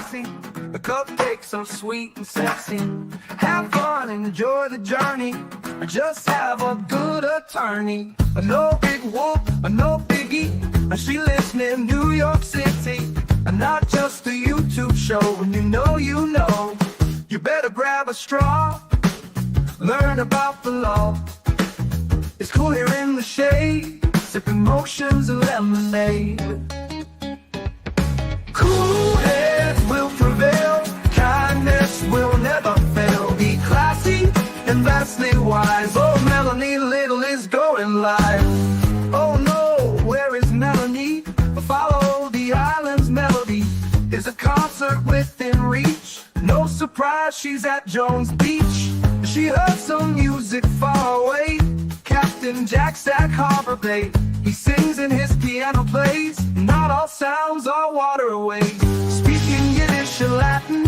classy. The cupcakes are sweet and sexy. Have fun and enjoy the journey. Just have a good attorney. No big whoop, no biggie. She lives near New York City. Not just a YouTube show. When you know, you better grab a straw. Learn about the law. It's cool here in the shade, sipping motions and lemonade. Cool heads will prevail, kindness will never fail. Be classy and vastly wise. Oh, Melanie Little is going live. Oh no, where is Melanie? Follow the island's melody. Is a concert within reach. No surprise, she's at Jones Beach. She heard some music far away. Captain Jack Stack Harbor Bay. He sings and his piano plays. Not all sounds are waterways. Speaking Yiddish and Latin,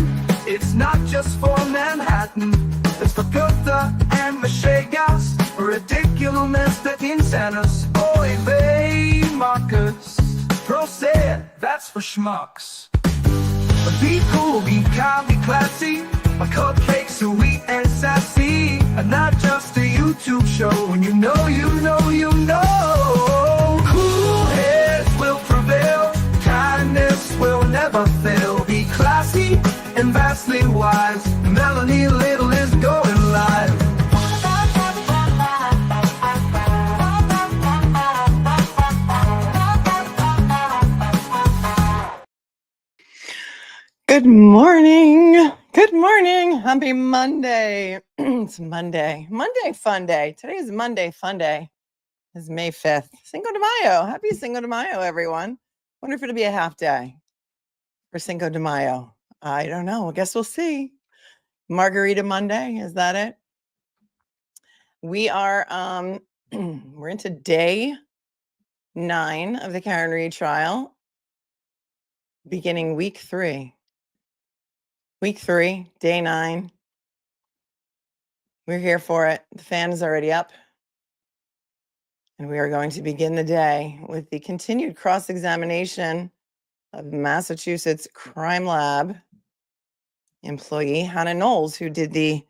it's not just for Manhattan. It's for Goethe and Machegas. Ridiculousness that insanus. Oy vey, Marcus. Proceed, that's for schmucks. But be cool, be kind, be classy. My cupcakes are sweet and sassy. And not just a YouTube show. When you know, cool heads will prevail. Kindness will never fail. Be classy and vastly wise. Melanie Little is going live. Good morning. Good morning. Happy Monday. It's Monday. Monday fun day. Today is Monday fun day. It's May 5th. Cinco de Mayo. Happy Cinco de Mayo, everyone. Wonder if it'll be a half day for Cinco de Mayo. I don't know. I guess we'll see. Margarita Monday. Is that it? We are we're into day 9 of the Karen Retrial, beginning week 3. Week 3, day 9. We're here for it. The fan is already up. And we are going to begin the day with the continued cross-examination of Massachusetts Crime Lab employee Hannah Knowles, who did the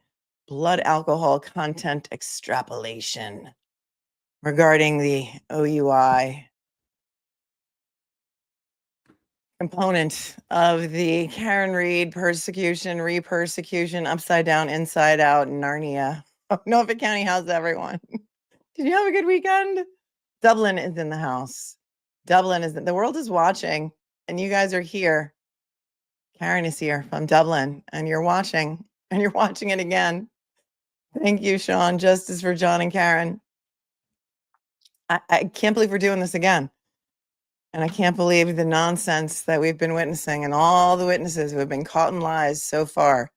blood alcohol content extrapolation regarding the OUI component of the Karen Reed persecution, re-persecution, upside down, inside out, Narnia. Norfolk County, how's everyone? Did you have a good weekend? Dublin is in the house. Dublin is, the world is watching, and you guys are here. Karen is here from Dublin, and you're watching it again. Thank you, Sean. Justice for John and Karen. I can't believe we're doing this again. And I can't believe the nonsense that we've been witnessing and all the witnesses who have been caught in lies so far,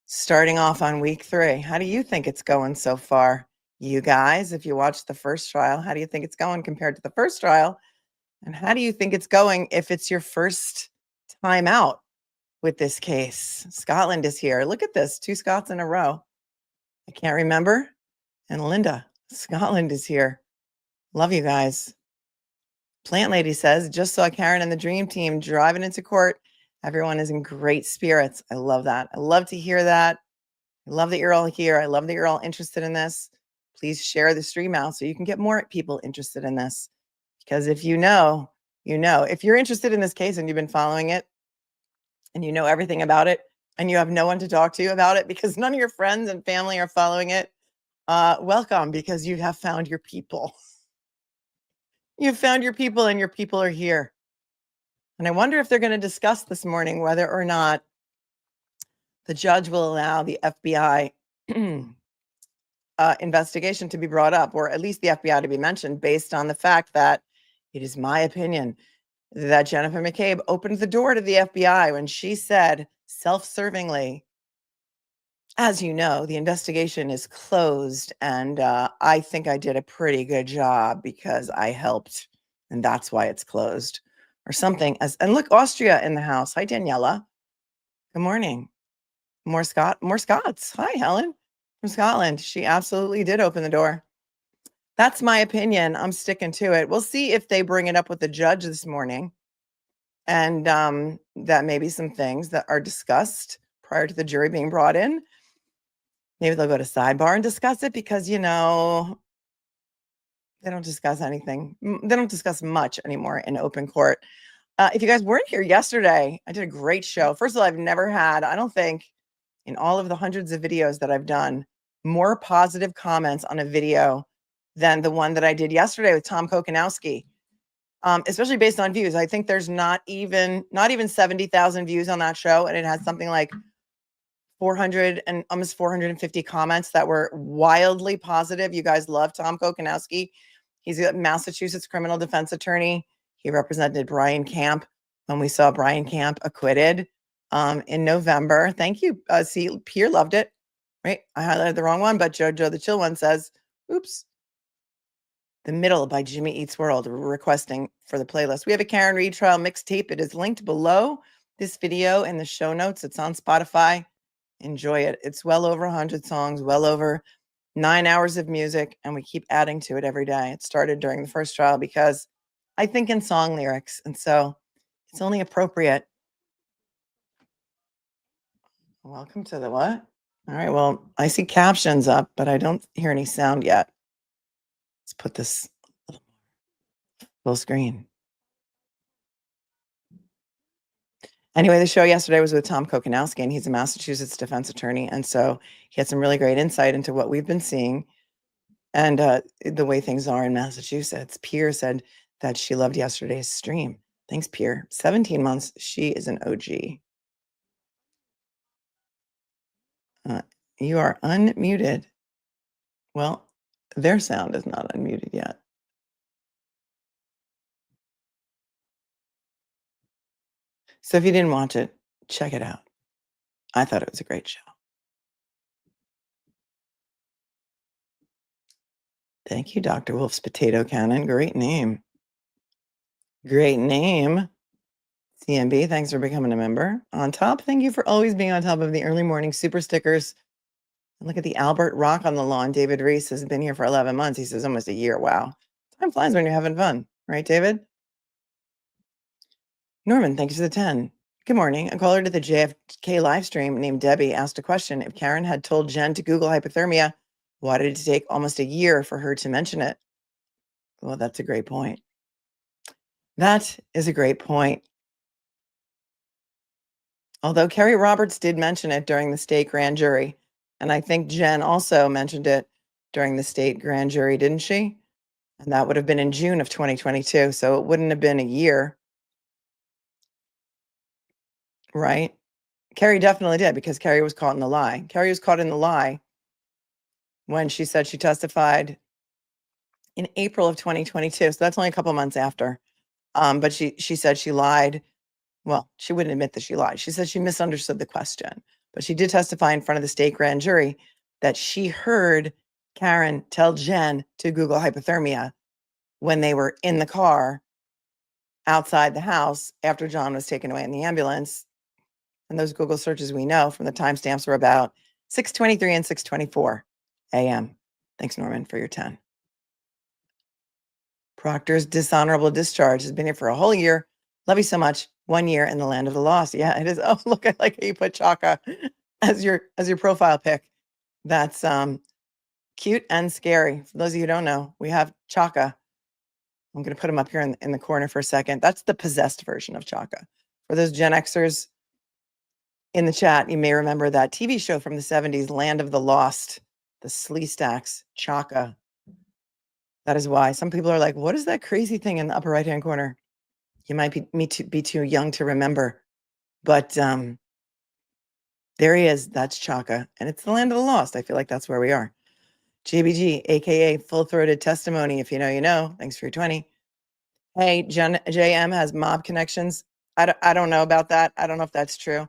starting off on week 3. How do you think it's going so far? You guys, if you watched the first trial, how do you think it's going compared to the first trial? And how do you think it's going if it's your first time out with this case? Scotland is here. Look at this, 2 Scots in a row. I can't remember. And Linda, Scotland is here. Love you guys. Plant Lady says, just saw Karen and the dream team driving into court. Everyone is in great spirits. I love that. I love to hear that. I love that you're all here. I love that you're all interested in this. Please share the stream out so you can get more people interested in this. Because if you know, you know. If you're interested in this case and you've been following it and you know everything about it and you have no one to talk to about it because none of your friends and family are following it, welcome, because you have found your people. You've found your people and your people are here. And I wonder if they're going to discuss this morning whether or not the judge will allow the FBI investigation to be brought up, or at least the FBI to be mentioned, based on the fact that it is my opinion that Jennifer McCabe opened the door to the FBI when she said self-servingly, as you know, the investigation is closed, and I think I did a pretty good job because I helped, and that's why it's closed, or something. And look, Austria in the house. Hi, Daniela. Good morning. More Scots. Hi, Helen from Scotland. She absolutely did open the door. That's my opinion. I'm sticking to it. We'll see if they bring it up with the judge this morning. And that may be some things that are discussed prior to the jury being brought in. Maybe they'll go to sidebar and discuss it because, you know, they don't discuss anything. They don't discuss much anymore in open court. If you guys weren't here yesterday, I did a great show. First of all, I've never had, I don't think, in all of the hundreds of videos that I've done, more positive comments on a video than the one that I did yesterday with Tom Kokonowski, especially based on views. I think there's not even 70,000 views on that show, and it has something like 400 and almost 450 comments that were wildly positive. You guys love Tom Kokonowski. He's a Massachusetts criminal defense attorney. He represented Brian Camp when we saw Brian Camp acquitted in November. Thank you. See, Pierre loved it. Right? I highlighted the wrong one, but Jojo the Chill One says, oops. The Middle by Jimmy Eats World, requesting for the playlist. We have a Karen Retrial mixtape. It is linked below this video in the show notes. It's on Spotify. Enjoy it. It's well over 100 songs, well over 9 hours of music, and we keep adding to it every day. It started during the first trial because I think in song lyrics, and so it's only appropriate. Welcome to the what? All right, well, I see captions up, but I don't hear any sound yet. Let's put this full screen. Anyway, the show yesterday was with Tom Kokonowski, and he's a Massachusetts defense attorney, and so he had some really great insight into what we've been seeing and the way things are in Massachusetts. Pierre said that she loved yesterday's stream. Thanks, Pierre. 17 months. She is an OG. You are unmuted. Well, their sound is not unmuted yet. So if you didn't watch it, check it out. I thought it was a great show. Thank you, Dr. Wolf's Potato Cannon. Great name. Great name. CMB, thanks for becoming a member. On top, thank you for always being on top of the early morning super stickers. And look at the Albert Rock on the lawn. David Reese has been here for 11 months. He says almost a year. Wow. Time flies when you're having fun. Right, David? Norman, thank you for the 10. Good morning. A caller to the JFK live stream named Debbie asked a question. If Karen had told Jen to Google hypothermia, why did it take almost a year for her to mention it? Well, that's a great point. That is a great point. Although Kerry Roberts did mention it during the state grand jury, and I think Jen also mentioned it during the state grand jury, didn't she? And that would have been in June of 2022, so it wouldn't have been a year. Right? Kerry definitely did, because Kerry was caught in the lie. Kerry was caught in the lie when she said she testified in April of 2022. So that's only a couple months after. But she said she lied. Well, she wouldn't admit that she lied. She said she misunderstood the question, but she did testify in front of the state grand jury that she heard Karen tell Jen to Google hypothermia when they were in the car outside the house after John was taken away in the ambulance. And those Google searches we know from the timestamps were about 6:23 and 6:24 a.m. Thanks, Norman, for your 10. Proctor's dishonorable discharge has been here for a whole year. Love you so much. 1 year in the land of the lost. Yeah, it is. Oh, look, I like how you put Chaka as your profile pic. That's cute and scary. For those of you who don't know, we have Chaka. I'm going to put him up here in the corner for a second. That's the possessed version of Chaka. For those Gen Xers in the chat, you may remember that TV show from the 70s, Land of the Lost, the Slee Stacks, Chaka. That is why some people are like, what is that crazy thing in the upper right-hand corner? You might be too young to remember, but there he is. That's Chaka, and it's the land of the lost. I feel like that's where we are. JBG, aka full-throated testimony. If you know, you know. Thanks for your 20. Hey, JM has mob connections. I don't know about that. I don't know if that's true.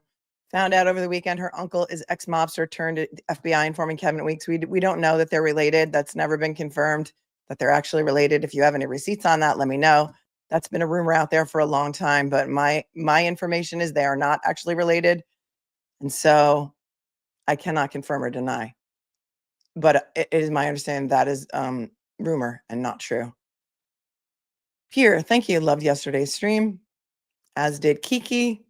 Found out over the weekend her uncle is ex-mobster turned FBI informant Kevin Weeks. We don't know that they're related. That's never been confirmed that they're actually related. If you have any receipts on that, let me know. That's been a rumor out there for a long time, but my information is they are not actually related. And so I cannot confirm or deny. But it is my understanding that is rumor and not true. Pierre, thank you. Loved yesterday's stream. as did Kiki.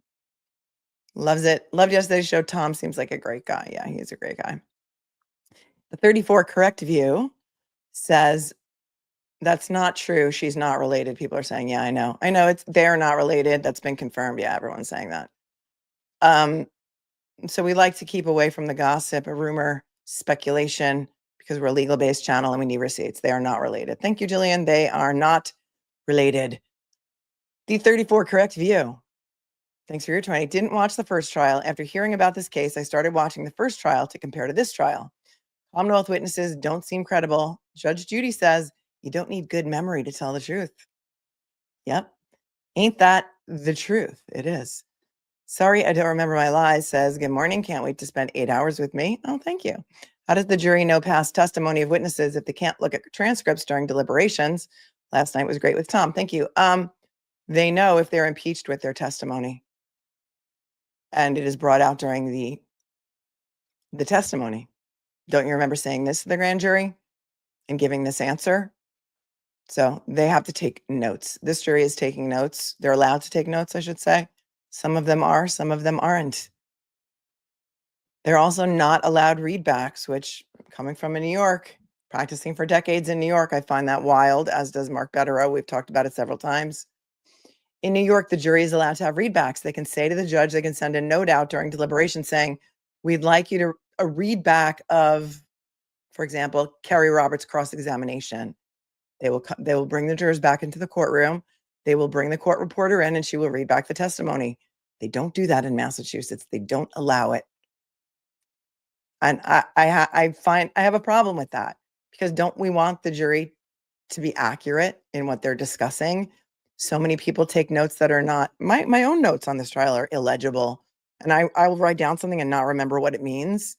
Loves it. Loved yesterday's show. Tom seems like a great guy. Yeah, he's a great guy. The 34 correct view says that's not true. She's not related. People are saying, yeah, I know. They're not related. That's been confirmed. Yeah, everyone's saying that. So we like to keep away from the gossip, a rumor, speculation, because we're a legal-based channel and we need receipts. They are not related. Thank you, Jillian. They are not related. The 34 correct view. Thanks for your 20. Didn't watch the first trial. After hearing about this case, I started watching the first trial to compare to this trial. Commonwealth witnesses don't seem credible. Judge Judy says you don't need good memory to tell the truth. Yep. Ain't that the truth? It is. Sorry, I don't remember my lies, says, good morning. Can't wait to spend 8 hours with me. Oh, thank you. How does the jury know past testimony of witnesses if they can't look at transcripts during deliberations? Last night was great with Tom. Thank you. They know if they're impeached with their testimony. And it is brought out during the testimony. Don't you remember saying this to the grand jury and giving this answer? So they have to take notes. This jury is taking notes. They're allowed to take notes, I should say. Some of them are, some of them aren't. They're also not allowed readbacks, which, coming from New York, practicing for decades in New York, I find that wild, as does Mark Betterow. We've talked about it several times. In New York, the jury is allowed to have readbacks. They can say to the judge, they can send a note out during deliberation saying, we'd like you to a readback of, for example, Kerry Roberts' cross-examination. They will bring the jurors back into the courtroom. They will bring the court reporter in and she will read back the testimony. They don't do that in Massachusetts. They don't allow it. And I find I have a problem with that, because don't we want the jury to be accurate in what they're discussing? So many people take notes that are not, my own notes on this trial are illegible. And I will write down something and not remember what it means.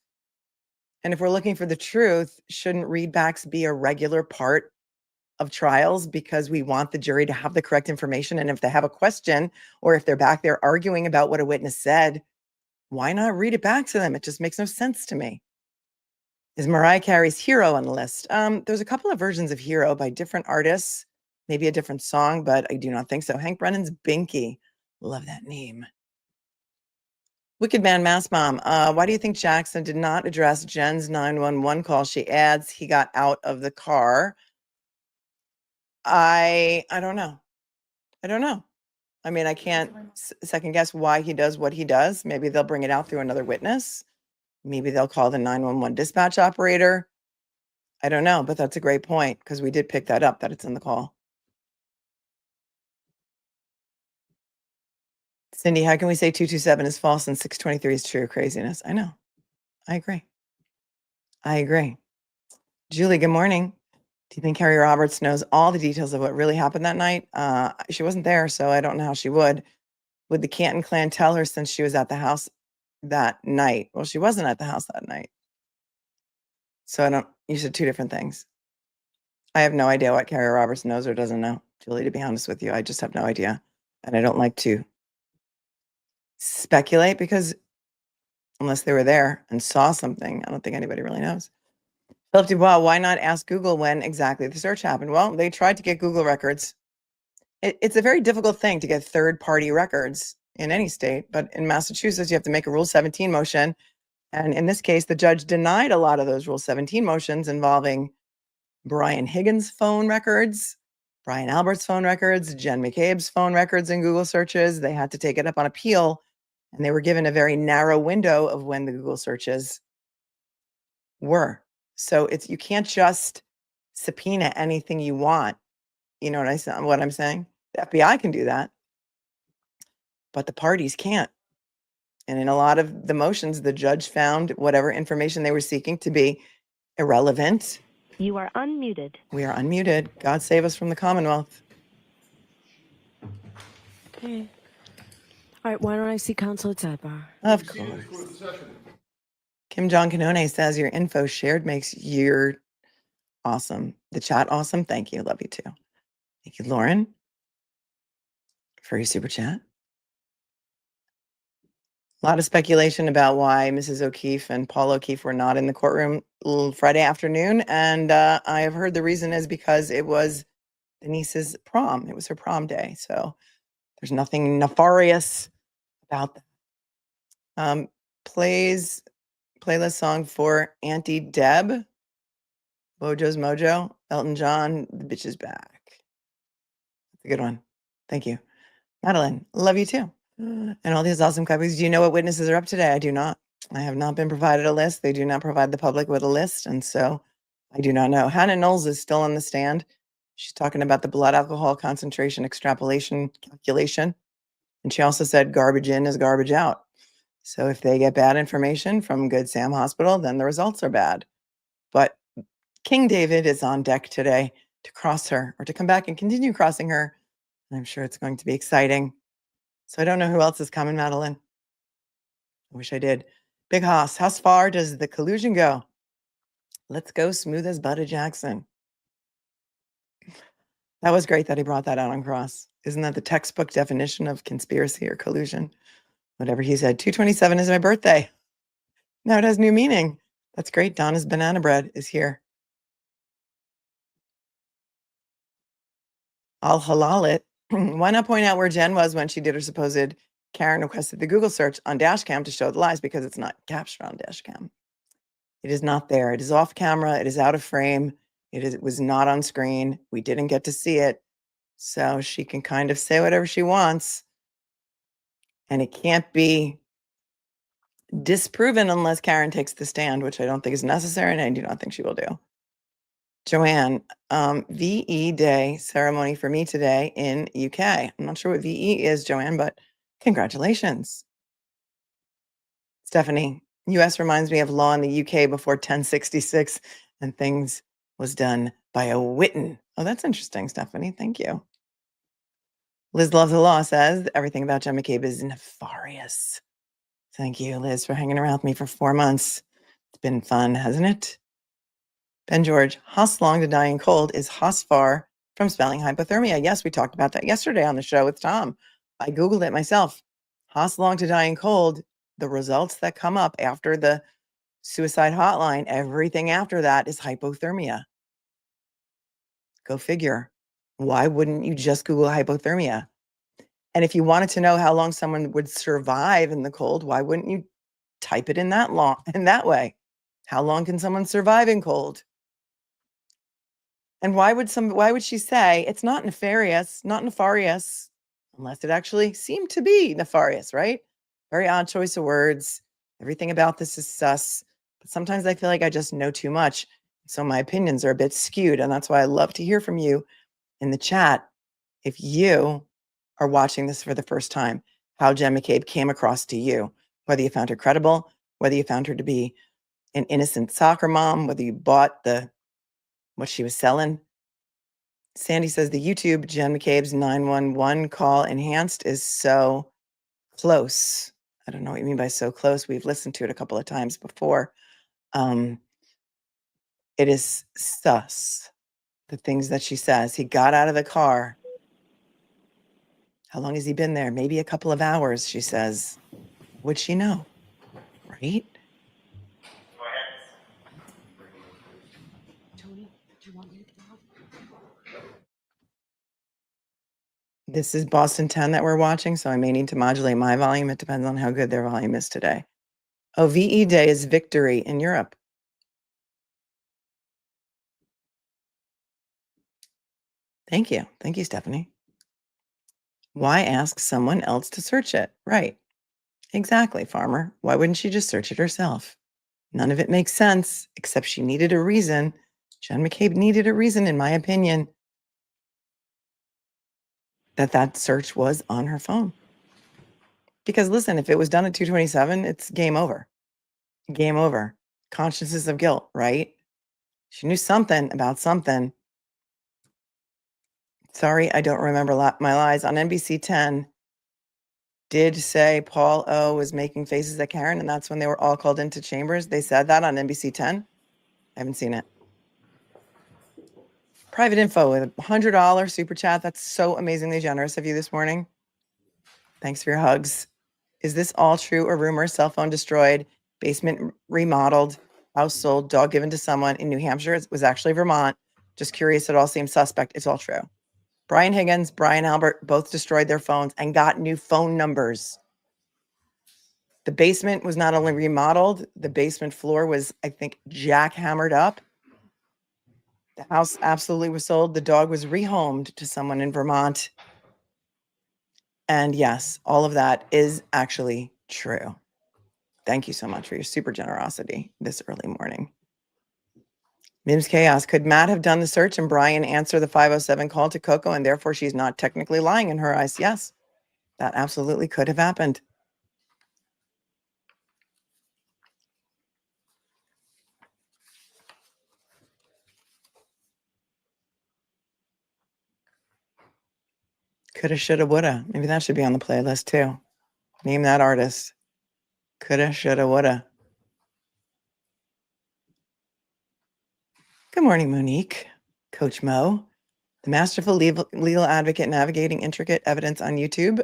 And if we're looking for the truth, shouldn't readbacks be a regular part of trials, because we want the jury to have the correct information? And if they have a question, or if they're back there arguing about what a witness said, why not read it back to them? It just makes no sense to me. Is Mariah Carey's Hero on the list? There's a couple of versions of Hero by different artists, maybe a different song, but I do not think so. Hank Brennan's Binky. Love that name. Wicked Man Mass Mom. Why do you think Jackson did not address Jen's 911 call? She adds he got out of the car. I don't know. I don't know. I mean, I can't second guess why he does what he does. Maybe they'll bring it out through another witness. Maybe they'll call the 911 dispatch operator. I don't know, but that's a great point, because we did pick that up, that it's in the call. Cindy, how can we say 227 is false and 623 is true? Craziness. I know. I agree. I agree. Julie, good morning. Do you think Kerry Roberts knows all the details of what really happened that night? She wasn't there, so I don't know how she would. Would the Canton clan tell her since she was at the house that night? Well, she wasn't at the house that night. So you said two different things. I have no idea what Kerry Roberts knows or doesn't know, Julie, to be honest with you. I just have no idea. And I don't like to speculate, because unless they were there and saw something, I don't think anybody really knows. Philip Dubois, why not ask Google when exactly the search happened? Well, they tried to get Google records. It's a very difficult thing to get third-party records in any state, but in Massachusetts, you have to make a Rule 17 motion. And in this case, the judge denied a lot of those Rule 17 motions involving Brian Higgins' phone records, Brian Albert's phone records, Jen McCabe's phone records in Google searches. They had to take it up on appeal, and they were given a very narrow window of when the Google searches were. So you can't just subpoena anything you want. You know what I'm saying? The FBI can do that, but the parties can't. And in a lot of the motions, the judge found whatever information they were seeking to be irrelevant. You are unmuted. We are unmuted. God save us from the Commonwealth. Okay. All right, why don't I see counsel at sidebar? Of course. Kim Jong Canone says your info shared makes your awesome. The chat awesome. Thank you. Love you too. Thank you, Lauren, for your super chat. A lot of speculation about why Mrs. O'Keefe and Paul O'Keefe were not in the courtroom Friday afternoon. And I have heard the reason is because it was Denise's prom. It was her prom day. So There's nothing nefarious about that. Playlist song for Auntie Deb. Mojo's Mojo. Elton John, The Bitch is Back. That's a good one. Thank you. Madeline, love you too. And all these awesome copies. Do you know what witnesses are up today? I do not. I have not been provided a list. They do not provide the public with a list. And so I do not know. Hannah Knowles is still on the stand. She's talking about the blood alcohol concentration extrapolation calculation. And she also said garbage in is garbage out. So if they get bad information from Good Sam Hospital, then the results are bad. But King David is on deck today to cross her or to come back and continue crossing her. And I'm sure it's going to be exciting. So I don't know who else is coming, Madeline. I wish I did. Big Hoss, how far does the collusion go? Let's go smooth as butter Jackson. That was great that he brought that out on Cross. Isn't that the textbook definition of conspiracy or collusion? Whatever he said. 2/27 is my birthday. Now it has new meaning. That's great. Donna's Banana Bread is here. I'll halal it. Why not point out where Jen was when she did her supposed Karen requested the Google search on dashcam to show the lies, because it's not captured on dashcam. It is not there. It is off camera. It is out of frame. It was not on screen. We didn't get to see it. So she can kind of say whatever she wants. And it can't be disproven unless Karen takes the stand, which I don't think is necessary, and I do not think she will do. Joanne, VE Day ceremony for me today in UK. I'm not sure what VE is, Joanne, but congratulations. Stephanie, US reminds me of law in the UK before 1066, and things was done by a Witten. Oh, that's interesting, Stephanie. Thank you. Liz Loves the Law says everything about Jen McCabe is nefarious. Thank you, Liz, for hanging around with me for 4 months. It's been fun, hasn't it? Ben George, Haas long to dying cold is Haas far from spelling hypothermia. Yes, we talked about that yesterday on the show with Tom. I Googled it myself. Haas long to dying cold, the results that come up after the suicide hotline, everything after that is hypothermia. Go figure. Why wouldn't you just Google hypothermia? And if you wanted to know how long someone would survive in the cold, why wouldn't you type it in that way? How long can someone survive in cold? And why would she say it's not nefarious, unless it actually seemed to be nefarious, right? Very odd choice of words. Everything about this is sus. But sometimes I feel like I just know too much. So my opinions are a bit skewed. And that's why I love to hear from you in the chat. If you are watching this for the first time, how Jen McCabe came across to you, whether you found her credible, whether you found her to be an innocent soccer mom, whether you bought what she was selling. Sandy says the YouTube Jen McCabe's 911 call enhanced is so close. I don't know what you mean by so close. We've listened to it a couple of times before. It is sus, the things that she says. He got out of the car. How long has he been there? Maybe a couple of hours, she says. Would she know? Right? This is Boston 10 that we're watching, so I may need to modulate my volume. It depends on how good their volume is today. Oh, VE Day is victory in Europe. Thank you. Thank you, Stephanie. Why ask someone else to search it? Right. Exactly, Farmer. Why wouldn't she just search it herself? None of it makes sense, except she needed a reason. Jen McCabe needed a reason, in my opinion, that search was on her phone. Because listen, if it was done at 2:27, it's game over. Game over. Consciousness of guilt, right? She knew something about something. Sorry, I don't remember my lies. On NBC 10, did say Paul O was making faces at Karen, and that's when they were all called into chambers. They said that on NBC 10. I haven't seen it. Private info with a $100 super chat. That's so amazingly generous of you this morning. Thanks for your hugs. Is this all true or rumor? Cell phone destroyed, basement remodeled, house sold, dog given to someone in New Hampshire. It was actually Vermont. Just curious, it all seems suspect. It's all true. Brian Higgins, Brian Albert both destroyed their phones and got new phone numbers. The basement was not only remodeled, the basement floor was, I think, jackhammered up. The house absolutely was sold. The dog was rehomed to someone in Vermont. And yes, all of that is actually true. Thank you so much for your super generosity this early morning. Mims Chaos, could Matt have done the search and Brian answer the 507 call to Coco and therefore she's not technically lying in her eyes? Yes, that absolutely could have happened. Coulda, shoulda, woulda. Maybe that should be on the playlist too. Name that artist. Coulda, shoulda, woulda. Good morning, Monique. Coach Mo, the masterful legal advocate navigating intricate evidence on YouTube.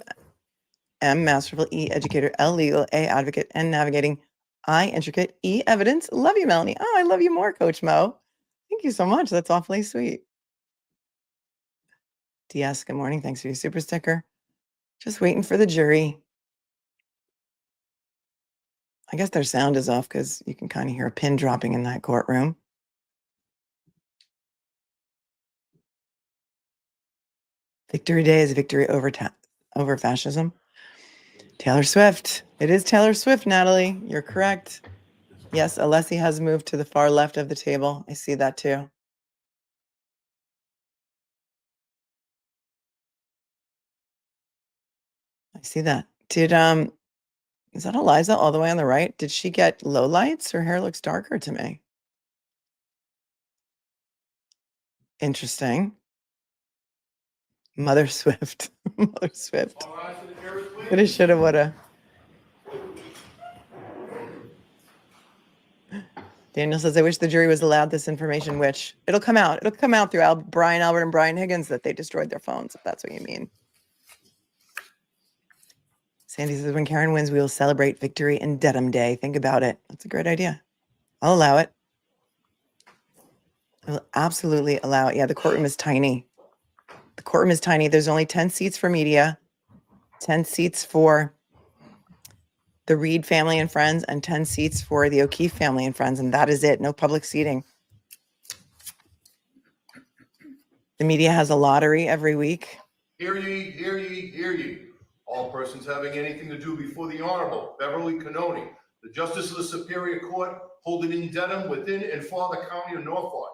M, masterful E, educator. L, legal. A, advocate. N, navigating. I, intricate. E, evidence. Love you, Melanie. Oh, I love you more, Coach Mo. Thank you so much. That's awfully sweet. DS, good morning. Thanks for your super sticker. Just waiting for the jury. I guess their sound is off because you can kind of hear a pin dropping in that courtroom. Victory Day is victory over fascism. Taylor Swift. It is Taylor Swift, Natalie. You're correct. Yes, Alessi has moved to the far left of the table. I see that too. I see that. Did is that Eliza all the way on the right? Did she get low lights? Her hair looks darker to me. Interesting. Mother Swift. Mother Swift. Coulda, shoulda, woulda. Daniel says, I wish the jury was allowed this information, which it'll come out. It'll come out through Brian Albert and Brian Higgins that they destroyed their phones, if that's what you mean. Sandy says, when Karen wins, we will celebrate victory in Dedham Day. Think about it. That's a great idea. I'll allow it. I will absolutely allow it. Yeah, the courtroom is tiny. The courtroom is tiny. There's only 10 seats for media, 10 seats for the Reed family and friends, and 10 seats for the O'Keefe family and friends, and that is it. No public seating. The media has a lottery every week. Hear ye, hear ye, hear ye. All persons having anything to do before the Honorable Beverly Canoni, the Justice of the Superior Court, holding in Dedham, within and for the County of Norfolk.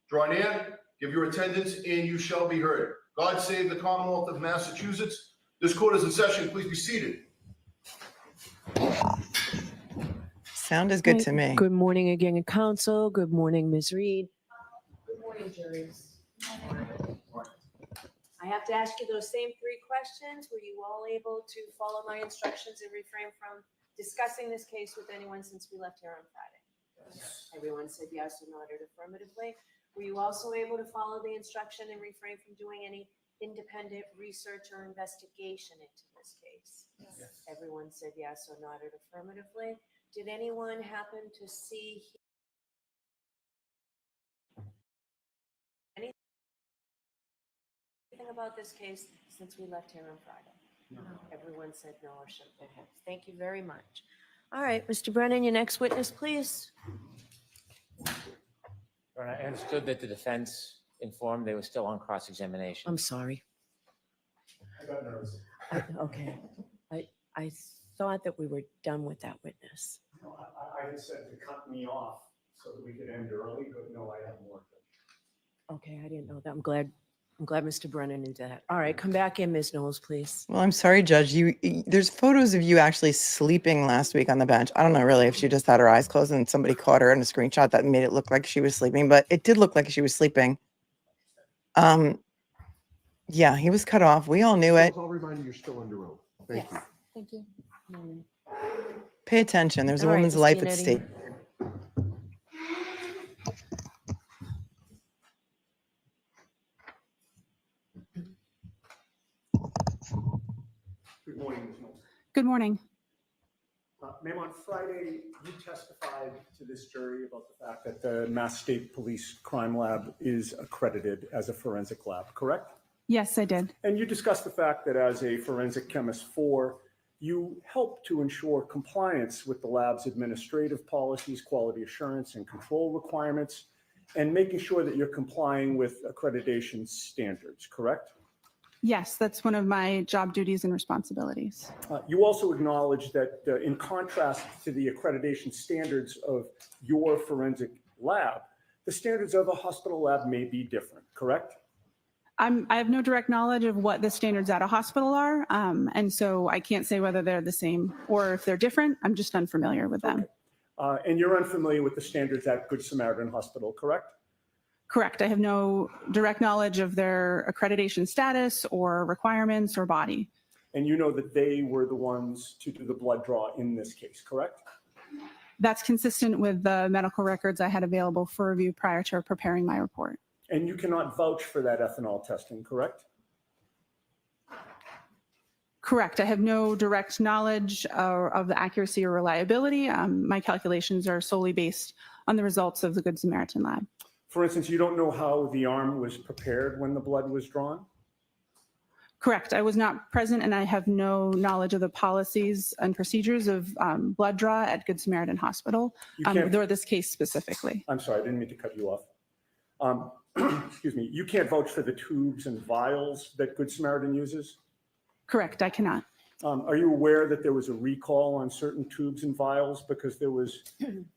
Draw near, give your attendance, and you shall be heard. God save the Commonwealth of Massachusetts. This court is in session. Please be seated. Sound is good to me. Good morning again, counsel. Good morning, Ms. Reed. Good morning, juries. I have to ask you those same three questions. Were you all able to follow my instructions and refrain from discussing this case with anyone since we left here on Friday? Yes. Everyone said yes or nodded affirmatively. Were you also able to follow the instruction and refrain from doing any independent research or investigation into this case? Yes. Everyone said yes or nodded affirmatively. Did anyone happen to see anything about this case since we left here on Friday? No. Everyone said no or shook their heads. Thank you very much. All right, Mr. Brennan, your next witness, please. I understood that the defense informed they were still on cross-examination. I'm sorry. I got nervous. Okay. I thought that we were done with that witness. No, I had said to cut me off so that we could end early, but no, I have more. Okay, I didn't know that. I'm glad Mr. Brennan knew that. All right, come back in, Ms. Knowles, please. Well, I'm sorry, Judge. There's photos of you actually sleeping last week on the bench. I don't know really if she just had her eyes closed and somebody caught her in a screenshot that made it look like she was sleeping, but it did look like she was sleeping. Yeah, he was cut off. We all knew it. I'll remind you, you're still under oath. Thank you. Thank you. Pay attention. There's a All right, woman's Mr. life at Yannetti. stake. Good morning, Ms. Knowles. Good morning. Ma'am, on Friday, you testified to this jury about the fact that the Mass State Police Crime Lab is accredited as a forensic lab, correct? Yes, I did. And you discussed the fact that as a forensic chemist 4, you help to ensure compliance with the lab's administrative policies, quality assurance, and control requirements, and making sure that you're complying with accreditation standards, correct? Yes, that's one of my job duties and responsibilities. You also acknowledge that in contrast to the accreditation standards of your forensic lab, the standards of a hospital lab may be different, correct? I have no direct knowledge of what the standards at a hospital are, and so I can't say whether they're the same or if they're different. I'm just unfamiliar with them. Okay. And you're unfamiliar with the standards at Good Samaritan Hospital, correct? Correct. I have no direct knowledge of their accreditation status or requirements or body. And you know that they were the ones to do the blood draw in this case, correct? That's consistent with the medical records I had available for review prior to preparing my report. And you cannot vouch for that ethanol testing, correct? Correct. I have no direct knowledge of the accuracy or reliability. My calculations are solely based on the results of the Good Samaritan lab. For instance, you don't know how the arm was prepared when the blood was drawn? Correct. I was not present and I have no knowledge of the policies and procedures of blood draw at Good Samaritan Hospital, or this case specifically. I'm sorry, I didn't mean to cut you off. Excuse me, you can't vouch for the tubes and vials that Good Samaritan uses? Correct, I cannot. Are you aware that there was a recall on certain tubes and vials because there was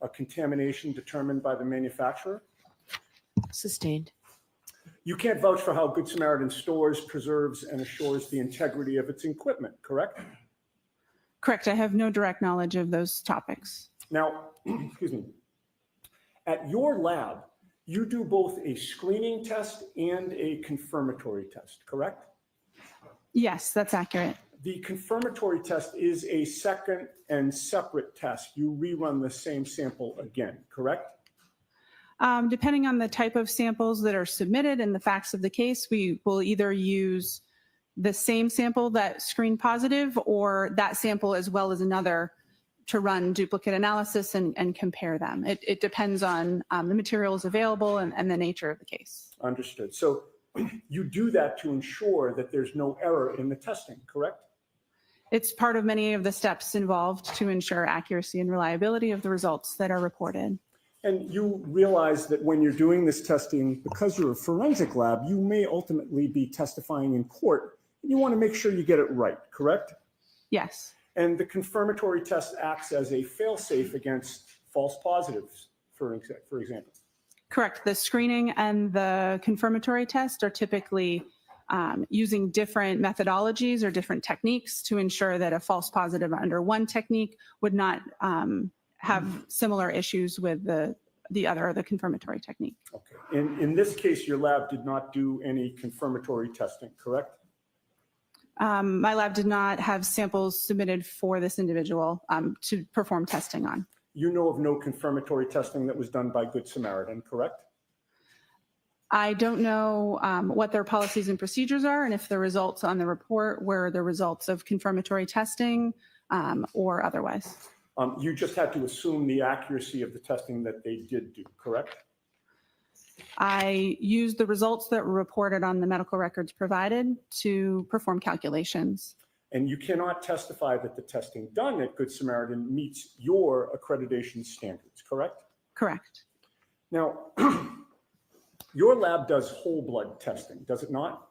a contamination determined by the manufacturer? Sustained. You can't vouch for how Good Samaritan stores, preserves, and assures the integrity of its equipment, correct? Correct, I have no direct knowledge of those topics. Now, excuse me, at your lab, you do both a screening test and a confirmatory test, correct? Yes, that's accurate. The confirmatory test is a second and separate test. You rerun the same sample again, correct? Depending on the type of samples that are submitted and the facts of the case, we will either use the same sample that screened positive or that sample as well as another to run duplicate analysis and compare them. It depends on the materials available and the nature of the case. Understood. So you do that to ensure that there's no error in the testing, correct? It's part of many of the steps involved to ensure accuracy and reliability of the results that are reported. And you realize that when you're doing this testing, because you're a forensic lab, you may ultimately be testifying in court. You want to make sure you get it right, correct? Yes. And the confirmatory test acts as a fail-safe against false positives, for example. Correct. The screening and the confirmatory test are typically using different methodologies or different techniques to ensure that a false positive under one technique would not have similar issues with the confirmatory technique. Okay. In this case, your lab did not do any confirmatory testing, correct? My lab did not have samples submitted for this individual to perform testing on. You know of no confirmatory testing that was done by Good Samaritan, correct? I don't know what their policies and procedures are and if the results on the report were the results of confirmatory testing or otherwise. You just had to assume the accuracy of the testing that they did do, correct? I used the results that were reported on the medical records provided to perform calculations. And you cannot testify that the testing done at Good Samaritan meets your accreditation standards, correct? Correct. Now, your lab does whole blood testing, does it not?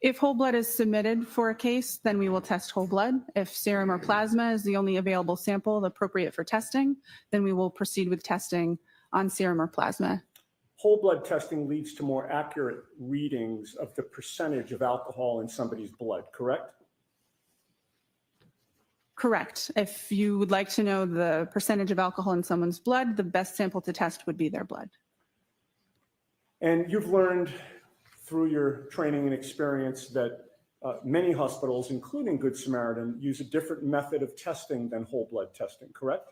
If whole blood is submitted for a case, then we will test whole blood. If serum or plasma is the only available sample appropriate for testing, then we will proceed with testing on serum or plasma. Whole blood testing leads to more accurate readings of the percentage of alcohol in somebody's blood, correct? Correct. If you would like to know the percentage of alcohol in someone's blood, the best sample to test would be their blood. And you've learned through your training and experience that many hospitals, including Good Samaritan, use a different method of testing than whole blood testing, correct?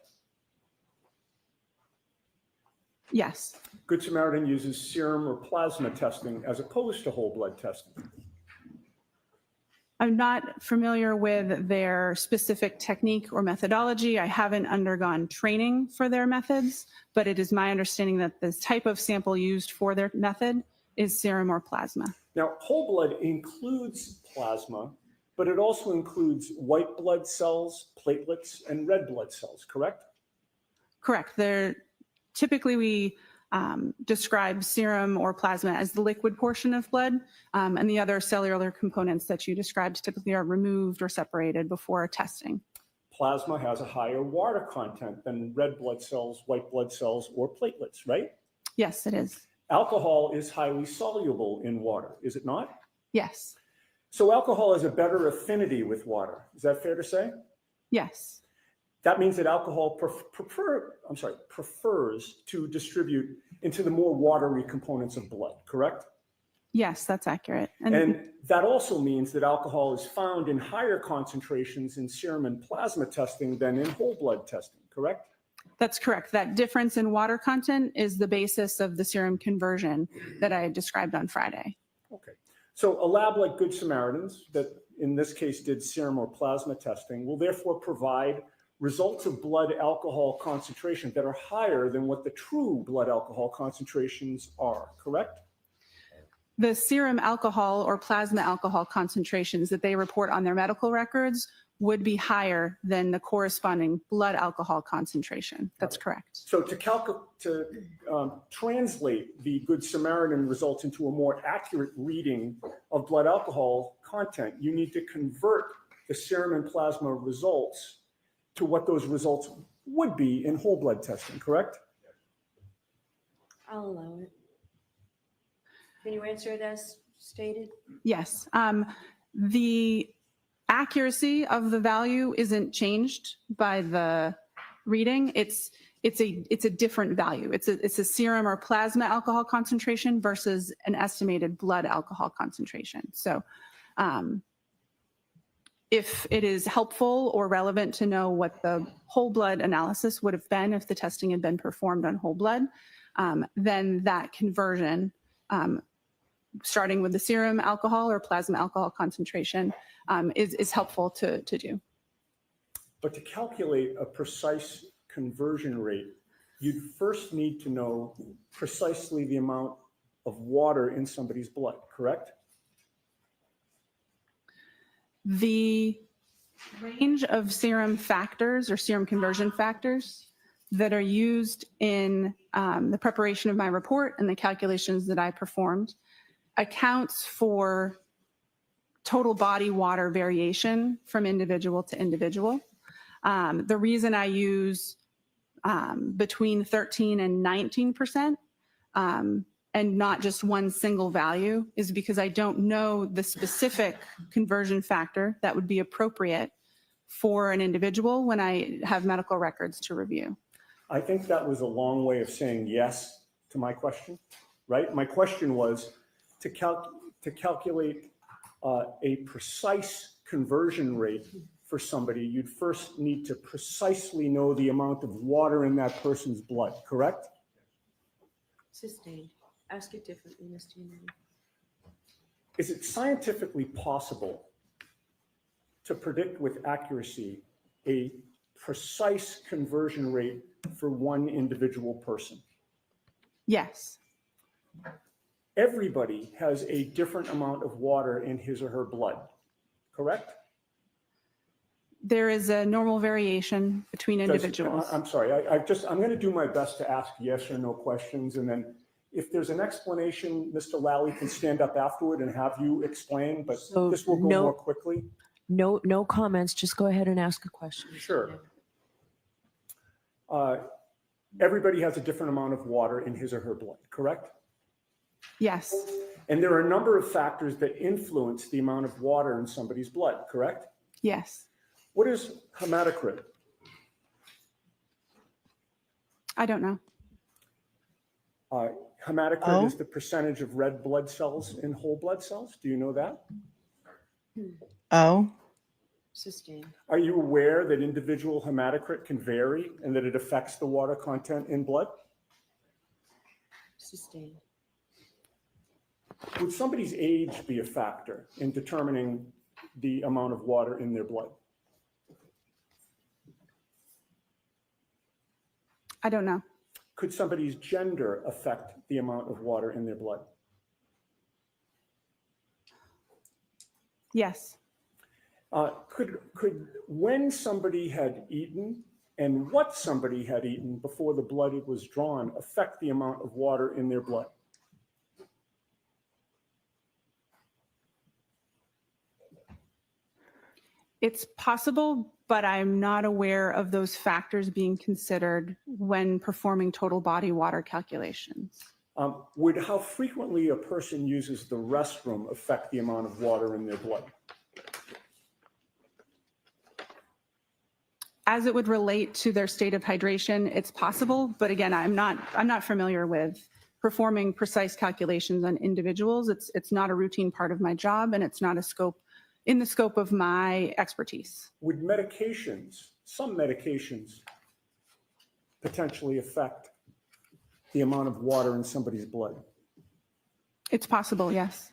Yes. Good Samaritan uses serum or plasma testing as opposed to whole blood testing. I'm not familiar with their specific technique or methodology. I haven't undergone training for their methods, but it is my understanding that this type of sample used for their method is serum or plasma. Now, whole blood includes plasma, but it also includes white blood cells, platelets, and red blood cells, correct? Correct. Typically, we describe serum or plasma as the liquid portion of blood, and the other cellular components that you described typically are removed or separated before testing. Plasma has a higher water content than red blood cells, white blood cells, or platelets, right? Yes, it is. Alcohol is highly soluble in water, is it not? Yes. So alcohol has a better affinity with water. Is that fair to say? Yes. That means that alcohol prefers to distribute into the more watery components of blood, correct? Yes, that's accurate. And that also means that alcohol is found in higher concentrations in serum and plasma testing than in whole blood testing, correct? That's correct. That difference in water content is the basis of the serum conversion that I described on Friday. Okay. So a lab like Good Samaritans, that in this case did serum or plasma testing, will therefore provide results of blood alcohol concentration that are higher than what the true blood alcohol concentrations are, correct? The serum alcohol or plasma alcohol concentrations that they report on their medical records would be higher than the corresponding blood alcohol concentration. That's correct. So to translate the Good Samaritan results into a more accurate reading of blood alcohol content, you need to convert the serum and plasma results to what those results would be in whole blood testing, correct? I'll allow it. Can you answer it as stated? Yes. The accuracy of the value isn't changed by the reading. It's a different value. It's a serum or plasma alcohol concentration versus an estimated blood alcohol concentration. So if it is helpful or relevant to know what the whole blood analysis would have been if the testing had been performed on whole blood, then that conversion, starting with the serum alcohol or plasma alcohol concentration, is helpful to do. But to calculate a precise conversion rate, you'd first need to know precisely the amount of water in somebody's blood, correct? The range of serum factors or serum conversion factors that are used in the preparation of my report and the calculations that I performed accounts for total body water variation from individual to individual. The reason I use between 13 and 19% and not just one single value is because I don't know the specific conversion factor that would be appropriate for an individual when I have medical records to review. I think that was a long way of saying yes to my question, right? My question was to calculate a precise conversion rate for somebody, you'd first need to precisely know the amount of water in that person's blood, correct? Sustained. Ask it differently, Mr. Yannetti. Is it scientifically possible to predict with accuracy a precise conversion rate for one individual person? Yes. Everybody has a different amount of water in his or her blood, correct? There is a normal variation between individuals. I'm sorry, I'm going to do my best to ask yes or no questions, and then if there's an explanation, Mr. Lally can stand up afterward and have you explain, but So this will go more quickly. No comments, just go ahead and ask a question. Sure. Everybody has a different amount of water in his or her blood, correct? Yes. And there are a number of factors that influence the amount of water in somebody's blood, correct? Yes. What is hematocrit? I don't know. Hematocrit is the percentage of red blood cells in whole blood cells. Do you know that? Oh, Sustained. Are you aware that individual hematocrit can vary and that it affects the water content in blood? Sustained. Would somebody's age be a factor in determining the amount of water in their blood? I don't know. Could somebody's gender affect the amount of water in their blood? Yes. Could when somebody had eaten and what somebody had eaten before the blood was drawn affect the amount of water in their blood? It's possible, but I'm not aware of those factors being considered when performing total body water calculations. Would how frequently a person uses the restroom affect the amount of water in their blood? As it would relate to their state of hydration, it's possible, but again, I'm not familiar with performing precise calculations on individuals. It's not a routine part of my job, and it's not in the scope of my expertise. Would some medications, potentially affect the amount of water in somebody's blood? It's possible, yes.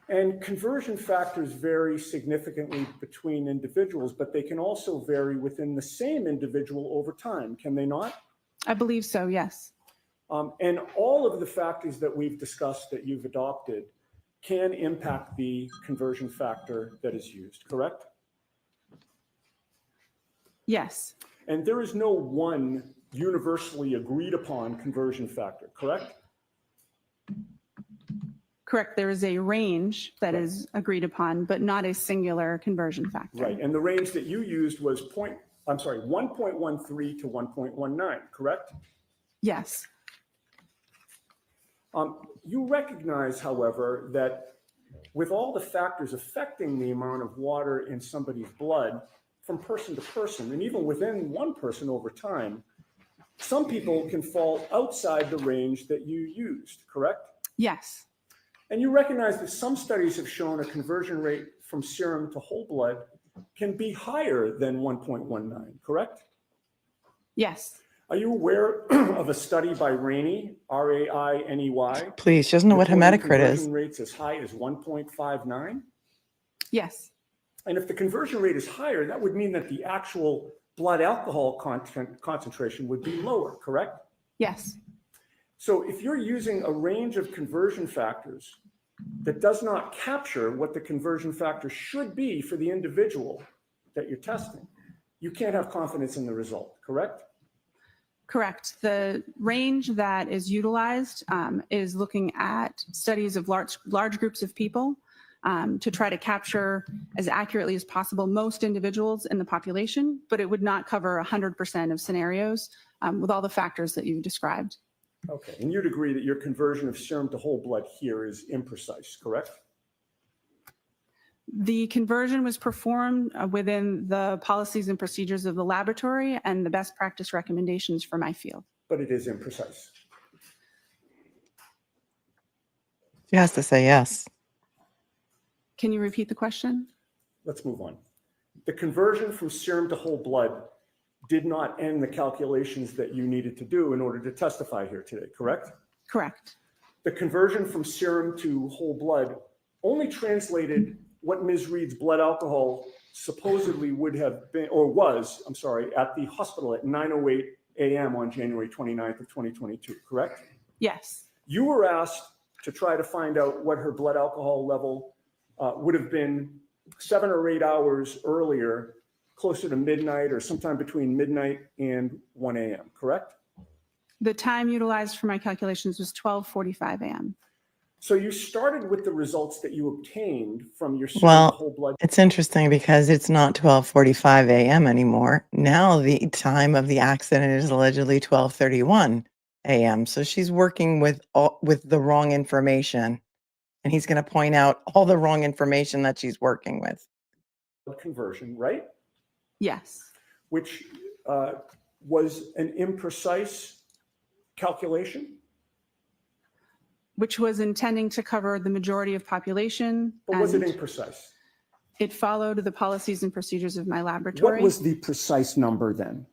And conversion factors vary significantly between individuals, but they can also vary within the same individual over time, can they not? I believe so, yes. And all of the factors that we've discussed that you've adopted can impact the conversion factor that is used, correct? Yes. And there is no one universally agreed upon conversion factor, correct? Correct. There is a range that is agreed upon, but not a singular conversion factor. Right. And the range that you used was 1.13 to 1.19, correct? Yes. You recognize, however, that with all the factors affecting the amount of water in somebody's blood from person to person, and even within one person over time, some people can fall outside the range that you used, correct? Yes. And you recognize that some studies have shown a conversion rate from serum to whole blood can be higher than 1.19, correct? Yes. Are you aware of a study by Rainey, R-A-I-N-E-Y? Please, she doesn't know what reporting hematocrit is. Conversion rates as high as 1.59? Yes. And if the conversion rate is higher, that would mean that the actual blood alcohol concentration would be lower, correct? Yes. So if you're using a range of conversion factors that does not capture what the conversion factor should be for the individual that you're testing, you can't have confidence in the result, correct? Correct. The range that is utilized is looking at studies of large groups of people to try to capture as accurately as possible most individuals in the population, but it would not cover 100% of scenarios with all the factors that you've described. Okay, and you'd agree that your conversion of serum to whole blood here is imprecise, correct? The conversion was performed within the policies and procedures of the laboratory and the best practice recommendations for my field. But it is imprecise. She has to say yes. Can you repeat the question? Let's move on. The conversion from serum to whole blood did not end the calculations that you needed to do in order to testify here today, correct? Correct. The conversion from serum to whole blood only translated what Ms. Reed's blood alcohol supposedly would have been, or was, I'm sorry, at the hospital at 9:08 a.m. on January 29th of 2022, correct? Yes. You were asked to try to find out what her blood alcohol level would have been 7 or 8 hours earlier, closer to midnight or sometime between midnight and 1 a.m., correct? The time utilized for my calculations was 12:45 a.m. So you started with the results that you obtained from your serum Well, whole blood. it's interesting because it's not 12:45 a.m. anymore. Now the time of the accident is allegedly 12:31 a.m. So she's working with the wrong information, and he's going to point out all the wrong information that she's working with. Conversion, right? Yes. Which was an imprecise calculation. Which was intending to cover the majority of population. But was it and imprecise? It followed the policies and procedures of my laboratory. What was the precise number then?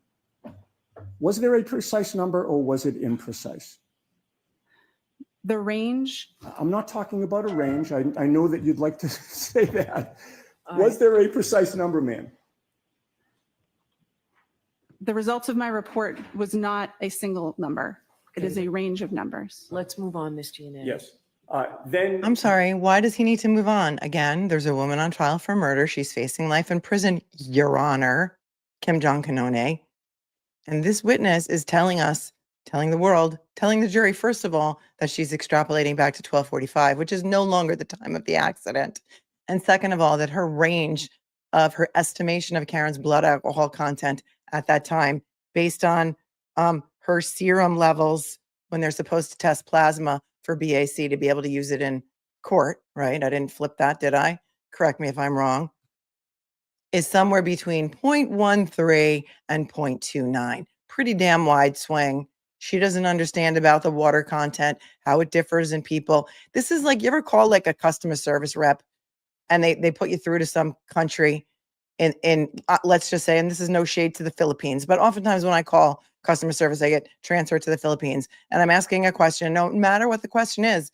Was there a precise number or was it imprecise? The range, I'm not talking about a range. I know that you'd like to say that. All Was right. there a precise number, ma'am? the results of my report was not a single number. It is a range of numbers. Let's move on, Ms. Giannetti. Yes. Then I'm sorry, why does he need to move on? Again, there's a woman on trial for murder. She's facing life in prison, Your Honor, Kim Jong-un. And this witness is telling us, telling the world, telling the jury, first of all, that she's extrapolating back to 12:45, which is no longer the time of the accident. And second of all, that her range of her estimation of Karen's blood alcohol content at that time, based on her serum levels when they're supposed to test plasma for BAC to be able to use it in court, right? I didn't flip that, did I? Correct me if I'm wrong. Is somewhere between 0.13 and 0.29. Pretty damn wide swing. She doesn't understand about the water content, how it differs in people. This is like, you ever call like a customer service rep and they put you through to some country in let's just say, and this is no shade to the Philippines, but oftentimes when I call customer service, I get transferred to the Philippines and I'm asking a question. No matter what the question is,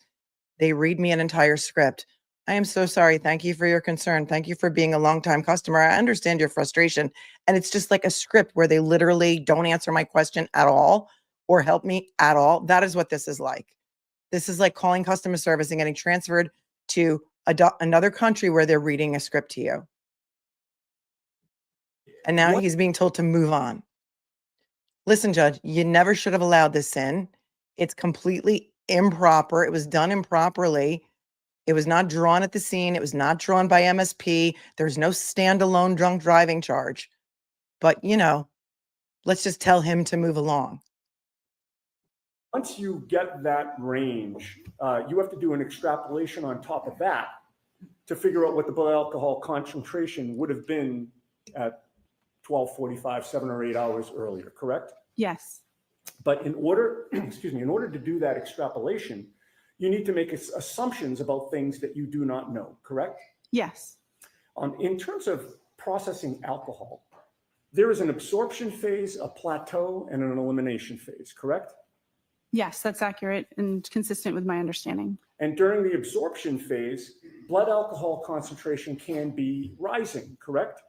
they read me an entire script. I am so sorry. Thank you for your concern. Thank you for being a longtime customer. I understand your frustration. And it's just like a script where they literally don't answer my question at all or help me at all. That is what this is like. This is like calling customer service and getting transferred to another country where they're reading a script to you. And now he's being told to move on. Listen, Judge, you never should have allowed this in. It's completely improper. It was done improperly. It was not drawn at the scene. It was not drawn by MSP. There's no standalone drunk driving charge. But, you know, let's just tell him to move along. once you get that range, you have to do an extrapolation on top of that to figure out what the blood alcohol concentration would have been at 12:45, 7 or 8 hours earlier, correct? Yes. But in order, excuse me, in order to do that extrapolation, you need to make assumptions about things that you do not know, correct? Yes. In terms of processing alcohol, there is an absorption phase, a plateau, and an elimination phase, correct? Yes, that's accurate and consistent with my understanding. And during the absorption phase, blood alcohol concentration can be rising, correct?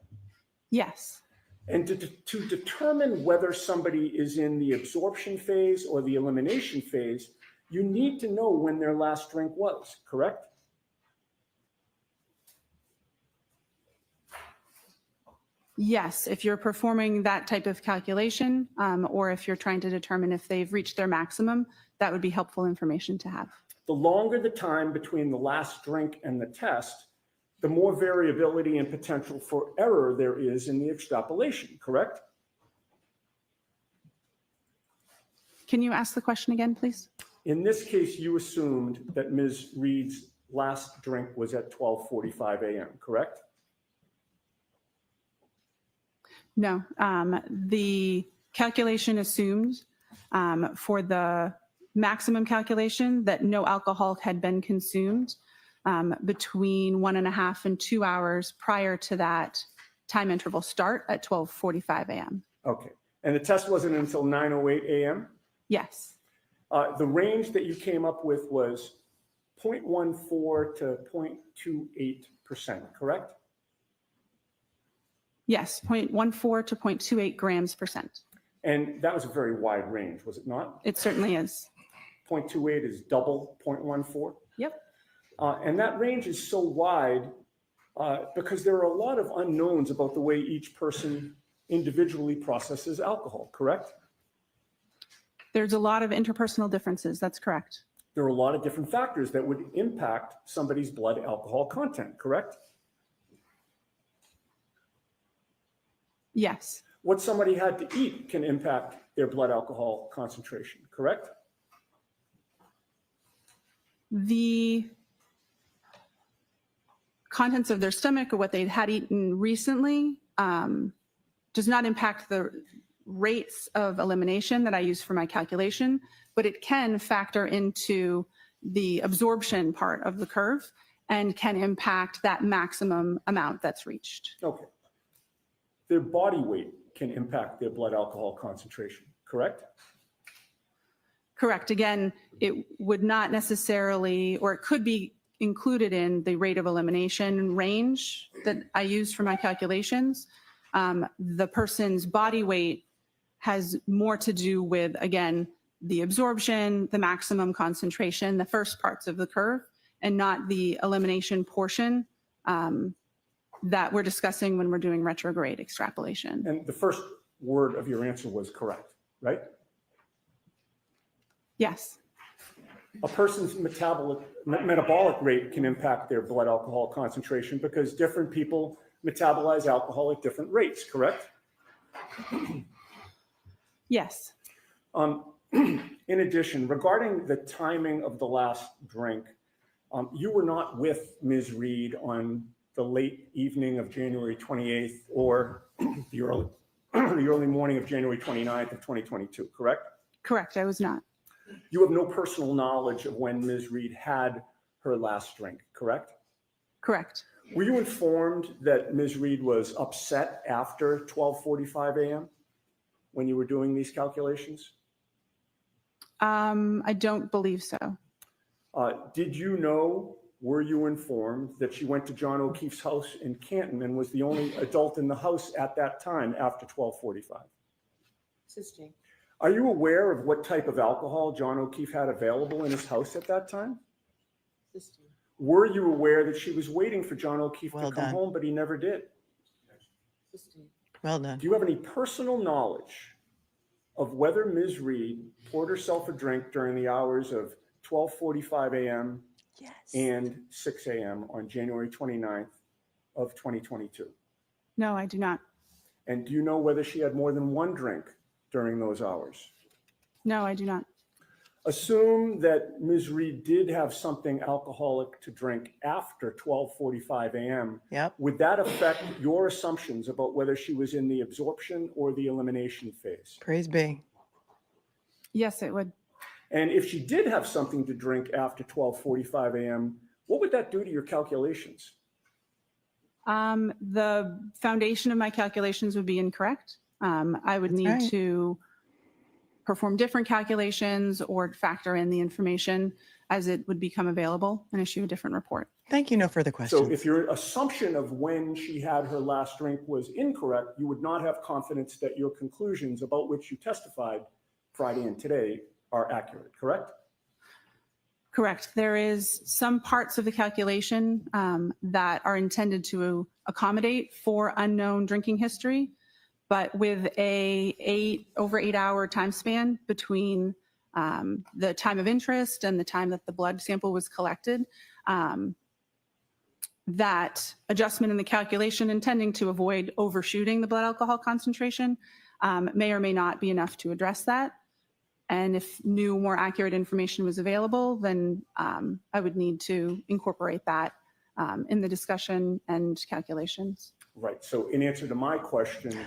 Yes. And to determine whether somebody is in the absorption phase or the elimination phase, you need to know when their last drink was, correct? Yes, if you're performing that type of calculation, or if you're trying to determine if they've reached their maximum, that would be helpful information to have. The longer the time between the last drink and the test, the more variability and potential for error there is in the extrapolation, correct? Can you ask the question again, please? In this case, you assumed that Ms. Reed's last drink was at 12:45 a.m., correct? No, the calculation assumed for the maximum calculation that no alcohol had been consumed between 1.5 and 2 hours prior to that time interval start at 12:45 a.m. Okay, and the test wasn't until 9:08 a.m.? Yes. The range that you came up with was 0.14 to 0.28%, correct? Yes, 0.14 to 0.28 grams percent. And that was a very wide range, was it not? It certainly is. 0.28 is double 0.14? Yep. And that range is so wide because there are a lot of unknowns about the way each person individually processes alcohol, correct? There's a lot of interpersonal differences. That's correct. There are a lot of different factors that would impact somebody's blood alcohol content, correct? Yes. What somebody had to eat can impact their blood alcohol concentration, correct? The contents of their stomach or what they had eaten recently does not impact the rates of elimination that I use for my calculation, but it can factor into the absorption part of the curve and can impact that maximum amount that's reached. Okay. Their body weight can impact their blood alcohol concentration, correct? Correct. Again, it would not necessarily, or it could be included in the rate of elimination range that I use for my calculations. The person's body weight has more to do with, again, the absorption, the maximum concentration, the first parts of the curve, and not the elimination portion that we're discussing when we're doing retrograde extrapolation. And the first word of your answer was correct, right? Yes, A person's metabolic rate can impact their blood alcohol concentration because different people metabolize alcohol at different rates, correct? yes. In addition, regarding the timing of the last drink, you were not with Ms. Reed on the late evening of January 28th or the early morning of January 29th of 2022, correct? Correct, I was not. You have no personal knowledge of when Ms. Reed had her last drink, correct? Correct. Were you informed that Ms. Reed was upset after 12:45 a.m. when you were doing these calculations? I don't believe so. Did you know, were you informed that she went to John O'Keefe's house in Canton and was the only adult in the house at that time after 12:45? Assisting. Are you aware of what type of alcohol John O'Keefe had available in his house at that time? Assisting. Were you aware that she was waiting for John O'Keefe Well to come done. home, but he never did? Assisting. Well done. Do you have any personal knowledge of whether Ms. Reed poured herself a drink during the hours of 12:45 a.m. Yes. and 6 a.m. on January 29th of 2022? No, I do not. And do you know whether she had more than one drink during those hours? No, I do not. Assume that Ms. Reed did have something alcoholic to drink after 12:45 a.m. Yep. Would that affect your assumptions about whether she was in the absorption or the elimination phase? Praise be. Yes, it would. And if she did have something to drink after 12:45 a.m., what would that do to your calculations? The foundation of my calculations would be incorrect. I would That's need right. to perform different calculations or factor in the information as it would become available and issue a different report. Thank you. No further questions. So if your assumption of when she had her last drink was incorrect, you would not have confidence that your conclusions about which you testified Friday and today are accurate, correct? Correct. There is some parts of the calculation that are intended to accommodate for unknown drinking history, but with over 8 hour time span between the time of interest and the time that the blood sample was collected, that adjustment in the calculation intending to avoid overshooting the blood alcohol concentration may or may not be enough to address that. And if new, more accurate information was available, then I would need to incorporate that in the discussion and calculations. Right. So in answer to my question,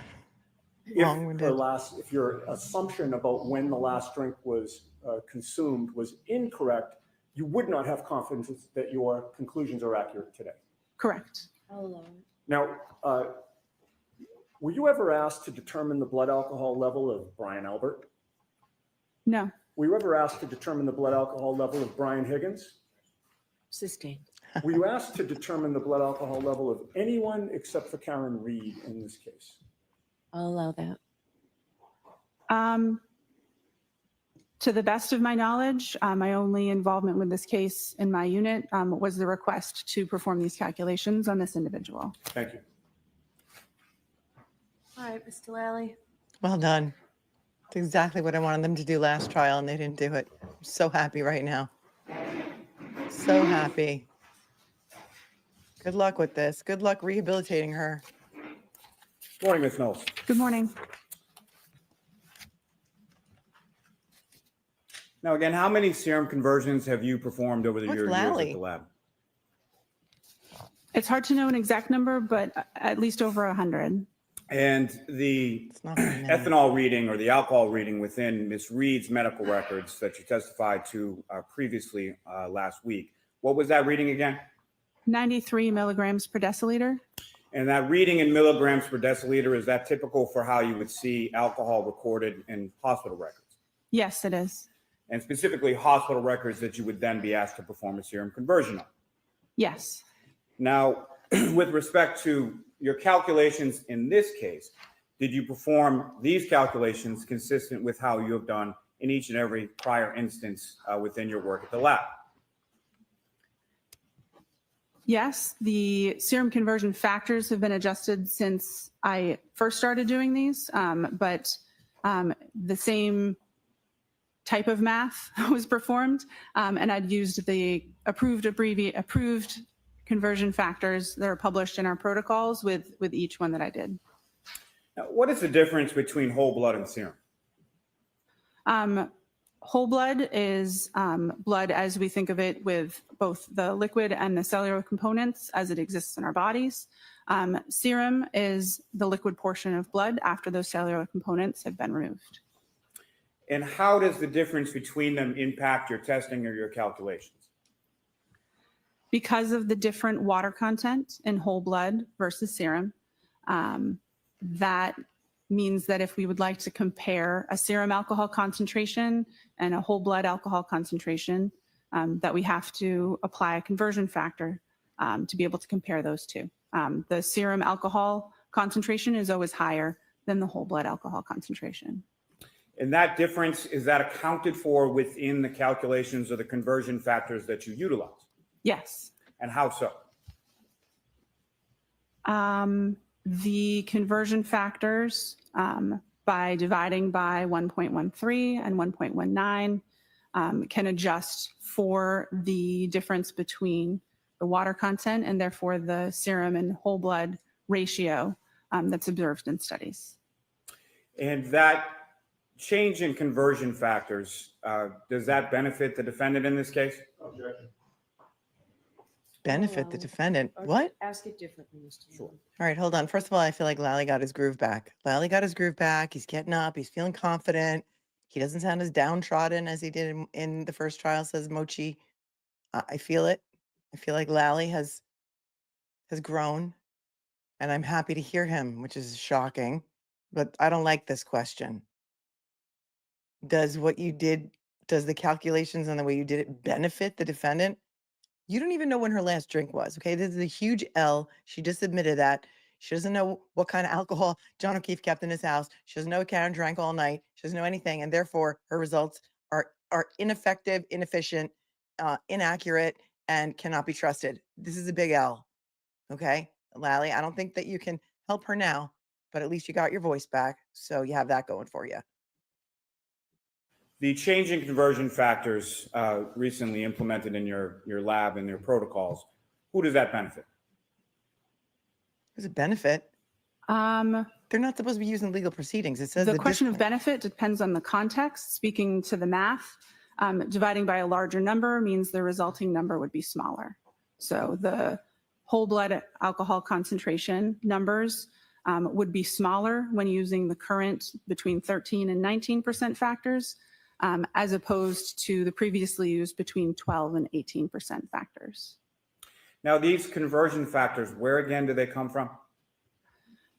if your assumption about when the last drink was consumed was incorrect, you would not have confidence that your conclusions are accurate today. Correct. Now, were you ever asked to determine the blood alcohol level of Brian Albert? No. Were you ever asked to determine the blood alcohol level of Brian Higgins? Sustained. Were you asked to determine the blood alcohol level of anyone except for Karen Reed in this case? I'll allow that. To the best of my knowledge, my only involvement with this case in my unit was the request to perform these calculations on this individual. Thank you. All right, Mr. Lally. Well done. It's exactly what I wanted them to do last trial, and they didn't do it. I'm so happy right now. So happy. Good luck with this. Good luck rehabilitating her. Morning, Ms. Knowles. Good morning. Now, again, how many serum conversions have you performed over the What's years Lally? at the lab? It's hard to know an exact number, but at least over 100. And the It's not very many. ethanol reading or the alcohol reading within Ms. Reed's medical records that you testified to previously last week, what was that reading again? 93 milligrams per deciliter. And that reading in milligrams per deciliter, is that typical for how you would see alcohol recorded in hospital records? Yes, it is. And specifically hospital records that you would then be asked to perform a serum conversion on? Yes. Now, with respect to your calculations in this case, did you perform these calculations consistent with how you have done in each and every prior instance within your work at the lab? Yes, the serum conversion factors have been adjusted since I first started doing these, but the same type of math was performed, and I'd used the approved conversion factors that are published in our protocols with each one that I did. Now, what is the difference between whole blood and serum? Whole blood is blood as we think of it, with both the liquid and the cellular components as it exists in our bodies. Serum is the liquid portion of blood after those cellular components have been removed. And how does the difference between them impact your testing or your calculations? Because of the different water content in whole blood versus serum, that means that if we would like to compare a serum alcohol concentration and a whole blood alcohol concentration, that we have to apply a conversion factor to be able to compare those two. The serum alcohol concentration is always higher than the whole blood alcohol concentration. And that difference, is that accounted for within the calculations or the conversion factors that you utilize? Yes. And how so? The conversion factors, by dividing by 1.13 and 1.19, can adjust for the difference between the water content and therefore the serum and whole blood ratio that's observed in studies. And that change in conversion factors, does that benefit the defendant in this case? Objection. Benefit the defendant. What? Ask it differently, Mr. Sure. All right, hold on. First of all, I feel like Lally got his groove back. Lally got his groove back. He's getting up. He's feeling confident. He doesn't sound as downtrodden as he did in the first trial, says Mochi. I feel it. I feel like Lally has grown, and I'm happy to hear him, which is shocking. But I don't like this question. Does the calculations and the way you did it benefit the defendant? You don't even know when her last drink was, okay? This is a huge L. She just admitted that. She doesn't know what kind of alcohol John O'Keefe kept in his house. She doesn't know what Karen drank all night. She doesn't know anything, and therefore her results are ineffective, inefficient, inaccurate, and cannot be trusted. This is a big L, okay? Lally, I don't think that you can help her now, but at least you got your voice back, so you have that going for you. The change in conversion factors recently implemented in your lab and your protocols, who does that benefit? Does it benefit? They're not supposed to be used in legal proceedings. It says the question of benefit depends on the context. Speaking to the math, dividing by a larger number means the resulting number would be smaller. So the whole blood alcohol concentration numbers would be smaller when using the current between 13 and 19% factors, as opposed to the previously used between 12 and 18% factors. Now, these conversion factors, where again do they come from?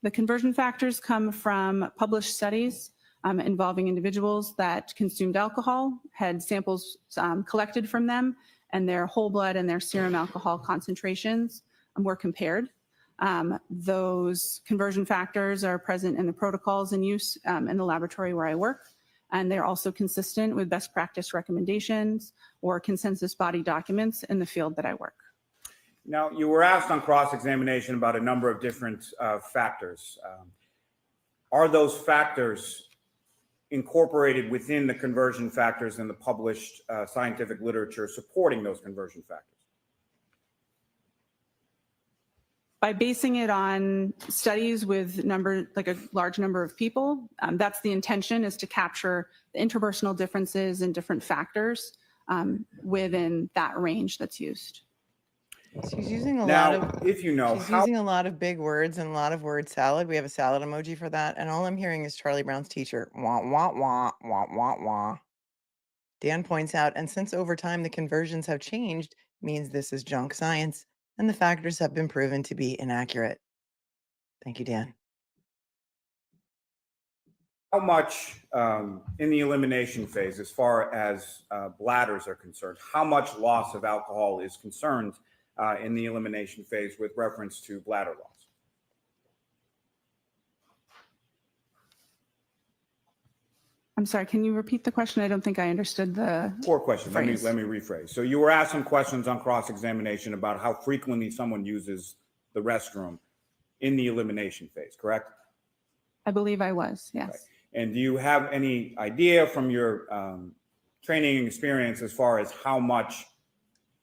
The conversion factors come from published studies involving individuals that consumed alcohol, had samples collected from them, and their whole blood and their serum alcohol concentrations were compared. Those conversion factors are present in the protocols in use in the laboratory where I work, and they're also consistent with best practice recommendations or consensus body documents in the field that I work. Now, you were asked on cross-examination about a number of different factors. Are those factors incorporated within the conversion factors in the published scientific literature supporting those conversion factors? By basing it on studies with like a large number of people, that's the intention, is to capture the interpersonal differences and different factors within that range that's used. She's using a Now, lot of, if you know, she's how using a lot of big words and a lot of word salad. We have a salad emoji for that. And all I'm hearing is Charlie Brown's teacher. Wah, wah, wah, wah, wah, wah. Dan points out, and since over time the conversions have changed, means this is junk science, and the factors have been proven to be inaccurate. Thank you, Dan. how much in the elimination phase, as far as bladders are concerned, how much loss of alcohol is concerned in the elimination phase with reference to bladder loss? I'm sorry, can you repeat the question? I don't think I understood the, Poor question. Phrase. Let me rephrase. So you were asked some questions on cross-examination about how frequently someone uses the restroom in the elimination phase, correct? I believe I was, yes. And do you have any idea from your training and experience as far as how much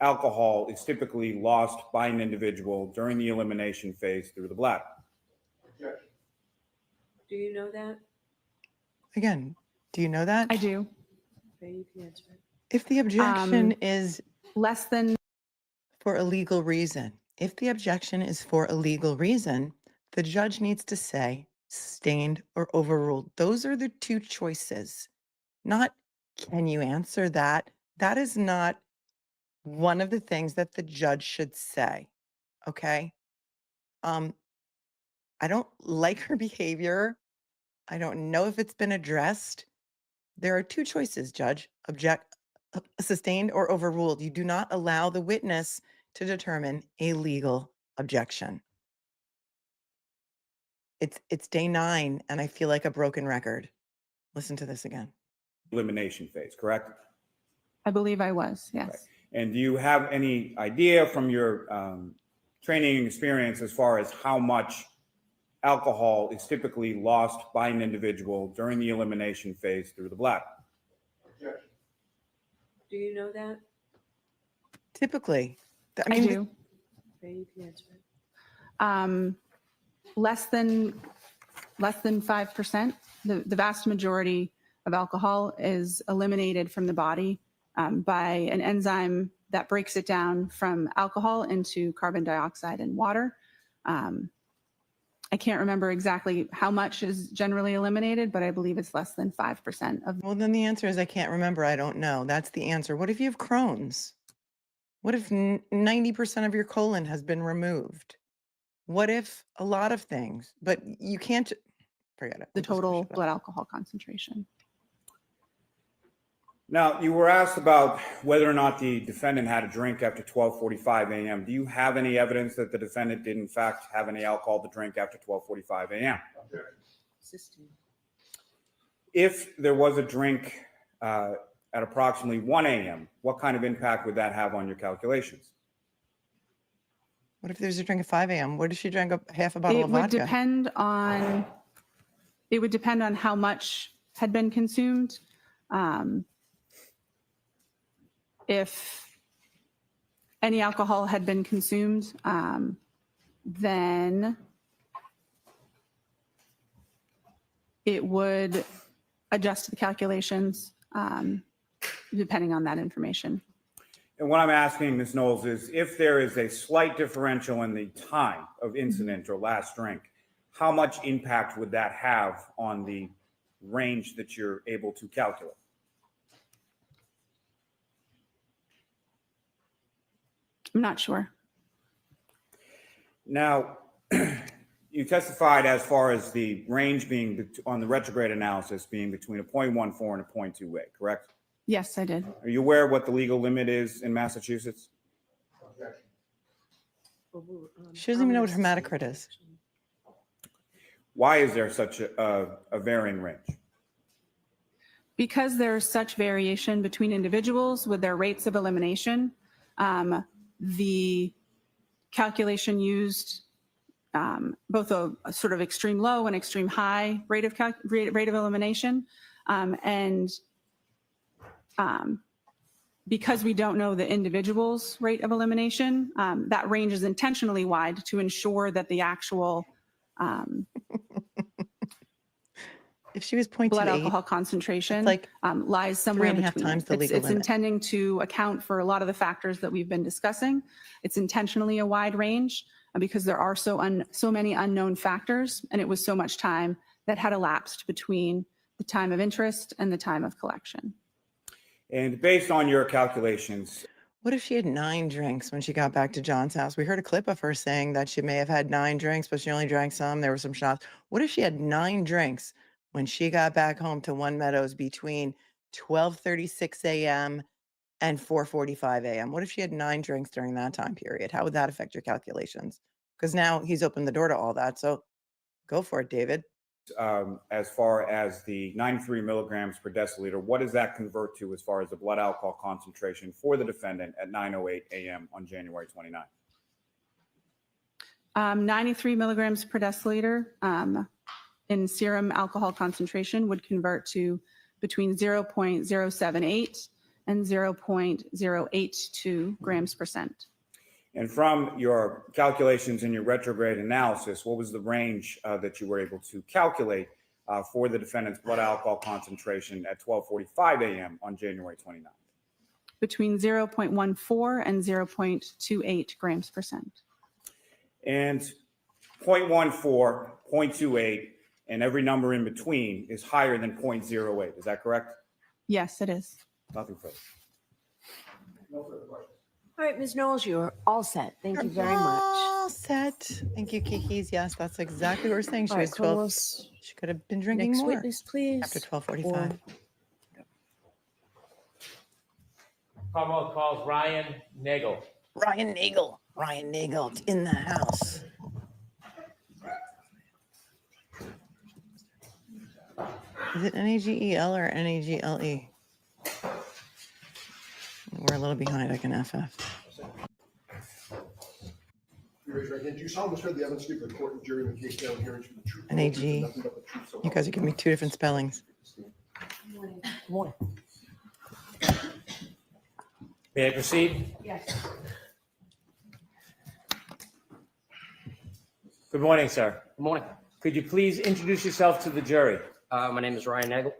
alcohol is typically lost by an individual during the elimination phase through the bladder? Do you know that? Again, do you know that? I do. Okay, you can answer it. If the objection is Less than, for a legal reason, if the objection is for a legal reason, the judge needs to say sustained or overruled. Those are the two choices. Not, can you answer that? That is not one of the things that the judge should say. Okay. I don't like her behavior. I don't know if it's been addressed. There are two choices, Judge: sustained or overruled. You do not allow the witness to determine a legal objection. It's day 9, and I feel like a broken record. Listen to this again. Elimination phase, correct? I believe I was, yes. And do you have any idea from your training and experience as far as how much alcohol is typically lost by an individual during the elimination phase through the bladder? Do you know that? Typically, I do. Okay, you can answer it. Less than 5%. The vast majority of alcohol is eliminated from the body by an enzyme that breaks it down from alcohol into carbon dioxide and water. I can't remember exactly how much is generally eliminated, but I believe it's less than 5% of. Well, then the answer is I can't remember. I don't know. That's the answer. What if you have Crohn's? What if 90% of your colon has been removed? What if a lot of things? But you can't forget it. The We'll just total push it up. blood alcohol concentration. Now, you were asked about whether or not the defendant had a drink after 12:45 a.m. Do you have any evidence that the defendant did in fact have any alcohol to drink after 12:45 a.m.? Sustained. If there was a drink at approximately 1 a.m., what kind of impact would that have on your calculations? What if there's a drink at 5 a.m.? What if she drank half a bottle It of would vodka? depend on how much had been consumed. If any alcohol had been consumed, then it would adjust the calculations depending on that information. And what I'm asking, Ms. Knowles, is if there is a slight differential in the time of incident or last drink, how much impact would that have on the range that you're able to calculate? I'm not sure. Now, you testified as far as the range being on the retrograde analysis being between a 0.14 and a 0.28, correct? Yes, I did. Are you aware of what the legal limit is in Massachusetts? She doesn't even know what hematocrit is. Why is there such a varying range? Because there's such variation between individuals with their rates of elimination, the calculation used both a sort of extreme low and extreme high rate of elimination. Because we don't know the individual's rate of elimination, that range is intentionally wide to ensure that the actual If she was 0.28, blood alcohol concentration like lies somewhere 3.5 between. times the legal It's limit. intending to account for a lot of the factors that we've been discussing. It's intentionally a wide range because there are so many unknown factors, and it was so much time that had elapsed between the time of interest and the time of collection. And based on your calculations, What if she had 9 drinks when she got back to John's house? We heard a clip of her saying that she may have had 9 drinks, but she only drank some. There were some shots. What if she had 9 drinks when she got back home to One Meadows between 12:36 a.m. and 4:45 a.m.? What if she had 9 drinks during that time period? How would that affect your calculations? Because now he's opened the door to all that. So go for it, David. as far as the 93 milligrams per deciliter, what does that convert to as far as the blood alcohol concentration for the defendant at 9:08 a.m. on January 29th? 93 milligrams per deciliter in serum alcohol concentration would convert to between 0.078 and 0.082 grams percent. And from your calculations in your retrograde analysis, what was the range that you were able to calculate for the defendant's blood alcohol concentration at 12:45 a.m. on January 29th? Between 0.14 and 0.28 grams percent. And 0.14, 0.28, and every number in between is higher than 0.08. Is that correct? Yes, it is. Nothing further. No further questions. All right, Ms. Knowles, you're all set. Thank you very much. All set. Thank you, Kiki's. Yes, that's exactly what we're saying. She All right, was 12. Carlos, She could have been drinking next more witness, please. after 12:45. Commonwealth calls Ryan Nagel. Ryan Nagel. Ryan Nagel in the house. Is it NAGEL or NAGLE? We're a little behind. I can FF. You raise your right hand. Do you solemnly swear the evidence given to the court and jury in the case now and hearing the truth? NAG. Nothing but the truth, so You guys are giving me two different spellings. Morning. May I proceed? Yes. Good morning, sir. Good morning. Could you please introduce yourself to the jury? My name is Ryan Nagel.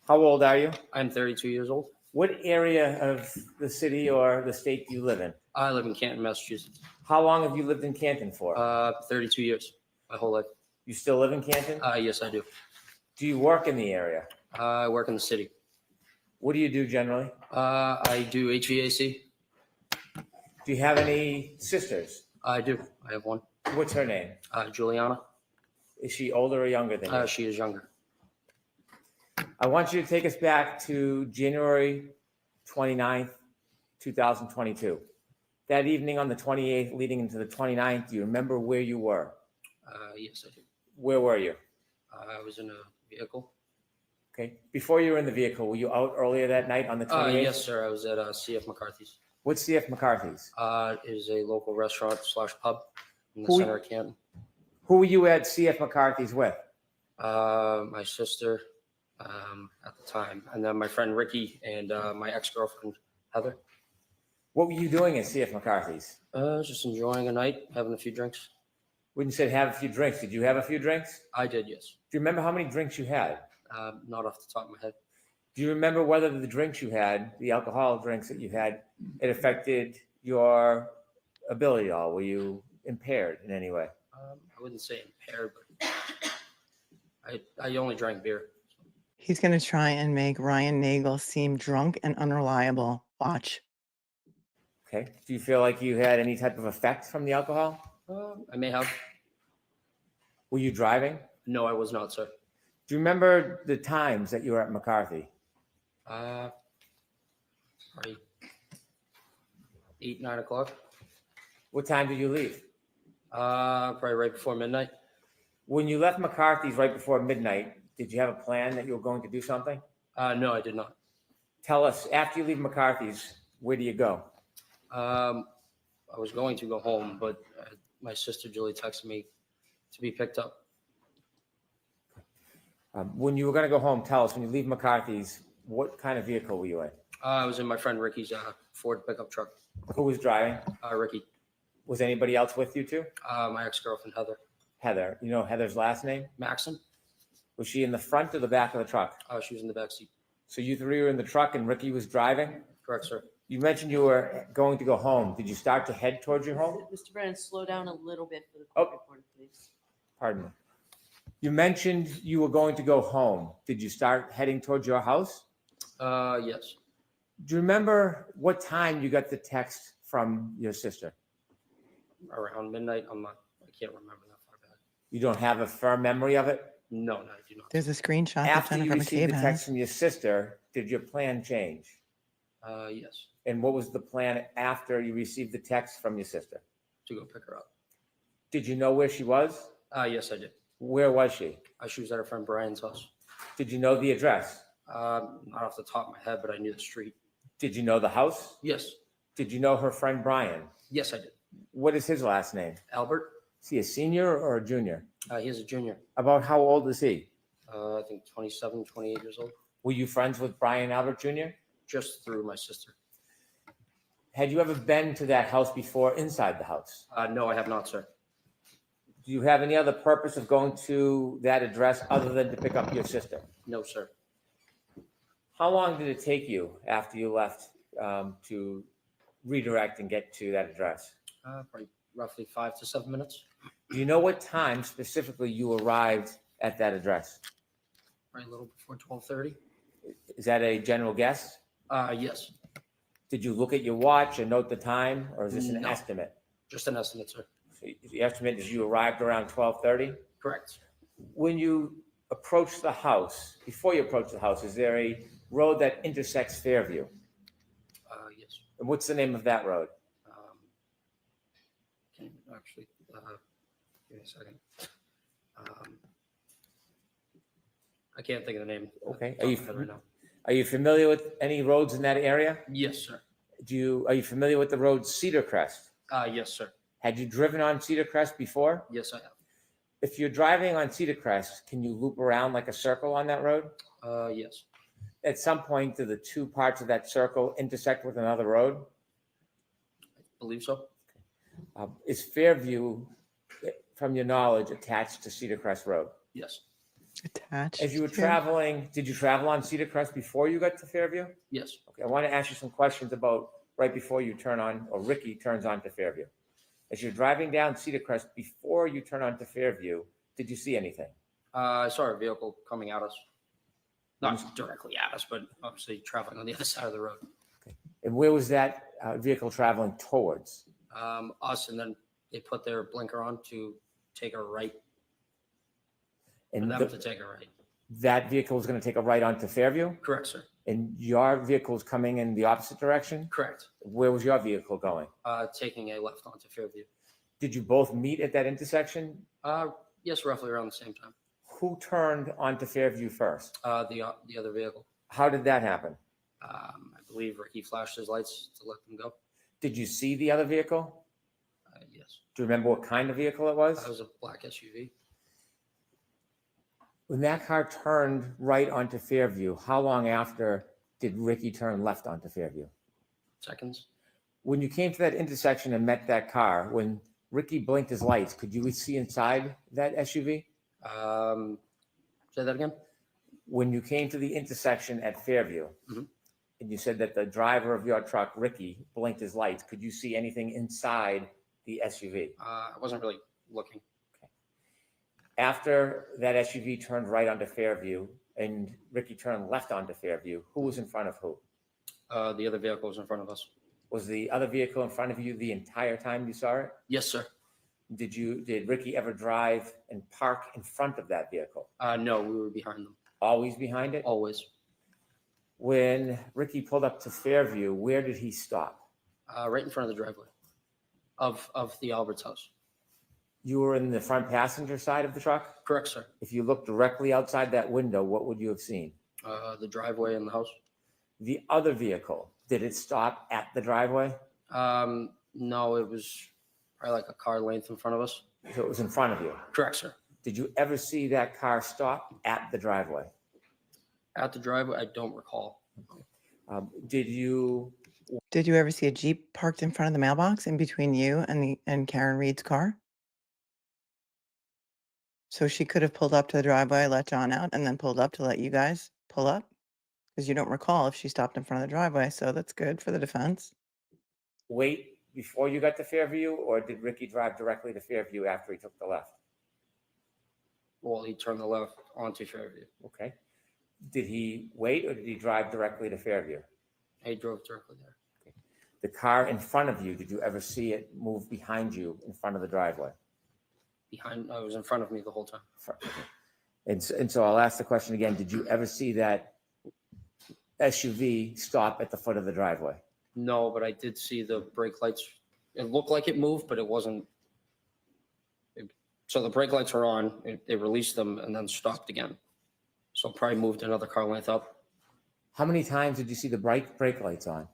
How old are you? I'm 32 years old. What area of the city or the state do you live in? I live in Canton, Massachusetts. How long have you lived in Canton for? 32 years, my whole life. You still live in Canton? Yes, I do. Do you work in the area? I work in the city. What do you do generally? I do HVAC. Do you have any sisters? I do. I have one. What's her name? Juliana. Is she older or younger than you? She is younger. I want you to take us back to January 29th, 2022. That evening on the 28th, leading into the 29th, do you remember where you were? Yes, I do. Where were you? I was in a vehicle. Okay. Before you were in the vehicle, were you out earlier that night on the 28th? Yes, sir. I was at CF McCarthy's. What's CF McCarthy's? It is a local restaurant / pub in the Who- center of Canton. Who were you at CF McCarthy's with? My sister at the time, and then my friend Ricky and my ex-girlfriend Heather. What were you doing at CF McCarthy's? Just enjoying a night, having a few drinks. When you said have a few drinks, did you have a few drinks? I did, yes. Do you remember how many drinks you had? Not off the top of my head. Do you remember whether the drinks you had, the alcohol drinks that you had, it affected your ability at all? Were you impaired in any way? I wouldn't say impaired, but I only drank beer. He's going to try and make Ryan Nagel seem drunk and unreliable. Watch. Okay. Do you feel like you had any type of effect from the alcohol? I may have. Were you driving? No, I was not, sir. Do you remember the times that you were at McCarthy? Probably 8, 9 o'clock. What time did you leave? Probably right before midnight. When you left McCarthy's right before midnight, did you have a plan that you were going to do something? No, I did not. Tell us, after you leave McCarthy's, where do you go? I was going to go home, but my sister Julie texted me to be picked up. When you were going to go home, tell us, when you leave McCarthy's, what kind of vehicle were you in? I was in my friend Ricky's Ford pickup truck. Who was driving? Ricky. Was anybody else with you too? My ex-girlfriend Heather. Heather. You know Heather's last name? Maxon. Was she in the front or the back of the truck? She was in the back seat. So you three were in the truck and Ricky was driving? Correct, sir. You mentioned you were going to go home. Did you start to head towards your home? Mr. Brennan, slow down a little bit for the Oh. court reporter, please. Pardon me. You mentioned you were going to go home. Did you start heading towards your house? Yes. Do you remember what time you got the text from your sister? Around midnight. I can't remember that far back. You don't have a firm memory of it? No, I do not. There's a screenshot that After you Jennifer received McCabe the text has. from your sister, did your plan change? Yes. And what was the plan after you received the text from your sister? To go pick her up. Did you know where she was? Yes, I did. Where was she? She was at her friend Brian's house. Did you know the address? Not off the top of my head, but I knew the street. Did you know the house? Yes. Did you know her friend Brian? Yes, I did. What is his last name? Albert, Is he a senior or a junior? he is a junior. About how old is he? I think 27, 28 years old. Were you friends with Brian Albert Jr.? Just through my sister. Had you ever been to that house before inside the house? No, I have not, sir. Do you have any other purpose of going to that address other than to pick up your sister? No, sir. How long did it take you after you left to redirect and get to that address? Probably roughly 5 to 7 minutes. Do you know what time specifically you arrived at that address? Probably a little before 12:30. Is that a general guess? Yes. Did you look at your watch and note the time, or is this an No. estimate? Just an estimate, sir. So the estimate is you arrived around 12:30? Correct. When you approach the house, before you approach the house, is there a road that intersects Fairview? Yes. And what's the name of that road? Can you actually, give me a second. I can't think of the name. Okay. Are you right now? Are you familiar with any roads in that area? Yes, sir. Are you familiar with the road Cedar Crest? Yes, sir. Had you driven on Cedar Crest before? Yes, I have. If you're driving on Cedar Crest, can you loop around like a circle on that road? Yes. At some point, do the two parts of that circle intersect with another road? I believe so. Is Fairview, from your knowledge, attached to Cedar Crest Road? Yes. Attached. As you were to- traveling, did you travel on Cedar Crest before you got to Fairview? Yes. Okay, I want to ask you some questions about right before you turn on, or Ricky turns on to Fairview. As you're driving down Cedar Crest, before you turn on to Fairview, did you see anything? I saw a vehicle coming at us. Not directly at us, but obviously traveling on the other side of the road. And where was that vehicle traveling towards? Us, and then they put their blinker on to take a right. For And them to take a right. that vehicle was going to take a right onto Fairview? Correct, sir. And your vehicle is coming in the opposite direction? Correct. Where was your vehicle going? Taking a left onto Fairview. Did you both meet at that intersection? Yes, roughly around the same time. Who turned onto Fairview first? The other vehicle. How did that happen? I believe Ricky flashed his lights to let them go. Did you see the other vehicle? Yes. Do you remember what kind of vehicle it was? That was a black SUV. When that car turned right onto Fairview, how long after did Ricky turn left onto Fairview? Seconds. When you came to that intersection and met that car, when Ricky blinked his lights, could you see inside that SUV? Say that again? When you came to the intersection at Fairview, Mhm. and you said that the driver of your truck, Ricky, blinked his lights, could you see anything inside the SUV? I wasn't really looking. After that SUV turned right onto Fairview and Ricky turned left onto Fairview, who was in front of who? The other vehicle was in front of us. Was the other vehicle in front of you the entire time you saw it? Yes, sir. Did Ricky ever drive and park in front of that vehicle? No, we were behind them. Always behind it? Always. When Ricky pulled up to Fairview, where did he stop? Right in front of the driveway of the Albert's house. You were in the front passenger side of the truck? Correct, sir. If you looked directly outside that window, what would you have seen? The driveway and the house. The other vehicle, did it stop at the driveway? No, it was probably like a car length in front of us. So it was in front of you. Correct, sir. Did you ever see that car stop at the driveway? At the driveway, I don't recall. Did you Did you ever see a Jeep parked in front of the mailbox in between you and Karen Reed's car? So she could have pulled up to the driveway, let John out, and then pulled up to let you guys pull up? Because you don't recall if she stopped in front of the driveway, so that's good for the defense. wait before you got to Fairview, or did Ricky drive directly to Fairview after he took the left? Well, he turned the left onto Fairview. Okay. Did he wait or did he drive directly to Fairview? He drove directly there. The car in front of you, did you ever see it move behind you in front of the driveway? It was in front of me the whole time. And so I'll ask the question again. Did you ever see that SUV stop at the foot of the driveway? No, but I did see the brake lights. It looked like it moved, but it wasn't. So the brake lights were on, they released them and then stopped again. So probably moved another car length up, How many times did you see the brake lights on?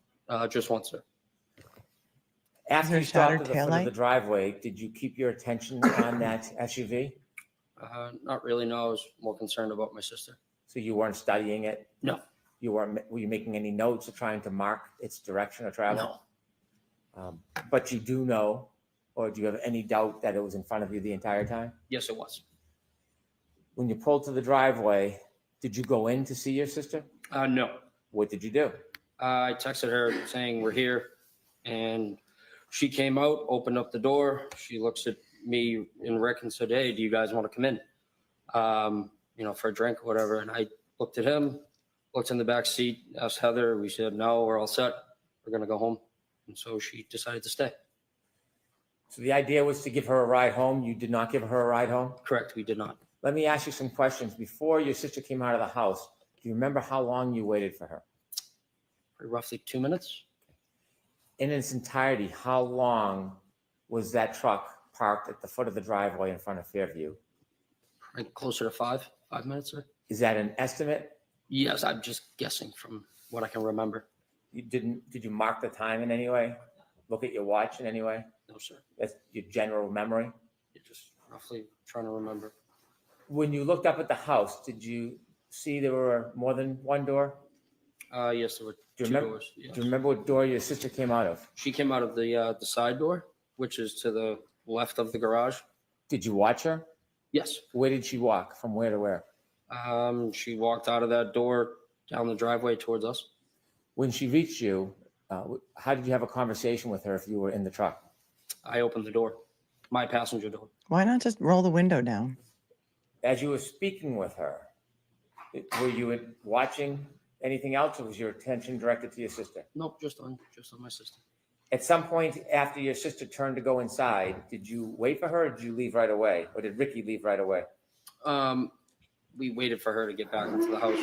just once, sir. After there you a stopped shattered at the foot of taillight? the driveway, did you keep your attention on that SUV? Not really, no, I was more concerned about my sister. So you weren't studying it? No, Were you making any notes or trying to mark its direction of travel? no, But you do know, or do you have any doubt that it was in front of you the entire time? yes, it was. When you pulled to the driveway, did you go in to see your sister? No, What did you do? I texted her saying we're here, and she came out, opened up the door. She looks at me and Rick and said, "Hey, do you guys want to come in? For a drink or whatever." And I looked at him, looked in the back seat, asked Heather. We said, "No, we're all set. We're gonna go home." And so she decided to stay. So the idea was to give her a ride home. You did not give her a ride home? Correct, we did not. Let me ask you some questions. Before your sister came out of the house, do you remember how long you waited for her? For roughly 2 minutes. In its entirety, how long was that truck parked at the foot of the driveway in front of Fairview? Probably closer to 5 minutes, sir. Is that an estimate? Yes, I'm just guessing from what I can remember. Did you mark the time in any way? Look at your watch in any way? No, sir. That's your general memory? You're just roughly trying to remember. When you looked up at the house, did you see there were more than one door? Yes, there were Do you two remember? doors. Yes. Do you remember what door your sister came out of? She came out of the side door, which is to the left of the garage. Did you watch her? Yes. Where did she walk? From where to where? She walked out of that door down the driveway towards us. When she reached you, how did you have a conversation with her if you were in the truck? I opened the door, my passenger door. Why not just roll the window down? As you were speaking with her, were you watching anything else, or was your attention directed to your sister? Nope, just on my sister. At some point after your sister turned to go inside, did you wait for her, or did you leave right away? Or did Ricky leave right away? We waited for her to get back into the house.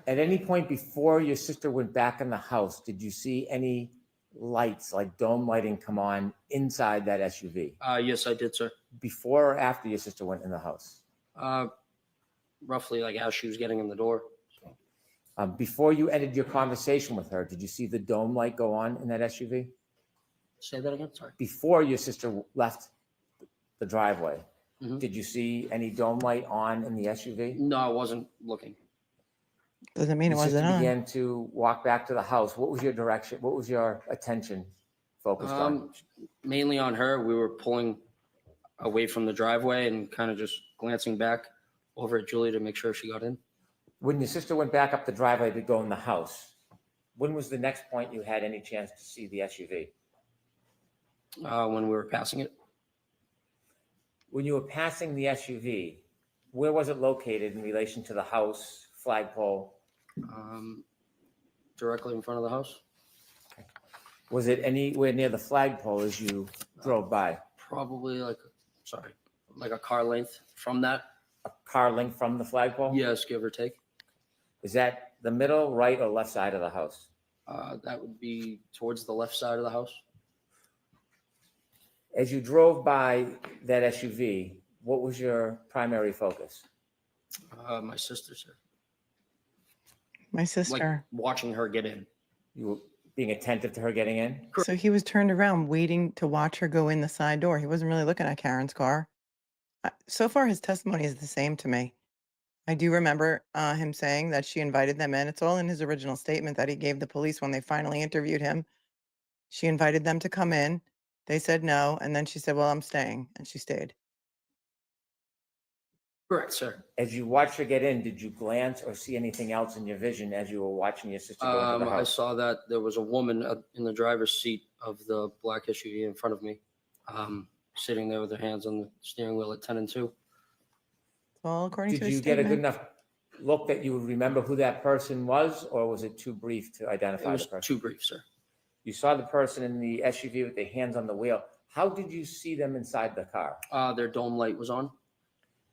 At any point before your sister went back in the house, did you see any lights, like dome lighting, come on inside that SUV? Yes, I did, sir. Before or after your sister went in the house? Roughly like as she was getting in the door. Before you ended your conversation with her, did you see the dome light go on in that SUV? Say that again, sorry. Before your sister left the driveway, Mhm. did you see any dome light on in the SUV? No, I wasn't looking. Doesn't mean it Your sister wasn't on. began to walk back to the house. What was your direction? What was your attention focused on? Mainly on her. We were pulling away from the driveway and kind of just glancing back over at Julie to make sure she got in. When your sister went back up the driveway to go in the house, when was the next point you had any chance to see the SUV? When we were passing it. When you were passing the SUV, where was it located in relation to the house, flagpole? Directly in front of the house. Was it anywhere near the flagpole as you drove by? Probably like a car length from that. A car length from the flagpole? Yes, give or take. Is that the middle, right, or left side of the house? That would be towards the left side of the house. As you drove by that SUV, what was your primary focus? My sister, sir. My Like sister. watching her get in. You were being attentive to her getting in? So he was turned around waiting to watch her go in the side door. He wasn't really looking at Karen's car. So far, his testimony is the same to me. I do remember him saying that she invited them in. It's all in his original statement that he gave the police when they finally interviewed him. She invited them to come in. They said no. And then she said, well, I'm staying. And she stayed. Correct, sir. As you watched her get in, did you glance or see anything else in your vision as you were watching your sister go into the I house? saw that there was a woman in the driver's seat of the black SUV in front of me, sitting there with her hands on the steering wheel at 10 and 2. All according to Did his you get a statement. good enough look that you would remember who that person was, or was it too brief to It identify the was person? too brief, sir. You saw the person in the SUV with their hands on the wheel. How did you see them inside the car? Their dome light was on.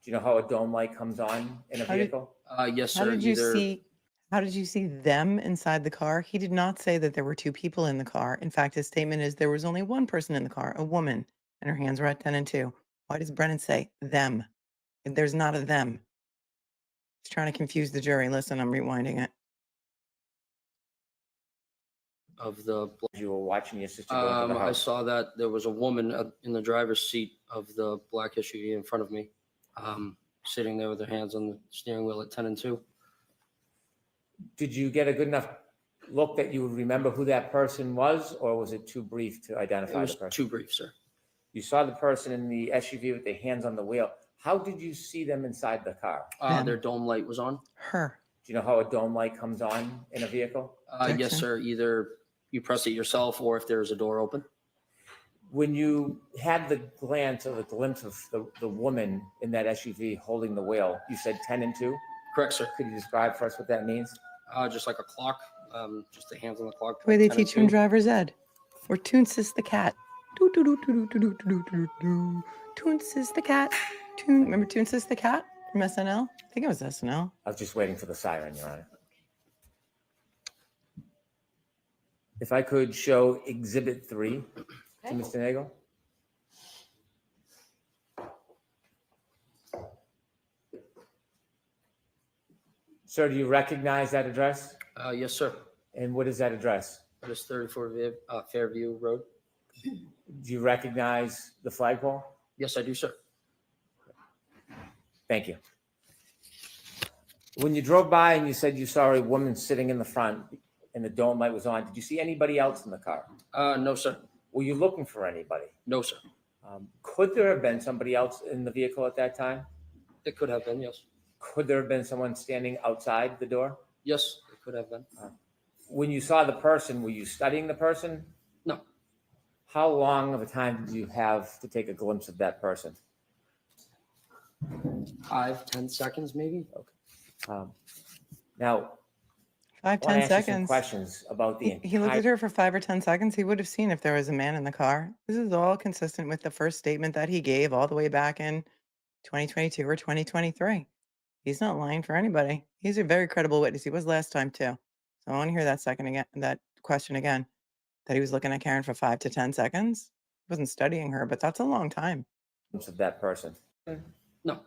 Do you know how a dome light comes on in a How did- vehicle? Yes, How sir. did you Either see? How did you see them inside the car? He did not say that there were two people in the car. In fact, his statement is there was only one person in the car, a woman, and her hands were at 10 and 2. Why does Brennan say them? There's not a them. He's trying to confuse the jury. Listen, I'm rewinding it. Of the, You were watching your sister go into the I house. saw that there was a woman in the driver's seat of the black SUV in front of me, sitting there with her hands on the steering wheel at 10 and 2. Did you get a good enough look that you would remember who that person was, or was it too brief to It identify was the person? too brief, sir. You saw the person in the SUV with their hands on the wheel. How did you see them inside the car? Their dome light was on. Her. Do you know how a dome light comes on in a vehicle? Yes, Jackson? sir. Either you press it yourself or if there's a door open. When you had the glance or the glimpse of the woman in that SUV holding the wheel, you said 10 and 2? Correct, sir. Could you describe for us what that means? Just like a clock, just the hands on the clock. The way they 10 and teach you in 2. driver's ed. Or Toonsis the cat. Doo doo doo doo doo doo doo doo doo. Toonsis the cat. Toon. Remember Toonsis the cat from SNL? I think it was SNL. I was just waiting for the siren, Your Honor. If I could show Exhibit 3 to Mr. Nagel. Sir, do you recognize that address? Yes, sir. And what is that address? That is 34 Fairview Road. Do you recognize the flagpole? Yes, I do, sir. Thank you. When you drove by and you said you saw a woman sitting in the front and the dome light was on, did you see anybody else in the car? No, sir. Were you looking for anybody? No, sir. Could there have been somebody else in the vehicle at that time? It could have been, yes. Could there have been someone standing outside the door? Yes, it could have been. When you saw the person, were you studying the person? No. How long of a time did you have to take a glimpse of that person? 5-10 seconds, maybe. Now, 5, I want 10 to ask you some seconds. questions about the He looked at entire. her for 5 or 10 seconds. He would have seen if there was a man in the car. This is all consistent with the first statement that he gave all the way back in 2022 or 2023. He's not lying for anybody. He's a very credible witness. He was last time too. So I want to hear that question again, that he was looking at Karen for 5 to 10 seconds. He wasn't studying her, but that's a long time. Of that person. No.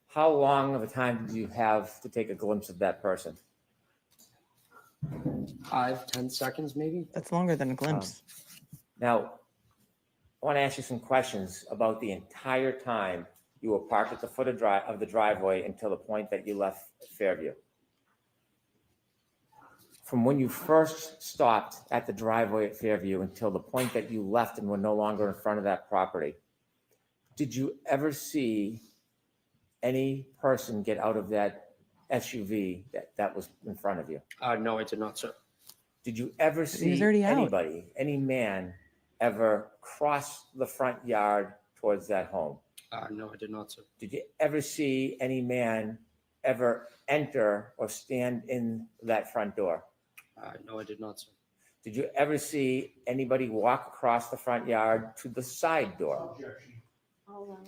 How long of a time did you have to take a glimpse of that person? 5-10 seconds, maybe. That's longer than a glimpse. Now, I want to ask you some questions about the entire time you were parked at the foot of the driveway until the point that you left Fairview. From when you first stopped at the driveway at Fairview until the point that you left and were no longer in front of that property, did you ever see any person get out of that SUV that was in front of you? No, I did not, sir. Did you ever was see already out. anybody, any man, ever cross the front yard towards that home? No, I did not, sir. Did you ever see any man ever enter or stand in that front door? No, I did not, sir. Did you ever see anybody walk across the front yard to the side door? I'll allow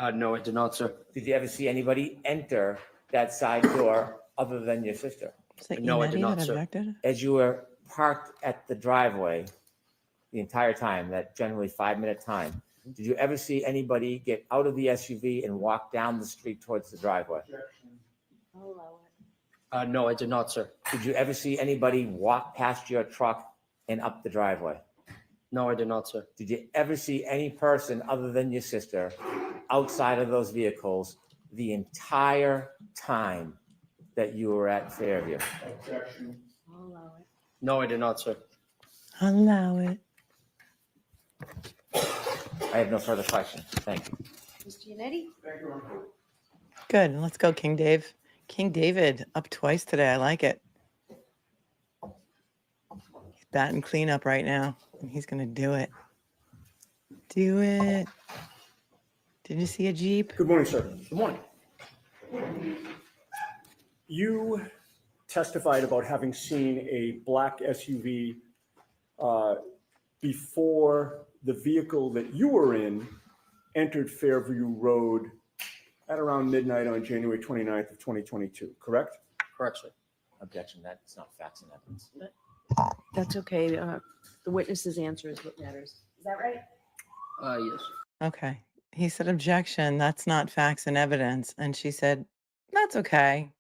it. No, I did not, sir. Did you ever see anybody enter that side door other than your sister? Was it No, I did Yannetti not, that sir. objected? As you were parked at the driveway the entire time, that generally 5-minute time, did you ever see anybody get out of the SUV and walk down the street towards the driveway? I'll allow it. No, I did not, sir. Did you ever see anybody walk past your truck and up the driveway? No, I did not, sir. Did you ever see any person other than your sister outside of those vehicles the entire time that you were at Fairview? I'll allow it. No, I did not, sir. Allow it. I have no further questions. Thank you. Mr. Yannetti? Good. Let's go, King Dave. King David up twice today. I like it. He's batting cleanup right now, and he's going to do it. Do it. Did you see a Jeep? Good morning, sir. Good morning. You testified about having seen a black SUV before the vehicle that you were in entered Fairview Road at around midnight on January 29th of 2022, correct? Correct, sir. Objection, that's not facts and evidence. That's okay. The witness's answer is what matters. Is that right? Yes. Okay. He said, objection, that's not facts and evidence. And she said, that's okay.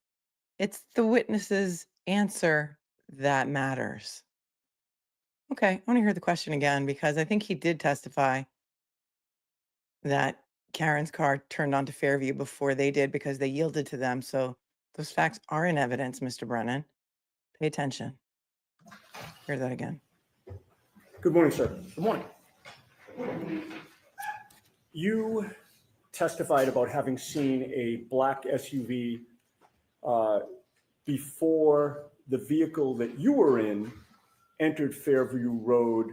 It's the witness's answer that matters. Okay. I want to hear the question again because I think he did testify that Karen's car turned onto Fairview before they did because they yielded to them. So those facts are in evidence, Mr. Brennan. Pay attention. Hear that again. Good morning, sir. Good morning. You testified about having seen a black SUV before the vehicle that you were in entered Fairview Road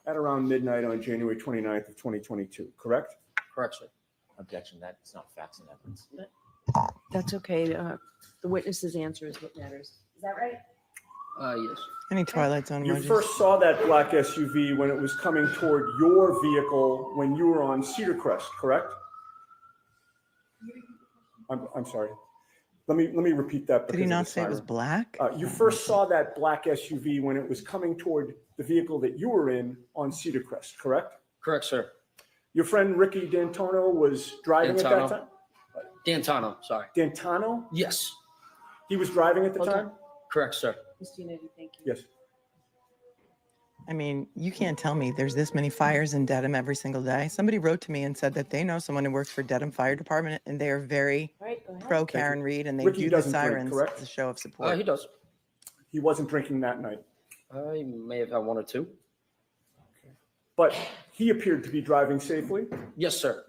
at around midnight on January 29th of 2022, correct? Correct, sir. Objection, that's not facts and evidence. That's okay. The witness's answer is what matters. Is that right? Yes. Any Twilight Zone You emojis? first saw that black SUV when it was coming toward your vehicle when you were on Cedar Crest, correct? I'm sorry. Let me repeat that. Did he because of not the say it was siren. black? You first saw that black SUV when it was coming toward the vehicle that you were in on Cedar Crest, correct? Correct, sir. Your friend Ricky D'Antano was driving at that D'Antano. time? D'Antano, sorry. D'Antano? Yes. He was driving at the Hold on. time? Correct, sir. Mr. Yannetti, thank you. Yes. I mean, you can't tell me there's this many fires in Dedham every single day. Somebody wrote to me and said that they know someone who works for Dedham Fire Department and they are very All right, go ahead. pro Karen Reed and they Ricky view the doesn't drink, sirens correct? as a show of support. He does. He wasn't drinking that night, I may have had one or two. but he appeared to be driving safely. Yes, sir.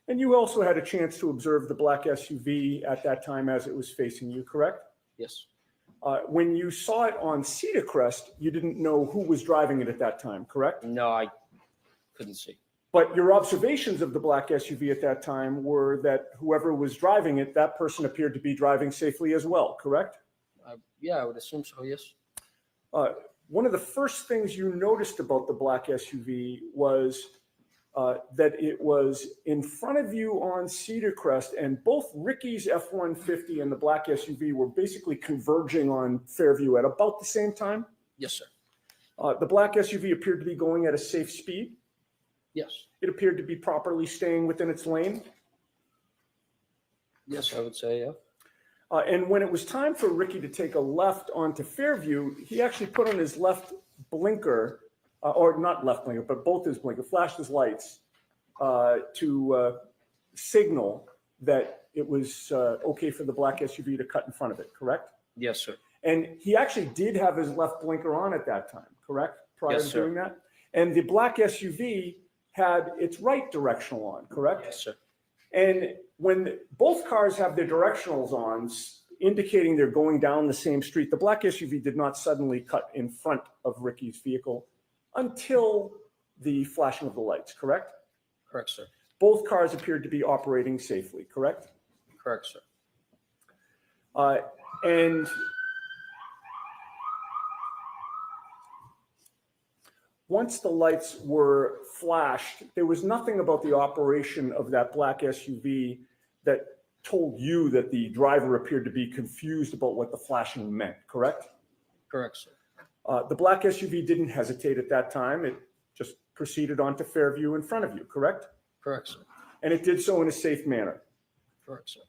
And you also had a chance to observe the black SUV at that time as it was facing you, correct? Yes. When you saw it on Cedar Crest, you didn't know who was driving it at that time, correct? No, I couldn't see. But your observations of the black SUV at that time were that whoever was driving it, that person appeared to be driving safely as well, correct? Yeah, I would assume so, yes. One of the first things you noticed about the black SUV was that it was in front of you on Cedar Crest, and both Ricky's F-150 and the black SUV were basically converging on Fairview at about the same time. Yes, sir. The black SUV appeared to be going at a safe speed. Yes. It appeared to be properly staying within its lane. Yes, I would say, yeah. And when it was time for Ricky to take a left onto Fairview, he actually put on his left blinker, or not left blinker, but both his blinker, flashed his lights to signal that it was okay for the black SUV to cut in front of it, correct? Yes, sir. And he actually did have his left blinker on at that time, correct? Prior Yes, to sir. doing that? And the black SUV had its right directional on, correct? Yes, sir. And when both cars have their directionals on, indicating they're going down the same street, the black SUV did not suddenly cut in front of Ricky's vehicle until the flashing of the lights, correct? Correct, sir. Both cars appeared to be operating safely, correct? Correct, sir. And once the lights were flashed, there was nothing about the operation of that black SUV that told you that the driver appeared to be confused about what the flashing meant, correct? Correct, sir. The black SUV didn't hesitate at that time. It just proceeded onto Fairview in front of you, correct? Correct, sir. And it did so in a safe manner. Correct, sir.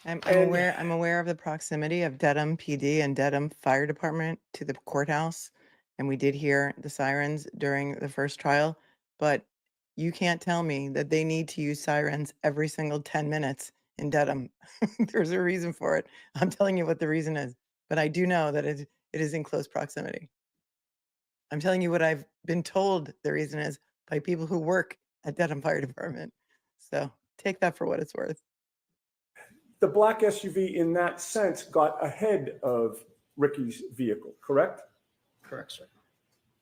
I'm And- aware of the proximity of Dedham PD and Dedham Fire Department to the courthouse. And we did hear the sirens during the first trial, but you can't tell me that they need to use sirens every single 10 minutes in Dedham. There's a reason for it. I'm telling you what the reason is, but I do know that it is in close proximity. I'm telling you what I've been told the reason is by people who work at Dedham Fire Department. So take that for what it's worth. The black SUV in that sense got ahead of Ricky's vehicle, correct? Correct, sir.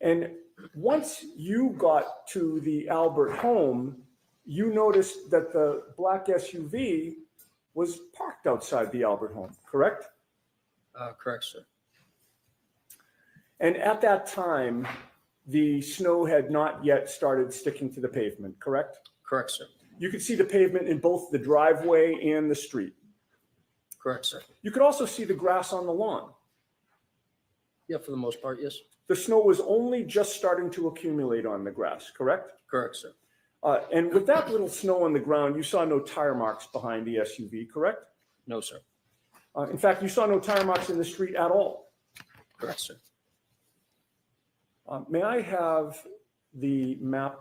And once you got to the Albert home, you noticed that the black SUV was parked outside the Albert home, correct? Correct, sir. And at that time, the snow had not yet started sticking to the pavement, correct? Correct, sir. You could see the pavement in both the driveway and the street. Correct, sir. You could also see the grass on the lawn. Yeah, for the most part, yes. The snow was only just starting to accumulate on the grass, correct? Correct, sir. And with that little snow on the ground, you saw no tire marks behind the SUV, correct? No, sir. In fact, you saw no tire marks in the street at all. Correct, sir. May I have the map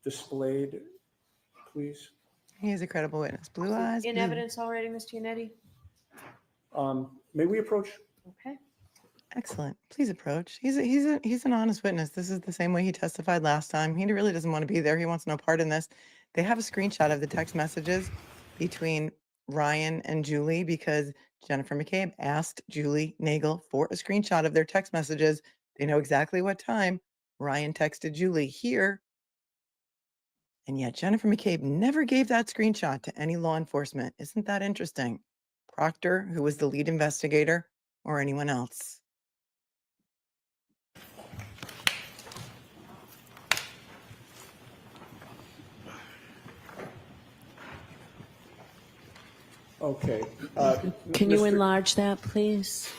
displayed, please? He is a credible witness. Blue eyes. In blue. evidence already, Mr. Yannetti? May we approach? Okay. Excellent. Please approach. He's an honest witness. This is the same way he testified last time. He really doesn't want to be there. He wants no part in this. They have a screenshot of the text messages between Ryan and Julie because Jennifer McCabe asked Julie Nagel for a screenshot of their text messages. They know exactly what time Ryan texted Julie here. And yet Jennifer McCabe never gave that screenshot to any law enforcement. Isn't that interesting? Proctor, who was the lead investigator, or anyone else. Okay. Can you Mr. enlarge that, please?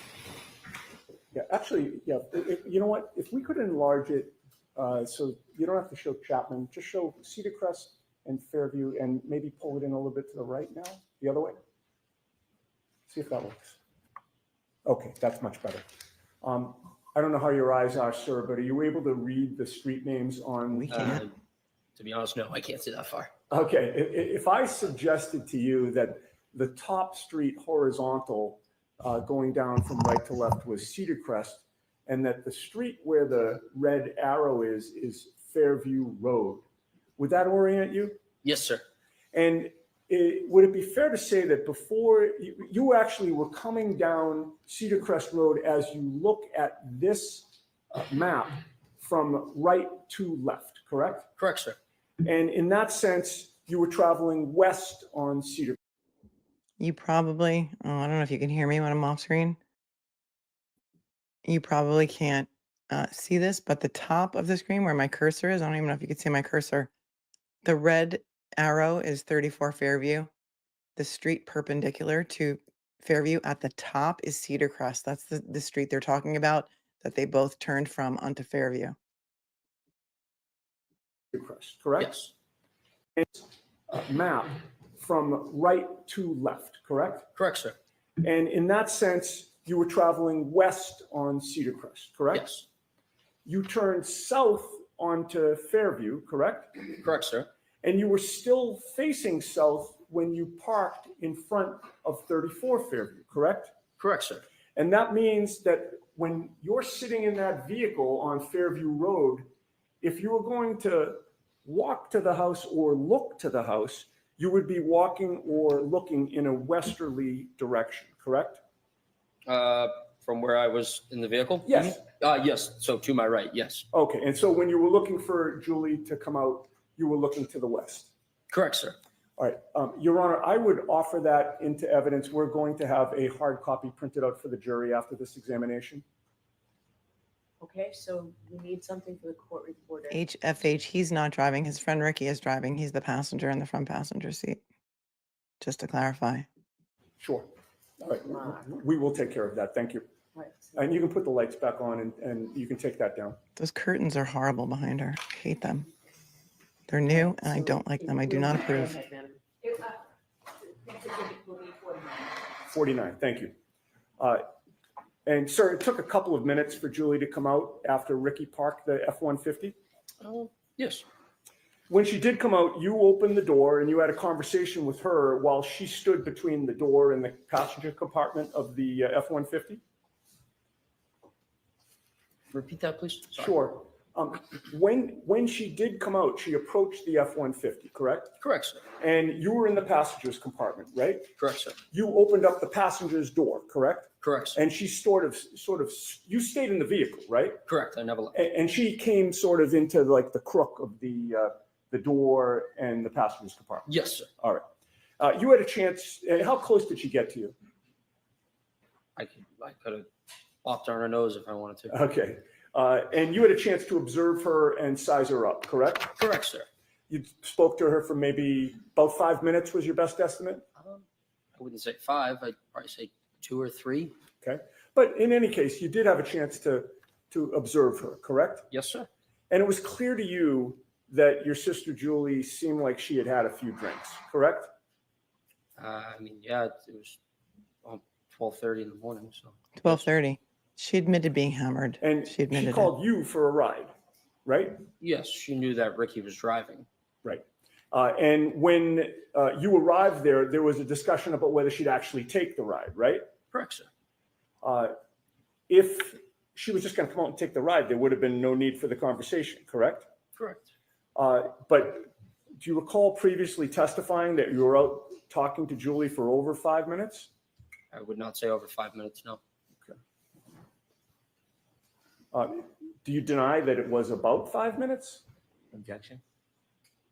Yeah, actually, yeah, you know what? If we could enlarge it, so you don't have to show Chapman, just show Cedar Crest and Fairview and maybe pull it in a little bit to the right now, the other way. See if that works. Okay, that's much better. I don't know how your eyes are, sir, but are you able to read the street names on? We can't. To be honest, no, I can't see that far. Okay, if I suggested to you that the top street horizontal going down from right to left was Cedar Crest, and that the street where the red arrow is Fairview Road, would that orient you? Yes, sir. And would it be fair to say that before you actually were coming down Cedar Crest Road as you look at this map from right to left, correct? Correct, sir. And in that sense, you were traveling west on Cedar. You probably, I don't know if you can hear me when I'm off screen. You probably can't see this, but the top of the screen where my cursor is, I don't even know if you can see my cursor. The red arrow is 34 Fairview. The street perpendicular to Fairview at the top is Cedar Crest. That's the street they're talking about that they both turned from onto Fairview. Crest, correct? Yes. Map from right to left, correct? Correct, sir. And in that sense, you were traveling west on Cedar Crest, correct? Yes. You turned south onto Fairview, correct? Correct, sir. And you were still facing south when you parked in front of 34 Fairview, correct? Correct, sir. And that means that when you're sitting in that vehicle on Fairview Road, if you were going to walk to the house or look to the house, you would be walking or looking in a westerly direction, correct? From where I was in the vehicle? Yes. Yes. So to my right, yes. Okay, and so when you were looking for Julie to come out, you were looking to the west? Correct, sir. All right, Your Honor, I would offer that into evidence. We're going to have a hard copy printed out for the jury after this examination. Okay, so we need something for the court reporter. HFH, he's not driving. His friend Ricky is driving. He's the passenger in the front passenger seat. Just to clarify. Sure. All right, we will take care of that. Thank you. Right. And you can put the lights back on and you can take that down. Those curtains are horrible behind her. I hate them. They're new and I don't like them. I do not approve. 49, thank you. And sir, it took a couple of minutes for Julie to come out after Ricky parked the F-150. Yes. When she did come out, you opened the door and you had a conversation with her while she stood between the door and the passenger compartment of the F-150? Repeat that, please. Sorry. Sure. When she did come out, she approached the F-150, correct? Correct, sir. And you were in the passenger's compartment, right? Correct, sir. You opened up the passenger's door, correct? Correct, sir. And she sort of, you stayed in the vehicle, right? Correct. I never left. And she came sort of into like the crook of the door and the passenger's compartment. Yes, sir. All right. You had a chance. How close did she get to you? I could have popped her on her nose if I wanted to. Okay. And you had a chance to observe her and size her up, correct? Correct, sir. You spoke to her for maybe about 5 minutes was your best estimate? I wouldn't say 5, I'd probably say 2 or 3. Okay. But in any case, you did have a chance to observe her, correct? Yes, sir. And it was clear to you that your sister Julie seemed like she had had a few drinks, correct? I mean, yeah, it was 12:30 in the morning, so. 12:30. She admitted being hammered. And She she admitted it. called you for a ride, right? Yes, she knew that Ricky was driving. Right. And when you arrived there, there was a discussion about whether she'd actually take the ride, right? Correct, sir. If she was just going to come out and take the ride, there would have been no need for the conversation, correct? Correct. But do you recall previously testifying that you were out talking to Julie for over 5 minutes? I would not say over 5 minutes, no. Do you deny that it was about 5 minutes? Objection?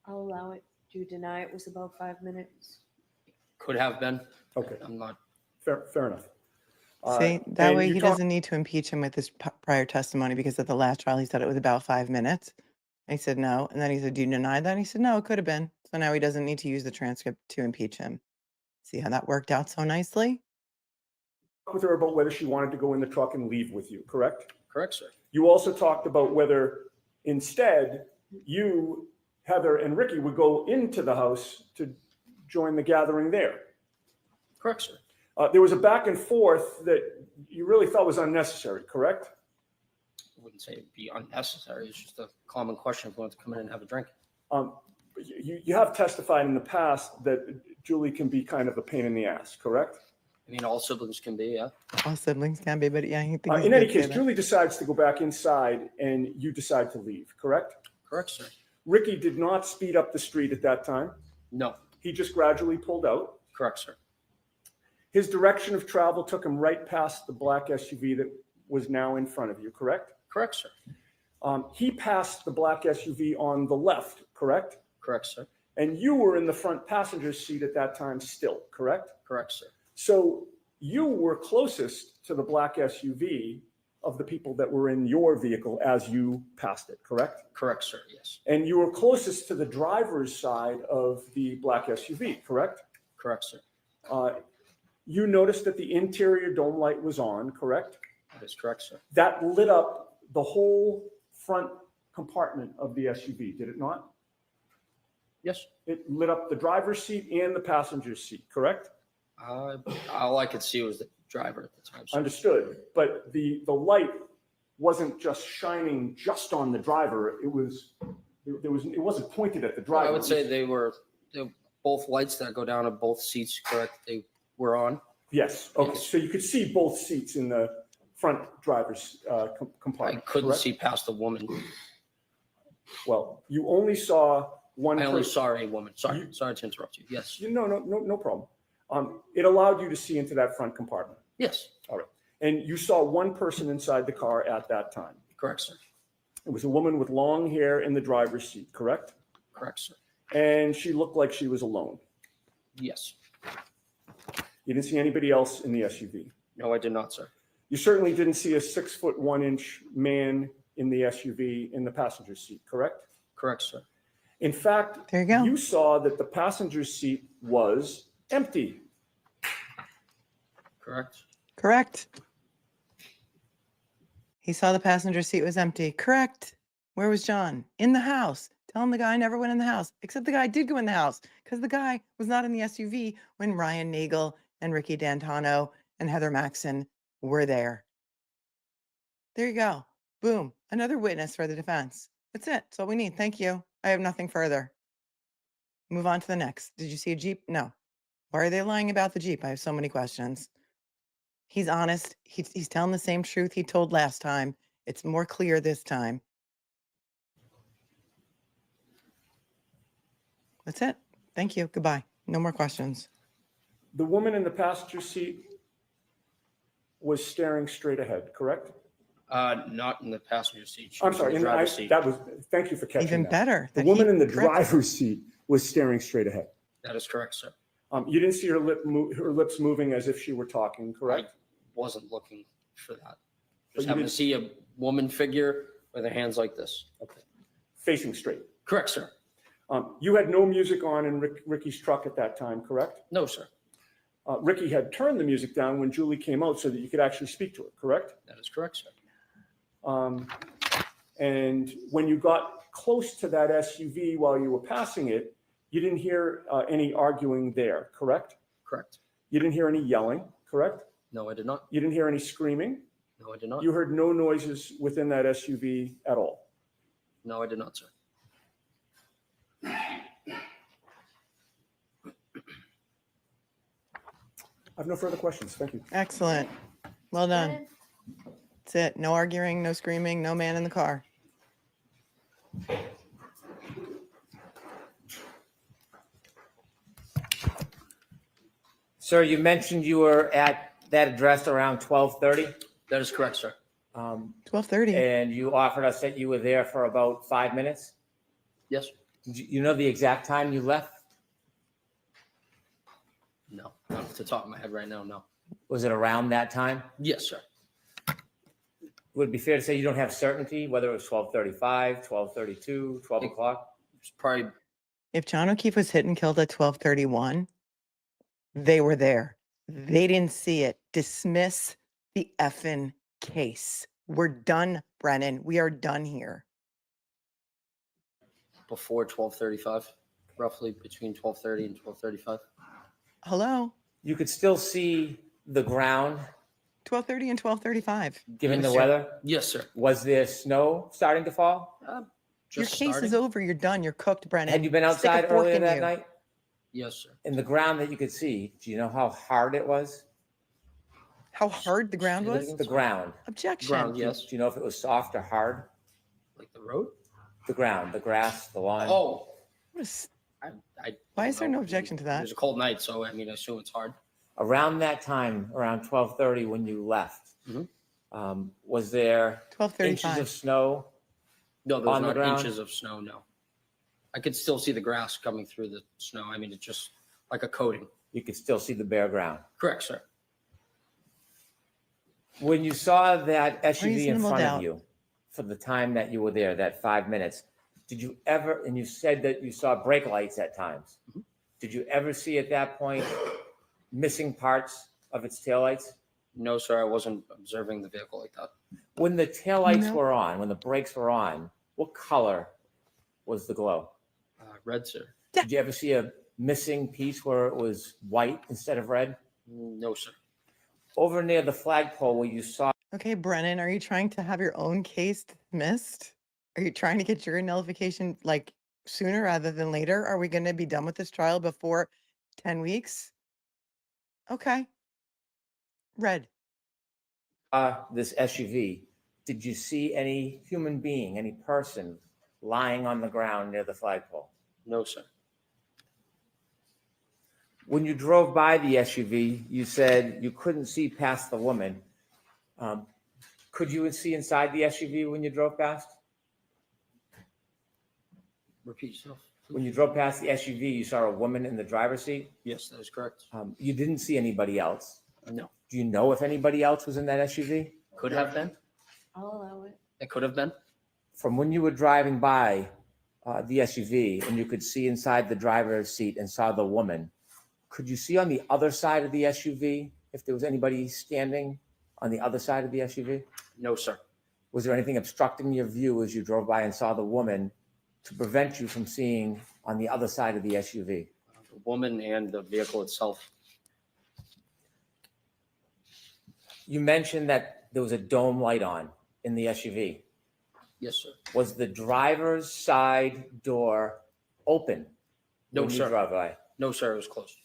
I'll allow it. Do you deny it was about 5 minutes? Could have been. Okay, I'm not. fair enough. See, that and way you he talk- doesn't need to impeach him with his prior testimony because at the last trial he said it was about 5 minutes. And he said no. And then he said, do you deny that? And he said, no, it could have been. So now he doesn't need to use the transcript to impeach him. See how that worked out so nicely? With her about whether she wanted to go in the truck and leave with you, correct? Correct, sir. You also talked about whether instead you, Heather, and Ricky would go into the house to join the gathering there. Correct, sir. There was a back and forth that you really thought was unnecessary, correct? I wouldn't say it'd be unnecessary. It's just a common question if you want to come in and have a drink. You have testified in the past that Julie can be kind of a pain in the ass, correct? I mean, all siblings can be, yeah. All siblings can be, but yeah, he thinks In any case, Julie decides to go back inside and you decide to leave, correct? Correct, sir. Ricky did not speed up the street at that time. No. He just gradually pulled out. Correct, sir. His direction of travel took him right past the black SUV that was now in front of you, correct? Correct, sir. He passed the black SUV on the left, correct? Correct, sir. And you were in the front passenger seat at that time still, correct? Correct, sir. So you were closest to the black SUV of the people that were in your vehicle as you passed it, correct? Correct, sir, yes. And you were closest to the driver's side of the black SUV, correct? Correct, sir. You noticed that the interior dome light was on, correct? That is correct, sir. That lit up the whole front compartment of the SUV, did it not? Yes. It lit up the driver's seat and the passenger seat, correct? All I could see was the driver at the time, sir. Understood. But the light wasn't just shining just on the driver. It wasn't pointed at the driver. I would say they were both lights that go down at both seats, correct? They were on. Yes. Okay. Yes. So you could see both seats in the front driver's I compartment. couldn't correct? see past the woman. Well, you only saw one. I only person. saw a woman. Sorry to interrupt you. Yes. No problem. It allowed you to see into that front compartment. Yes. All right. And you saw one person inside the car at that time. Correct, sir. It was a woman with long hair in the driver's seat, correct? Correct, sir. And she looked like she was alone. Yes. You didn't see anybody else in the SUV. No, I did not, sir. You certainly didn't see a 6'1" man in the SUV in the passenger seat, correct? Correct, sir. In fact, There you go. you saw that the passenger seat was empty. Correct. Correct. He saw the passenger seat was empty. Correct. Where was John? In the house. Tell him the guy never went in the house, except the guy did go in the house because the guy was not in the SUV when Ryan Nagel and Ricky D'Antano and Heather Maxon were there. There you go. Boom. Another witness for the defense. That's it. That's all we need. Thank you. I have nothing further. Move on to the next. Did you see a Jeep? No. Why are they lying about the Jeep? I have so many questions. He's honest. He's telling the same truth he told last time. It's more clear this time. That's it. Thank you. Goodbye. No more questions. The woman in the passenger seat was staring straight ahead, correct? Not in the passenger seat. She I'm was sorry. in the driver's seat. Thank you for catching Even that. better. The that woman he in the corrected- driver's seat was staring straight ahead. That is correct, sir. You didn't see her lips moving as if she were talking, correct? I wasn't looking for that. But Just you happened to didn't- see a woman figure with her hands like this. Okay. Facing straight. Correct, sir. You had no music on in Ricky's truck at that time, correct? No, sir. Ricky had turned the music down when Julie came out so that you could actually speak to her, correct? That is correct, sir. And when you got close to that SUV while you were passing it, you didn't hear any arguing there, correct? Correct. You didn't hear any yelling, correct? No, I did not. You didn't hear any screaming? No, I did not. You heard no noises within that SUV at all? No, I did not, sir. I have no further questions. Thank you. Excellent. Well done. That's it. No arguing, no screaming, no man in the car. Sir, you mentioned you were at that address around 12:30, That is correct, sir. 12:30. and you offered us that you were there for about 5 minutes. Yes? You know the exact time you left? No, not off the top of my head right now, no. Was it around that time? Yes, sir. Would it be fair to say you don't have certainty whether it was 12:35, 12:32, 12 o'clock? It's probably, If John O'Keefe was hit and killed at 12:31, they were there. They didn't see it. Dismiss the effing case. We're done, Brennan. We are done here. before 12:35, roughly between 12:30 and 12:35. Hello? You could still see the ground 12:30 and 12:35. given the Yes, sir. weather. Yes, sir. Was there snow starting to fall? Your Just case starting. is over. You're done. You're cooked, Brennan. Had you been Stick a outside fork earlier in that you. night? Yes, sir. In the ground that you could see, do you know how hard it was? How hard the ground Say that was? again? The ground. Objection. Ground, yes. Do you know if it was soft or hard? Like the road? The ground, the grass, the lawn. Oh, What is- I Why don't is there know. no objection to that? It was a cold night, so I mean, I assume it's hard. Around that time, around 12:30 when you left, Mhm. Was there inches 12:35. of snow? No, there was On the not ground? inches of snow, no. I could still see the grass coming through the snow. I mean, it's just like a coating. You could still see the bare ground. Correct, sir. When you saw that SUV in Reasonable front doubt. of you for the time that you were there, that 5 minutes, did you ever, and you said that you saw brake lights at times. Mhm. Did you ever see at that point missing parts of its taillights? No, sir, I wasn't observing the vehicle like that. When the taillights No. were on, when the brakes were on, what color was the glow? Red, sir. Did you ever see a missing piece where it was white instead of red? No, sir. Over near the flagpole where you saw Okay, Brennan, are you trying to have your own case dismissed? Are you trying to get jury nullification like sooner rather than later? Are we going to be done with this trial before 10 weeks? Okay. Red. this SUV, did you see any human being, any person lying on the ground near the flagpole? No, sir. When you drove by the SUV, you said you couldn't see past the woman. Could you see inside the SUV when you drove past? Repeat yourself. When you drove past the SUV, you saw a woman in the driver's seat. Yes, that is correct. You didn't see anybody else. No. Do you know if anybody else was in that SUV? Could have been. I'll allow it. It could have been. From when you were driving by the SUV and you could see inside the driver's seat and saw the woman, could you see on the other side of the SUV if there was anybody standing on the other side of the SUV? No, sir. Was there anything obstructing your view as you drove by and saw the woman to prevent you from seeing on the other side of the SUV? The woman and the vehicle itself. You mentioned that there was a dome light on in the SUV. Yes, sir. Was the driver's side door open? No, when you sir. drove by? No, sir. It was closed.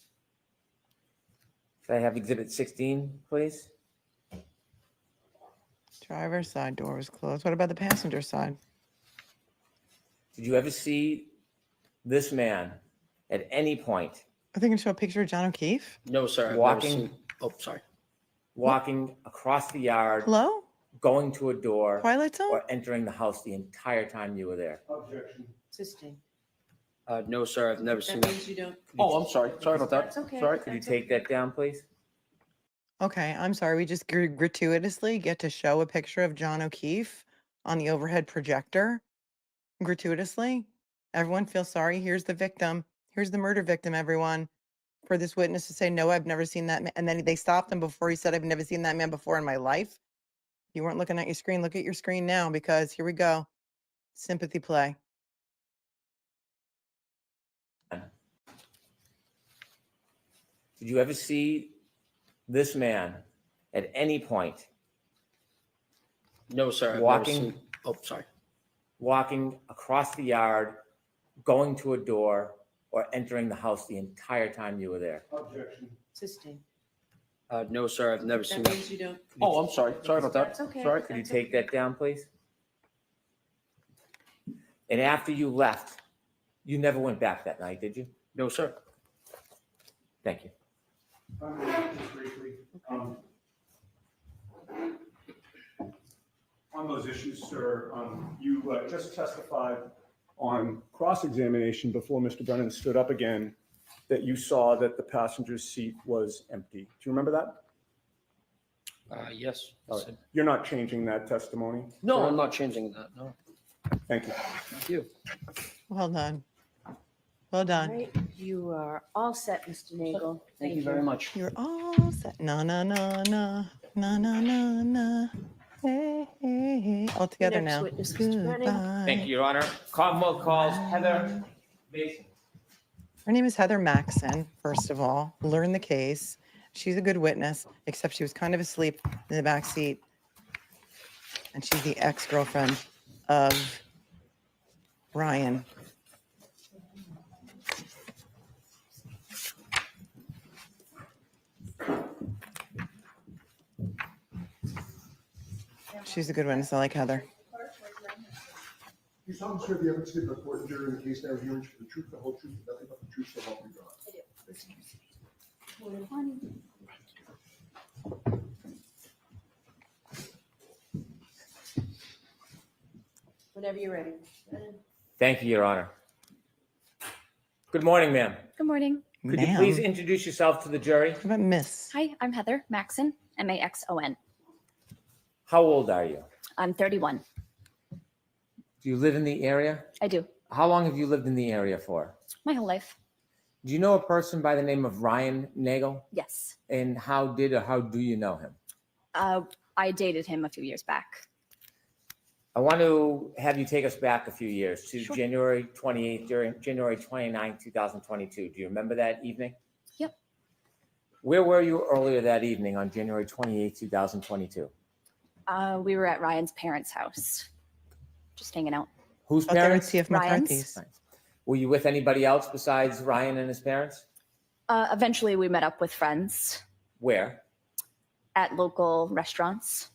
Can I have exhibit 16, please? Driver's side door was closed. What about the passenger side? Did you ever see this man at any point Are they going to show a picture of John O'Keefe? No, sir. I've never Walking. seen- Oh, sorry. walking across the yard, Hello? going to a door, Twilight Zone? or entering the house the entire time you were there? Objection. Sistine. No, sir. I've never seen That that. means you don't. Oh, I'm sorry. Sorry about that. That's okay. Sorry. Could you That's take okay. that down, please? Okay, I'm sorry. We just gratuitously get to show a picture of John O'Keefe on the overhead projector. Gratuitously. Everyone feel sorry. Here's the victim. Here's the murder victim, everyone. for this witness to say, no, I've never seen that man? And then they stopped him before he said, I've never seen that man before in my life. You weren't looking at your screen. Look at your screen now, because here we go. Sympathy play. Did you ever see this man at any point No, sir. I've never Walking. seen- Oh, sorry. walking across the yard, going to a door, or entering the house the entire time you were there? Objection. Sustain. No, sir. I've never seen That that. means you don't. Oh, I'm sorry. Sorry about that. That's okay. Sorry. Could you That's take that down, please? And after you left, you never went back that night, did you? No, sir. Thank you. Just briefly, on those issues, sir, you just testified on cross-examination before Mr. Brennan stood up again that you saw that the passenger's seat was empty. Do you remember that? Yes. All right. You're not changing that testimony? No, sir? I'm not changing that. No. Thank you. Thank you. Well done. Well All done. right, you are all set, Mr. Nagel. Thank you very much. You're all set. Na, na, na, na, na, na, na, na. Hey, hey, hey. All together Next now. witness, Mr. Brennan. Goodbye. Thank you, Your Honor. Commonwealth calls Heather Mason. Her name is Heather Maxon, first of all. Learn the case. She's a good witness, except she was kind of asleep in the back seat. And she's the ex-girlfriend of Ryan. She's a good witness. I like Heather. You solemnly swear the evidence given by court and jury in the case now hearing for the truth, the whole truth, and nothing but the truth, so help you God. Whenever you're ready. Thank you, Your Honor. Good morning, ma'am. Good morning. Could you Ma'am. please introduce yourself to the jury? How about Miss? Hi, I'm Heather Maxon, MAXON. How old are you? I'm 31. Do you live in the area? I do. How long have you lived in the area for? My whole life. Do you know a person by the name of Ryan Nagel? Yes. And how do you know him? I dated him a few years back. I want to have you take us back a few years to Sure. January 28th, during January 29th, 2022. Do you remember that evening? Yep. Where were you earlier that evening on January 28th, 2022? We were at Ryan's parents' house, just hanging out. Whose Out there at parents? CF Ryan's. McCarthy's. Nice. Were you with anybody else besides Ryan and his parents? Eventually, we met up with friends Where? at local restaurants.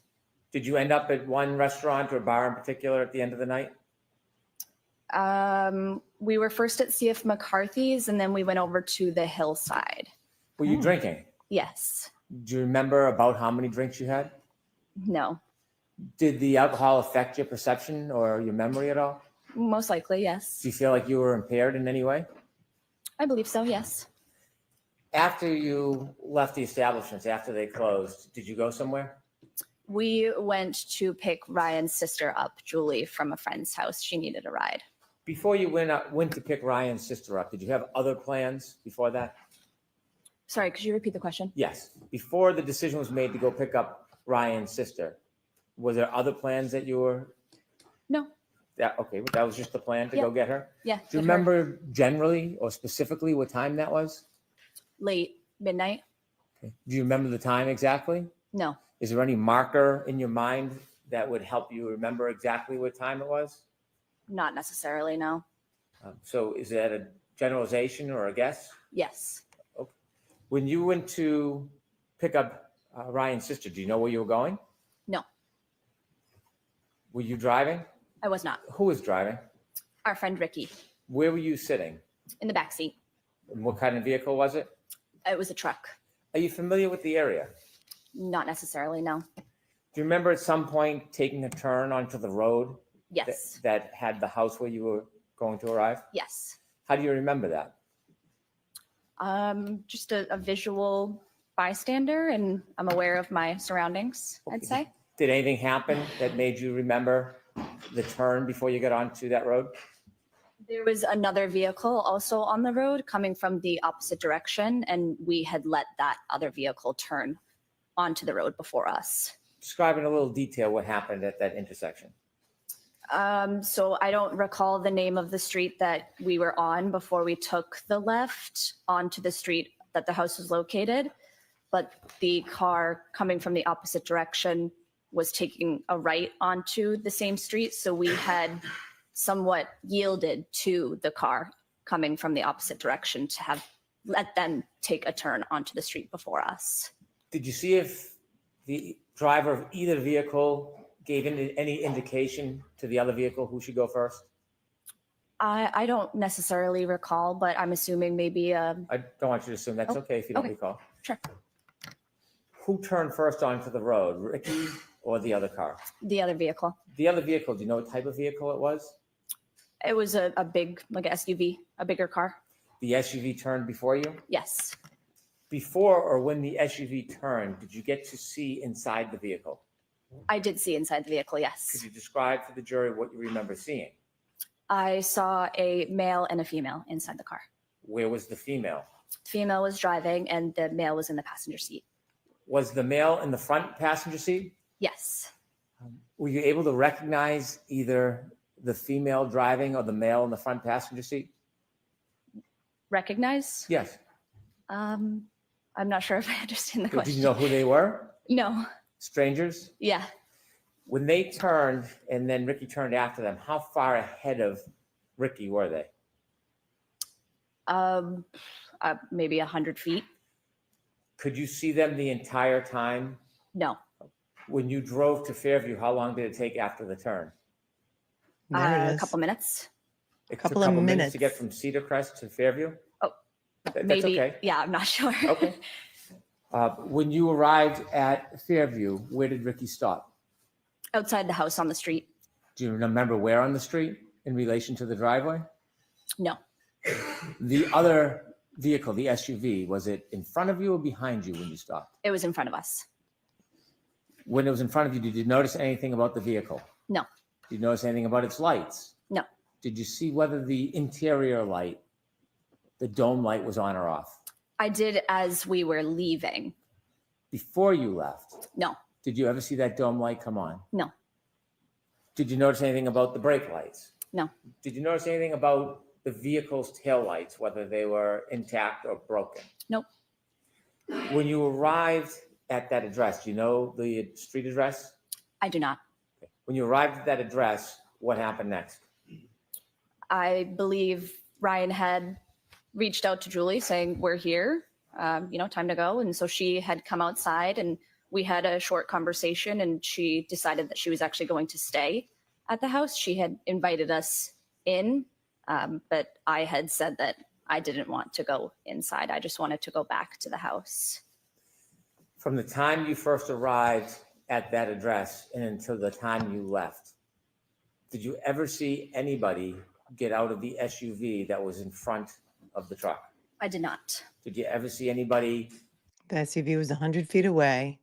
Did you end up at one restaurant or bar in particular at the end of the night? We were first at CF McCarthy's, and then we went over to the hillside. Were you drinking? Yes. Do you remember about how many drinks you had? No. Did the alcohol affect your perception or your memory at all? Most likely, yes. Do you feel like you were impaired in any way? I believe so, yes. After you left the establishments, after they closed, did you go somewhere? We went to pick Ryan's sister up, Julie, from a friend's house. She needed a ride. Before you went to pick Ryan's sister up, did you have other plans before that? Sorry, could you repeat the question? Yes. Before the decision was made to go pick up Ryan's sister, was there other plans that you were? No. Okay, that was just the plan to go get her? Yeah. Do you get her remember generally or specifically what time that was? late midnight? Okay. Do you remember the time exactly? No. Is there any marker in your mind that would help you remember exactly what time it was? Not necessarily, no. So is that a generalization or a guess? Yes. When you went to pick up Ryan's sister, do you know where you were going? No. Were you driving? I was not. Who was driving? Our friend Ricky Where were you sitting? in the back seat. And what kind of vehicle was it? It was a truck. Are you familiar with the area? Not necessarily, no. Do you remember at some point taking a turn onto the road Yes. that had the house where you were going to arrive? Yes. How do you remember that? Just a visual bystander, and I'm aware of my surroundings, I'd say. Did anything happen that made you remember the turn before you got onto that road? There was another vehicle also on the road coming from the opposite direction, and we had let that other vehicle turn onto the road before us. Describe in a little detail what happened at that intersection. So I don't recall the name of the street that we were on before we took the left onto the street that the house was located, but the car coming from the opposite direction was taking a right onto the same street. So we had somewhat yielded to the car coming from the opposite direction to have let them take a turn onto the street before us. Did you see if the driver of either vehicle gave any indication to the other vehicle who should go first? I don't necessarily recall, but I'm assuming maybe I don't want you to assume. That's Oh, okay if you don't okay. recall. Sure. Who turned first onto the road, Ricky or the other car? The other vehicle. The other vehicle, do you know what type of vehicle it was? It was a big, like a SUV, a bigger car. The SUV turned before you? Yes. Before or when the SUV turned, did you get to see inside the vehicle? I did see inside the vehicle, Could yes. you describe to the jury what you remember seeing? I saw a male and a female inside the car. Where was the female? Female was driving and the male was in the passenger seat. Was the male in the front passenger seat? Yes. Were you able to recognize either the female driving or the male in the front passenger seat? Recognize? Yes. I'm not sure if I understand the Did question. you know who they were? No. Strangers? Yeah. When they turned and then Ricky turned after them, how far ahead of Ricky were they? Maybe 100 feet. Could you see them the entire time? No. When you drove to Fairview, how long did it take after the turn? There it A is. couple minutes. It took Couple a of couple minutes minutes. to get from Cedar Crest to Fairview? Oh, That's maybe. okay. Yeah, I'm not sure. Okay. When you arrived at Fairview, where did Ricky stop? Outside the house on the street. Do you remember where on the street in relation to the driveway? No. The other vehicle, the SUV, was it in front of you or behind you when you stopped? It was in front of us. When it was in front of you, did you notice anything about the vehicle? No. Did you notice anything about its lights? No. Did you see whether the interior light, the dome light, was on or off? I did as we were leaving. Before you left, No. did you ever see that dome light come on? No. Did you notice anything about the brake lights? No. Did you notice anything about the vehicle's tail lights, whether they were intact or broken? Nope. When you arrived at that address, do you know the street address? I do not. When you arrived at that address, what happened next? I believe Ryan had reached out to Julie saying, we're here, time to go. And so she had come outside and we had a short conversation and she decided that she was actually going to stay at the house. She had invited us in, but I had said that I didn't want to go inside. I just wanted to go back to the house. From the time you first arrived at that address and until the time you left, did you ever see anybody get out of the SUV that was in front of the truck? I did not. Did you ever see anybody? The SUV was 100 feet away,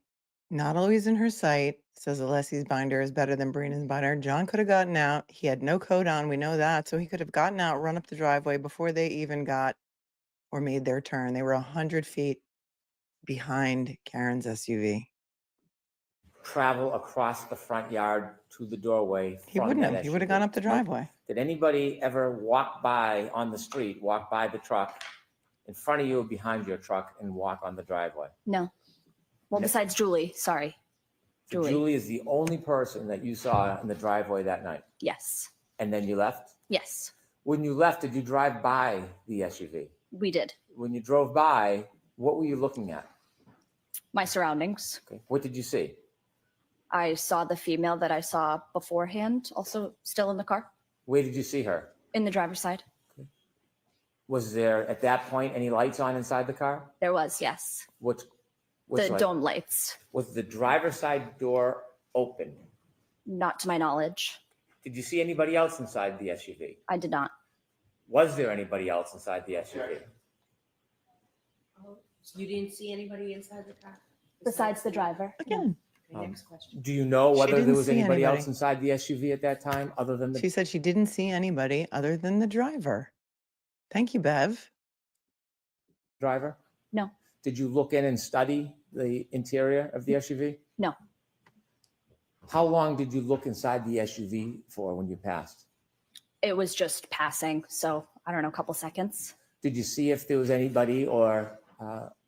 not always in her sight. Says Alessi's binder is better than Brina's binder. John could have gotten out. He had no coat on. We know that. So he could have gotten out, run up the driveway before they even got or made their turn. They were 100 feet behind Karen's SUV. Travel across the front yard to the doorway. He from wouldn't that have. He would have SUV? gone up the driveway. Did anybody ever walk by on the street, walk by the truck in front of you or behind your truck and walk on the driveway? No. Well, No. besides Julie, sorry. So Julie. Julie is the only person that you saw in the driveway that night, Yes. and then you left? Yes, When you left, did you drive by the SUV? we did. When you drove by, what were you looking at? My surroundings. Okay. What did you see? I saw the female that I saw beforehand, also still in the car, Where did you see her? in the driver's side. Was there at that point any lights on inside the car? There was, yes. Which The light? dome lights, Was the driver's side door open? not to my knowledge. Did you see anybody else inside the SUV? I did not. Was there anybody else inside the SUV? You didn't see anybody inside the car? Besides the driver. Again, Okay, next question. Do you know She whether there didn't was see anybody else anybody. inside the SUV at that time other than She the said she didn't see anybody other than the driver. Thank you, Bev. driver? No. Did you look in and study the interior of the SUV? No. How long did you look inside the SUV for when you passed? It was just passing, so I don't know, a couple seconds. Did you see if there was anybody or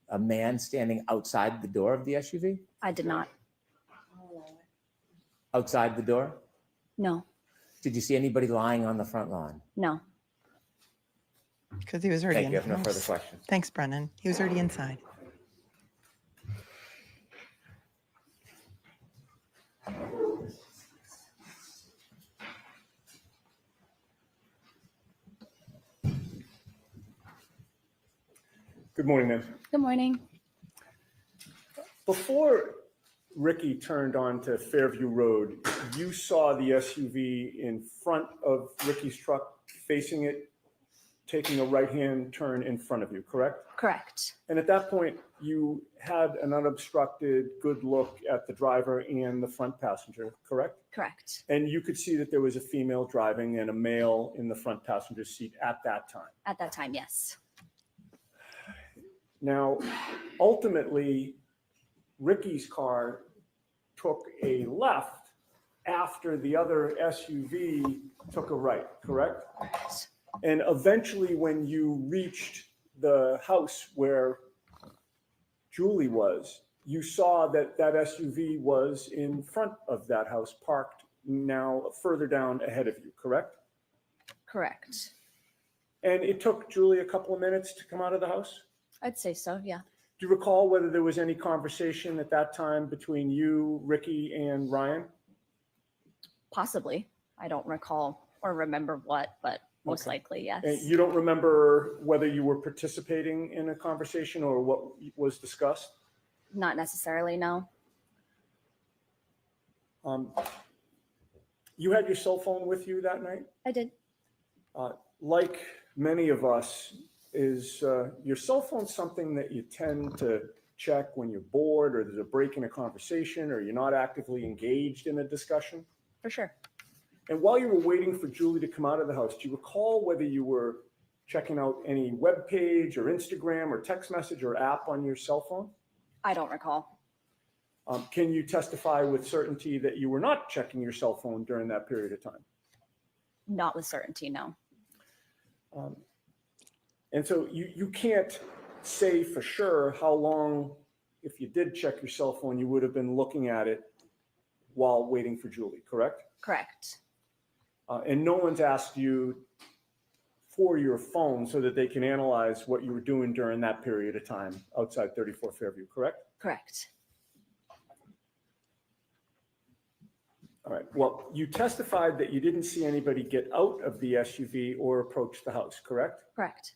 a man standing outside the door of the SUV? I did not. Outside the door? No, Did you see anybody lying on the front lawn? no. Because he was already Thank in you. the I have no further house. questions. Thanks, Brennan. He was already inside. Good morning, ma'am. Good morning. Before Ricky turned onto Fairview Road, you saw the SUV in front of Ricky's truck, facing it, taking a right-hand turn in front of you, correct? Correct. And at that point, you had an unobstructed good look at the driver and the front passenger, correct? Correct. And you could see that there was a female driving and a male in the front passenger seat at that time. At that time, yes. Now, ultimately, Ricky's car took a left after the other SUV took a right, correct? Correct. And eventually, when you reached the house where Julie was, you saw that that SUV was in front of that house, parked now further down ahead of you, correct? Correct. And it took Julie a couple of minutes to come out of the house? I'd say so, yeah. Do you recall whether there was any conversation at that time between you, Ricky, and Ryan? Possibly. I don't recall or remember what, but most likely, yes. And you don't remember whether you were participating in a conversation or what was discussed? Not necessarily, no. You had your cell phone with you that night? I did. Like many of us, is your cell phone something that you tend to check when you're bored or there's a break in a conversation or you're not actively engaged in a discussion? For sure. And while you were waiting for Julie to come out of the house, do you recall whether you were checking out any web page or Instagram or text message or app on your cell phone? I don't recall. Can you testify with certainty that you were not checking your cell phone during that period of time? Not with certainty, no. And so you can't say for sure how long, if you did check your cell phone, you would have been looking at it while waiting for Julie, correct? Correct. And no one's asked you for your phone so that they can analyze what you were doing during that period of time outside 34 Fairview, correct? Correct. All right. Well, you testified that you didn't see anybody get out of the SUV or approach the house, correct? Correct.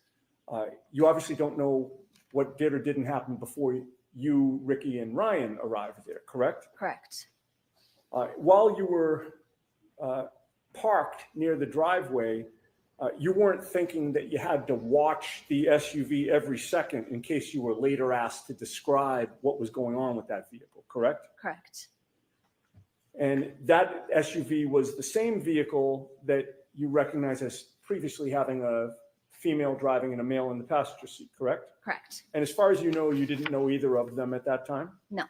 You obviously don't know what did or didn't happen before you, Ricky, and Ryan arrived there, correct? Correct. While you were parked near the driveway, you weren't thinking that you had to watch the SUV every second in case you were later asked to describe what was going on with that vehicle, correct? Correct. And that SUV was the same vehicle that you recognize as previously having a female driving and a male in the passenger seat, correct? Correct. And as far as you know, you didn't know either of them at that time? No.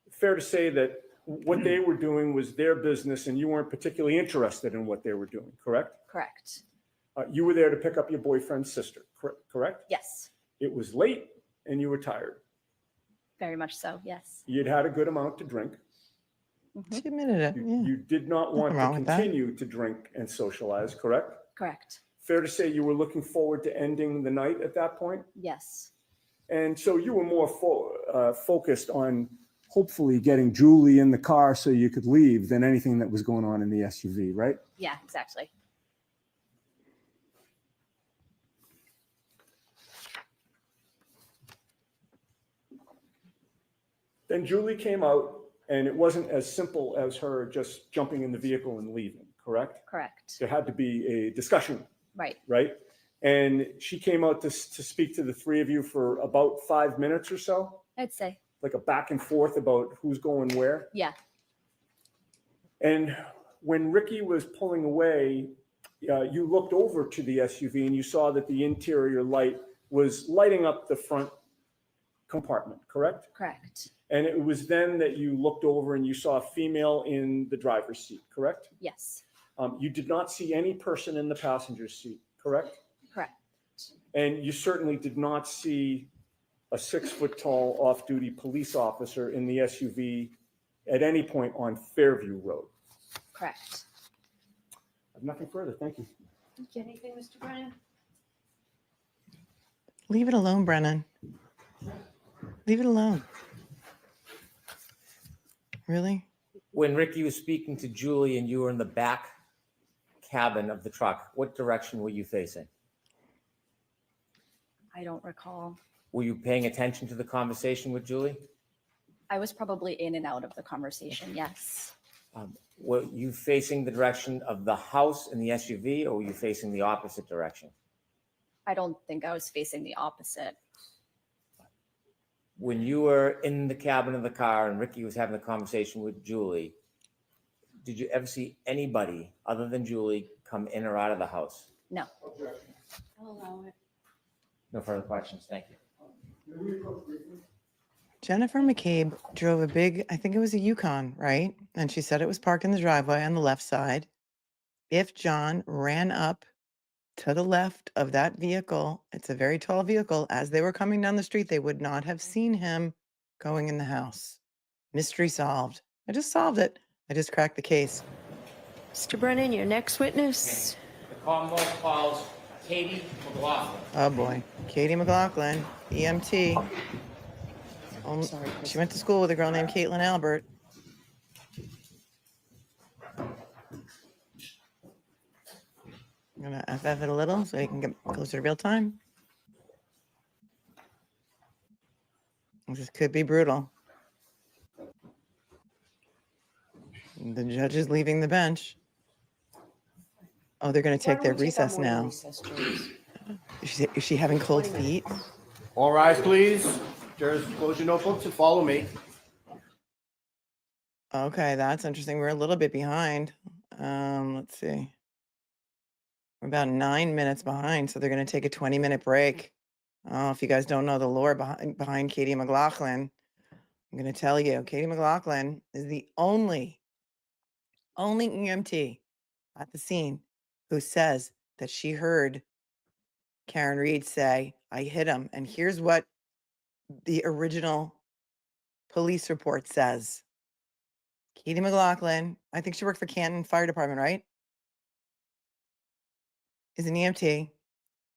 Fair to say that what they were doing was their business and you weren't particularly interested in what they were doing, correct? Correct. You were there to pick up your boyfriend's sister, correct? Yes. It was late and you were tired. Very much so, yes. You'd had a good amount to drink. She admitted it. You, Yeah. you did not want Nothing to wrong with that. continue to drink and socialize, correct? Correct. Fair to say you were looking forward to ending the night at that point? Yes. And so you were more focused on hopefully getting Julie in the car so you could leave than anything that was going on in the SUV, right? Yeah, exactly. Then Julie came out and it wasn't as simple as her just jumping in the vehicle and leaving, correct? Correct. There had to be a discussion, Right. right? And she came out to speak to the three of you for about 5 minutes or so. I'd say. like a back and forth about who's going where? Yeah, And when Ricky was pulling away, you looked over to the SUV and you saw that the interior light was lighting up the front compartment, correct? correct. And it was then that you looked over and you saw a female in the driver's seat, correct? Yes, You did not see any person in the passenger seat, correct? correct. And you certainly did not see a 6-foot-tall off-duty police officer in the SUV at any point on Fairview Road. Correct. I have nothing further. Thank you. Anything, Mr. Brennan? Leave it alone, Brennan. Leave it alone. Really? When Ricky was speaking to Julie and you were in the back cabin of the truck, what direction were you facing? I don't recall. Were you paying attention to the conversation with Julie? I was probably in and out of the conversation, yes. Were you facing the direction of the house in the SUV, or were you facing the opposite direction? I don't think I was facing the opposite. When you were in the cabin of the car and Ricky was having a conversation with Julie, did you ever see anybody other than Julie come in or out of the house? No. I'll allow it. No further questions. Thank you. Jennifer McCabe drove a big, I think it was a Yukon, right? And she said it was parked in the driveway on the left side. If John ran up to the left of that vehicle, it's a very tall vehicle, as they were coming down the street, they would not have seen him going in the house. Mystery solved. I just solved it. I just cracked the case. Mr. Brennan, your next witness. The Commonwealth calls Katie McLaughlin. Oh boy. Katie McLaughlin, EMT. Sorry, She went to school with a girl named Caitlin Albert. I'm gonna FF it a little so you can get closer to real time. This could be brutal. The judge is leaving the bench. Oh, they're gonna take their recess now. Is she having cold feet? All rise, please. Jurors, close your notebooks and follow me. Okay, that's interesting. We're a little bit behind. Let's see. We're about 9 minutes behind, so they're going to take a 20-minute break. Oh, if you guys don't know the lore behind Katie McLaughlin, I'm going to tell you. Katie McLaughlin is the only EMT at the scene who says that she heard Karen Reed say, "I hit him." And here's what the original police report says. Katie McLaughlin, I think she worked for Canton Fire Department, right? Is an EMT.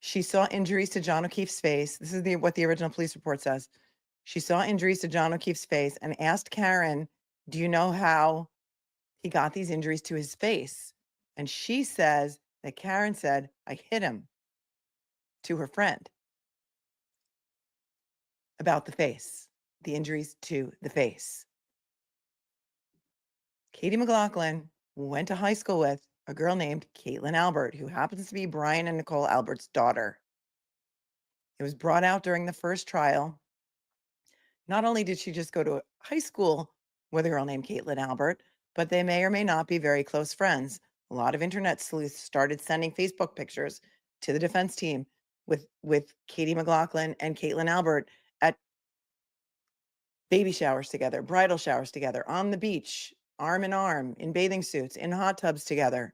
She saw injuries to John O'Keefe's face. This is what the original police report says. She saw injuries to John O'Keefe's face and asked Karen, "Do you know how he got these injuries to his face?" And she says that Karen said, "I hit him," to her friend about the face, the injuries to the face. Katie McLaughlin went to high school with a girl named Caitlin Albert, who happens to be Brian and Nicole Albert's daughter. It was brought out during the first trial. Not only did she just go to high school with a girl named Caitlin Albert, but they may or may not be very close friends. A lot of internet sleuths started sending Facebook pictures to the defense team with Katie McLaughlin and Caitlin Albert at baby showers together, bridal showers together, on the beach, arm in arm, in bathing suits, in hot tubs together.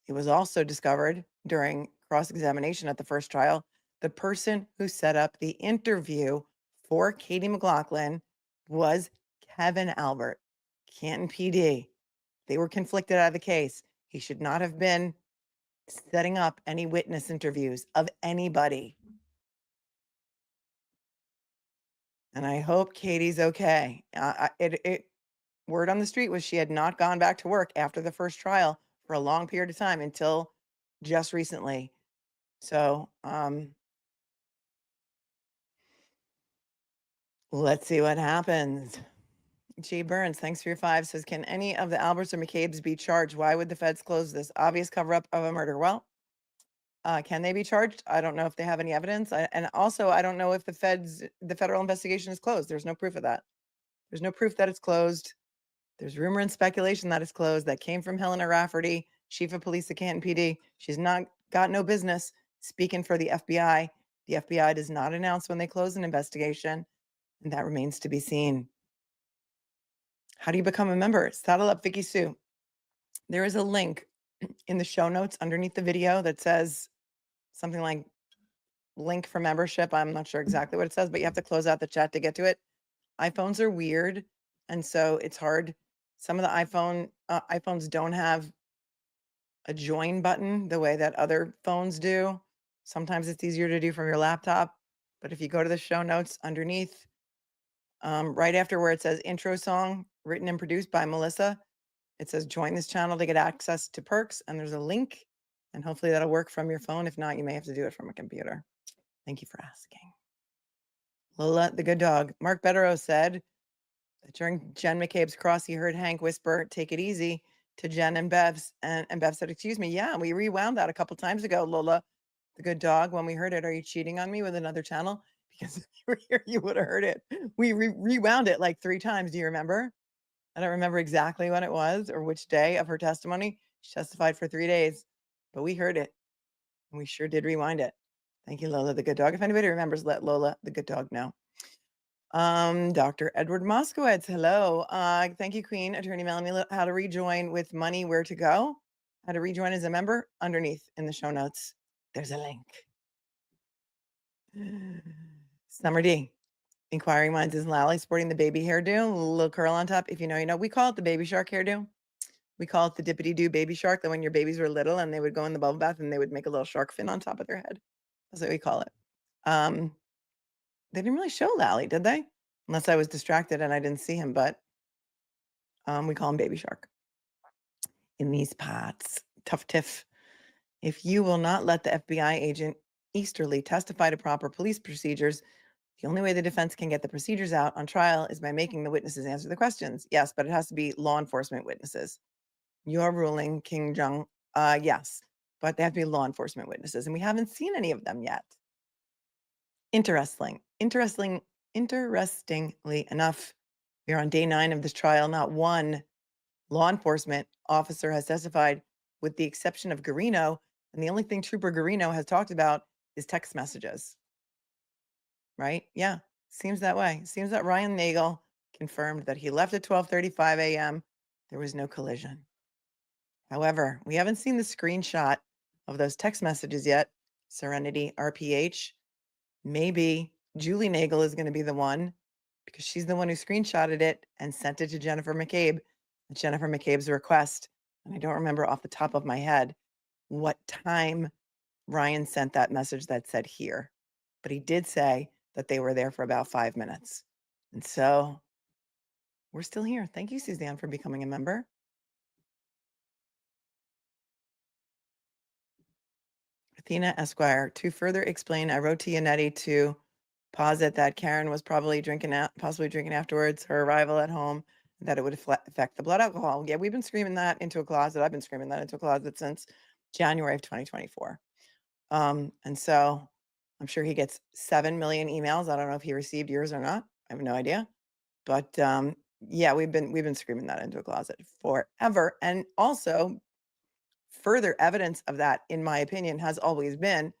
It was also discovered during cross-examination at the first trial, the person who set up the interview for Katie McLaughlin was Kevin Albert, Canton PD. They were conflicted out of the case. He should not have been setting up any witness interviews of anybody. And I hope Katie's okay. Word on the street was she had not gone back to work after the first trial for a long period of time until just recently. So let's see what happens. Jay Burns, thanks for your 5, says, can any of the Alberts or McCabe's be charged? Why would the feds close this? Obvious cover up of a murder. Well, Can they be charged? I don't know if they have any evidence. And also, I don't know if the federal investigation is closed. There's no proof of that. There's no proof that it's closed. There's rumor and speculation that it's closed. That came from Helena Rafferty, chief of police at Canton PD. She's not got no business speaking for the FBI. The FBI does not announce when they close an investigation, and that remains to be seen. How do you become a member? Saddle up, Vicky Sue. There is a link in the show notes underneath the video that says something like link for membership. I'm not sure exactly what it says, but you have to close out the chat to get to it. iPhones are weird, and so it's hard. Some of the iPhones don't have a join button the way that other phones do. Sometimes it's easier to do from your laptop, but if you go to the show notes underneath, right after where it says intro song written and produced by Melissa, it says join this channel to get access to perks, and there's a link, and hopefully that'll work from your phone. If not, you may have to do it from a computer. Thank you for asking. Lola, the good dog. Mark Betterow said that during Jen McCabe's cross, he heard Hank whisper, "Take it easy," to Jen and Bev's, and Bev said, "Excuse me." Yeah, we rewound that a couple times ago, Lola, the good dog. When we heard it, "Are you cheating on me with another channel?" Because if you were here, you would have heard it. We rewound it like 3 times. Do you remember? I don't remember exactly when it was or which day of her testimony. She testified for 3 days, but we heard it, and we sure did rewind it. Thank you, Lola, the good dog. If anybody remembers, let Lola, the good dog, know. Dr. Edward Moskowitz, hello. Thank you, Queen. Attorney Melanie, how to rejoin with money, where to go. How to rejoin as a member, underneath in the show notes. There's a link. Summer D. Inquiring Minds is Lally sporting the baby hairdo, little curl on top. If you know, you know. We call it the baby shark hairdo. We call it the dippity-doo baby shark, that when your babies were little and they would go in the bubble bath and they would make a little shark fin on top of their head. That's what we call it. They didn't really show Lally, did they? Unless I was distracted and I didn't see him, but we call him Baby Shark. In these parts, tough tiff. If you will not let the FBI agent Easterly testify to proper police procedures, the only way the defense can get the procedures out on trial is by making the witnesses answer the questions. Yes, but it has to be law enforcement witnesses. Your ruling, King Jung, yes, but they have to be law enforcement witnesses, and we haven't seen any of them yet. Interestingly enough, we are on day 9 of this trial. Not one law enforcement officer has testified, with the exception of Garino, and the only thing Trooper Garino has talked about is text messages. Right? Yeah, seems that way. Seems that Ryan Nagel confirmed that he left at 12:35 a.m. There was no collision. However, we haven't seen the screenshot of those text messages yet. Serenity, RPH. Maybe Julie Nagel is going to be the one, because she's the one who screenshotted it and sent it to Jennifer McCabe at Jennifer McCabe's request. And I don't remember off the top of my head what time Ryan sent that message that said here, but he did say that they were there for about 5 minutes. And so we're still here. Thank you, Suzanne, for becoming a member. Athena Esquire, to further explain, I wrote to Yannetti to posit that Karen was possibly drinking afterwards her arrival at home, that it would affect the blood alcohol. Yeah, we've been screaming that into a closet. I've been screaming that into a closet since January of 2024. And so I'm sure he gets 7 million emails. I don't know if he received yours or not. I have no idea. But yeah, we've been screaming that into a closet forever. And also, further evidence of that, in my opinion, has always been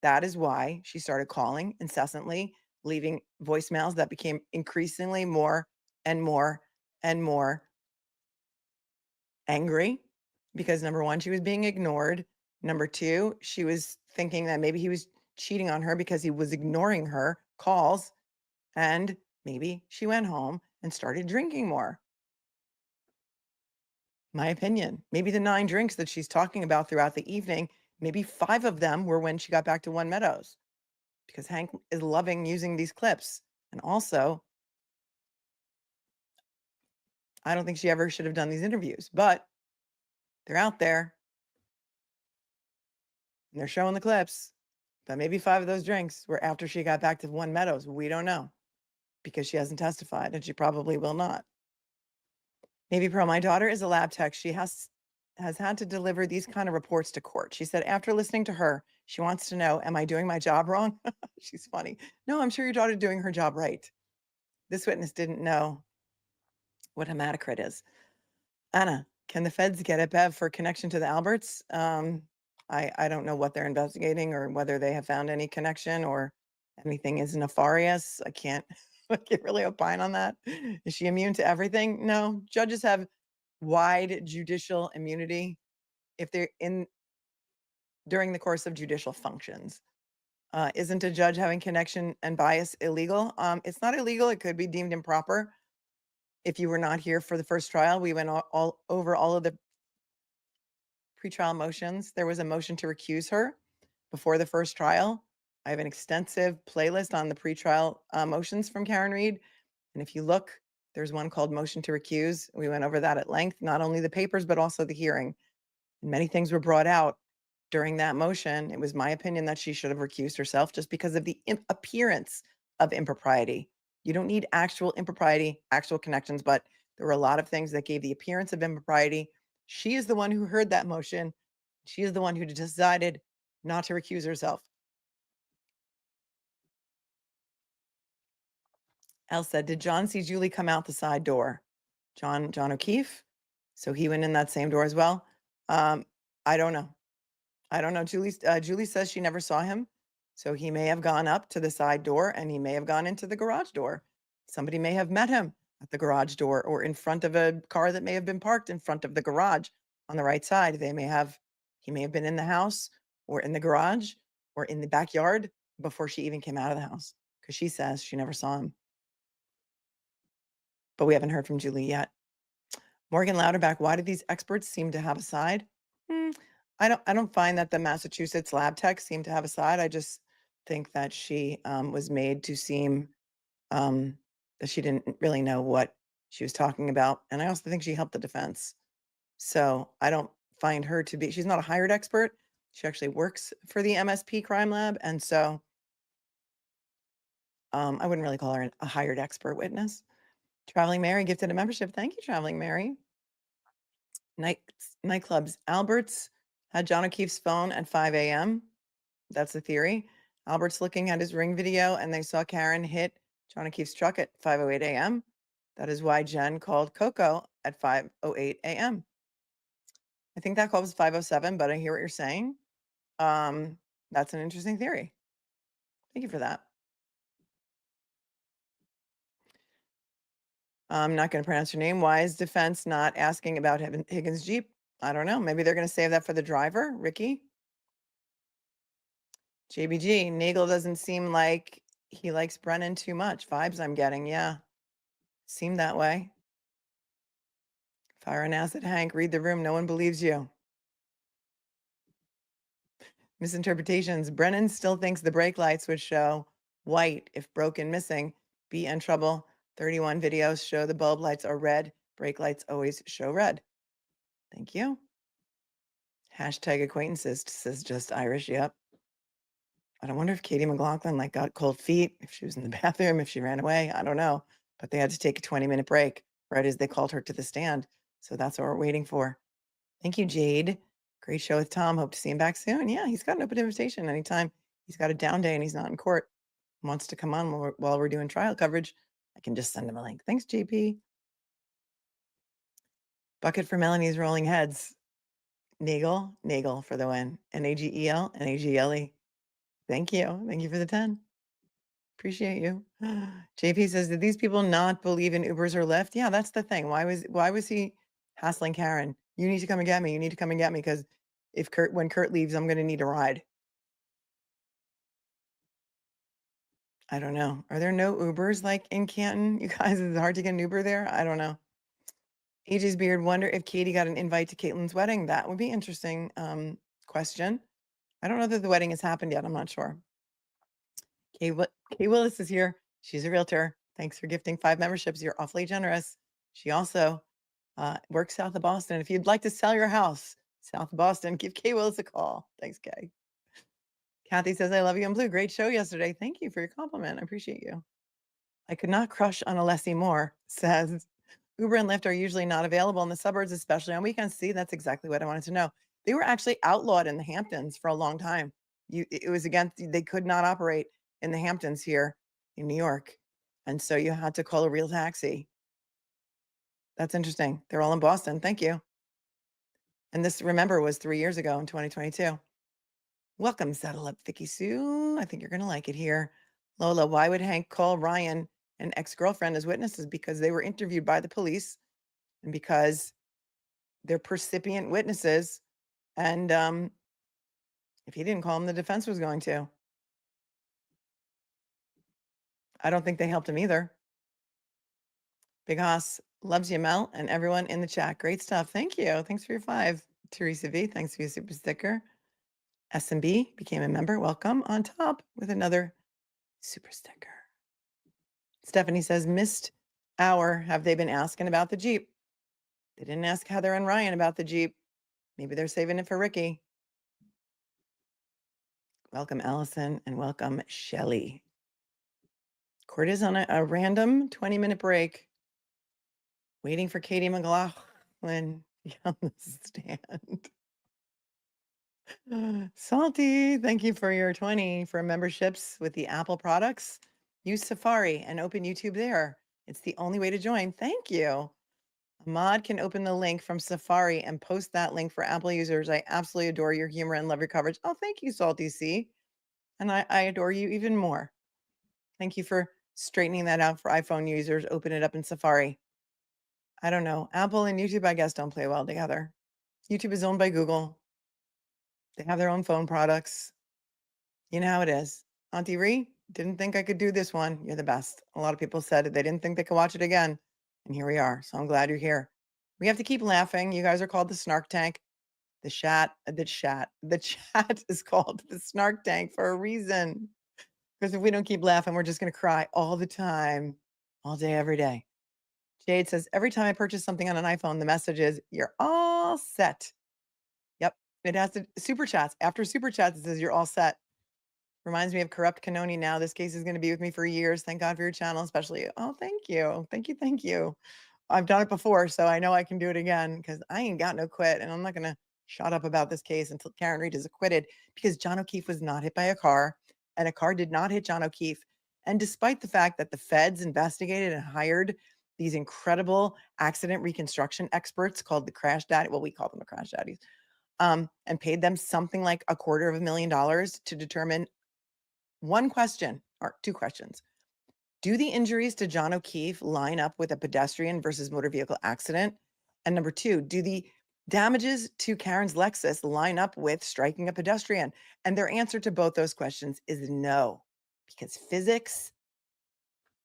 that is why she started calling incessantly, leaving voicemails that became increasingly more and more and more angry, because number one, she was being ignored. Number two, she was thinking that maybe he was cheating on her because he was ignoring her calls, and maybe she went home and started drinking more. My opinion, maybe the 9 drinks that she's talking about throughout the evening, maybe 5 of them were when she got back to One Meadows, because Hank is loving using these clips. And also, I don't think she ever should have done these interviews, but they're out there and they're showing the clips. But maybe 5 of those drinks were after she got back to One Meadows. We don't know, because she hasn't testified, and she probably will not. Maybe Pearl, my daughter is a lab tech. She has had to deliver these kind of reports to court. She said after listening to her, She wants to know, am I doing my job wrong? She's funny. No, I'm sure your daughter's doing her job right. This witness didn't know what hematocrit is. Anna, can the feds get at Bev for connection to the Alberts? I don't know what they're investigating or whether they have found any connection or anything is nefarious. I can't really opine on that. Is she immune to everything? No, judges have wide judicial immunity if they're in during the course of judicial functions. Isn't a judge having connection and bias illegal? It's not illegal. It could be deemed improper. If you were not here for the first trial, we went all over all of the pretrial motions. There was a motion to recuse her before the first trial. I have an extensive playlist on the pretrial motions from Karen Reed. And if you look, there's one called motion to recuse. We went over that at length, not only the papers, but also the hearing. And many things were brought out during that motion. It was my opinion that she should have recused herself just because of the appearance of impropriety. You don't need actual impropriety, actual connections, but there were a lot of things that gave the appearance of impropriety. She is the one who heard that motion. She is the one who decided not to recuse herself. Elle said, did John see Julie come out the side door? John O'Keefe? So he went in that same door as well? I don't know. I don't know. Julie says she never saw him. So he may have gone up to the side door and he may have gone into the garage door. Somebody may have met him at the garage door or in front of a car that may have been parked in front of the garage on the right side. He may have been in the house or in the garage or in the backyard before she even came out of the house because she says she never saw him. But we haven't heard from Julie yet. Morgan Louderback, why do these experts seem to have a side? I don't find that the Massachusetts lab techs seem to have a side. I just think that she was made to seem that she didn't really know what she was talking about. And I also think she helped the defense. So I don't find her to be, she's not a hired expert. She actually works for the MSP crime lab. And so I wouldn't really call her a hired expert witness. Traveling Mary gifted a membership. Thank you, Traveling Mary. Nightclubs. Alberts had John O'Keefe's phone at 5 a.m. That's the theory. Albert's looking at his ring video and they saw Karen hit John O'Keefe's truck at 5:08 a.m. That is why Jen called Coco at 5:08 a.m. I think that call was 5:07, but I hear what you're saying. That's an interesting theory. Thank you for that. I'm not going to pronounce your name. Why is defense not asking about Higgins' Jeep? I don't know. Maybe they're going to save that for the driver, Ricky. JBG, Nagel doesn't seem like he likes Brennan too much. Vibes I'm getting, yeah. Seemed that way. Fire an acid, Hank. Read the room. No one believes you. Misinterpretations. Brennan still thinks the brake lights would show white if broken, missing. Be in trouble. 31 videos show the bulb lights are red. Brake lights always show red. Thank you. Hashtag acquaintances says just Irish. Yep. I wonder if Katie McLaughlin got cold feet, if she was in the bathroom, if she ran away. I don't know. But they had to take a 20-minute break right as they called her to the stand. So that's what we're waiting for. Thank you, Jade. Great show with Tom. Hope to see him back soon. Yeah, he's got an open invitation anytime he's got a down day and he's not in court. Wants to come on while we're doing trial coverage. I can just send him a link. Thanks, JP. Bucket for Melanie's rolling heads. Nagel for the win. Nagel, Nagle. Thank you. Thank you for the 10. Appreciate you. JP says, did these people not believe in Ubers or Lyft? Yeah, that's the thing. Why was he hassling Karen? You need to come and get me. You need to come and get me because when Kurt leaves, I'm going to need a ride. I don't know. Are there no Ubers in Canton? You guys, is it hard to get an Uber there? I don't know. AJ's Beard, wonder if Katie got an invite to Caitlin's wedding. That would be interesting question. I don't know that the wedding has happened yet. I'm not sure. Kay Willis is here. She's a realtor. Thanks for gifting 5 memberships. You're awfully generous. She also works south of Boston. If you'd like to sell your house south of Boston, give Kay Willis a call. Thanks, Kay. Kathy says, I love you in blue. Great show yesterday. Thank you for your compliment. I appreciate you. I could not crush on a Leslie Moore, says Uber and Lyft are usually not available in the suburbs, especially on weekends. See, that's exactly what I wanted to know. They were actually outlawed in the Hamptons for a long time. It was against, they could not operate in the Hamptons here in New York. And so you had to call a real taxi. That's interesting. They're all in Boston. Thank you. And this, remember, was 3 years ago in 2022. Welcome, Saddle Up Vicky Sue. I think you're going to like it here. Lola, why would Hank call Ryan and ex-girlfriend as witnesses? Because they were interviewed by the police and because they're percipient witnesses. And if he didn't call them, the defense was going to. I don't think they helped him either. Big Hoss loves you, Mel, and everyone in the chat. Great stuff. Thank you. Thanks for your 5. Teresa V, thanks for your super sticker. SMB became a member. Welcome on top with another super sticker. Stephanie says, missed hour. Have they been asking about the Jeep? They didn't ask Heather and Ryan about the Jeep. Maybe they're saving it for Ricky. Welcome, Allison, and welcome, Shelly. Court is on a random 20-minute break, waiting for Katie McLaughlin on the stand. Salty, thank you for your 20 for memberships with the Apple products. Use Safari and open YouTube there. It's the only way to join. Thank you. Ahmad can open the link from Safari and post that link for Apple users. I absolutely adore your humor and love your coverage. Oh, thank you, Salty C. And I adore you even more. Thank you for straightening that out for iPhone users. Open it up in Safari. I don't know. Apple and YouTube, I guess, don't play well together. YouTube is owned by Google. They have their own phone products. You know how it is. Auntie Ree, didn't think I could do this one. You're the best. A lot of people said they didn't think they could watch it again. And here we are. So I'm glad you're here. We have to keep laughing. You guys are called the Snark Tank. The chat is called the Snark Tank for a reason. Because if we don't keep laughing, we're just going to cry all the time, all day, every day. Jade says, every time I purchase something on an iPhone, the message is, you're all set. Yep. It has to, super chats. After super chats, it says, you're all set. Reminds me of corrupt KNOWLES now. This case is going to be with me for years. Thank God for your channel, especially. Oh, thank you. Thank you. Thank you. I've done it before, so I know I can do it again because I ain't got no quit. And I'm not going to shut up about this case until Karen Reed is acquitted because John O'Keefe was not hit by a car and a car did not hit John O'Keefe. And despite the fact that the feds investigated and hired these incredible accident reconstruction experts called the crash daddy, well, we call them the crash daddies, and paid them something like $250,000 to determine one question or two questions. Do the injuries to John O'Keefe line up with a pedestrian versus motor vehicle accident? And number two, do the damages to Karen's Lexus line up with striking a pedestrian? And their answer to both those questions is no, because physics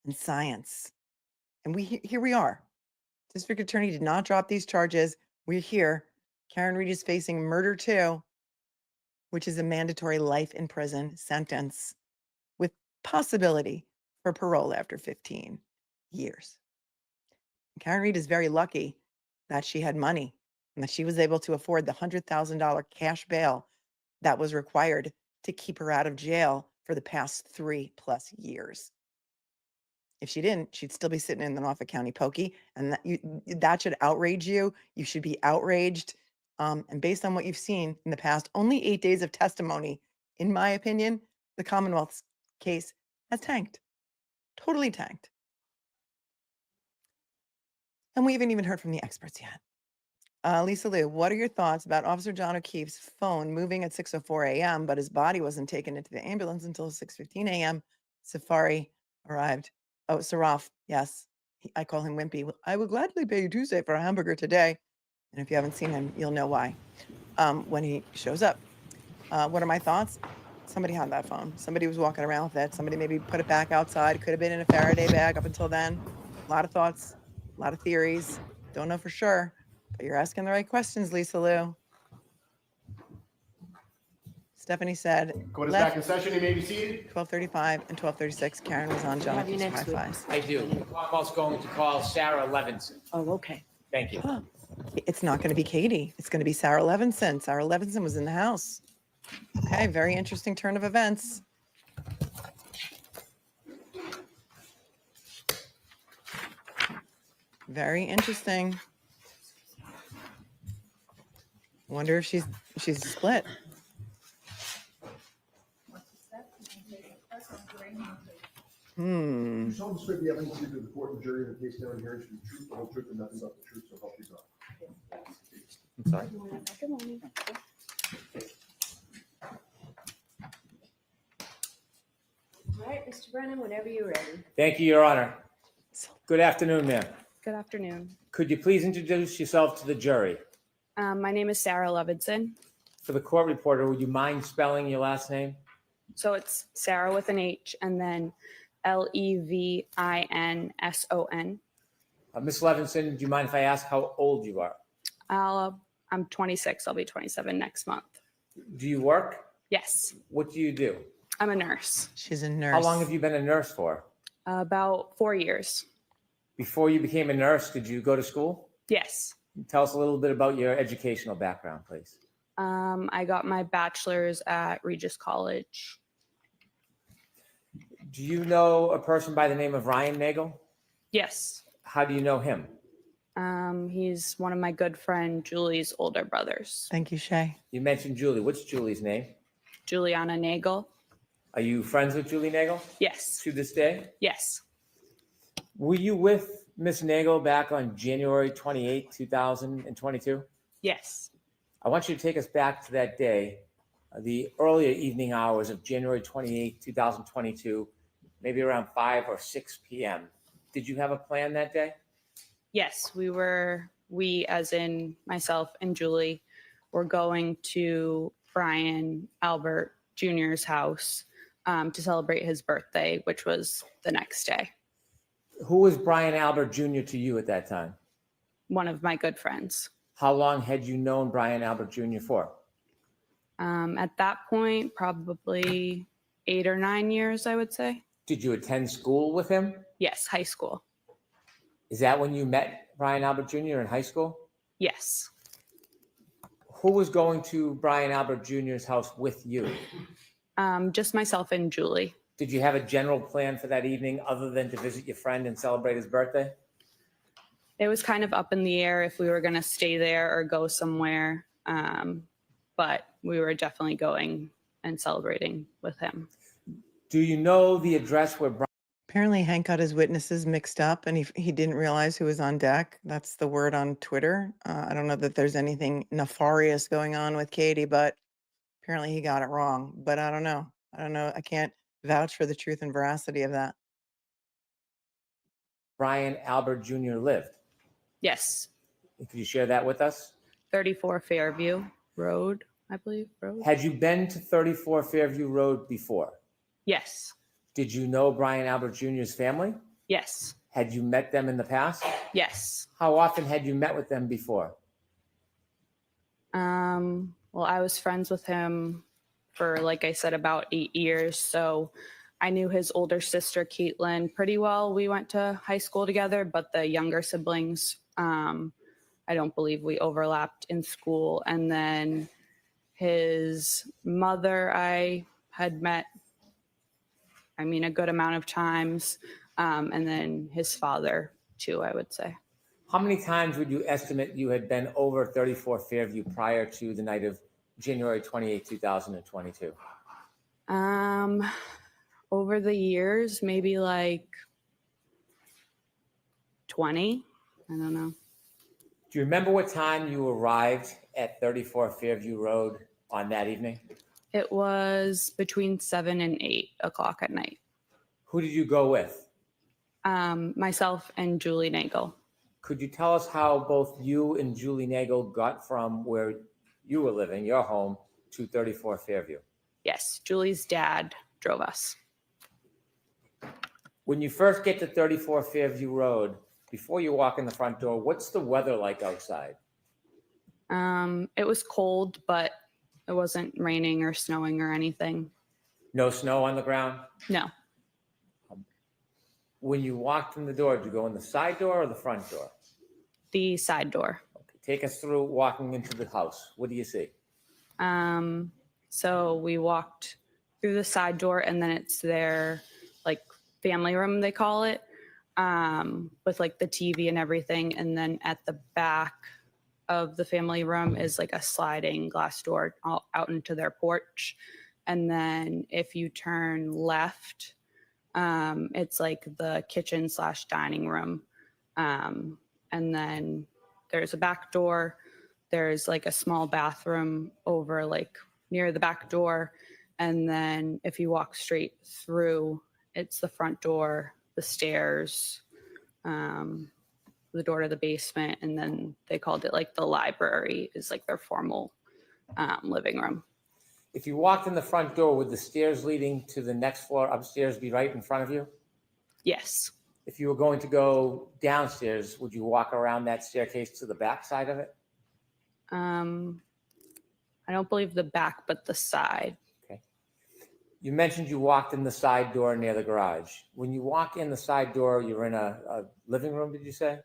and science. And here we are. District Attorney did not drop these charges. We're here. Karen Reed is facing murder too, which is a mandatory life in prison sentence with possibility for parole after 15 years. Karen Reed is very lucky that she had money and that she was able to afford the $100,000 cash bail that was required to keep her out of jail for the past 3+ years. If she didn't, she'd still be sitting in the Norfolk County Pokey, and that should outrage you. You should be outraged. And based on what you've seen in the past, only 8 days of testimony, in my opinion, the Commonwealth's case has tanked, totally tanked. And we haven't even heard from the experts yet. Lisa Lou, what are your thoughts about Officer John O'Keefe's phone moving at 6:04 a.m., but his body wasn't taken into the ambulance until 6:15 a.m.? Safari arrived. Oh, Saraf, yes. I call him Wimpy. I will gladly pay you Tuesday for a hamburger today. And if you haven't seen him, you'll know why when he shows up. What are my thoughts? Somebody had that phone. Somebody was walking around with it. Somebody maybe put it back outside. It could have been in a Faraday bag up until then. A lot of thoughts, a lot of theories. Don't know for sure, but you're asking the right questions, Lisa Lou. Stephanie said, Court is back in session. You may be seated. 12:35 and 12:36. Karen was on John Have you O'Keefe's next week. Wi-Fi. I do. I'm also going to call Sarah Levinson. Oh, okay. Thank you. It's not going to be Katie. It's going to be Sarah Levinson. Sarah Levinson was in the house. Okay, very interesting turn of events. Very interesting. Wonder if she's split. You solemnly swear the evidence given to the court and jury in the case now and hearing should be the truth, the whole truth, and nothing but the truth, so help you God. I'm sorry. All right, Mr. Brennan, whenever you're ready. Thank you, Your Honor. Good afternoon, ma'am. Good afternoon. Could you please introduce yourself to the jury? My name is Sarah Levinson. For the court reporter, would you mind spelling your last name? So it's Sarah with an H and then Levinson. Ms. Levinson, do you mind if I ask how old you are? I'm 26. I'll be 27 next month. Do you work? Yes, What do you do? I'm a nurse. She's a nurse. How long have you been a nurse for? About 4 years. Before you became a nurse, did you go to school? Yes. Tell us a little bit about your educational background, please. I got my bachelor's at Regis College. Do you know a person by the name of Ryan Nagel? Yes. How do you know him? He's one of my good friend Julie's older brothers. Thank you, Shay. You mentioned Julie. What's Julie's name? Juliana Nagel. Are you friends with Julie Nagel Yes. to this day? Yes. Were you with Miss Nagel back on January 28, 2022? Yes. I want you to take us back to that day, the earlier evening hours of January 28, 2022, maybe around 5 or 6 p.m. Did you have a plan that day? Yes, we as in myself and Julie, were going to Brian Albert Jr.'s house to celebrate his birthday, which was the next day. Who was Brian Albert Jr. to you at that time? One of my good friends. How long had you known Brian Albert Jr. for? At that point, probably 8 or 9 years, I would say. Did you attend school with him? Yes, high school. Is that when you met Brian Albert Jr. in high school? Yes. Who was going to Brian Albert Jr.'s house with you? Just myself and Julie. Did you have a general plan for that evening other than to visit your friend and celebrate his birthday? It was kind of up in the air if we were going to stay there or go somewhere. But we were definitely going and celebrating with him. Do you know the address where Brian? Apparently Hank got his witnesses mixed up and he didn't realize who was on deck. That's the word on Twitter. I don't know that there's anything nefarious going on with Katie, but apparently he got it wrong. But I don't know. I can't vouch for the truth and veracity of that. Brian Albert Jr. lived. Yes. Could you share that with us? 34 Fairview Road, I believe. Road. Had you been to 34 Fairview Road before? Yes. Did you know Brian Albert Jr.'s family? Yes. Had you met them in the past? Yes. How often had you met with them before? Well, I was friends with him for, like I said, about 8 years. So I knew his older sister, Caitlin, pretty well. We went to high school together, but the younger siblings, I don't believe we overlapped in school. And then his mother, I had met, a good amount of times. And then his father too, I would say. How many times would you estimate you had been over 34 Fairview prior to the night of January 28, 2022? Over the years, maybe like 20. I don't know. Do you remember what time you arrived at 34 Fairview Road on that evening? It was between 7 and 8 o'clock at night. Who did you go with? Myself and Julie Nagel. Could you tell us how both you and Julie Nagel got from where you were living, your home, to 34 Fairview? Yes, Julie's dad drove us. When you first get to 34 Fairview Road, before you walk in the front door, what's the weather like outside? It was cold, but it wasn't raining or snowing or anything. No snow on the ground? No. When you walked in the door, did you go in the side door or the front door? The side door. Okay. Take us through walking into the house. What do you see? So we walked through the side door, and then it's their like family room, they call it, with like the TV and everything. And then at the back of the family room is like a sliding glass door out into their porch. And then if you turn left, It's like the kitchen / dining room. And then there's a back door. There's like a small bathroom over like near the back door. And then if you walk straight through, it's the front door, the stairs, the door to the basement. And then they called it like the library is like their formal living room. If you walked in the front door, would the stairs leading to the next floor upstairs be right in front of you? Yes. If you were going to go downstairs, would you walk around that staircase to the back side of it? I don't believe the back, but the side. Okay. You mentioned you walked in the side door near the garage. When you walk in the side door, you're in a living room, did you say?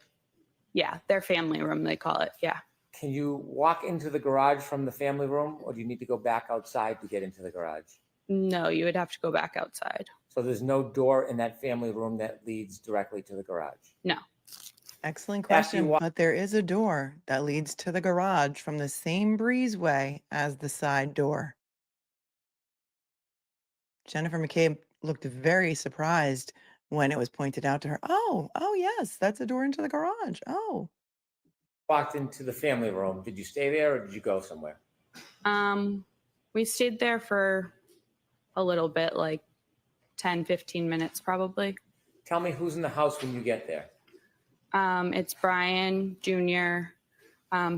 Yeah, their family room, they call it. Yeah. Can you walk into the garage from the family room, or do you need to go back outside to get into the garage? No, you would have to go back outside. So there's no door in that family room that leads directly to the garage? No. Excellent After you question. walk- But there is a door that leads to the garage from the same breezeway as the side door. Jennifer McCabe looked very surprised when it was pointed out to her. Oh, yes, that's a door into the garage. Oh. Walked into the family room. Did you stay there or did you go somewhere? We stayed there for a little bit, like 10, 15 minutes probably. Tell me who's in the house when you get there. It's Brian Jr.,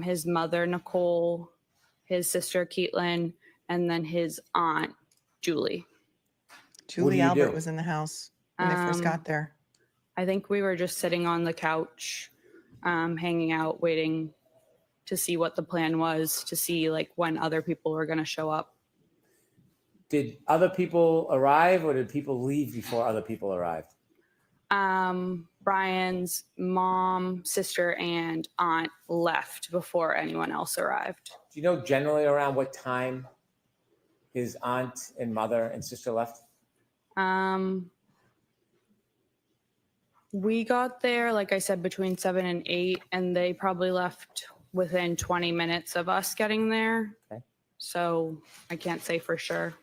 his mother, Nicole, his sister, Caitlin, and then his aunt, Julie. Julie you Albert do? was in the house when they first got there. I think we were just sitting on the couch, hanging out, waiting to see what the plan was, to see like when other people were going to show up. Did other people arrive or did people leave before other people arrived? Brian's mom, sister, and aunt left before anyone else arrived. Do you know generally around what time his aunt and mother and sister left? We got there, like I said, between 7 and 8, and they probably left within 20 minutes of us getting there. Okay. So I can't say for sure.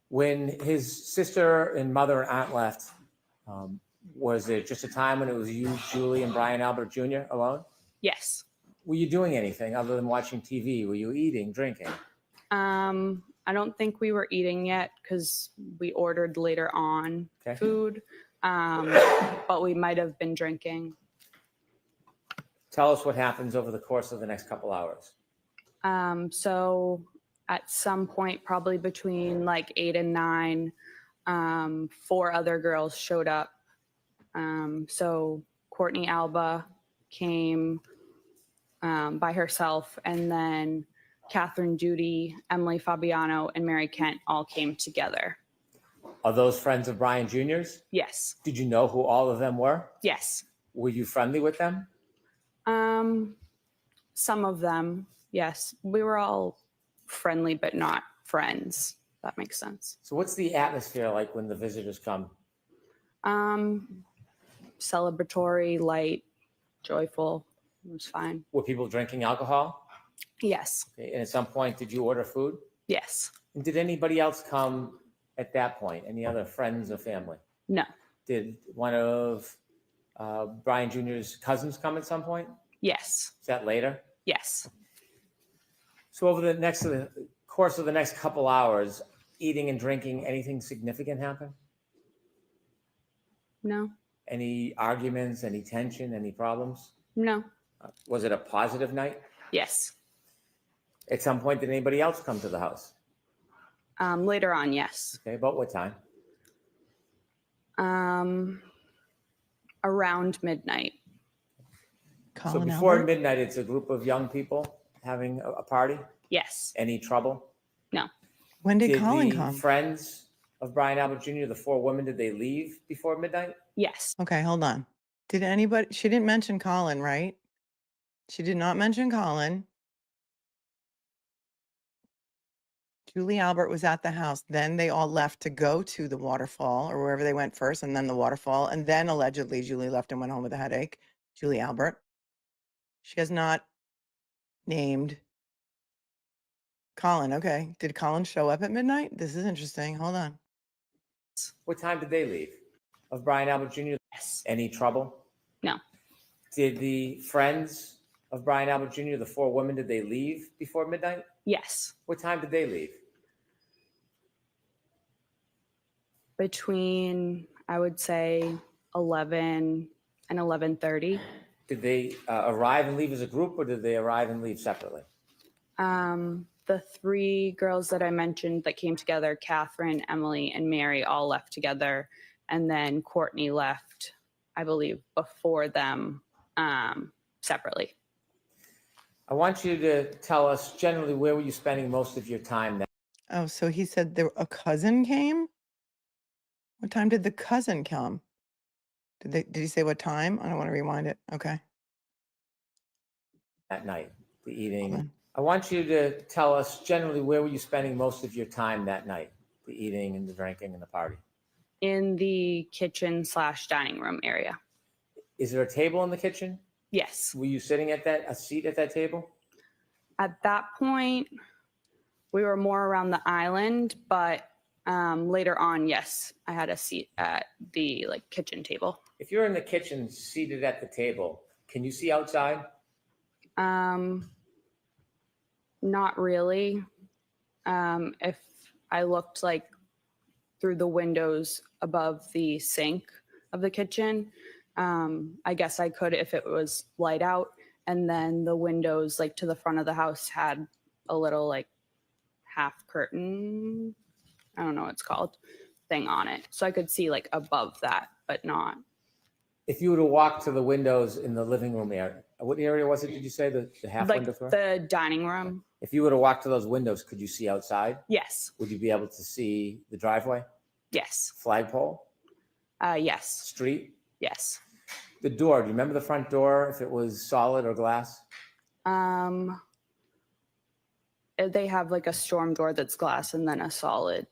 When his sister and mother and aunt left, was there just a time when it was you, Julie, and Brian Albert Jr. alone? Yes. Were you doing anything other than watching TV? Were you eating, drinking? I don't think we were eating yet because we ordered later on Okay. food, but we might have been drinking. Tell us what happens over the course of the next couple hours. So at some point, probably between like 8 and 9, 4 other girls showed up. So Courtney Alba came by herself, and then Catherine Judy, Emily Fabiano, and Mary Kent all came together. Are those friends of Brian Jr.'s? Yes. Did you know who all of them were? Yes. Were you friendly with them? Some of them, yes. We were all friendly, but not friends. That makes sense. So what's the atmosphere like when the visitors come? Celebratory, light, joyful. It was fine. Were people drinking alcohol? Yes. Okay, and at some point, did you order food? Yes. And did anybody else come at that point? Any other friends or family? No. Did one of Brian Jr.'s cousins come at some point? Yes. Is that later? Yes. So over the course of the next couple hours, eating and drinking, anything significant happen? No. Any arguments, any tension, any problems? No. Was it a positive night? Yes. At some point, did anybody else come to the house? Later on, yes. Okay, about what time? Around midnight. So Colin before Albert? midnight, it's a group of young people having a party? Yes. Any trouble? No. When did Did Colin the come? friends of Brian Albert Jr., the 4 women, did they leave before midnight? Yes. Okay, hold on. Did anybody, she didn't mention Colin, right? She did not mention Colin. Julie Albert was at the house. Then they all left to go to the waterfall or wherever they went first, and then the waterfall. And then allegedly Julie left and went home with a headache. Julie Albert. She has not named Colin. Okay. Did Colin show up at midnight? This is interesting. Hold on. What time did they leave? Of Brian Albert Jr.? Yes. Any trouble? No. Did the friends of Brian Albert Jr., the 4 women, did they leave before midnight? Yes. What time did they leave? Between, I would say, 11 and 11:30. Did they arrive and leave as a group, or did they arrive and leave separately? The 3 girls that I mentioned that came together, Catherine, Emily, and Mary, all left together. And then Courtney left, I believe, before them separately. I want you to tell us generally where were you spending most of your time that Oh, so he said a cousin came? What time did the cousin come? Did he say what time? I don't want to rewind it. Okay. night, the eating? Hold on. I want you to tell us generally where were you spending most of your time that night, the eating and the drinking and the party? In the kitchen/dining room area. Is there a table in the kitchen? Yes. Were you sitting at a seat at that table? At that point, we were more around the island, but later on, yes, I had a seat at the kitchen table. If you're in the kitchen seated at the table, can you see outside? Not really. If I looked through the windows above the sink of the kitchen, I guess I could if it was light out. And then the windows to the front of the house had a little half curtain, I don't know what it's called, thing on it. So I could see above that, but not. If you were to walk to the windows in the living room area, what area was it, did you say, the half windows were? The dining room. If you were to walk to those windows, could you see outside? Yes. Would you be able to see the driveway? Yes. Flagpole? Yes. Street? Yes. The door, do you remember the front door, if it was solid or glass? They have a storm door that's glass and then a solid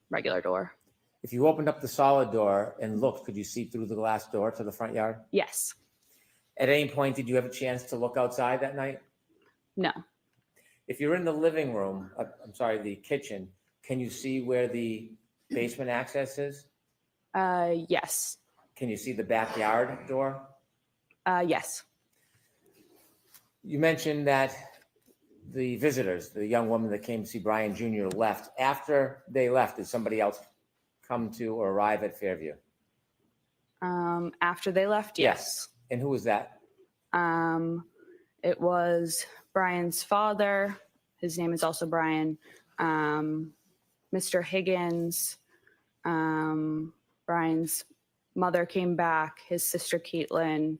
regular door. If you opened up the solid door and looked, could you see through the glass door to the front yard? Yes. At any point, did you have a chance to look outside that night? No. If you're in the living room, the kitchen, can you see where the basement access is? Yes. Can you see the backyard door? Yes. You mentioned that the visitors, the young woman that came to see Brian Jr. left. After they left, did somebody else come to or arrive at Fairview? After they left, yes. And who was that? It was Brian's father. His name is also Brian. Mr. Higgins. Brian's mother came back, his sister Caitlin,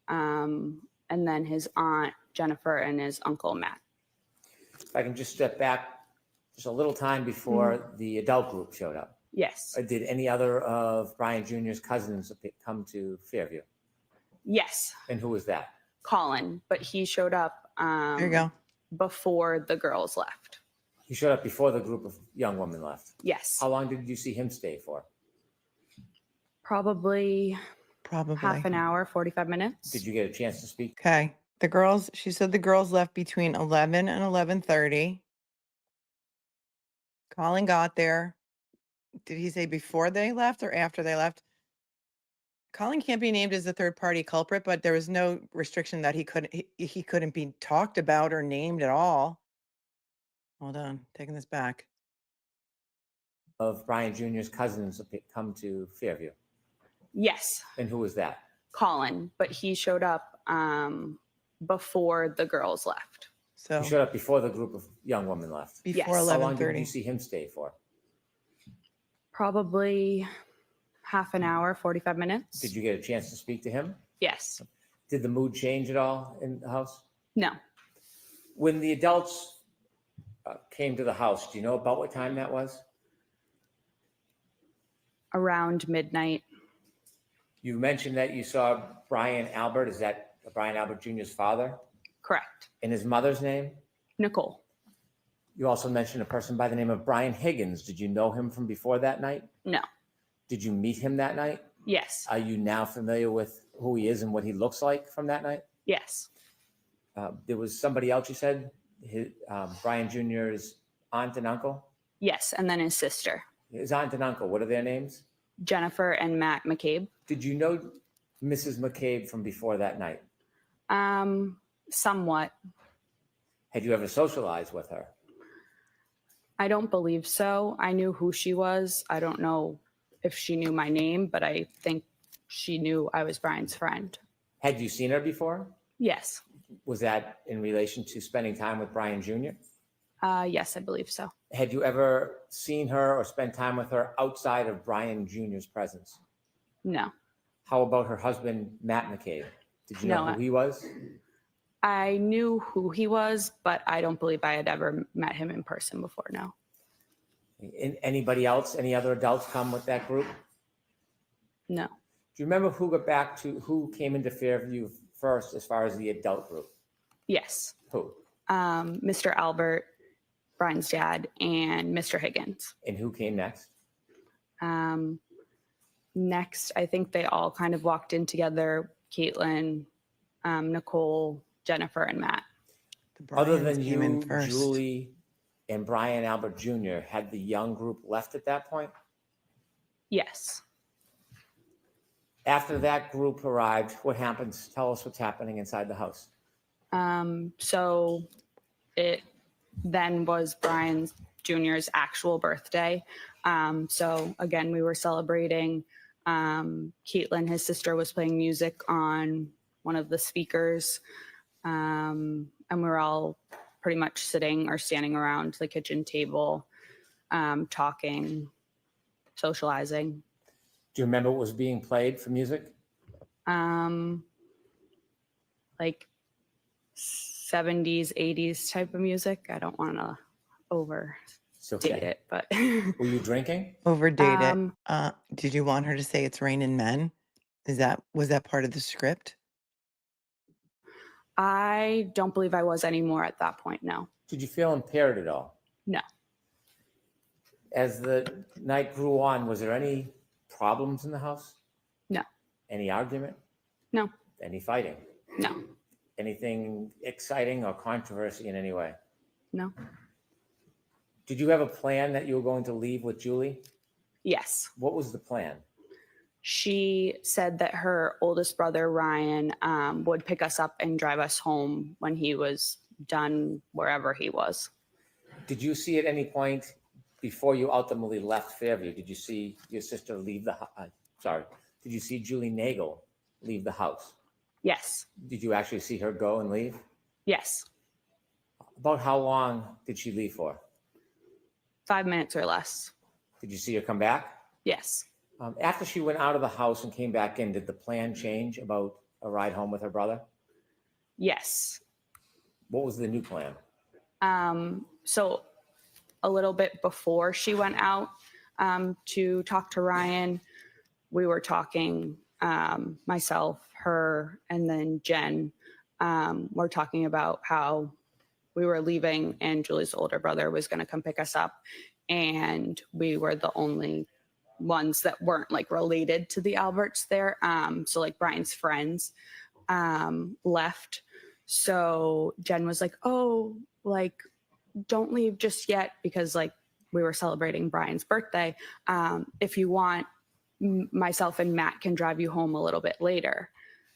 and then his aunt Jennifer and his uncle Matt. If I can just step back just a little time before the adult group showed up. Yes. Did any other of Brian Jr.'s cousins come to Fairview? Yes. And who was that? Colin, but he showed up There you go. before the girls left. He showed up before the group of young women left. Yes. How long did you see him stay for? Probably Probably. half an hour, 45 minutes. Did you get a chance to speak? Okay. She said the girls left between 11 and 11:30. Colin got there. Did he say before they left or after they left? Colin can't be named as the third party culprit, but there was no restriction that he couldn't be talked about or named at all. Hold on, taking this back. Of Brian Jr.'s cousins come to Fairview. Yes. And who was that? Colin, but he showed up before the girls left. So He showed up before the group of young women left. before Yes. How long did 11:30. you see him stay for? Probably half an hour, 45 minutes. Did you get a chance to speak to him? Yes. Did the mood change at all in the house? No. When the adults came to the house, do you know about what time that was? Around midnight. You mentioned that you saw Brian Albert. Is that Brian Albert Jr.'s father? Correct. And his mother's name? Nicole. You also mentioned a person by the name of Brian Higgins. Did you know him from before that night? No. Did you meet him that night? Yes. Are you now familiar with who he is and what he looks like from that night? Yes. There was somebody else you said, Brian Jr.'s aunt and uncle? Yes. And then his sister. His aunt and uncle, what are their names? Jennifer and Matt McCabe. Did you know Mrs. McCabe from before that night? Somewhat. Had you ever socialized with her? I don't believe so. I knew who she was. I don't know if she knew my name, but I think she knew I was Brian's friend. Had you seen her before? Yes. Was that in relation to spending time with Brian Jr.? Yes, I believe so. Had you ever seen her or spent time with her outside of Brian Jr.'s presence? No. How about her husband, Matt McCabe? Did you know No, who he was? I knew who he was, but I don't believe I had ever met him in person before, no. Anybody else, any other adults come with that group? No. Do you remember who came into Fairview first as far as the adult group? Yes. Who? Mr. Albert, Brian's dad, and Mr. Higgins. And who came next? Next, I think they all kind of walked in together, Caitlin, Nicole, Jennifer, and Matt. Other Bryans than came in you, first. Julie, and Brian Albert Jr., had the young group left at that point? Yes. After that group arrived, what happens? Tell us what's happening inside the house. So it then was Brian Jr.'s actual birthday. So again, we were celebrating. Caitlin, his sister, was playing music on one of the speakers. And we were all pretty much sitting or standing around the kitchen table, talking, socializing. Do you remember what was being played for music? Like 70s, 80s type of music. I don't want to overstate it, but Were you drinking? Overdate it. Did you want her to say it's raining men? Was that part of the script? I don't believe I was anymore at that point, no. Did you feel impaired at all? No. As the night grew on, was there any problems in the house? No. Any argument? No. Any fighting? No. Anything exciting or controversy in any way? No. Did you have a plan that you were going to leave with Julie? Yes. What was the plan? She said that her oldest brother, Ryan, would pick us up and drive us home when he was done wherever he was. Did you see at any point before you ultimately left Fairview, did you see your sister leave the house? Did you see Julie Nagel leave the house? Yes. Did you actually see her go and leave? Yes. About how long did she leave for? 5 minutes or less. Did you see her come back? Yes. After she went out of the house and came back in, did the plan change about a ride home with her brother? Yes. What was the new plan? So a little bit before she went out to talk to Ryan, we were talking, myself, her, and then Jen, we're talking about how we were leaving and Julie's older brother was going to come pick us up. And we were the only ones that weren't like related to the Alberts there. So like Brian's friends left. So Jen was like, oh, like, don't leave just yet, because like we were celebrating Brian's birthday. If you want, myself and Matt can drive you home a little bit later.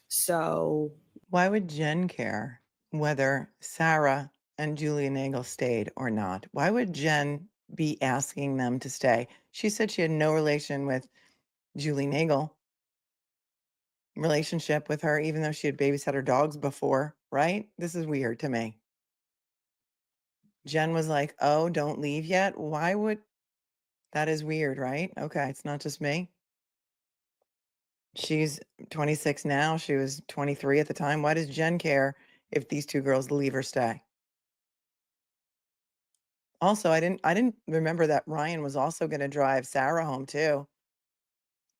So Why would Jen care whether Sarah and Julia Nagel stayed or not? Why would Jen be asking them to stay? She said she had no relation with Julie Nagel, relationship with her, even though she had babysat her dogs before, right? This is weird to me. Jen was like, oh, don't leave yet. Why would, that is weird, right? Okay, it's not just me. She's 26 now. She was 23 at the time. Why does Jen care if these two girls leave or stay? Also, I didn't remember that Ryan was also going to drive Sarah home too.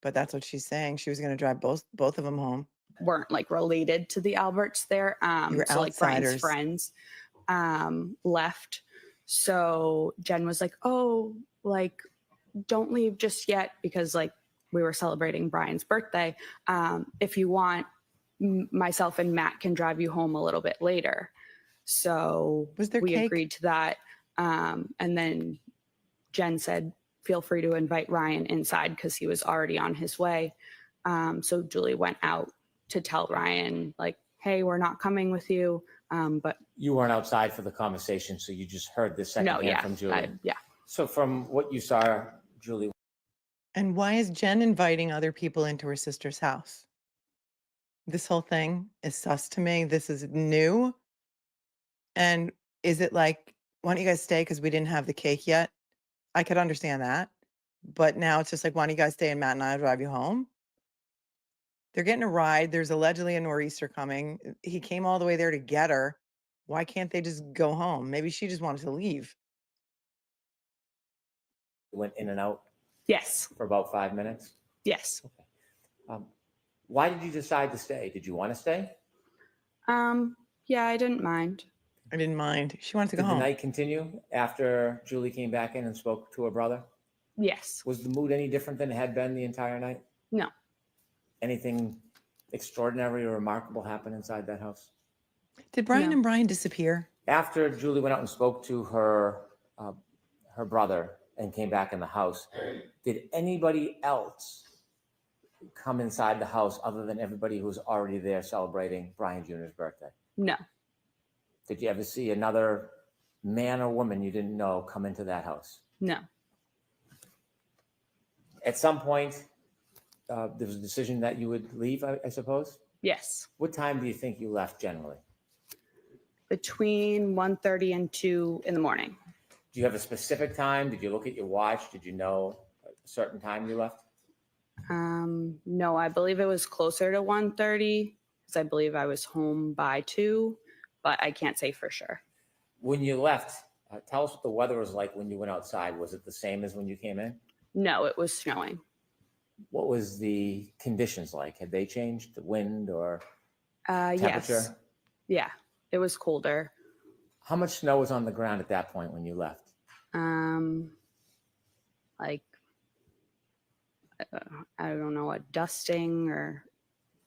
But that's what she's saying. She was going to drive both of them home. weren't like related to the Alberts there. You were So like Brian's outsiders. friends left. So Jen was like, oh, like, don't leave just yet, because like we were celebrating Brian's birthday. If you want, myself and Matt can drive you home a little bit later. So Was there we cake? agreed to that. And then Jen said, feel free to invite Ryan inside because he was already on his way. So Julie went out to tell Ryan, like, hey, we're not coming with you. But You weren't outside for the conversation, so you just heard this no, secondhand yeah, from Julie. yeah. So from what you saw, Julie, And why is Jen inviting other people into her sister's house? This whole thing is sus to me. This is new. And is it like, why don't you guys stay because we didn't have the cake yet? I could understand that. But now it's just like, why don't you guys stay and Matt and I will drive you home? They're getting a ride. There's allegedly a nor'easter coming. He came all the way there to get her. Why can't they just go home? Maybe she just wanted to leave. went in and out Yes, for about 5 minutes. yes. Why did you decide to stay? Did you want to stay? Yeah, I didn't mind. I didn't mind. She wanted to go Did the home. night continue after Julie came back in and spoke to her brother? Yes. Was the mood any different than it had been the entire night? No. Anything extraordinary or remarkable happen inside that house? Did Brian No. and Brian disappear? After Julie went out and spoke to her brother and came back in the house, did anybody else come inside the house other than everybody who was already there celebrating Brian Jr.'s birthday? No. Did you ever see another man or woman you didn't know come into that house? No. At some point, there was a decision that you would leave, I suppose? Yes. What time do you think you left generally? Between 1:30 and 2 in the morning. Do you have a specific time? Did you look at your watch? Did you know a certain time you left? No, I believe it was closer to 1:30 because I believe I was home by 2, but I can't say for sure. When you left, tell us what the weather was like when you went outside. Was it the same as when you came in? No, it was snowing. What was the conditions like? Had they changed, the wind or temperature? Yes. Yeah, it was colder. How much snow was on the ground at that point when you left? Like, I don't know, a dusting, or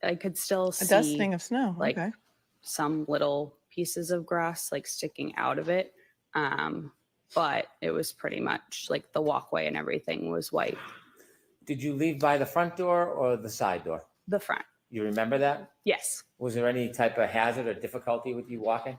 I could still see A dusting of snow. like Okay. some little pieces of grass like sticking out of it. But it was pretty much like the walkway and everything was white. Did you leave by the front door or the side door? The front. You remember that? Yes. Was there any type of hazard or difficulty with you walking?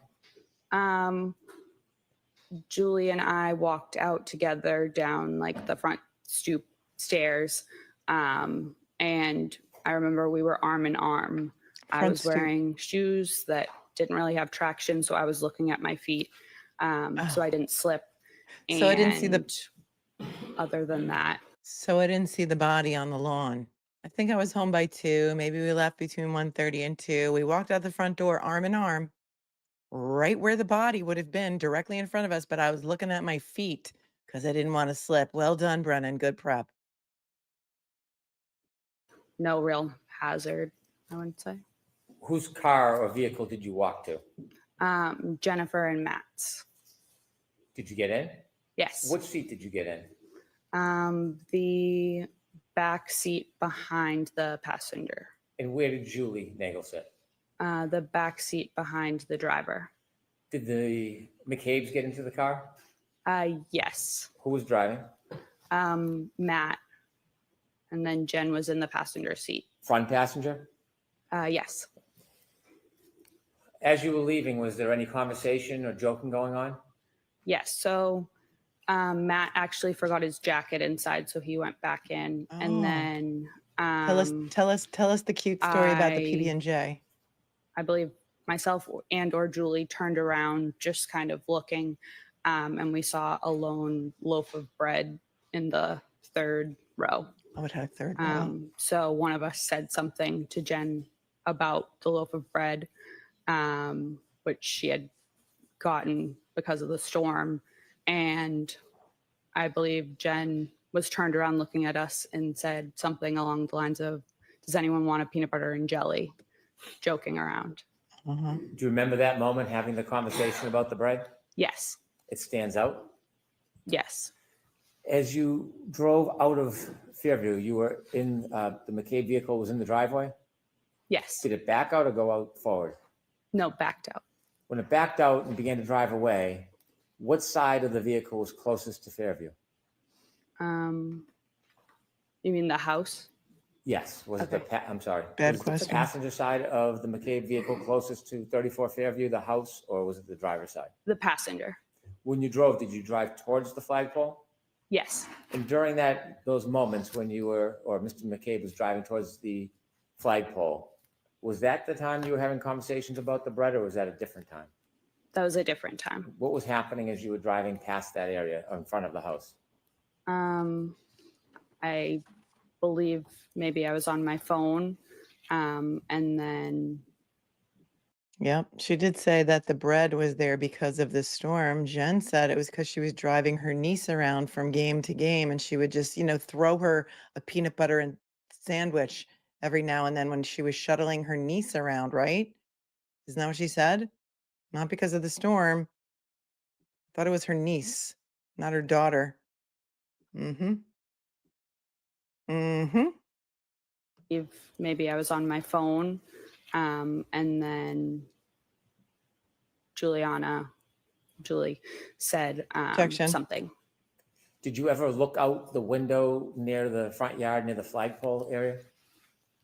Julie and I walked out together down like the front stoop stairs. And I remember we were arm in arm. I Front was stoop. wearing shoes that didn't really have traction, so I was looking at my feet, so I didn't slip. So I didn't see the- And other than that, So I didn't see the body on the lawn. I think I was home by 2. Maybe we left between 1:30 and 2. We walked out the front door arm in arm, right where the body would have been, directly in front of us. But I was looking at my feet because I didn't want to slip. Well done, Brennan. Good prep. no real hazard, I wouldn't say. Whose car or vehicle did you walk to? Jennifer and Matt's. Did you get in? Yes. Which seat did you get in? The back seat behind the passenger. And where did Julie Nagel sit? The back seat behind the driver. Did the McCabe's get into the car? Yes. Who was driving? Matt. And then Jen was in the passenger seat. Front passenger? Yes. As you were leaving, was there any conversation or joking going on? Yes. So Matt actually forgot his jacket inside, so he went back in. Oh. And then Tell us the cute story about the I- PB&J. I believe myself and or Julie turned around just kind of looking, and we saw a lone loaf of bread in the third row. Oh, it had a third row. So one of us said something to Jen about the loaf of bread, which she had gotten because of the storm. And I believe Jen was turned around looking at us and said something along the lines of, does anyone want a peanut butter and jelly? Joking around. Uh-huh. Do you remember that moment, having the conversation about the bread? Yes. It stands out. Yes. As you drove out of Fairview, you were in, the McCabe vehicle was in the driveway? Yes. Did it back out or go out forward? No, backed out. When it backed out and began to drive away, what side of the vehicle was closest to Fairview? You mean the house? Yes, was it the, I'm sorry. Bad Was it question. the passenger side of the McCabe vehicle closest to 34 Fairview, the house, or was it the driver's side? The passenger. When you drove, did you drive towards the flagpole? Yes. And during those moments when you were, or Mr. McCabe was driving towards the flagpole, was that the time you were having conversations about the bread, or was that a different time? That was a different time. What was happening as you were driving past that area in front of the house? I believe maybe I was on my phone, and then Yep. She did say that the bread was there because of the storm. Jen said it was because she was driving her niece around from game to game, and she would just, throw her a peanut butter and sandwich every now and then when she was shuttling her niece around, right? Isn't that what she said? Not because of the storm. Thought it was her niece, not her daughter. Mm-hmm. Mm-hmm. maybe I was on my phone, and then Julie said Objection. something. Did you ever look out the window near the front yard, near the flagpole area?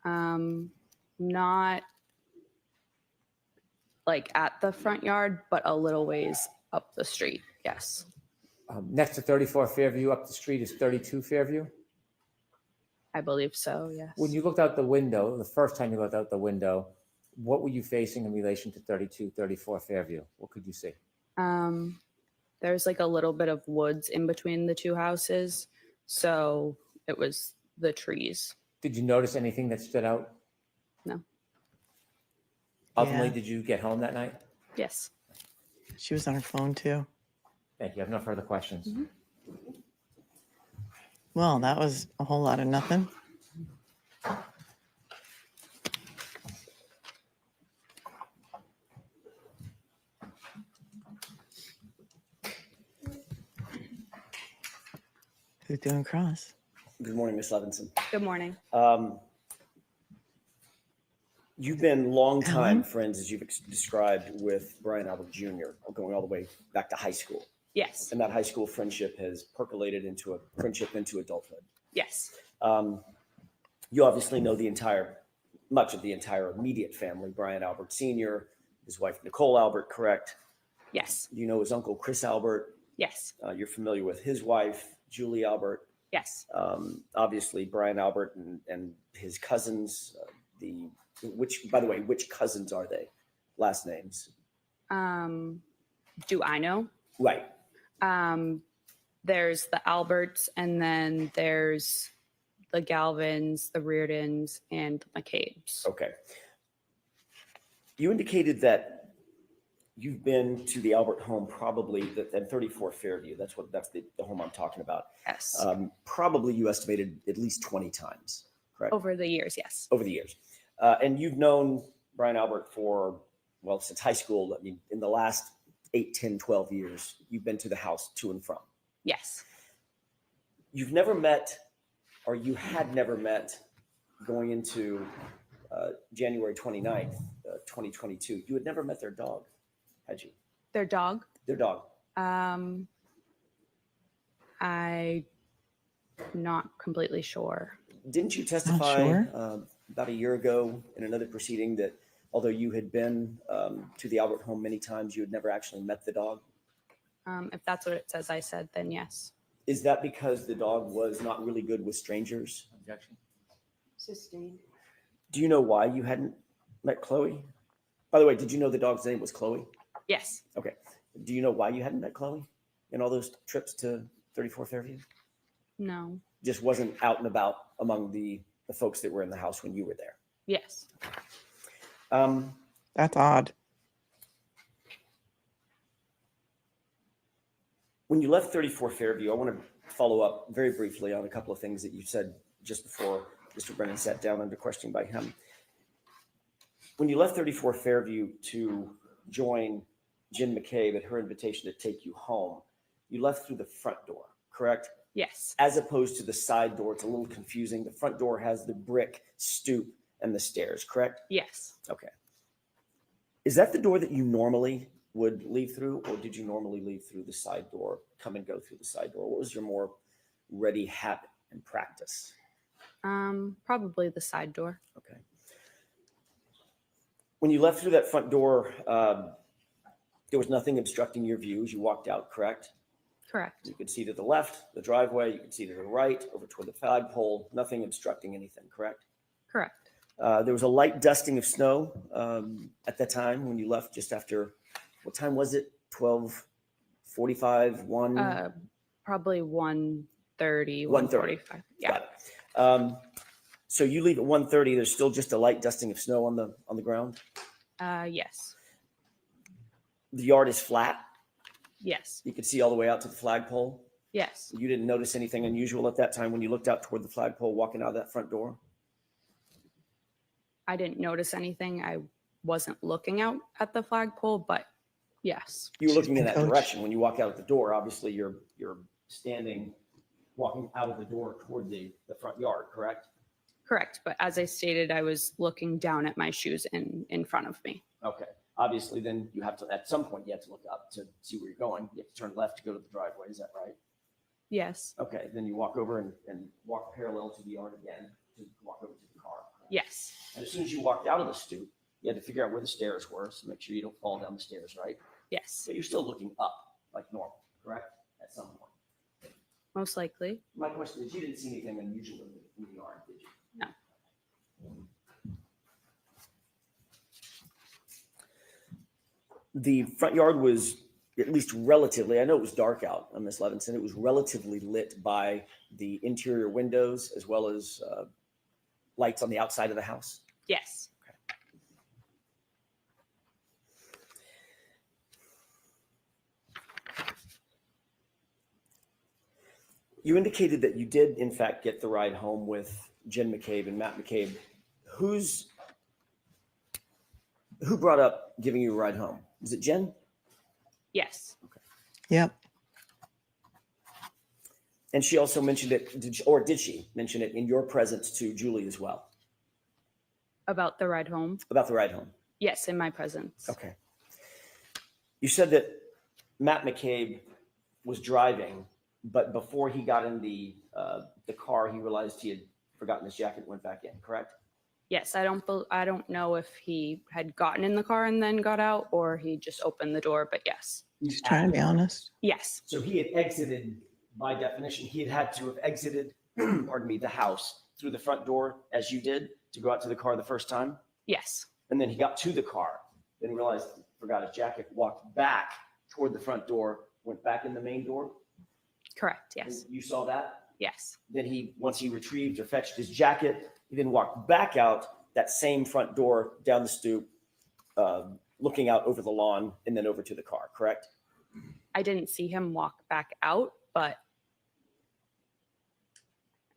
Not like at the front yard, but a little ways up the street. Yes. Next to 34 Fairview up the street is 32 Fairview? I believe so, yes. When you looked out the window, the first time you looked out the window, what were you facing in relation to 32, 34 Fairview? What could you see? There's like a little bit of woods in between the two houses, so it was the trees. Did you notice anything that stood out? No. Ultimately, Yeah. did you get home that night? Yes. She was on her phone too. Thank you. I have no further questions. Mhm. Well, that was a whole lot of nothing. Who's doing cross? Good morning, Ms. Levinson. Good morning. You've been longtime Ellen? friends, as you've described, with Brian Albert Jr., going all the way back to high school. Yes. And that high school friendship has percolated into a friendship into adulthood. Yes. You obviously know much of the entire immediate family, Brian Albert Sr., his wife, Nicole Albert, correct? Yes. You know his uncle, Chris Albert. Yes. You're familiar with his wife, Julie Albert. Yes. Obviously, Brian Albert and his cousins, by the way, which cousins are they? Last names? Do I know? Right. There's the Alberts, and then there's the Galvins, the Reardons, and the McCabes. Okay. You indicated that you've been to the Albert home probably at 34 Fairview. That's the home I'm talking about. Yes. Probably you estimated at least 20 times, correct? Over the years, yes. Over the years. And you've known Brian Albert since high school. I mean, in the last 8, 10, 12 years, you've been to the house to and from. Yes. You've never met, or you had never met, going into January 29th, 2022. You had never met their dog, had you? Their dog? Their dog. I'm not completely sure. Didn't you testify sure. About a year ago in another proceeding that although you had been to the Albert home many times, you had never actually met the dog? If that's what it says I said, then yes. Is that because the dog was not really good with strangers? Objection. Sustained. Do you know why you hadn't met Chloe? By the way, did you know the dog's name was Chloe? Yes. Okay. Do you know why you hadn't met Chloe in all those trips to 34 Fairview? No. Just wasn't out and about among the folks that were in the house when you were there. Yes. That's odd. When you left 34 Fairview, I want to follow up very briefly on a couple of things that you said just before Mr. Brennan sat down under questioning by him. When you left 34 Fairview to join Jen McCabe at her invitation to take you home, you left through the front door, correct? Yes. As opposed to the side door. It's a little confusing. The front door has the brick stoop and the stairs, correct? Yes. Okay. Is that the door that you normally would leave through, or did you normally leave through the side door, come and go through the side door? What was your more ready habit and practice? Probably the side door. Okay. When you left through that front door, there was nothing obstructing your view as you walked out, correct? Correct. You could see to the left, the driveway, you could see to the right, over toward the flagpole, nothing obstructing anything, correct? Correct. There was a light dusting of snow at that time when you left just after, what time was it? 12:45, 1? Probably 1:30, 1:30. 1:45. Yeah. Got it. So you leave at 1:30, there's still just a light dusting of snow on the ground? Yes. The yard is flat? Yes. You could see all the way out to the flagpole? Yes. You didn't notice anything unusual at that time when you looked out toward the flagpole walking out of that front door? I didn't notice anything. I wasn't looking out at the flagpole, but yes. You were looking in that Coach. direction. When you walk out of the door, obviously you're standing, walking out of the door toward the front yard, correct? Correct. But as I stated, I was looking down at my shoes in front of me. Okay. Obviously, then you have to, at some point, you have to look up to see where you're going. You have to turn left to go to the driveway. Is that right? Yes. Okay. Then you walk over and walk parallel to the yard again to walk over to the car. Yes. And as soon as you walked out of the stoop, you had to figure out where the stairs were. So make sure you don't fall down the stairs, right? Yes. But you're still looking up like normal, correct? At some point. Most likely. My question is, you didn't see anything unusual in the yard, did you? No. The front yard was at least relatively, I know it was dark out on Miss Levinson, it was relatively lit by the interior windows as well as lights on the outside of the house. Yes. You indicated that you did, in fact, get the ride home with Jen McCabe and Matt McCabe. Who brought up giving you a ride home? Was it Jen? Yes. Yep. And she also mentioned it, did she mention it in your presence to Julie as well? About the ride home? About the ride home? Yes, in my presence. Okay. You said that Matt McCabe was driving, but before he got in the car, he realized he had forgotten his jacket and went back in, correct? Yes, I don't know if he had gotten in the car and then got out, or he just opened the door, but yes. Just trying to be honest. Yes. So he had exited, by definition, he had to have exited, pardon me, the house through the front door as you did to go out to the car the first time? Yes. And then he got to the car, then realized he forgot his jacket, walked back toward the front door, went back in the main door? Correct. Yes. And you saw that? Yes. Then once he retrieved or fetched his jacket, he then walked back out that same front door down the stoop, looking out over the lawn and then over to the car, correct? I didn't see him walk back out, but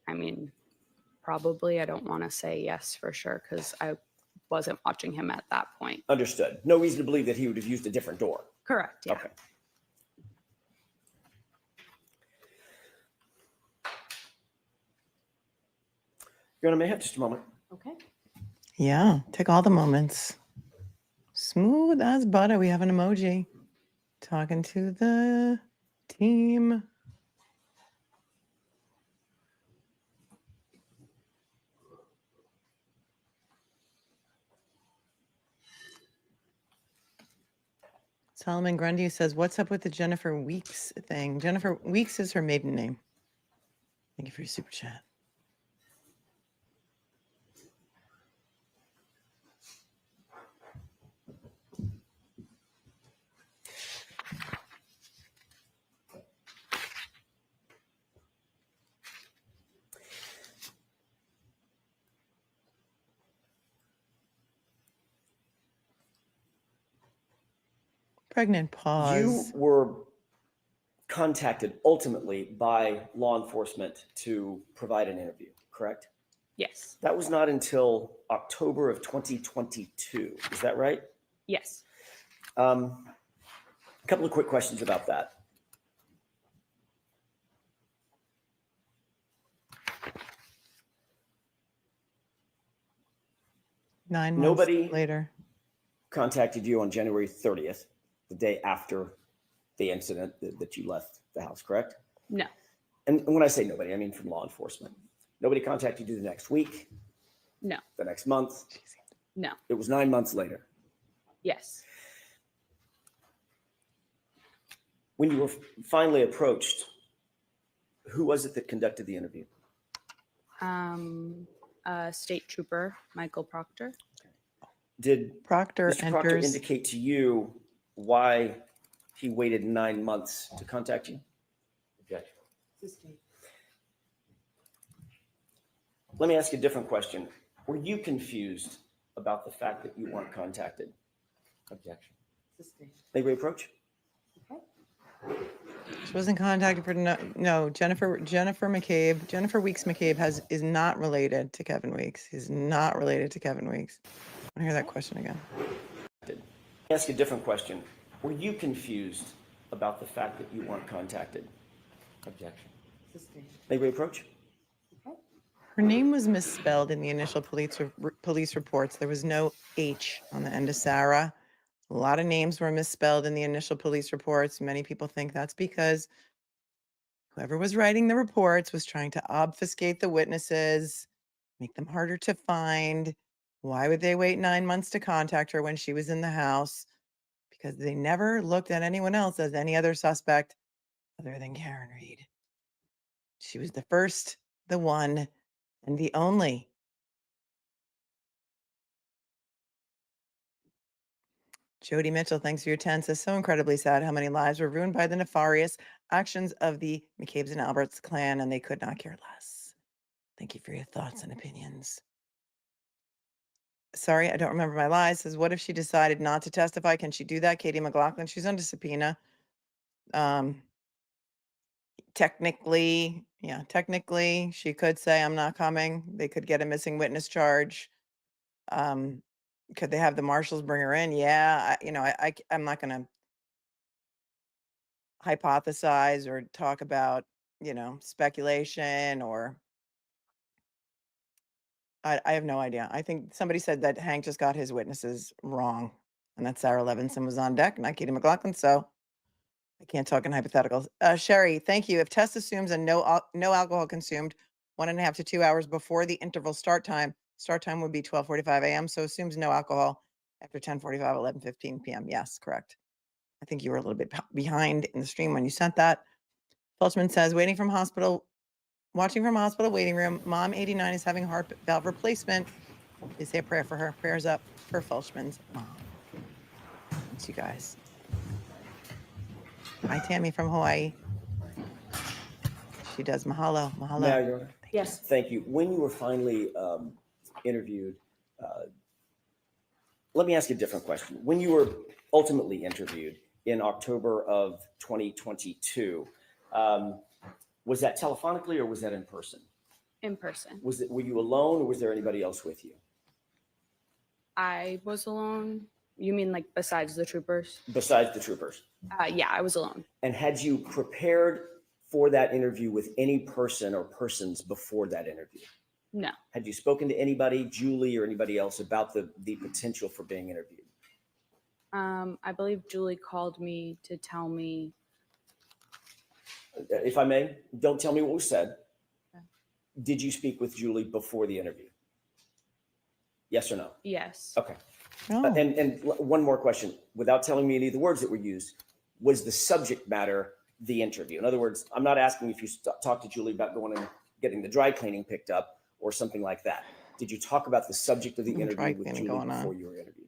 I mean, probably. I don't want to say yes for sure because I wasn't watching him at that point. Understood. No reason to believe that he would have used a different door. Correct. Yeah. Okay. Your Honor, may I have just a moment? Okay. Yeah. Take all the moments. Smooth as butter. We have an emoji. Talking to the team. Solomon Grundy says, what's up with the Jennifer Weeks thing? Jennifer Weeks is her maiden name. Thank you for your super chat. Pregnant pause. You were contacted ultimately by law enforcement to provide an interview, correct? Yes. That was not until October of 2022. Is that right? Yes. A couple of quick questions about that. Nobody later contacted you on January 30th, the day after the incident that you left the house, correct? No. And when I say nobody, I mean from law enforcement. Nobody contacted you the next week, No, the next month. no, It was 9 months later. yes. When you were finally approached, who was it that conducted the interview? State Trooper Michael Proctor. Did Proctor Mr. Proctor enters. indicate to you why he waited 9 months to contact you? Objection. Let me ask you a different question. Were you confused about the fact that you weren't contacted? Objection. May we approach? She wasn't contacted for no. Jennifer Weeks McCabe is not related to Kevin Weeks. He's not related to Kevin Weeks. I want to hear that question again. Let me ask you a different question. Were you confused about the fact that you weren't contacted? Objection. May we approach? Her name was misspelled in the initial police reports. There was no H on the end of Sarah. A lot of names were misspelled in the initial police reports. Many people think that's because whoever was writing the reports was trying to obfuscate the witnesses, make them harder to find. Why would they wait 9 months to contact her when she was in the house? Because they never looked at anyone else as any other suspect other than Karen Reed. She was the first, the one, and the only. Jody Mitchell, thanks for your 10, says so incredibly sad how many lives were ruined by the nefarious actions of the McCabe's and Alberts clan, and they could not care less. Thank you for your thoughts and opinions. Sorry, I don't remember my lies. Says, what if she decided not to testify? Can she do that? Katie McLaughlin, she's under subpoena. Technically, she could say, I'm not coming. They could get a missing witness charge. Could they have the marshals bring her in? Yeah, I'm not going to hypothesize or talk about, speculation or I have no idea. I think somebody said that Hank just got his witnesses wrong and that Sarah Levinson was on deck, not Katie McLaughlin. So I can't talk in hypotheticals. Sherry, thank you. If test assumes a no alcohol consumed 1.5 to 2 hours before the interval start time would be 12:45 a.m. So assumes no alcohol after 10:45, 11:15 p.m. Yes, correct. I think you were a little bit behind in the stream when you sent that. Felchman says, watching from hospital waiting room. Mom 89 is having heart valve replacement. Please say a prayer for her. Prayers up for Felchman's mom. Thanks, you guys. Hi, Tammy from Hawaii. She does mahalo. Mahalo. Now, Your Honor. Yes. Thank you. When you were finally interviewed, let me ask you a different question. When you were ultimately interviewed in October of 2022, was that telephonically or was that in person? In person. Were you alone or was there anybody else with you? I was alone. You mean like besides the troopers? Besides the troopers? Yeah, I was alone. And had you prepared for that interview with any person or persons before that interview? No. Had you spoken to anybody, Julie or anybody else, about the potential for being interviewed? I believe Julie called me to tell me. If I may, don't tell me what was said. Okay. Did you speak with Julie before the interview? Yes or no? Yes. Okay. No. And one more question, without telling me any of the words that were used, was the subject matter the interview? In other words, I'm not asking if you talked to Julie about going and getting the dry cleaning picked up or something like that. Did you talk about the subject of the interview with Julie before you were interviewed?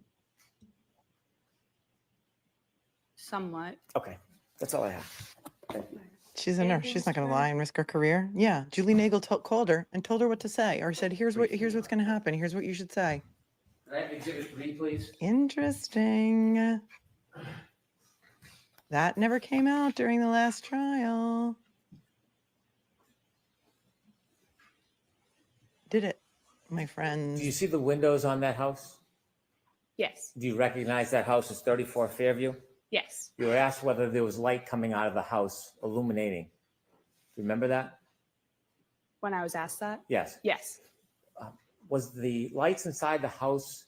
Somewhat. Okay, that's all I have. Thank you. She's a nurse. She's not going to lie and risk her career. Yeah, Julie Nagel called her and told her what to say, or said, "Here's what's going to happen. Here's what you should say." Can I have exhibit 3, please? Interesting. That never came out during the last trial. Did it, my friends? Do you see the windows on that house? Yes. Do you recognize that house as 34 Fairview? Yes. You were asked whether there was light coming out of the house illuminating. Do you remember that? When I was asked that? Yes. Yes. Was the lights inside the house,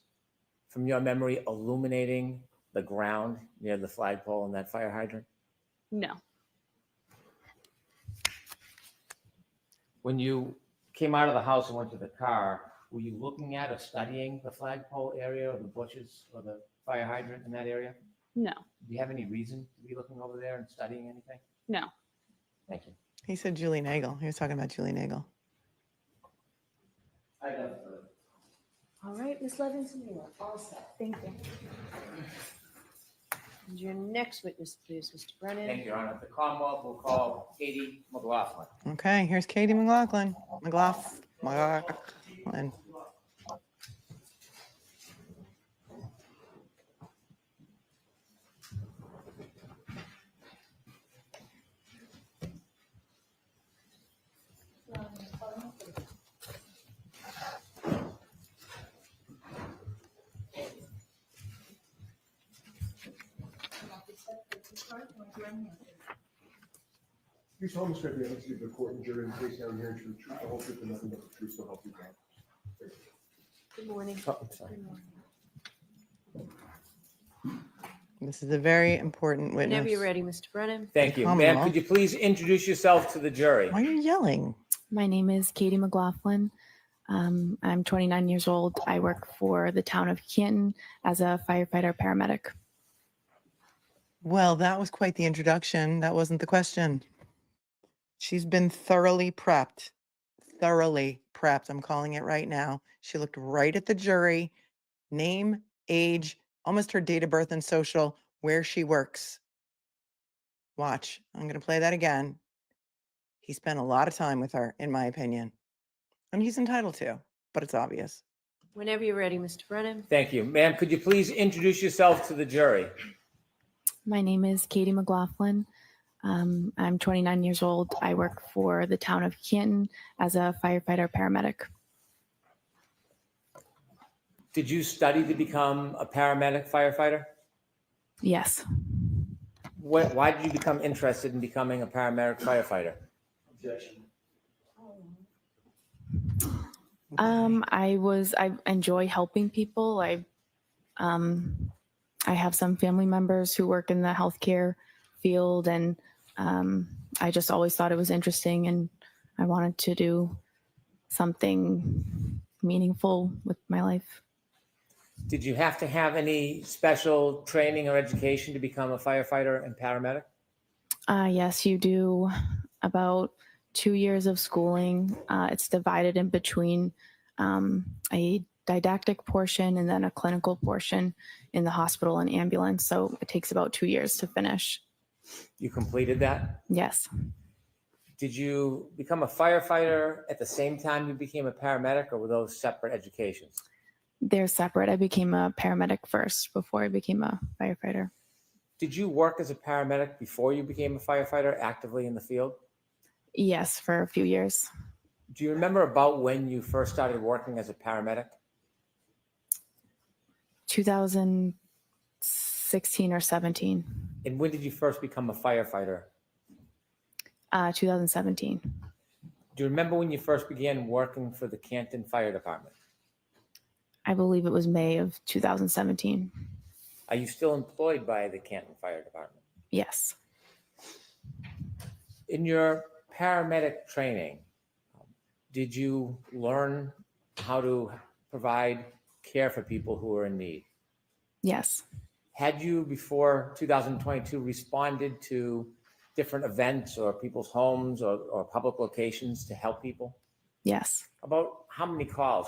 from your memory, illuminating the ground near the flagpole and that fire hydrant? No. When you came out of the house and went to the car, were you looking at or studying the flagpole area or the bushes or the fire hydrant in that area? No, Do you have any reason to be looking over there and studying anything? no. Thank you. He said Julie Nagel. He was talking about Julie Nagel. All right, Ms. Levinson, you are all set. Thank you. And your next witness, please, Mr. Brennan. Thank you, Your Honor. The Commonwealth will call Katie McLaughlin. Okay, here's Katie McLaughlin. McLaughlin. You told Mr. Yannetti to the court and jury in case now hearing the truth, the whole truth, and nothing but the truth, so help you God. Good morning. Oh, I'm sorry. This is a very important witness. Whenever you're ready, Mr. Brennan. Thank you. Ma'am, Commonwealth. could you please introduce yourself to the jury? Why are you yelling? My name is Katie McLaughlin. I'm 29 years old. I work for the town of Canton as a firefighter paramedic. Well, that was quite the introduction. That wasn't the question. She's been thoroughly prepped. Thoroughly prepped. I'm calling it right now. She looked right at the jury, name, age, almost her date of birth and social, where she works. Watch. I'm going to play that again. He spent a lot of time with her, in my opinion. And he's entitled to, but it's obvious. Whenever you're ready, Mr. Brennan. Thank you. Ma'am, could you please introduce yourself to the jury? My name is Katie McLaughlin. I'm 29 years old. I work for the town of Canton as a firefighter paramedic. Did you study to become a paramedic firefighter? Yes. Why did you become interested in becoming a paramedic firefighter? I enjoy helping people. I have some family members who work in the healthcare field, and I just always thought it was interesting, and I wanted to do something meaningful with my life. Did you have to have any special training or education to become a firefighter and paramedic? Yes, you do about 2 years of schooling. It's divided in between a didactic portion and then a clinical portion in the hospital and ambulance. So it takes about 2 years to finish. You completed that? Yes. Did you become a firefighter at the same time you became a paramedic, or were those separate educations? They're separate. I became a paramedic first before I became a firefighter. Did you work as a paramedic before you became a firefighter actively in the field? Yes, for a few years. Do you remember about when you first started working as a paramedic? 2016 or 17. And when did you first become a firefighter? 2017. Do you remember when you first began working for the Canton Fire Department? I believe it was May of 2017. Are you still employed by the Canton Fire Department? Yes. In your paramedic training, did you learn how to provide care for people who are in need? Yes. Had you, before 2022, responded to different events or people's homes or public locations to help people? Yes. About how many calls?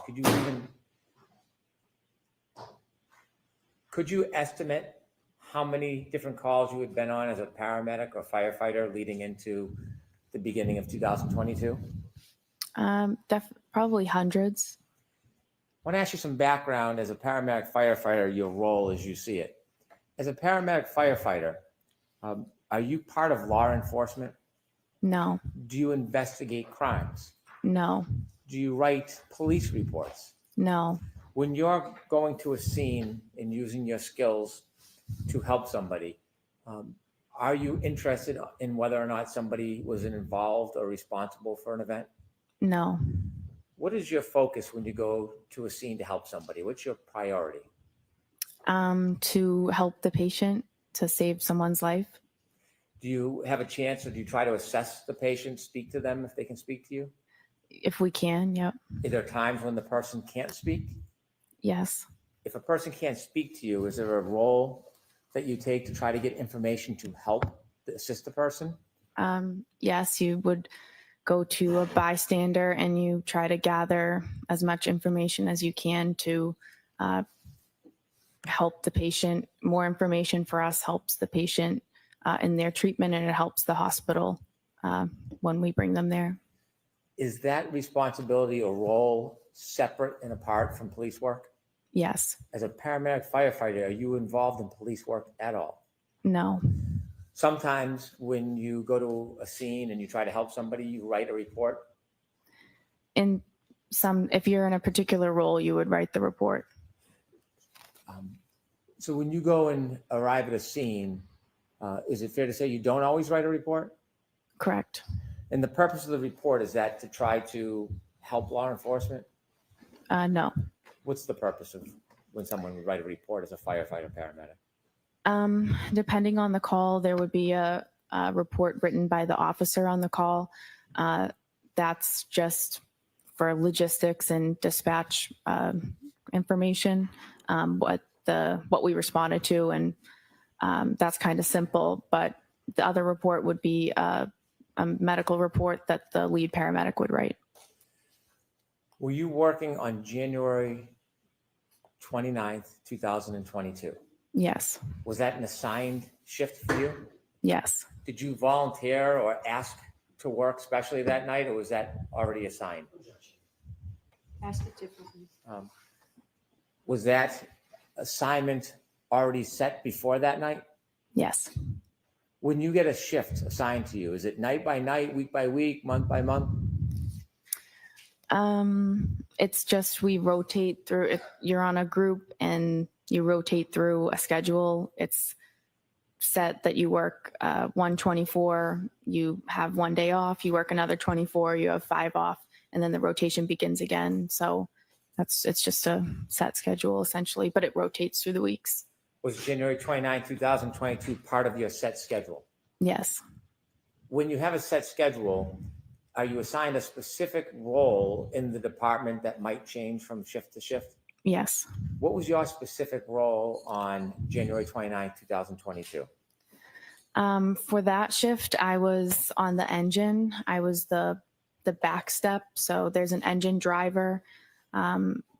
Could you estimate how many different calls you had been on as a paramedic or firefighter leading into the beginning of 2022? Probably hundreds. I want to ask you some background as a paramedic firefighter, your role as you see it. As a paramedic firefighter, are you part of law enforcement? No. Do you investigate crimes? No. Do you write police reports? No. When you're going to a scene and using your skills to help somebody, are you interested in whether or not somebody was involved or responsible for an event? No. What is your focus when you go to a scene to help somebody? What's your priority? To help the patient, to save someone's life. Do you have a chance, or do you try to assess the patient, speak to them if they can speak to you? If we can, yep. Are there times when the person can't speak? Yes. If a person can't speak to you, is there a role that you take to try to get information to help assist the person? Yes, you would go to a bystander and you try to gather as much information as you can to help the patient. More information for us helps the patient in their treatment, and it helps the hospital when we bring them there. Is that responsibility or role separate and apart from police work? Yes. As a paramedic firefighter, are you involved in police work at all? No. Sometimes when you go to a scene and you try to help somebody, you write a report. In some, if you're in a particular role, you would write the report. So when you go and arrive at a scene, is it fair to say you don't always write a report? Correct. And the purpose of the report, is that to try to help law enforcement? No. What's the purpose of when someone would write a report as a firefighter paramedic? Depending on the call, there would be a report written by the officer on the call. That's just for logistics and dispatch information, what we responded to, and that's kind of simple. But the other report would be a medical report that the lead paramedic would write. Were you working on January 29th, 2022? Yes. Was that an assigned shift for you? Yes. Did you volunteer or ask to work specially that night, or was that already assigned? Ask it differently. Was that assignment already set before that night? Yes. When you get a shift assigned to you, is it night by night, week by week, month by month? It's just we rotate through. If you're on a group and you rotate through a schedule, it's set that you work 124, you have 1 day off, you work another 24, you have 5 off, and then the rotation begins again. So it's just a set schedule essentially, but it rotates through the weeks. Was January 29, 2022 part of your set schedule? Yes. When you have a set schedule, are you assigned a specific role in the department that might change from shift to shift? Yes. What was your specific role on January 29, 2022? For that shift, I was on the engine. I was the back step. So there's an engine driver,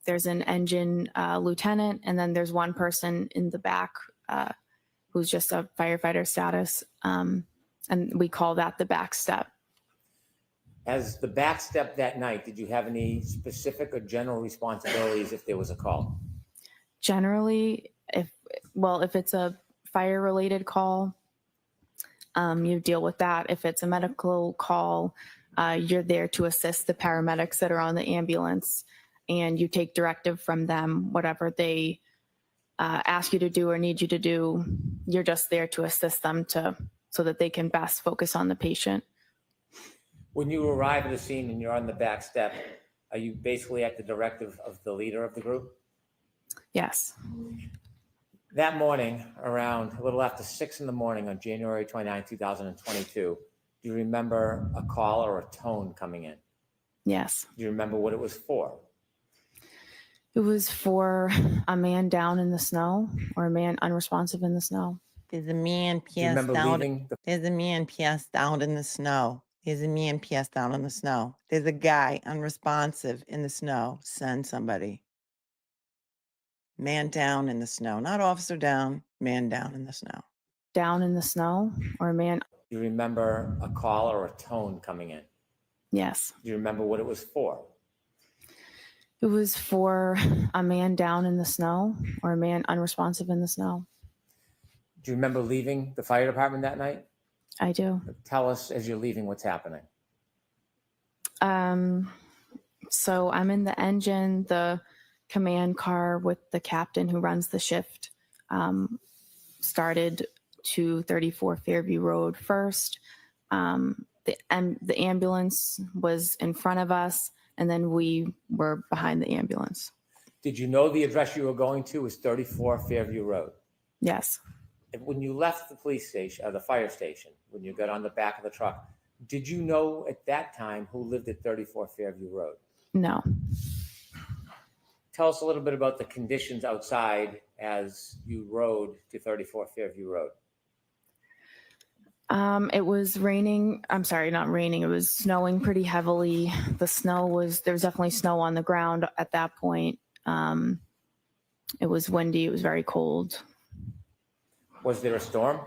there's an engine lieutenant, and then there's one person in the back who's just a firefighter status. And we call that the back step. As the back step that night, did you have any specific or general responsibilities if there was a call? Generally, if it's a fire related call, you deal with that. If it's a medical call, you're there to assist the paramedics that are on the ambulance, and you take directive from them. Whatever they ask you to do or need you to do, you're just there to assist them so that they can best focus on the patient. When you arrive at a scene and you're on the back step, are you basically at the directive of the leader of the group? Yes. That morning, around a little after 6 in the morning on January 29, 2022, do you remember a call or a tone coming in? Yes. Do you remember what it was for? It was for a man down in the snow, or a man unresponsive in the snow. There's a man Do you remember leaving the There's a man passed out in the snow. There's a man passed out in the snow. There's a guy unresponsive in the snow. Send somebody. Man down in the snow. Not officer down, man down in the snow. Down in the snow, or a man. Do you remember a call or a tone coming in? Yes. Do you remember what it was for? It was for a man down in the snow, or a man unresponsive in the snow. Do you remember leaving the fire department that night? I do. Tell us as you're leaving what's happening. So I'm in the engine, the command car with the captain who runs the shift, started to 34 Fairview Road first. The ambulance was in front of us, and then we were behind the ambulance. Did you know the address you were going to was 34 Fairview Road? Yes. When you left the police station, or the fire station, when you got on the back of the truck, Did you know at that time who lived at 34 Fairview Road? No. Tell us a little bit about the conditions outside as you rode to 34 Fairview Road. It was raining. I'm sorry, not raining. It was snowing pretty heavily. There was definitely snow on the ground at that point. It was windy. It was very cold. Was there a storm?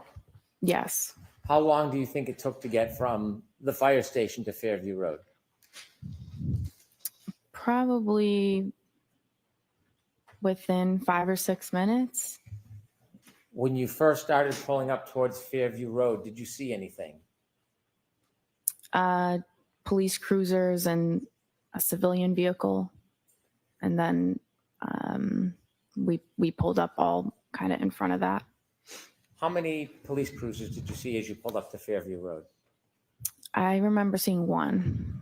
Yes. How long do you think it took to get from the fire station to Fairview Road? Probably within 5 or 6 minutes. When you first started pulling up towards Fairview Road, did you see anything? Police cruisers and a civilian vehicle. And then we pulled up all kind of in front of that. How many police cruisers did you see as you pulled up to Fairview Road? I remember seeing one.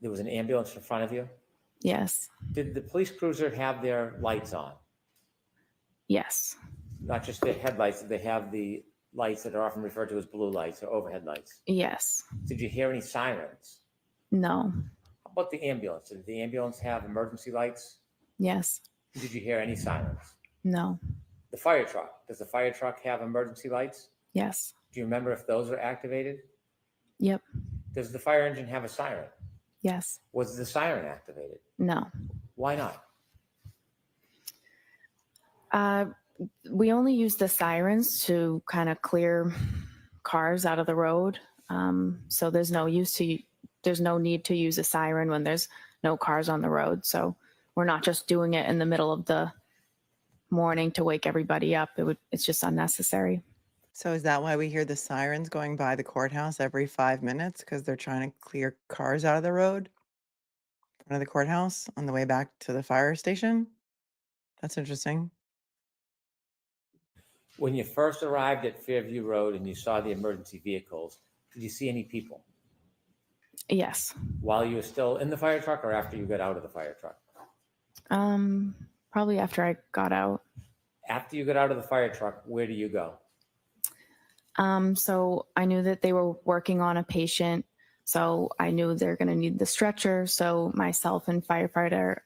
There was an ambulance in front of you? Yes. Did the police cruiser have their lights on? Yes. Not just their headlights, did they have the lights that are often referred to as blue lights or overhead lights? Yes. Did you hear any sirens? No. How about the ambulance? Did the ambulance have emergency lights? Yes. Did you hear any sirens? No. The fire truck, does the fire truck have emergency lights? Yes. Do you remember if those were activated? Yep. Does the fire engine have a siren? Yes. Was the siren activated? No. Why not? We only use the sirens to kind of clear cars out of the road. So there's no need to use a siren when there's no cars on the road. So we're not just doing it in the middle of the morning to wake everybody up. It's just unnecessary. So is that why we hear the sirens going by the courthouse every 5 minutes? Because they're trying to clear cars out of the road in front of the courthouse on the way back to the fire station? That's interesting. When you first arrived at Fairview Road and you saw the emergency vehicles, did you see any people? Yes. While you were still in the fire truck or after you got out of the fire truck? Probably after I got out. After you got out of the fire truck, where do you go? So I knew that they were working on a patient. So I knew they're going to need the stretcher. So myself and firefighter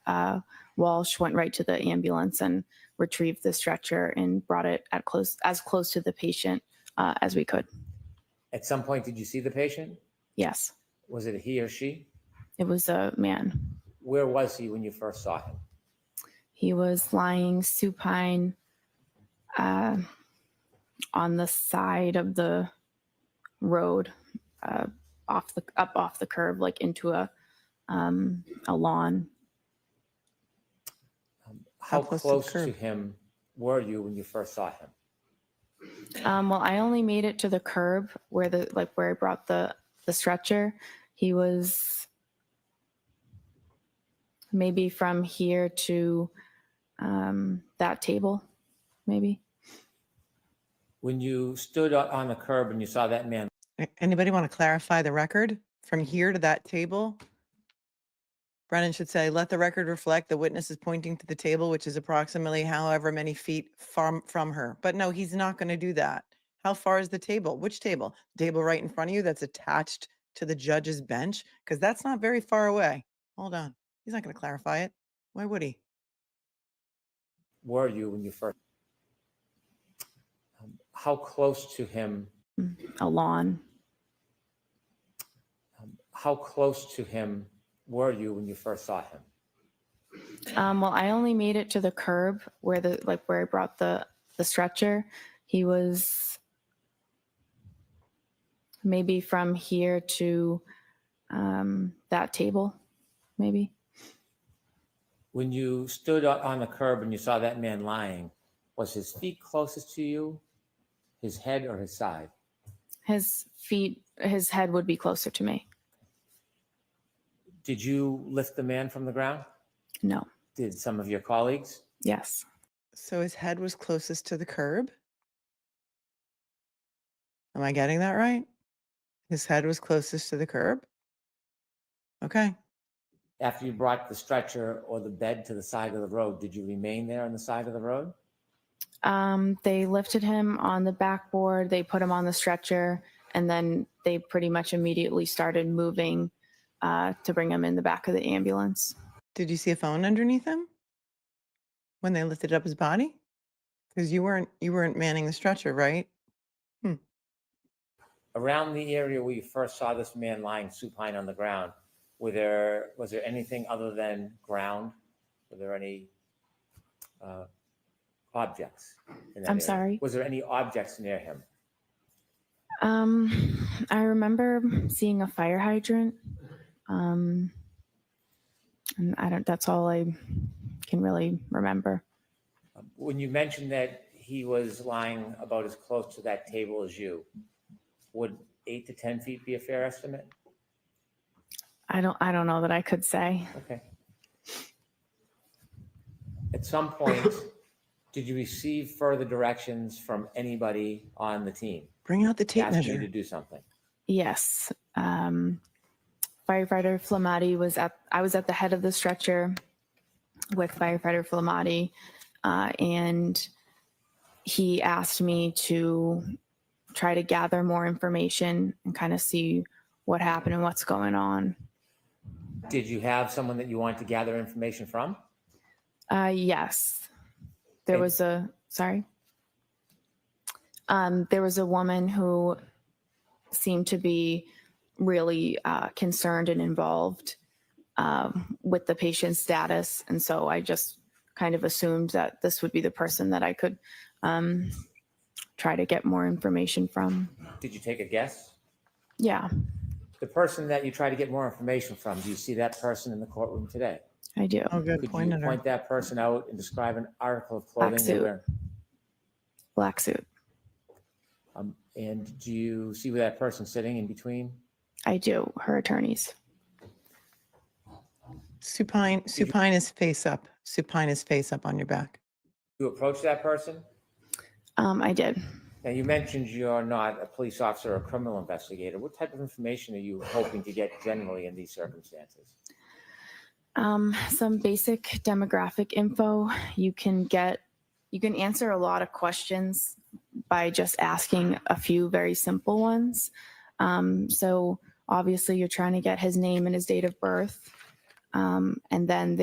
Walsh went right to the ambulance and retrieved the stretcher and brought it as close to the patient as we could. At some point, did you see the patient? Yes. Was it a he or she? It was a man. Where was he when you first saw him? He was lying supine on the side of the road, off the curb, like into a lawn. How close to him were you when you first saw him? Well, I only made it to the curb where I brought the stretcher. He was maybe from here to that table, maybe. When you stood on the curb and you saw that man. Anybody want to clarify the record from here to that table? Brennan should say, let the record reflect the witness is pointing to the table, which is approximately however many feet from her. But no, he's not going to do that. How far is the table? Which table? The table right in front of you that's attached to the judge's bench? Because that's not very far away. Hold on. He's not going to clarify it. Why would he? Were you when you first? How close to him? A lawn. How close to him were you when you first saw him? Well, I only made it to the curb where I brought the stretcher. He was maybe from here to that table, maybe. When you stood on the curb and you saw that man lying, was his feet closest to you, his head, or his side? His head would be closer to me. Did you lift the man from the ground? No. Did some of your colleagues? Yes. So his head was closest to the curb? Am I getting that right? His head was closest to the curb? Okay. After you brought the stretcher or the bed to the side of the road, did you remain there on the side of the road? They lifted him on the backboard. They put him on the stretcher, And then they pretty much immediately started moving to bring him in the back of the ambulance. Did you see a phone underneath him when they lifted up his body? Because you weren't manning the stretcher, right? Around the area where you first saw this man lying supine on the ground, was there anything other than ground? Were there any objects in that I'm area? sorry? Was there any objects near him? I remember seeing a fire hydrant. And that's all I can really remember. When you mentioned that he was lying about as close to that table as you, would 8 to 10 feet be a fair estimate? I don't know that I could say. Okay. At some point, did you receive further directions from anybody on the team? Bring out the tape Asking measure. you to do something? Yes. Firefighter Flamati I was at the head of the stretcher with Firefighter Flamati, and he asked me to try to gather more information and kind of see what happened and what's going on. Did you have someone that you wanted to gather information from? Yes. There was a woman who seemed to be really concerned and involved with the patient's status. And so I just kind of assumed that this would be the person that I could try to get more information from. Did you take a guess? Yeah, The person that you try to get more information from, do you see that person in the courtroom today? I do. Oh, good. Could Point you at her. point that person out and describe an article of Black clothing they suit. wear? Black suit. And do you see where that person's sitting in between? I do. Her attorneys. Supine is face up. Supine is face up on your back. You approach that person? I did. Now, you mentioned you're not a police officer or a criminal investigator. What type of information are you hoping to get generally in these circumstances? Some basic demographic info. You can answer a lot of questions by just asking a few very simple ones. So obviously you're trying to get his name and his date of birth. And then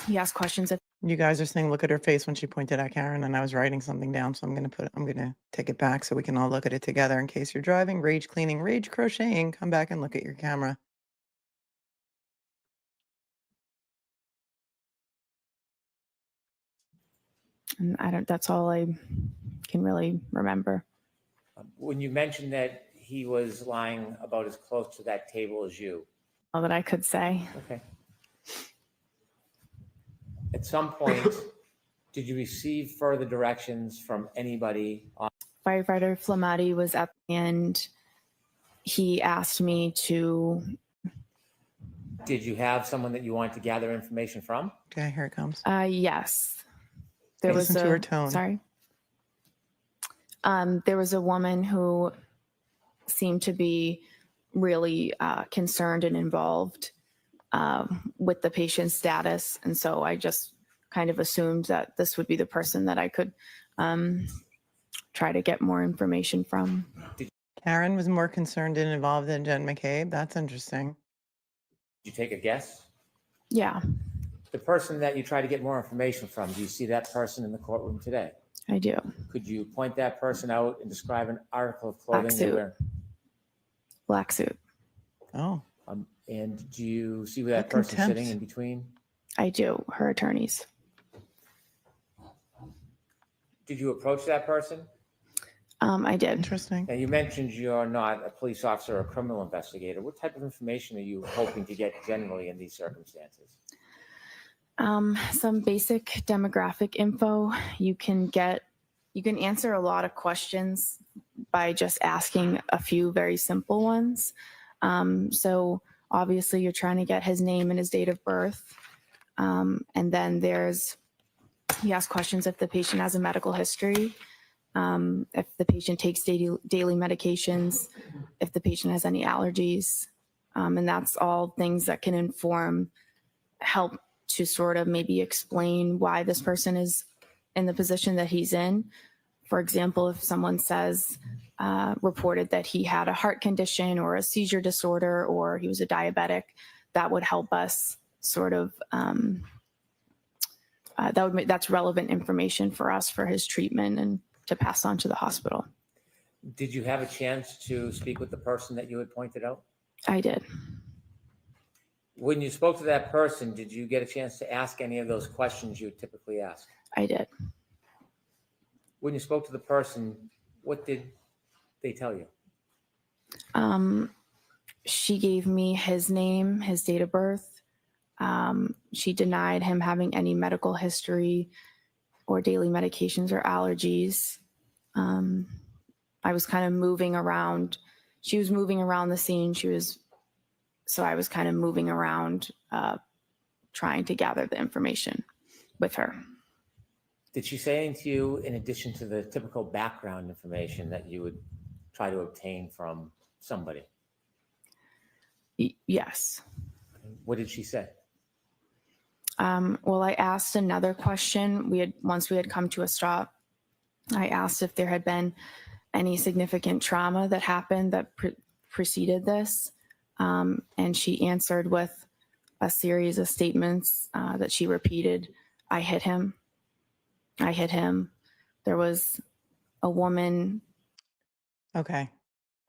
you ask questions. You guys are saying, look at her face when she pointed at Karen, and I was writing something down, so I'm gonna take it back so we can all look at it together. In case you're driving, rage cleaning, rage crocheting, come back and look at your camera. And that's all I can really remember. When you mentioned that he was lying about as close to that table as you. All that I could say. Okay. At some point, did you receive further directions from anybody on? Firefighter Flamati was up and he asked me to. Did you have someone that you wanted to gather information from? Okay, here it comes. Yes. There was Listen to her tone. Sorry. There was a woman who seemed to be really concerned and involved with the patient's status. And so I just kind of assumed that this would be the person that I could try to get more information from. Karen was more concerned and involved than Jen McCabe. That's interesting. Did you take a guess? Yeah, The person that you try to get more information from, do you see that person in the courtroom today? I do. Could you point that person out and describe an article of clothing Black they suit. wear? Black suit. Oh, And do you see where that What person's contempt. sitting in between? I do. Her attorneys. Did you approach that person? I did. interesting. Now, you mentioned you're not a police officer or a criminal investigator. What type of information are you hoping to get generally in these circumstances? Some basic demographic info. You can answer a lot of questions by just asking a few very simple ones. So obviously you're trying to get his name and his date of birth. And then you ask questions if the patient has a medical history, if the patient takes daily medications, if the patient has any allergies. And that's all things that can help to sort of maybe explain why this person is in the position that he's in. For example, if someone says reported that he had a heart condition or a seizure disorder or he was a diabetic, that would help us sort of, that's relevant information for us for his treatment and to pass on to the hospital. Did you have a chance to speak with the person that you had pointed out? I did. When you spoke to that person, did you get a chance to ask any of those questions you would typically ask? I did. When you spoke to the person, what did they tell you? She gave me his name, his date of birth. She denied him having any medical history or daily medications or allergies. I was kind of moving around. She was moving around the scene. So I was kind of moving around, trying to gather the information with her. Did she say anything to you in addition to the typical background information that you would try to obtain from somebody? Yes. What did she say? Well, I asked another question. Once we had come to a stop, I asked if there had been any significant trauma that happened that preceded this. And she answered with a series of statements that she repeated. I hit him. I hit him. There was a woman. Okay.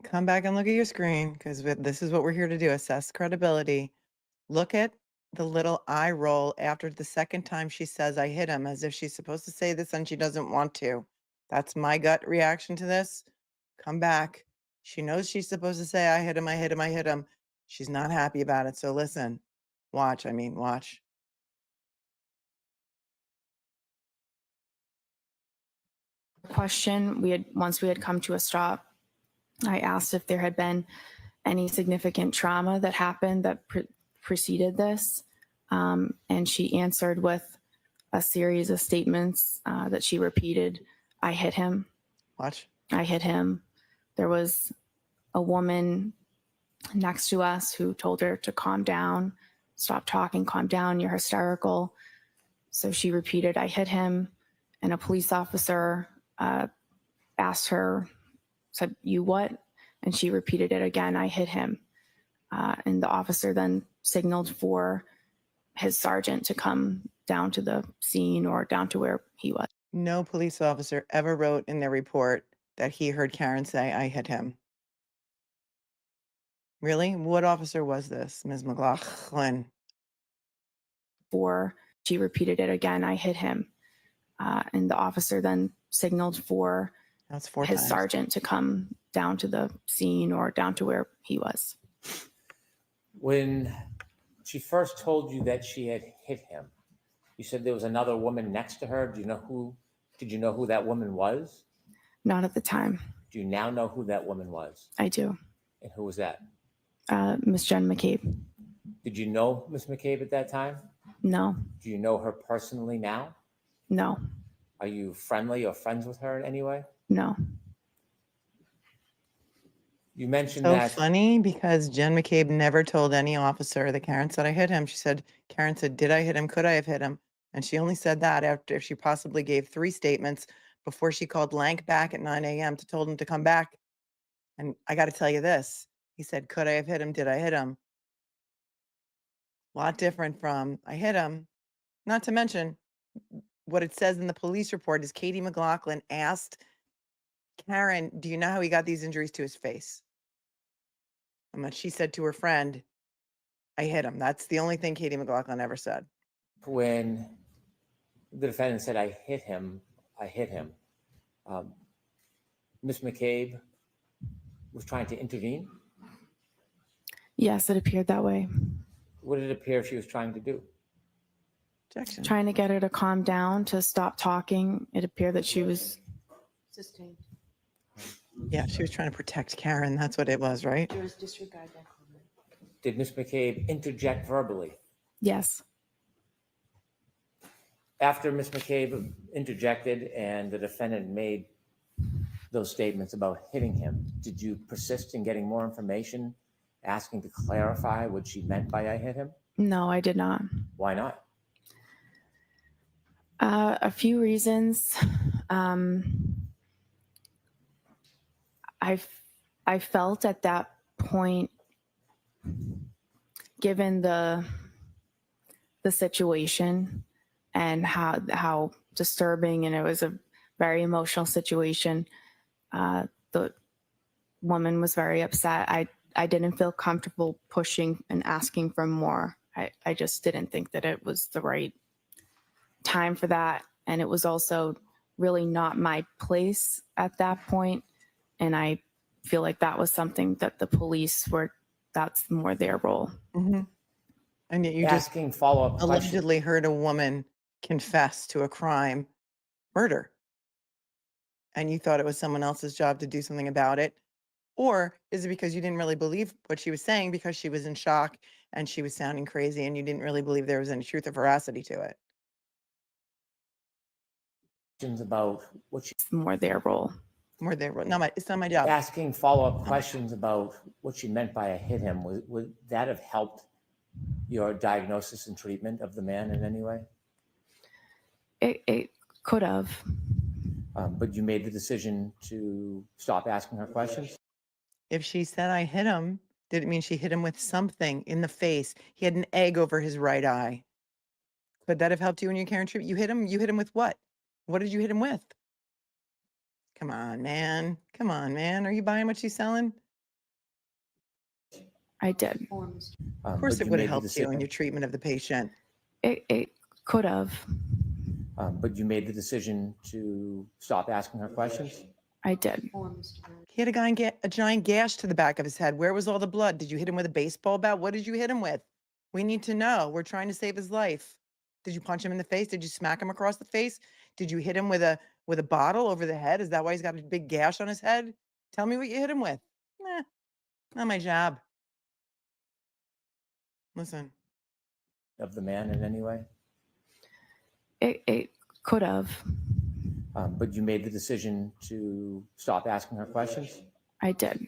Come back and look at your screen because this is what we're here to do, assess credibility. Look at the little eye roll after the second time she says, I hit him, as if she's supposed to say this and she doesn't want to. That's my gut reaction to this. Come back. She knows she's supposed to say, I hit him, I hit him, I hit him. She's not happy about it. So listen, watch. Question. Once we had come to a stop, I asked if there had been any significant trauma that happened that preceded this. And she answered with a series of statements that she repeated. I hit him. Watch. I hit him. There was a woman next to us who told her to calm down, stop talking, calm down, you're hysterical. So she repeated, I hit him. And a police officer asked her, said, you what? And she repeated it again, I hit him. And the officer then signaled for his sergeant to come down to the scene or down to where he was. No police officer ever wrote in their report that he heard Karen say, I hit him. Really? What officer was this, Ms. McLaughlin? She repeated it again, I hit him. And the officer then signaled for his sergeant to come down to the scene or down to where he was. When she first told you that she had hit him, you said there was another woman next to her. Did you know who that woman was? Not at the time. Do you now know who that woman was? I do. And who was that? Miss Jen McCabe. Did you know Miss McCabe at that time? No. Do you know her personally now? No. Are you friendly or friends with her in any way? No. You mentioned So that. funny because Jen McCabe never told any officer that Karen said, I hit him. Karen said, did I hit him? Could I have hit him? And she only said that after she possibly gave 3 statements before she called Lank back at 9 a.m. to told him to come back. And I got to tell you this. He said, could I have hit him? Did I hit him? A lot different from I hit him. Not to mention what it says in the police report is Katie McLaughlin asked Karen, do you know how he got these injuries to his face? And what she said to her friend, I hit him. That's the only thing Katie McLaughlin ever said. When the defendant said, I hit him, Ms. McCabe was trying to intervene? Yes, it appeared that way. What did it appear she was trying to do? Objection. Trying to get her to calm down, to stop talking. It appeared that she was Sustained. Yeah, she was trying to protect Karen. That's what it was, right? Jurors disregard that comment. Did Ms. McCabe interject verbally? Yes. After Ms. McCabe interjected and the defendant made those statements about hitting him, did you persist in getting more information, asking to clarify what she meant by I hit him? No, I did not. Why not? A few reasons. I felt at that point, given the situation and how disturbing, and it was a very emotional situation, the woman was very upset. I didn't feel comfortable pushing and asking for more. I just didn't think that it was the right time for that. And it was also really not my place at that point. And I feel like that was something that the police that's more their role. Mhm. And yet you just Asking follow-up questions. allegedly heard a woman confess to a crime, murder. And you thought it was someone else's job to do something about it? Or is it because you didn't really believe what she was saying because she was in shock and she was sounding crazy and you didn't really believe there was any truth or veracity to it? About what she, It's more their role. More there, it's not my job. asking follow-up questions about what she meant by I hit him. Would that have helped your diagnosis and treatment of the man in any way? It could have. But you made the decision to stop asking her questions? If she said I hit him, did it mean she hit him with something in the face? He had an egg over his right eye. Could that have helped you in your care and treatment? You hit him with what? What did you hit him with? Come on, man. Come on, man. Are you buying what she's selling? I did. Of course it would have helped you in your treatment of the patient. It could have. But you made the decision to stop asking her questions? I did. He had a giant gash to the back of his head. Where was all the blood? Did you hit him with a baseball bat? What did you hit him with? We need to know. We're trying to save his life. Did you punch him in the face? Did you smack him across the face? Did you hit him with a bottle over the head? Is that why he's got a big gash on his head? Tell me what you hit him with. Nah, not my job. Listen. Of the man in any way? It could have. But you made the decision to stop asking her questions? I did.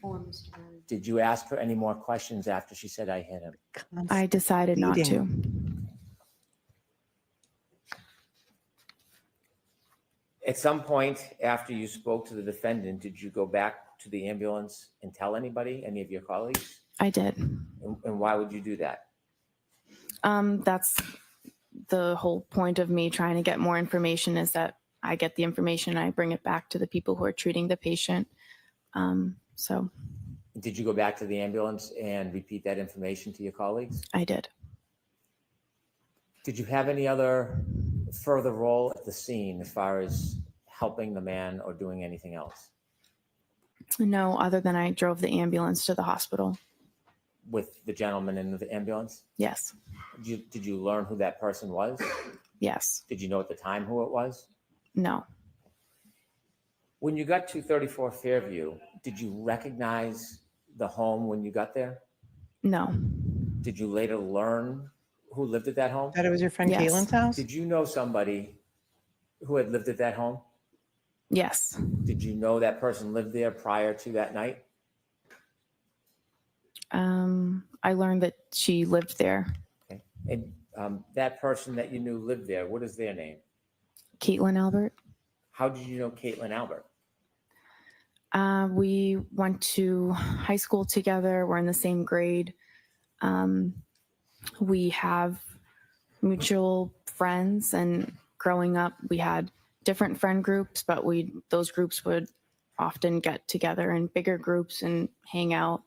Did you ask her any more questions after she said I hit him? I decided not to. At some point after you spoke to the defendant, did you go back to the ambulance and tell anybody, any of your colleagues? I did. And why would you do that? That's the whole point of me trying to get more information, is that I get the information and I bring it back to the people who are treating the patient. So. Did you go back to the ambulance and repeat that information to your colleagues? I did. Did you have any other further role at the scene as far as helping the man or doing anything else? No, other than I drove the ambulance to the hospital. With the gentleman in the ambulance? Yes. Did you learn who that person was? Yes. Did you know at the time who it was? No. When you got to 34 Fairview, did you recognize the home when you got there? No. Did you later learn who lived at that home? That it was your friend Yes. Caitlin's house? Did you know somebody who had lived at that home? Yes. Did you know that person lived there prior to that night? I learned that she lived there. Okay. And that person that you knew lived there, what is their name? Caitlin Albert. How did you know Caitlin Albert? We went to high school together. We're in the same grade. We have mutual friends, and growing up, we had different friend groups, but those groups would often get together in bigger groups and hang out.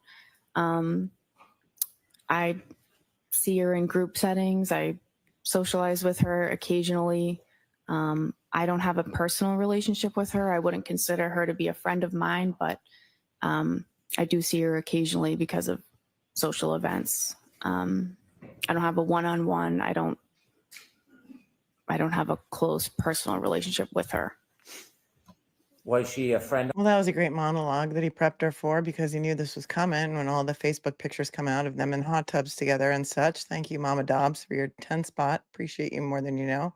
I see her in group settings. I socialize with her occasionally. I don't have a personal relationship with her. I wouldn't consider her to be a friend of mine, but I do see her occasionally because of social events. I don't have a one-on-one. I don't have a close personal relationship with her. Was she a friend? Well, that was a great monologue that he prepped her for because he knew this was coming when all the Facebook pictures come out of them in hot tubs together and such. Thank you, Mama Dobbs, for your 10 spot. Appreciate you more than you know.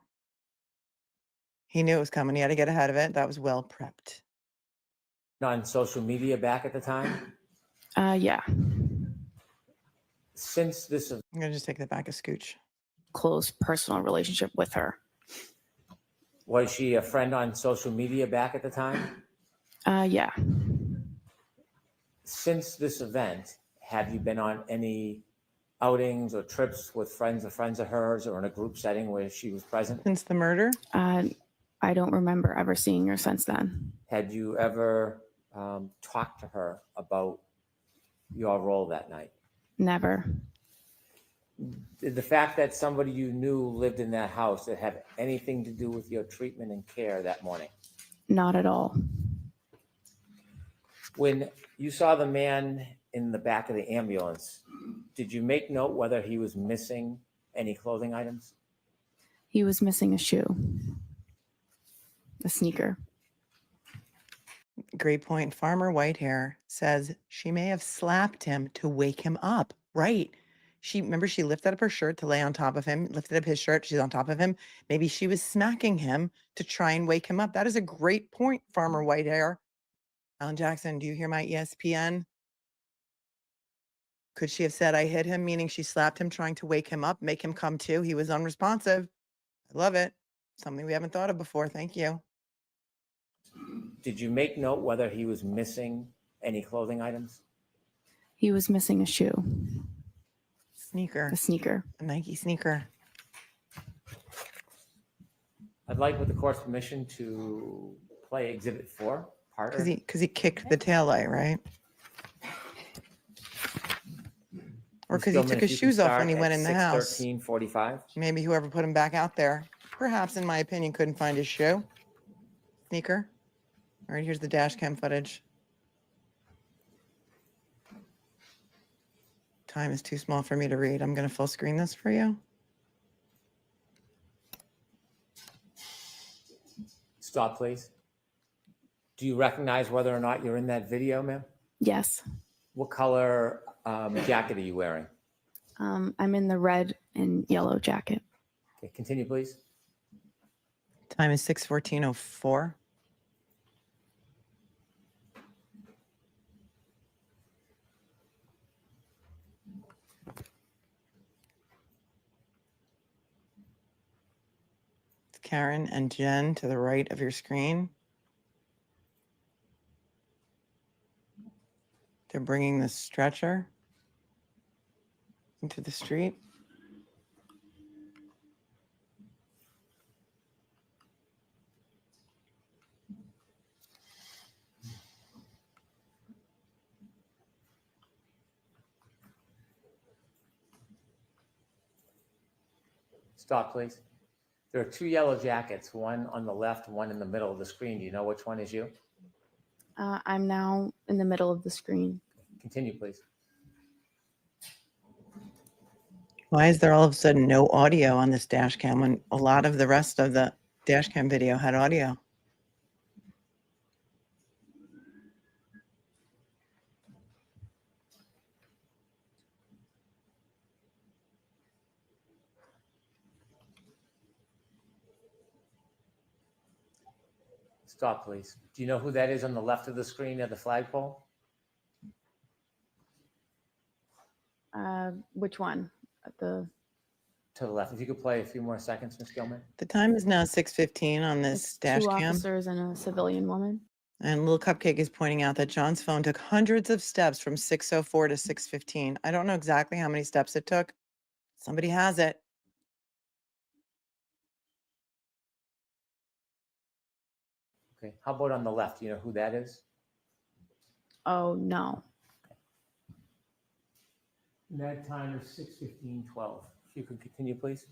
He knew it was coming. He had to get ahead of it. That was well prepped. On social media back at the time? Yeah. Since this, I'm going to just take that back a scooch. Close personal relationship with her. was she a friend on social media back at the time? Yeah. Since this event, have you been on any outings or trips with friends of hers or in a group setting where she was present? Since the murder? I don't remember ever seeing her since then. Had you ever talked to her about your role that night? Never. Did the fact that somebody you knew lived in that house, that have anything to do with your treatment and care that morning? Not at all. When you saw the man in the back of the ambulance, did you make note whether he was missing any clothing items? He was missing a shoe, a sneaker. Great point. Farmer Whitehair says she may have slapped him to wake him up. Right. Remember, she lifted up her shirt to lay on top of him, lifted up his shirt. She's on top of him. Maybe she was smacking him to try and wake him up. That is a great point, Farmer Whitehair. Alan Jackson, do you hear my ESPN? Could she have said, I hit him, meaning she slapped him, trying to wake him up, make him come to? He was unresponsive. I love it. Something we haven't thought of before. Thank you. Did you make note whether he was missing any clothing items? He was missing a shoe, Sneaker. a sneaker. A Nike sneaker. I'd like, with the court's permission, to play Exhibit 4, Carter. Because he kicked the taillight, right? Or because he took his shoes off when he went in the house. 13:45. Maybe whoever put him back out there, perhaps, in my opinion, couldn't find his shoe. Sneaker. All right, here's the dash cam footage. Time is too small for me to read. I'm going to full screen this for you. Stop, please. Do you recognize whether or not you're in that video, ma'am? Yes. What color jacket are you wearing? I'm in the red and yellow jacket. Okay, continue, please. Time is 6:14:04. Karen and Jen to the right of your screen. They're bringing the stretcher into the street. Stop, please. There are two yellow jackets, one on the left, one in the middle of the screen. Do you know which one is you? I'm now in the middle of the screen. Continue, please. Why is there all of a sudden no audio on this dash cam when a lot of the rest of the dash cam video had audio? Stop, please. Do you know who that is on the left of the screen at the flagpole? Which one? To the left. If you could play a few more seconds, Ms. Gilman. The time is now 6:15 on this It's dash two cam. officers and a civilian woman. And Little Cupcake is pointing out that John's phone took hundreds of steps from 6:04 to 6:15. I don't know exactly how many steps it took. Somebody has it. Okay. How about on the left? Do you know who that is? Oh, no. And that time is 6:15:12. If you could continue, please.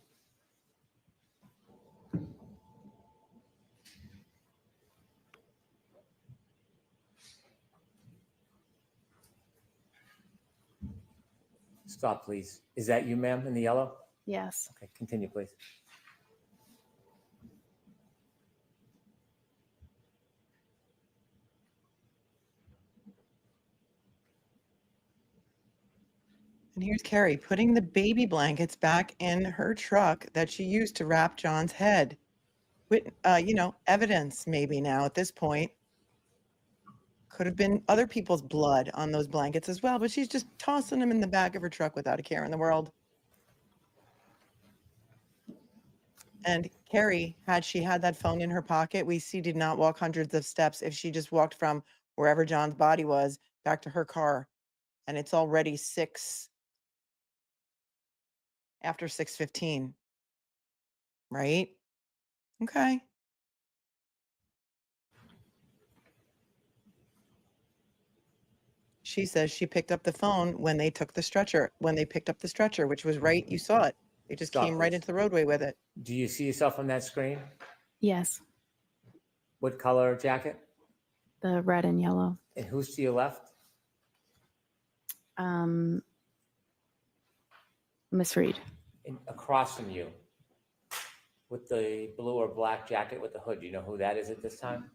Stop, please. Is that you, ma'am, in the yellow? Yes. Okay, continue, please. And here's Carrie putting the baby blankets back in her truck that she used to wrap John's head. With, evidence maybe now at this point. Could have been other people's blood on those blankets as well, but she's just tossing them in the back of her truck without a care in the world. And Carrie, had she had that phone in her pocket, we see did not walk hundreds of steps if she just walked from wherever John's body was, back to her car. And it's already after 6:15, right? Okay. She says she picked up the phone when they took the stretcher, when they picked up the stretcher, which was right. You saw it. They just Stop, came right please. into the roadway with it. Do you see yourself on that screen? Yes, What color jacket? the red and yellow. And who's to your left? Miss Reed. And across from you with the blue or black jacket with the hood. Do you know who that is at this time?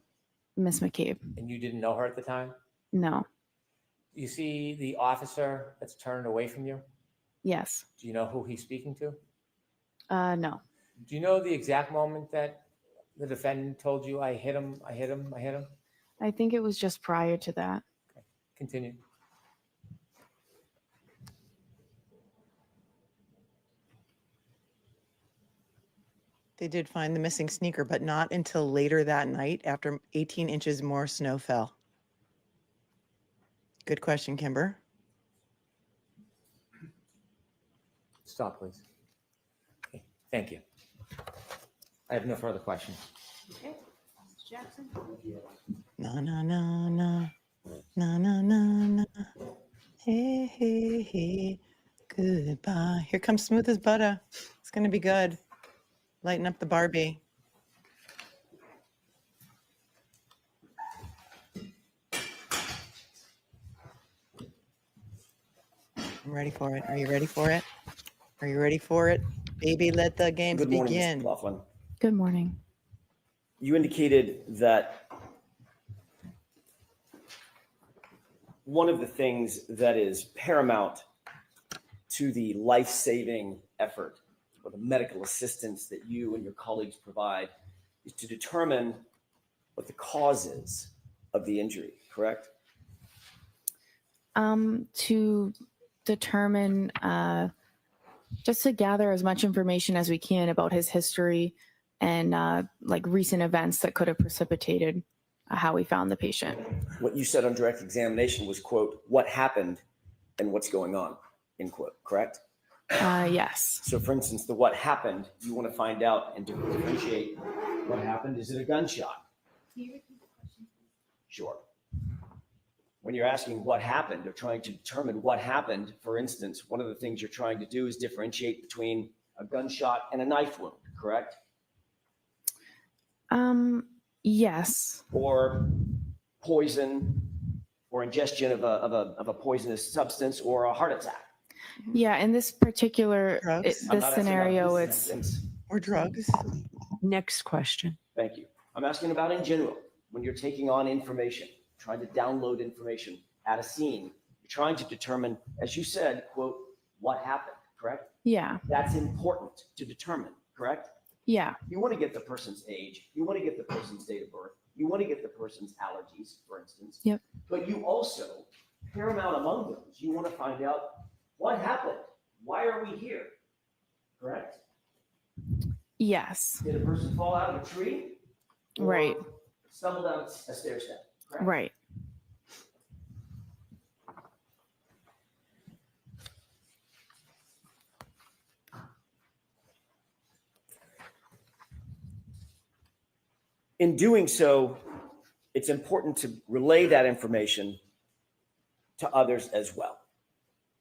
Miss McCabe. And you didn't know her at the time? No. You see the officer that's turned away from you? Yes. Do you know who he's speaking to? No. Do you know the exact moment that the defendant told you, I hit him, I hit him, I hit him? I think it was just prior to that. Continue. They did find the missing sneaker, but not until later that night after 18 inches more snow fell. Good question, Kimber. Stop, please. Okay, thank you. I have no further questions. Okay, Mr. Jackson? Na na na na na na na na. Hey hey hey. Goodbye. Here comes smooth as butter. It's gonna be good. Lighten up the Barbie. I'm ready for it. Are you ready for it? Are you ready for it? Baby, let the games Good morning, Mr. begin. McLaughlin. Good morning. You indicated that one of the things that is paramount to the life-saving effort or the medical assistance that you and your colleagues provide is to determine what the cause is of the injury, correct? To determine, just to gather as much information as we can about his history and like recent events that could have precipitated how we found the patient. What you said on direct examination was, quote, what happened and what's going on, end quote, correct? Yes. So for instance, the what happened, you want to find out and differentiate what happened. Is it a gunshot? Sure. When you're asking what happened or trying to determine what happened, for instance, one of the things you're trying to do is differentiate between a gunshot and a knife wound, correct? Yes. Or poison or ingestion of a poisonous substance or a heart attack. Yeah, in this particular Drugs? I'm this not asking about scenario, this it's instance. Or drugs. Next question. Thank you. I'm asking about in general, when you're taking on information, trying to download information at a scene, you're trying to determine, as you said, quote, what happened, correct? yeah, That's important to determine, correct? yeah, You want to get the person's age, you want to get the person's date of birth, you want to get the person's allergies, for instance. Yep. But you also, paramount among those, you want to find out what happened? Why are we here? Correct? yes, Did a person fall out of a tree? Or right, stumble down a stair step, correct? right. In doing so, it's important to relay that information to others as well.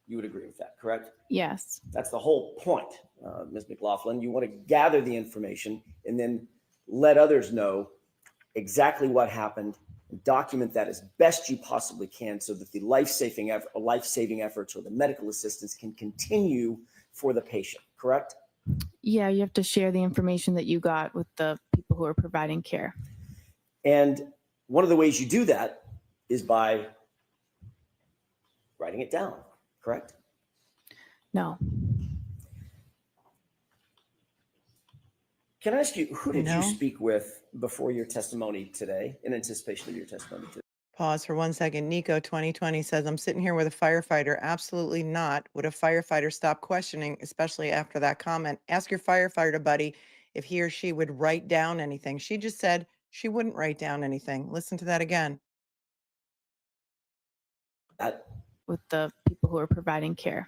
You would agree with that, correct? Yes, That's the whole point, Ms. McLaughlin. You want to gather the information and then let others know exactly what happened and document that as best you possibly can so that the life-saving efforts or the medical assistance can continue for the patient, correct? yeah, you have to share the information that you got with the people who are providing care. And one of the ways you do that is by writing it down, correct? No, Can I ask you, who did No. you speak with before your testimony today, in anticipation of your testimony today? Pause for 1 second. Nico 2020 says, I'm sitting here with a firefighter. Absolutely not. Would a firefighter stop questioning, especially after that comment? Ask your firefighter buddy if he or she would write down anything. She just said she wouldn't write down anything. Listen to that again. that. with the people who are providing care.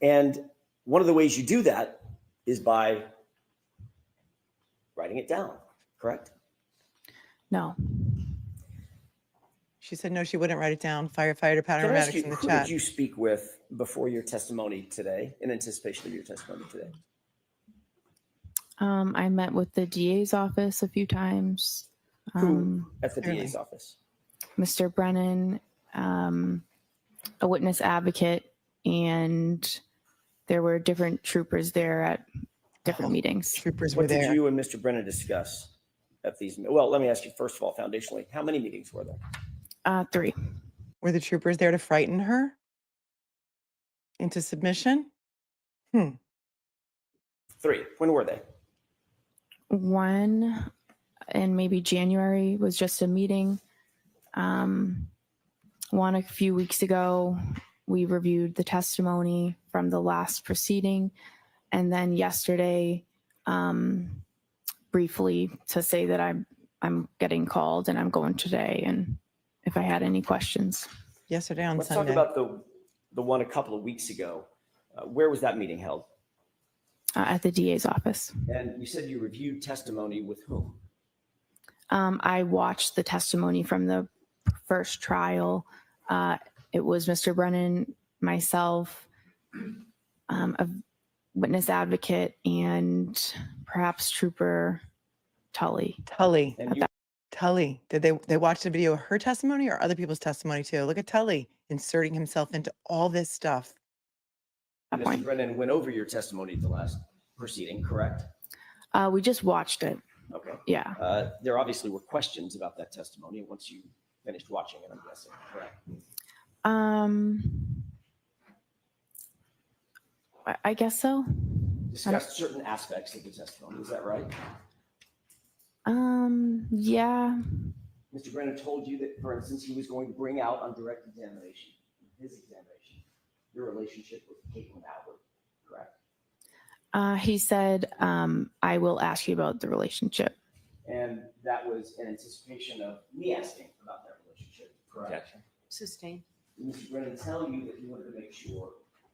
And one of the ways you do that is by writing it down, correct? No. She said no, she wouldn't write it down. Firefighter, Can I ask paramedics you, in the who chat. did you speak with before your testimony today, in anticipation of your testimony today? I met with the DA's office a few times. Who at the DA's office? Mr. Brennan, a witness advocate, and there were different troopers there at different meetings. Troopers were What did there. you and Mr. Brennan discuss at these? Well, let me ask you first of all, foundationally, how many meetings were there? 3. Were the troopers there to frighten her into submission? 3. When were they? One in maybe January was just a meeting. One a few weeks ago, we reviewed the testimony from the last proceeding. And then yesterday, briefly to say that I'm getting called and I'm going today, and if I had any questions. Yesterday on Let's Sunday. talk about the one a couple of weeks ago. Where was that meeting held? At the DA's office. And you said you reviewed testimony with whom? I watched the testimony from the first trial. It was Mr. Brennan, myself, a witness advocate, and perhaps Trooper Tully. Tully. And you, Tully. Did they watch the video of her testimony or other people's testimony too? Look at Tully inserting himself into all this stuff. That Mr. point. Brennan went over your testimony at the last proceeding, correct? We just watched it. Okay. Yeah. There obviously were questions about that testimony once you finished watching it, I'm guessing, correct? I guess so. Discussed certain aspects of the testimony, is that right? Yeah. Mr. Brennan told you that, for instance, he was going to bring out on direct examination, his examination, your relationship with Caitlin Albert, correct? He said, I will ask you about the relationship. And that was in anticipation of me asking about that relationship, correct? Objection. Sustained. Did Mr. Brennan tell you that he wanted to make sure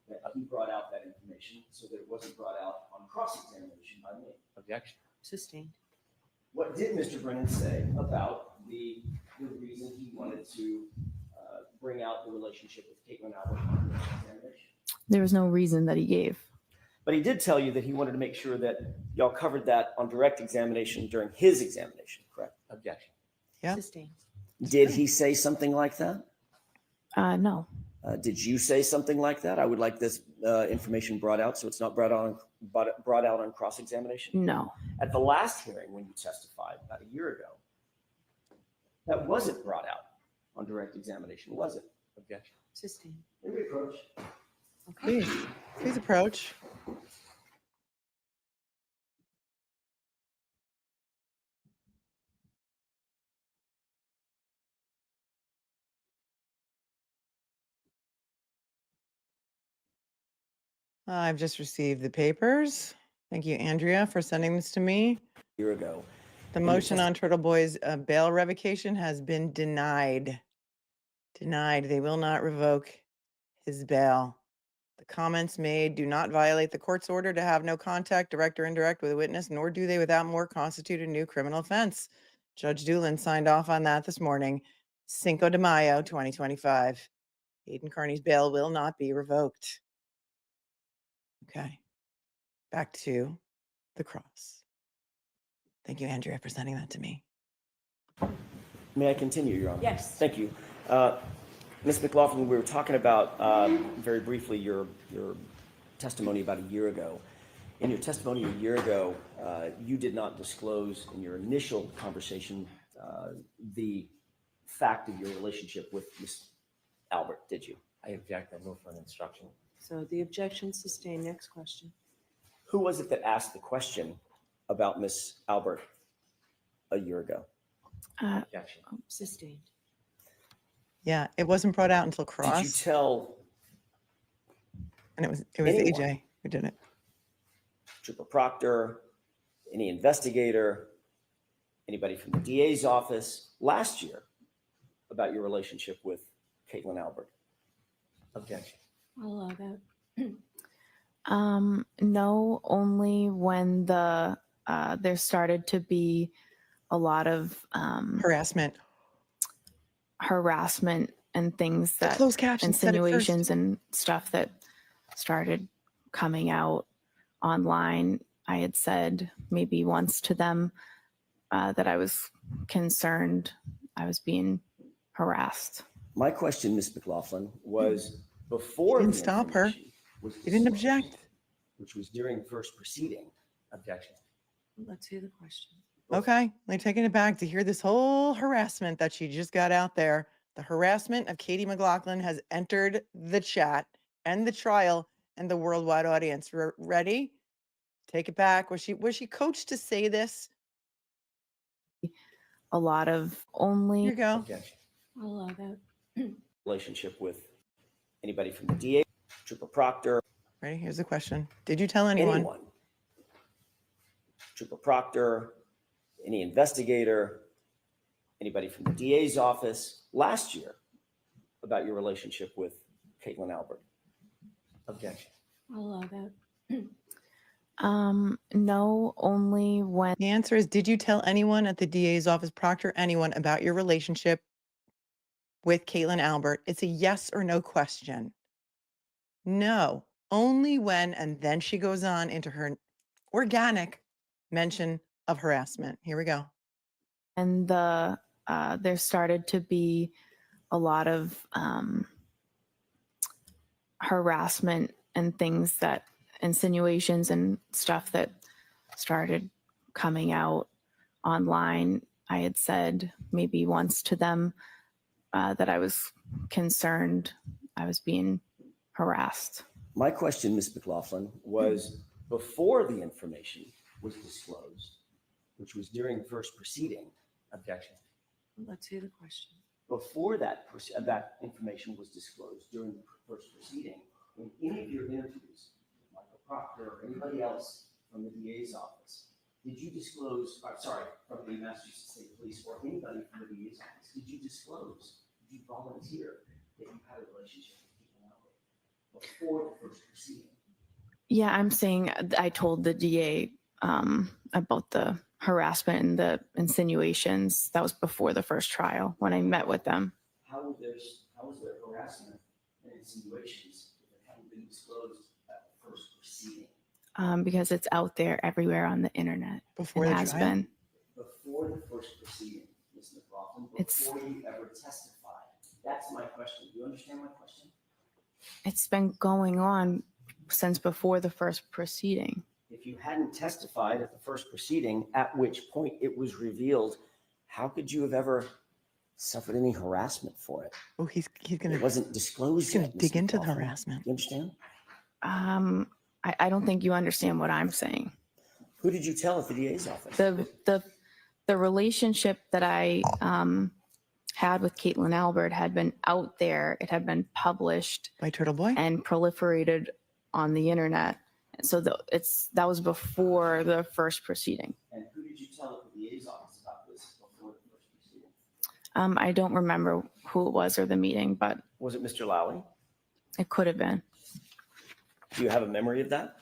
that he brought out that information so that it wasn't brought out on cross-examination by me? Objection. Sustained. What did Mr. Brennan say about the reason he wanted to bring out the relationship with Caitlin Albert on the examination? There was no reason that he gave. But he did tell you that he wanted to make sure that y'all covered that on direct examination during his examination, correct? Objection. Yeah. Sustained. Did he say something like that? No. Did you say something like that? I would like this information brought out so it's not brought out on cross-examination. No. At the last hearing when you testified about a year ago, that wasn't brought out on direct examination, was it? Objection. Sustained. May we approach? Okay. Please approach. I've just received the papers. Thank you, Andrea, for sending this to me. A year ago. The And you motion on Turtleboy's bail revocation has been denied. Denied. They will not revoke his bail. The comments made do not violate the court's order to have no contact, direct or indirect, with a witness, nor do they without more constitute a new criminal offense. Judge Doolin signed off on that this morning, Cinco de Mayo, 2025. Aidan Kearney's bail will not be revoked. Okay, back to the cross. Thank you, Andrea, for sending that to me. May I continue, Your Honor? Yes. Thank you. Ms. McLaughlin, we were talking about very briefly your testimony about a year ago. In your testimony a year ago, you did not disclose in your initial conversation the fact of your relationship with Ms. Albert, did you? I object. I move for an instruction. So the objection sustained. Next question. Who was it that asked the question about Ms. Albert a year ago? Objection. Sustained. Yeah, it wasn't brought out until Did you cross, tell and it was anyone? AJ who did it. Trooper Proctor, any investigator, anybody from the DA's office last year about your relationship with Caitlin Albert? Objection. I'll allow that. No, only when there started to be a lot of Harassment. harassment and things The that closed caption said it first. insinuations and stuff that started coming out online. I had said maybe once to them that I was concerned I was being harassed. My question, Ms. McLaughlin, was before Didn't the stop her. information was You didn't disclosed, object. which was during the first proceeding. Objection. Let's hear the question. Okay, we're taking it back to hear this whole harassment that she just got out there. The harassment of Katie McLaughlin has entered the chat and the trial and the worldwide audience. Ready? Take it back. Was she coached to say this? A lot of only. Here you go. Objection. I'll allow that. Relationship with anybody from the DA, Trooper Proctor, Ready? Here's the question. Did you tell anyone? Trooper Proctor, any investigator, anybody from the DA's office last year about your relationship with Caitlin Albert? Objection. I'll allow that. No, only when. The answer is, did you tell anyone at the DA's office, Proctor, anyone about your relationship with Caitlin Albert? It's a yes or no question. No, only when, and then she goes on into her organic mention of harassment. Here we go. And there started to be a lot of harassment and things that insinuations and stuff that started coming out online. I had said maybe once to them that I was concerned I was being harassed. My question, Ms. McLaughlin, was before the information was disclosed, which was during the first proceeding. Objection. Let's hear the question. Before that information was disclosed during the first proceeding, in any of your interviews with Michael Proctor or anybody else from the DA's office, did you disclose, from the Massachusetts State Police or anybody from the DA's office, did you disclose, did you volunteer that you had a relationship with Caitlin Albert before the first proceeding? Yeah, I'm saying I told the DA about the harassment and the insinuations. That was before the first trial when I met with them. How was there harassment and insinuations that haven't been disclosed at the first proceeding? Because it's out there everywhere on the internet. Before it the has trial? been. Before the first proceeding, Ms. McLaughlin, It's- before you ever testified. That's my question. Do you understand my question? It's been going on since before the first proceeding. If you hadn't testified at the first proceeding, at which point it was revealed, how could you have ever suffered any harassment for it? Oh, he's gonna It wasn't disclosed. he's gonna yet, Ms. dig into the McLaughlin. harassment. You understand? I don't think you understand what I'm saying. Who did you tell at the DA's office? The relationship that I had with Caitlin Albert had been out there. It had been published By Turtleboy? and proliferated on the internet. So that was before the first proceeding. And who did you tell at the DA's office about this before the first proceeding? I don't remember who it was or the meeting, but Was it Mr. Lally? it could have been. Do you have a memory of that?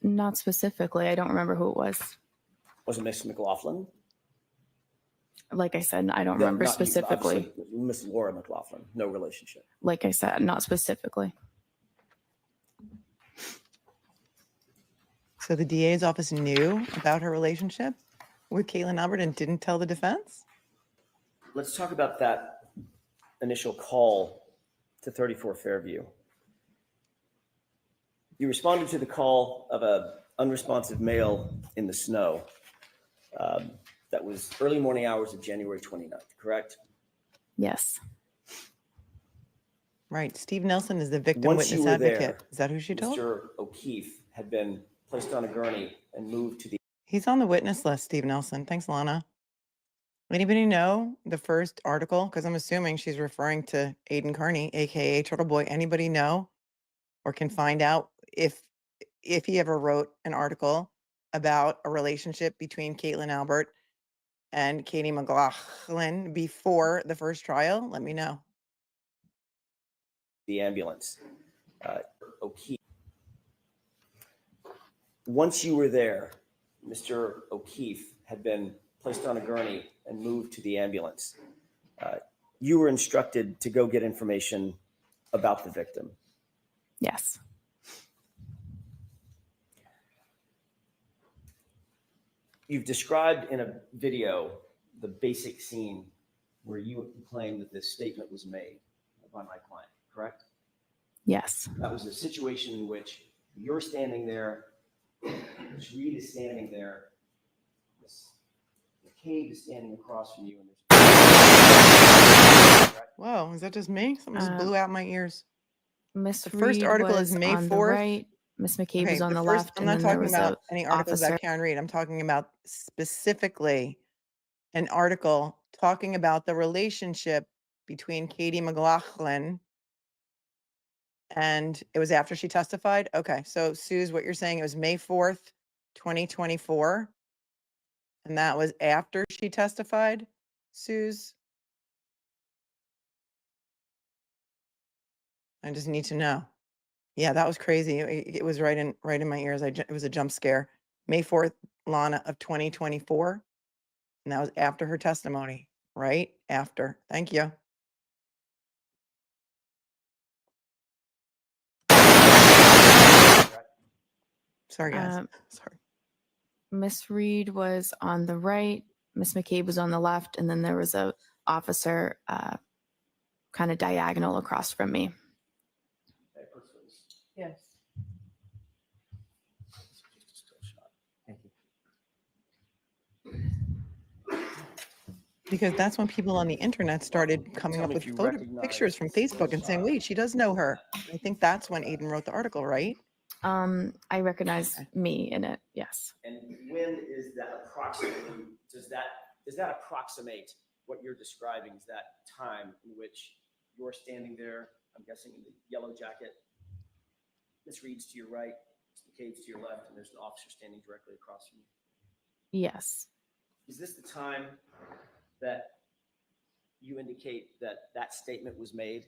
Not specifically. I don't remember who it was. Was it Ms. McLaughlin? Like I said, I don't remember Not you, specifically. obviously, Miss Laura McLaughlin, no relationship. Like I said, not specifically. So the DA's office knew about her relationship with Caitlin Albert and didn't tell the defense? Let's talk about that initial call to 34 Fairview. You responded to the call of an unresponsive male in the snow. That was early morning hours of January 29th, correct? Yes. Right. Steve Nelson is the victim Once you witness were advocate. there, Is that who she told? Mr. O'Keefe had been placed on a gurney and moved to the He's on the witness list, Steve Nelson. Thanks, Lana. Anybody know the first article? Because I'm assuming she's referring to Aidan Kearney, aka Turtleboy. Anybody know or can find out if he ever wrote an article about a relationship between Caitlin Albert and Katie McLaughlin before the first trial? Let me know. the ambulance. O'Keefe. Once you were there, Mr. O'Keefe had been placed on a gurney and moved to the ambulance. You were instructed to go get information about the victim. Yes. You've described in a video the basic scene where you claim that this statement was made by my client, correct? Yes. That was a situation in which you're standing there, Ms. Reed is standing there, Ms. McCabe is standing across from you, and Whoa, is that just me? Something just blew out my ears. Miss The first Reed article was is May on the 4th. right, Miss McCabe Okay, was on the first, left, I'm and not then there talking was about a any articles officer. that Karen read. I'm talking about specifically an article talking about the relationship between Katie McLaughlin and it was after she testified. Okay, so Suze, what you're saying, it was May 4th, 2024. And that was after she testified, Suze? I just need to know. Yeah, that was crazy. It was right in my ears. It was a jump scare. May 4th, Lana, of 2024. And that was after her testimony, right? After. Thank you. Sorry, guys. Sorry. Miss Reed was on the right, Miss McCabe was on the left, and then there was a officer kind of diagonal across from me. Yes. Because that's when people on the internet started coming Tell up me with if you pictures from Facebook and saying, wait, she does know her. I think that's when Aiden wrote the article, right? I recognize me in it, yes. And when is that approximately, does that approximate what you're describing? Is that time in which you're standing there, I'm guessing in the yellow jacket, Miss Reed's to your right, Ms. McCabe's to your left, and there's an officer standing directly across from you? Yes. Is this the time that you indicate that that statement was made?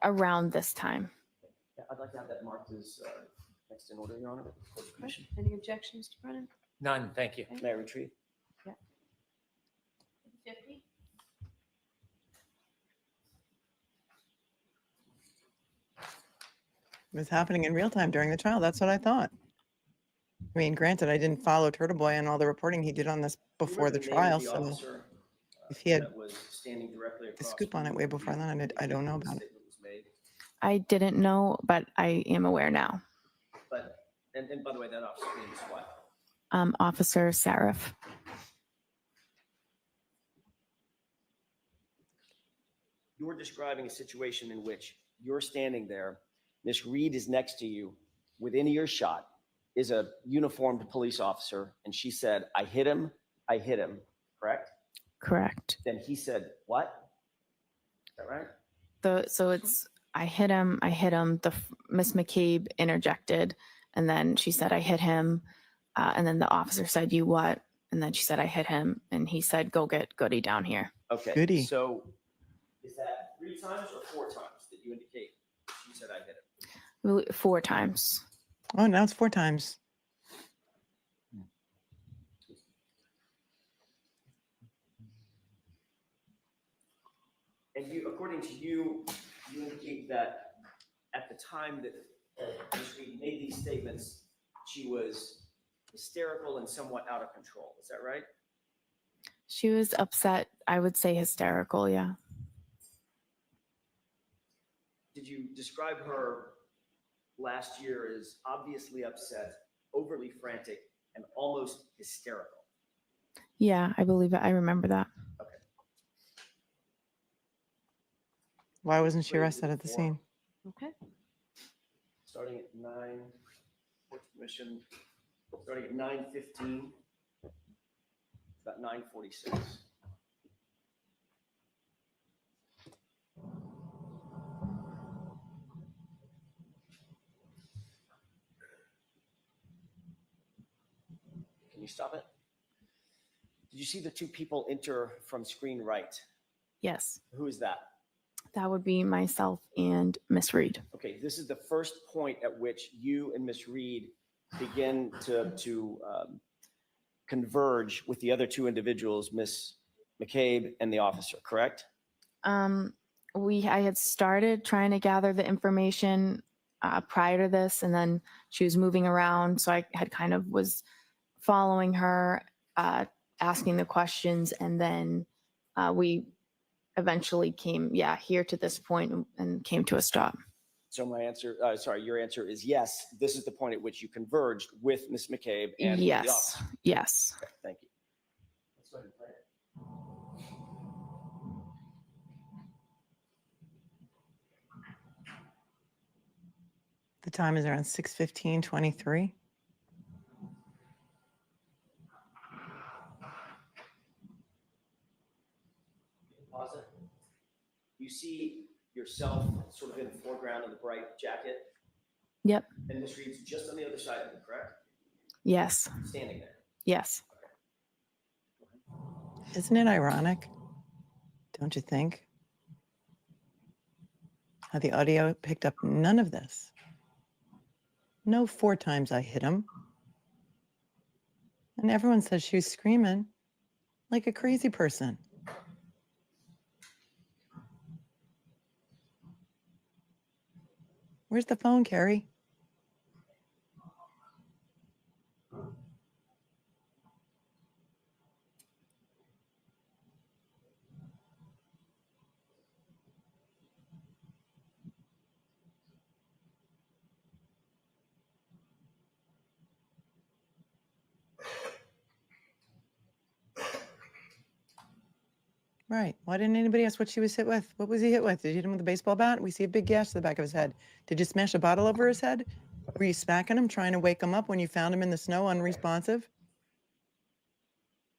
Around this time. Yeah, I'd like to have that marked as next in order, Your Honor. Any objections to Brennan? None, thank you. May I retrieve? Yeah. 50? It was happening in real time during the trial. That's what I thought. I mean, granted, I didn't follow Turtleboy and all the reporting he did on this before the trial, so if he had the scoop on it way before then, I don't know about it. I didn't know, but I am aware now. But, and by the way, that officer name is what? Officer Sarif. You're describing a situation in which you're standing there, Miss Reed is next to you, within earshot is a uniformed police officer, and she said, I hit him, correct? Correct. Then he said, what? Is that right? So it's, I hit him, Miss McCabe interjected, and then she said, I hit him. And then the officer said, you what? And then she said, I hit him. And he said, go get Goody down here. Okay, Goody. so is that 3 times or 4 times that you indicate she said I hit him? 4 times. Oh, now it's 4 times. And you, according to you, you indicate that at the time that Ms. Reed made these statements, she was hysterical and somewhat out of control. Is that right? She was upset. I would say hysterical, yeah. Did you describe her last year as obviously upset, overly frantic, and almost hysterical? Yeah, I believe it. I remember that. Okay. Why wasn't she arrested at the scene? Okay. Starting at 9, Court Commission, starting at 9:15, about 9:46. Can you stop it? Did you see the 2 people enter from screen right? Yes. Who is that? That would be myself and Miss Reed. Okay, this is the first point at which you and Miss Reed begin to converge with the other two individuals, Miss McCabe and the officer, correct? I had started trying to gather the information prior to this, and then she was moving around, so I had kind of was following her, asking the questions, and then we eventually came, here to this point and came to a stop. So my answer, your answer is yes. This is the point at which you converged with Miss McCabe and with the Yes, officer. yes. Okay, thank you. Let's go ahead and play it. The time is around 6:15:23. Pause it. You see yourself sort of in the foreground of the bright jacket, Yep. and Miss Reed's just on the other side of you, correct? Yes. Standing there. Yes. Isn't it ironic? Don't you think? How the audio picked up none of this. No 4 times I hit him. And everyone says she was screaming like a crazy person. Where's the phone, Carrie? Right. Why didn't anybody ask what she was hit with? What was he hit with? Did you hit him with a baseball bat? We see a big gash to the back of his head. Did you smash a bottle over his head? Were you smacking him, trying to wake him up when you found him in the snow unresponsive?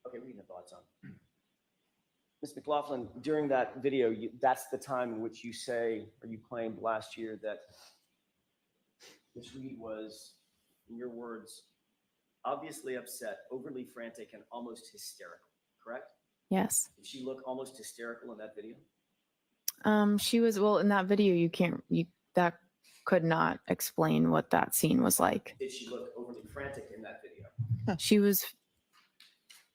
Okay, reading the thoughts on. Ms. McLaughlin, during that video, that's the time in which you say, or you claimed last year that Ms. Reed was, in your words, obviously upset, overly frantic, and almost hysterical, correct? Yes. Did she look almost hysterical in that video? She was, well, in that video, that could not explain what that scene was like. Did she look overly frantic in that video? She was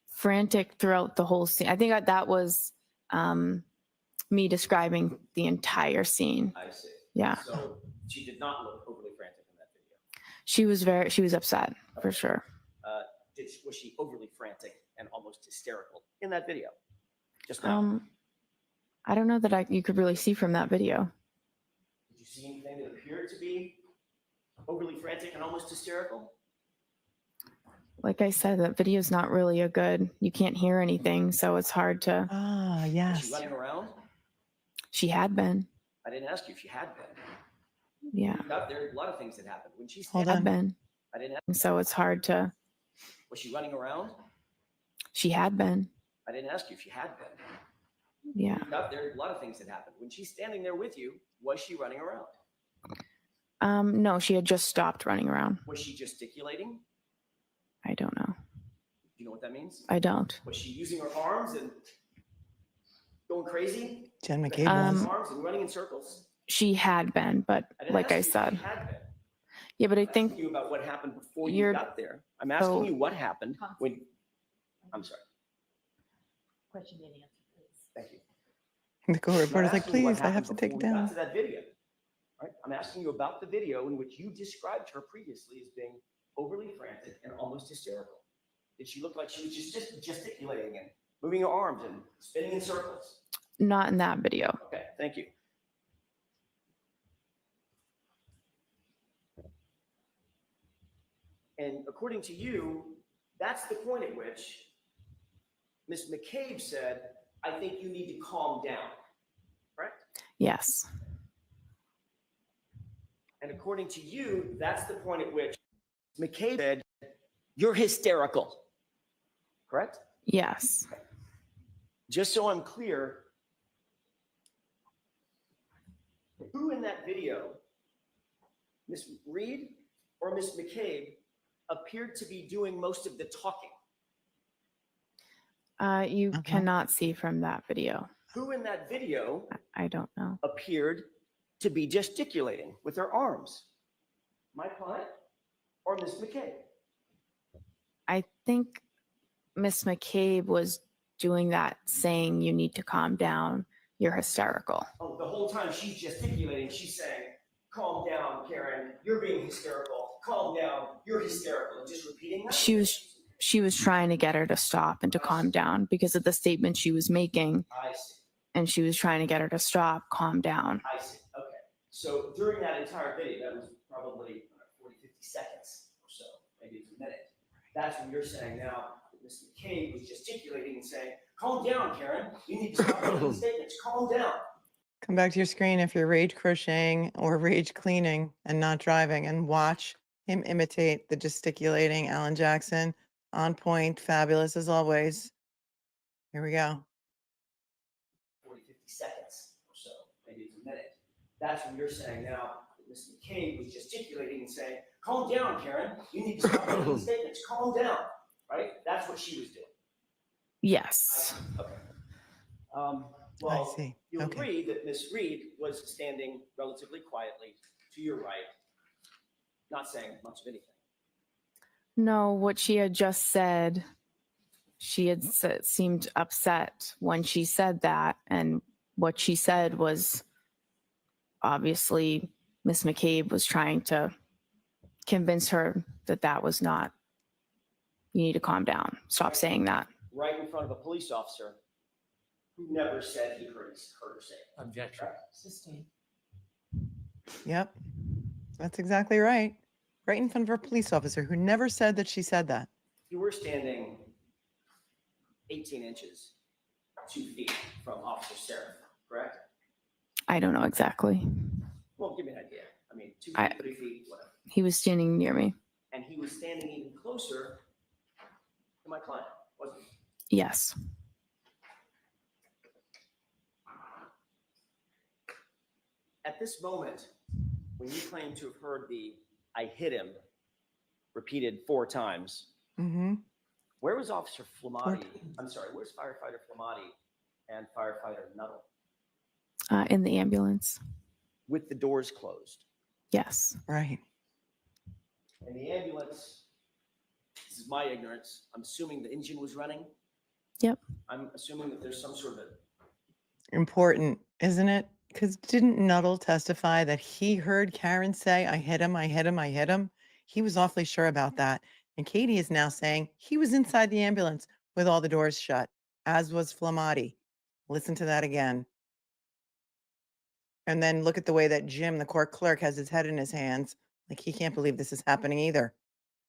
frantic throughout the whole scene. I think that was me describing the entire scene. I see. Yeah. So she did not look overly frantic in that video. She was upset for sure. Was she overly frantic and almost hysterical in that video? Just now. I don't know that you could really see from that video. Did you see anything that appeared to be overly frantic and almost hysterical? Like I said, that video is not really you can't hear anything, so it's hard to. Ah, Was yes. she running around? She had been. I didn't ask you if she had been. Yeah. There are a lot of things that happened. When she's Hold Had on. been. I didn't ask. So it's hard to. Was she running around? She had been. I didn't ask you if she had been. Yeah. There are a lot of things that happened. When she's standing there with you, was she running around? No, she had just stopped running around. Was she gesticulating? I don't know. Do you know what that means? I don't. Was she using her arms and going crazy? Jen McCabe was. Arms and running in circles? She had been, but I didn't like ask I you if said. she had been. Yeah, but I I'm think asking you about what happened before you you're- got there. I'm asking so- you what happened when. I'm sorry. Question and answer, please. Thank you. The co-reporter's like, asking you what please, I have happened to take it before we got down. to that video. All right? I'm asking you about the video in which you described her previously as being overly frantic and almost hysterical. Did she look like she was just gesticulating and moving her arms and spinning in circles? not in that video. Okay, thank you. And according to you, that's the point at which Ms. McCabe said, I think you need to calm down, correct? Yes. And according to you, that's the point at which McCabe said, you're hysterical, correct? Yes. Just so I'm clear, who in that video, Ms. Reed or Ms. McCabe, appeared to be doing most of the talking? You Okay. cannot see from that video. Who in that video I don't know. appeared to be gesticulating with their arms? My client or Miss McCabe? I think Miss McCabe was doing that, saying you need to calm down. You're hysterical. Oh, the whole time she's gesticulating, she's saying, calm down, Karen, you're being hysterical. Calm down, you're hysterical. And just repeating that? She was trying to get her to stop and to calm down because of the statement she was making. I see. And she was trying to get her to stop, calm down. I see. Okay. So during that entire video, that was probably 40, 50 seconds or so, maybe it's a minute. That's when you're saying now, Ms. McCabe was gesticulating and saying, calm down, Karen. You need to stop making statements. Calm down. Come back to your screen if you're rage crocheting or rage cleaning and not driving, and watch him imitate the gesticulating Alan Jackson. On point, fabulous as always. Here we go. 40, 50 seconds or so, maybe it's a minute. That's when you're saying now, Ms. McCabe was gesticulating and saying, calm down, Karen. You need to stop making statements. Calm down. Right? That's what she was doing. Yes. Okay. Well, I see. you'll Okay. agree that Miss Reed was standing relatively quietly to your right, not saying much of anything. No, what she had just said, she had seemed upset when she said that. And what she said was obviously Miss McCabe was trying to convince her that that was not, you need to calm down. Stop saying that. Right in front of a police officer who never said he heard her say it. Objection. Sustained. Yep. That's exactly right. Right in front of a police officer who never said that she said that. You were standing 18 inches, 2 feet from Officer Seraph, correct? I don't know exactly. Well, give me an idea. I mean, 2 feet, 3 feet, whatever. He was standing near me. And he was standing even closer to my client, wasn't he? Yes. At this moment, when you claim to have heard the "I hit him" repeated 4 times, Mm-hmm. where was Officer Flamati? I'm sorry, where's Firefighter Flamati and Firefighter Nuttall? In the ambulance. With the doors closed. Yes. Right. And the ambulance, this is my ignorance, I'm assuming the engine was running. Yep. I'm assuming that there's some sort of Important, isn't it? Because didn't Nuttall testify that he heard Karen say, I hit him, I hit him, I hit him? He was awfully sure about that. And Katie is now saying he was inside the ambulance with all the doors shut, as was Flamati. Listen to that again. And then look at the way that Jim, the court clerk, has his head in his hands. Like he can't believe this is happening either.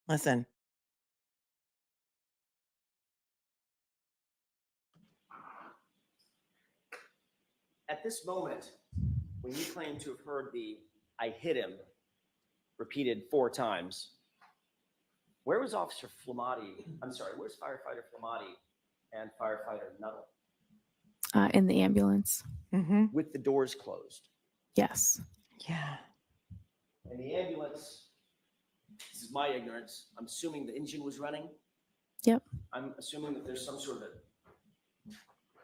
Listen. At this moment, when you claim to have heard the "I hit him" repeated 4 times, where was Officer Flamati? I'm sorry, where's Firefighter Flamati and Firefighter Nuttall? In the ambulance. Mm-hmm. With the doors closed. Yes. Yeah. And the ambulance, this is my ignorance, I'm assuming the engine was running. Yep. I'm assuming that there's some sort of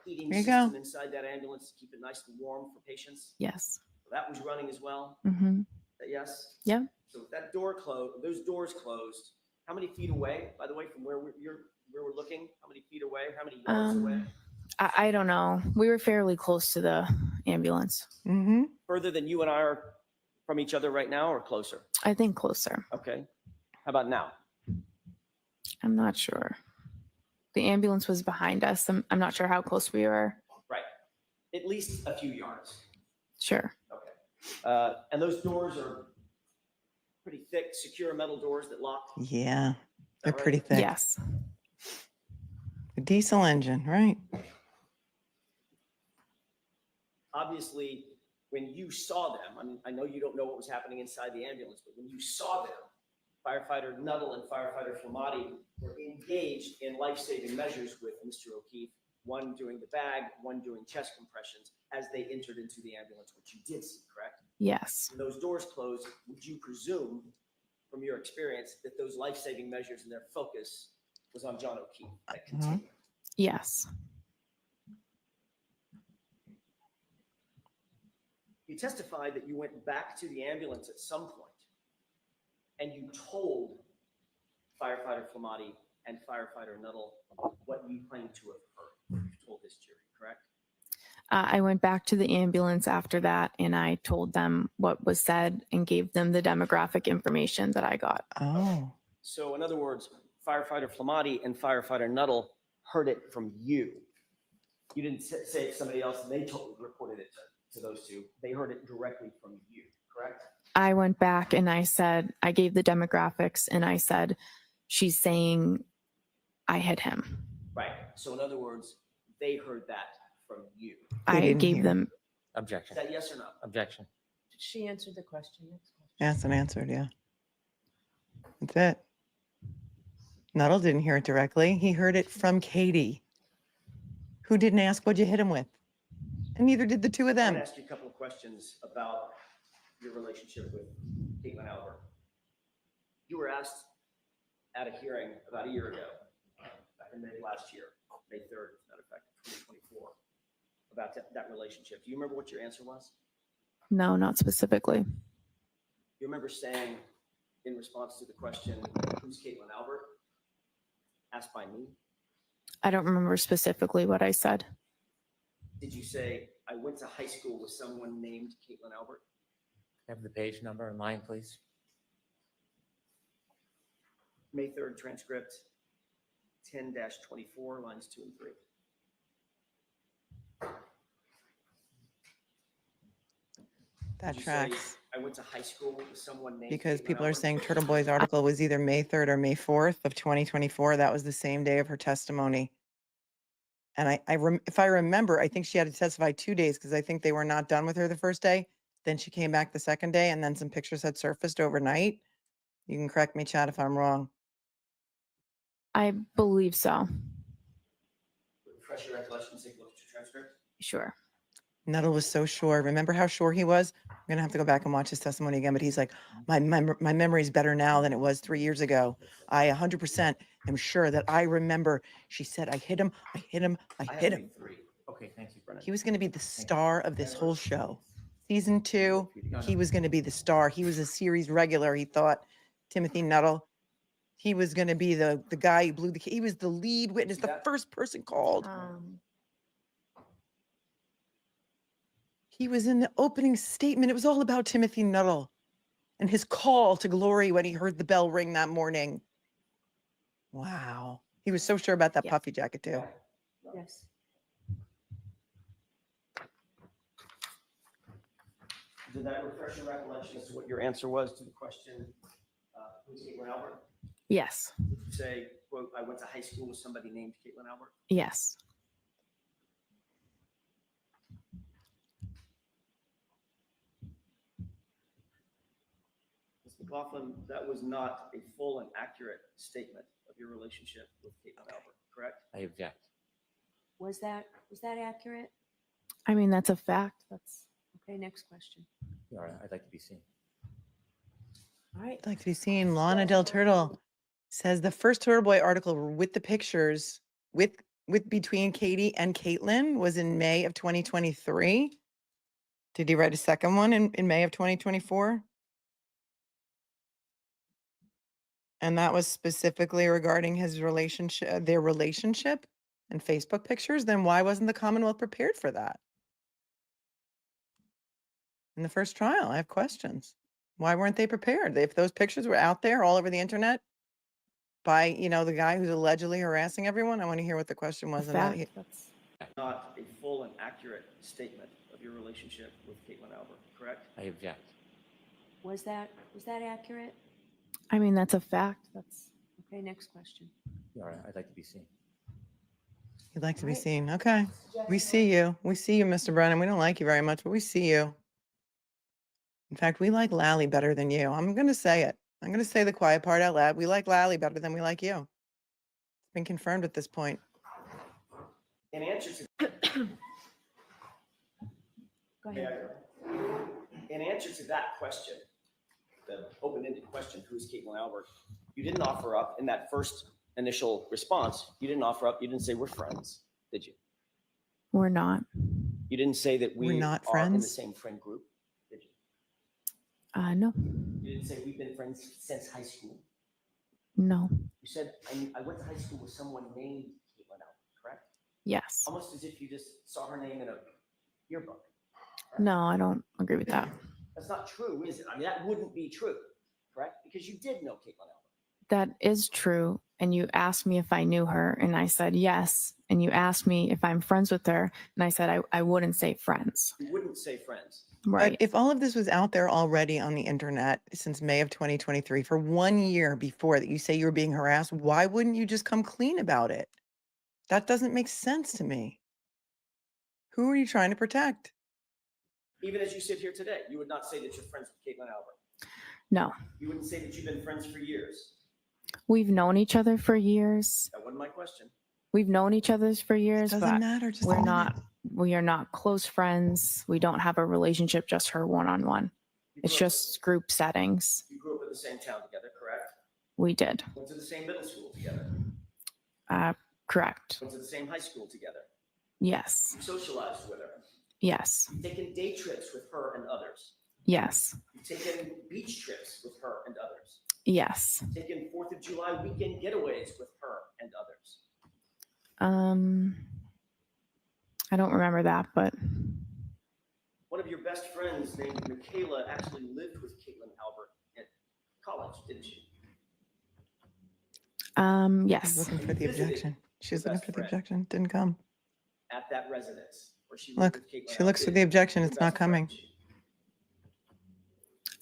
heating There you system go. inside that ambulance to keep it nice and warm for patients. Yes. That was running as well. Mm-hmm. Yes. Yep. So with that door closed, those doors closed, how many feet away, by the way, from where we're looking? How many feet away? How many yards away? I don't know. We were fairly close to the ambulance. Mm-hmm. Further than you and I are from each other right now, or closer? I think closer. Okay. How about now? I'm not sure. The ambulance was behind us. I'm not sure how close we were. Right. At least a few yards. Sure. Okay. And those doors are pretty thick, secure metal doors that lock. Yeah. They're right? pretty thick. Yes. A diesel engine, right? Obviously, when you saw them, I mean, I know you don't know what was happening inside the ambulance, but when you saw them, Firefighter Nuttall and Firefighter Flamati were engaged in life-saving measures with Mr. O'Keefe, one doing the bag, one doing chest compressions as they entered into the ambulance, which you did see, correct? Yes. When those doors closed, would you presume, from your experience, that those life-saving measures and their focus was on John O'Keefe? That continued. Yes. You testified that you went back to the ambulance at some point and you told Firefighter Flamati and Firefighter Nuttall what you claimed to have heard. You told this jury, correct? I went back to the ambulance after that and I told them what was said and gave them the demographic information that I got. Oh, So in other words, Firefighter Flamati and Firefighter Nuttall heard it from you. You didn't say it to somebody else and they reported it to those two. They heard it directly from you, correct? I went back and I said, I gave the demographics and I said, she's saying I hit him. Right. So in other words, they heard that from you. They I didn't gave hear. them, Objection. Is that yes or no? Objection. She answered the question. Next question. asked and answered, yeah. That's it. Nuttall didn't hear it directly. He heard it from Katie, who didn't ask what'd you hit him with. And neither did the two of I'm them. going to ask you a couple of questions about your relationship with Caitlin Albert. You were asked at a hearing about a year ago, back in May last year, May 3rd, as a matter of fact, 2024, about that relationship. Do you remember what your answer was? no, not specifically. You remember saying in response to the question, who's Caitlin Albert? Asked by me. I don't remember specifically what I said. Did you say, I went to high school with someone named Caitlin Albert? Have the page number and line, please. May 3rd transcript, 10-24, lines 2 and 3. That Did you say, tracks. I went to high school with someone named Because Caitlin people are Albert? saying Turtleboy's article was either May 3rd or May 4th of 2024. That was the same day of her testimony. And if I remember, I think she had to testify 2 days because I think they were not done with her the first day. Then she came back the second day and then some pictures had surfaced overnight. You can correct me, Chad, if I'm wrong. I believe so. Refresh your recollection, take a look at your transcript. Sure. Nuttall was so sure. Remember how sure he was? I'm going to have to go back and watch his testimony again, but he's like, my memory is better now than it was 3 years ago. I 100% am sure that I remember. She said, I hit him, I hit him, I hit him. 3. Okay, thank you, Brennan. He was going to be the star of this whole show. Season 2, he was going to be the star. He was a series regular. He thought, Timothy Nuttall. He was going to be the guy who blew he was the lead witness, the first person called. He was in the opening statement. It was all about Timothy Nuttall and his call to glory when he heard the bell ring that morning. Wow. He was so sure about that puffy jacket too. Yes. Did that refresh your recollection as to what your answer was to the question, who's Caitlin Albert? Yes. Did you say, quote, I went to high school with somebody named Caitlin Albert? Yes. Ms. McLaughlin, that was not a full and accurate statement of your relationship with Caitlin Albert, correct? I object. Was that accurate? I mean, that's a fact. That's Okay, next question. All right, I'd like to be seen. All right. I'd like to be seen. Lana Del Turtle says the first Turtleboy article with the pictures with between Katie and Caitlin was in May of 2023. Did he write a second one in May of 2024? And that was specifically regarding his relationship, their relationship and Facebook pictures. Then why wasn't the Commonwealth prepared for that? In the first trial, I have questions. Why weren't they prepared? If those pictures were out there all over the internet by, the guy who's allegedly harassing everyone, I want to hear what the question was. fact. And That's Not a full and accurate statement of your relationship with Caitlin Albert, correct? I object. Was that accurate? I mean, that's a fact. That's Okay, next question. All right, I'd like to be seen. you'd like to be Right. seen. Okay. We see you. We see you, Mr. Brennan. We don't like you very much, but we see you. In fact, we like Lally better than you. I'm going to say it. I'm going to say the quiet part out loud. We like Lally better than we like you. It's been confirmed at this point. In answer to Go ahead. In answer to that question, the open-ended question, who's Caitlin Albert, you didn't offer up in that first initial response, you didn't offer up, you didn't say we're friends, did you? we're not. You didn't say that We're not are in the friends? same friend group. No, You didn't say we've been friends since high school. no, You said I went to high school with someone named Caitlin Albert, correct? yes. Almost as if you just saw her name in a yearbook. No, I don't agree with that. That's not true, is it? I mean, that wouldn't be true, correct? Because you did know Caitlin Albert. That is true. And you asked me if I knew her, and I said yes. And you asked me if I'm friends with her, and I said I wouldn't say friends. You wouldn't say friends. Right. But if all of this was out there already on the internet since May of 2023 for 1 year before that you say you were being harassed, why wouldn't you just come clean about it? That doesn't make sense to me. Who are you trying to protect? Even as you sit here today, you would not say that you're friends with Caitlin Albert. No, You wouldn't say that you've been friends for years. we've known each other for years. That wasn't my question. We've known each other for years, Doesn't but matter. Just we're admit not. it. We are not close friends. We don't have a relationship, just her one-on-one. You It's grew up- just group settings. You grew up in the same town together, correct? We did. Went to the same middle school together. Correct. Went to the same high school together. Yes. You socialized with her. Yes. You've taken day trips with her and others. Yes. You've taken beach trips with her and others. Yes. Taken 4th of July weekend getaways with her and others. I don't remember that, but One of your best friends named Michaela actually lived with Caitlin Albert at college, didn't she? She's yes. looking for the objection. She's looking for the objection. Didn't come. At that residence where she Look, lived with Caitlin she looks for Albert. the objection. Your It's not best friend.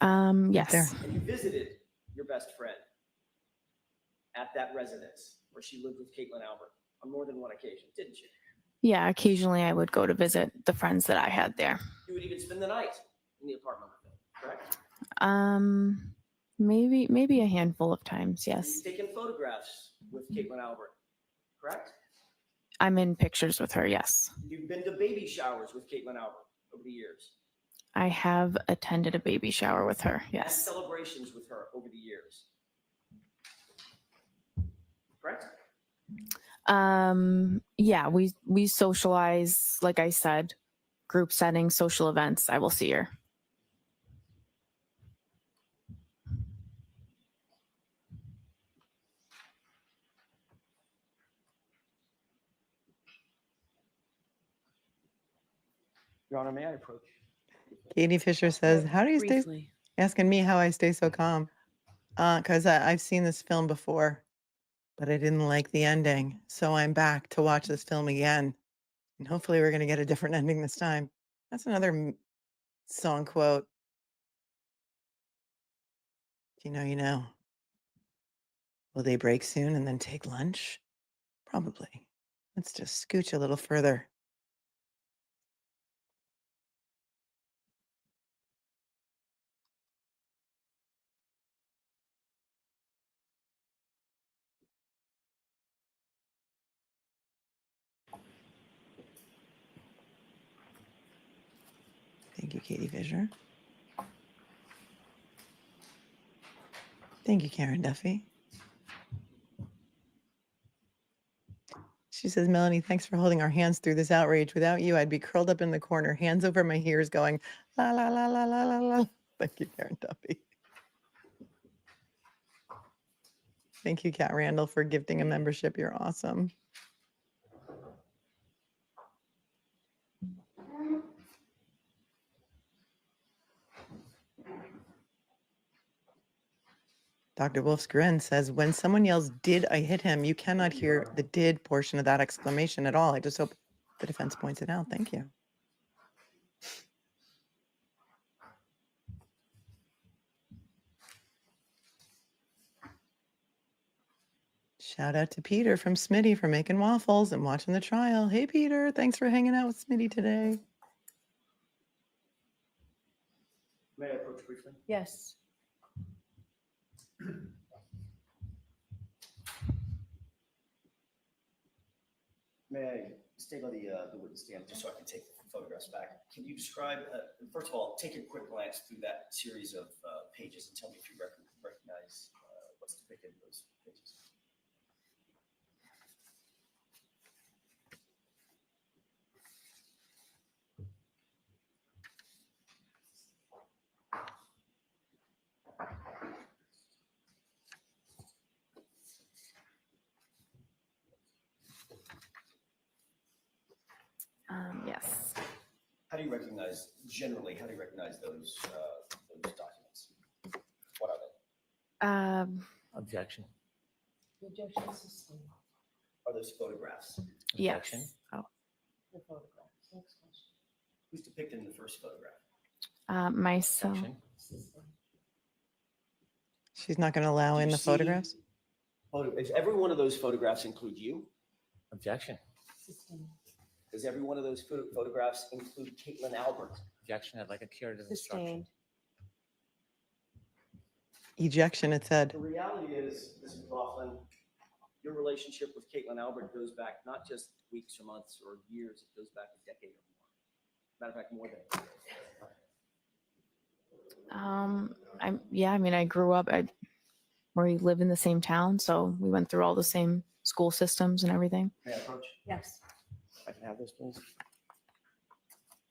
coming. Yes. there. And you visited your best friend at that residence where she lived with Caitlin Albert on more than one occasion, didn't you? Yeah, occasionally I would go to visit the friends that I had there. You would even spend the night in the apartment with them, correct? Maybe a handful of times, yes. You've taken photographs with Caitlin Albert, correct? I'm in pictures with her, yes. You've been to baby showers with Caitlin Albert over the years. I have attended a baby shower with her, Had yes. celebrations with her over the years. Correct? Yeah, we socialize, like I said, group settings, social events. I will see her. Your Honor, may I approach? Katie Fisher says, how do you stay, Briefly. asking me how I stay so calm? Because I've seen this film before, but I didn't like the ending. So I'm back to watch this film again. And hopefully we're going to get a different ending this time. That's another song quote. If you know, you know. Will they break soon and then take lunch? Probably. Let's just scooch a little further. Thank you, Katie Fisher. Thank you, Karen Duffy. She says, Melanie, thanks for holding our hands through this outrage. Without you, I'd be curled up in the corner, hands over my ears going, la, la, la, la, la, la, la. Thank you, Karen Duffy. Thank you, Kat Randall, for gifting a membership. You're awesome. Dr. Wolf's grin says, when someone yells, did I hit him? You cannot hear the did portion of that exclamation at all. I just hope the defense points it out. Thank you. Shout out to Peter from Smitty for making waffles and watching the trial. Hey, Peter, thanks for hanging out with Smitty today. May I approach briefly? Yes. May I stay by the witness stand just so I can take photographs back? Can you describe, first of all, take a quick glance through that series of pages and tell me if you recognize what's depicted in those pages. you recognize, generally, how do you recognize those documents? What are they? Objection. Objection sustained. Are those photographs? Objection. Yes. Oh. The photographs. Next question. Who's depicted in the first photograph? Myself. Objection. Sustained. She's not going to allow Do in you the see photographs? Does every one of those photographs include you? Objection. Sustained. Does every one of those photographs include Caitlin Albert? Objection. I'd like a curative instruction. Sustained. Ejection, it said. The reality is, Ms. McLaughlin, your relationship with Caitlin Albert goes back not just weeks or months or years, it goes back a decade or more. Matter of fact, more than a decade. I mean, I grew up, we live in the same town, so we went through all the same school systems and everything. May I approach? Yes. If I can have this, please.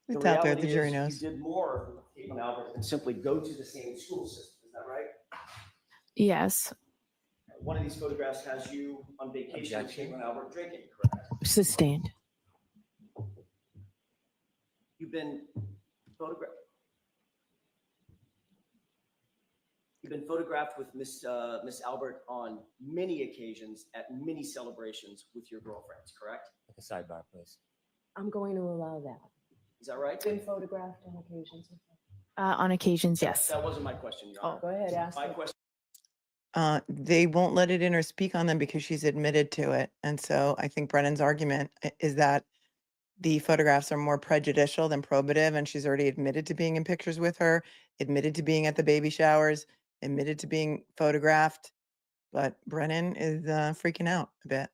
It's The out there. The reality jury is knows. You did more with Caitlin Albert than simply go to the same school system. Is that right? Yes. One of these photographs has you on vacation with Objection. Caitlin Albert drinking, correct? Sustained. You've been photographed. You've been photographed with Miss Albert on many occasions at many celebrations with your girlfriends, correct? Like a sidebar, please. I'm going to allow that. Is that right? Been photographed on occasions. On occasions, yes. That wasn't my question, Your Honor. Go ahead, ask My it. question. They won't let it in or speak on them because she's admitted to it. And so I think Brennan's argument is that the photographs are more prejudicial than probative, and she's already admitted to being in pictures with her, admitted to being at the baby showers, admitted to being photographed. But Brennan is freaking out a bit.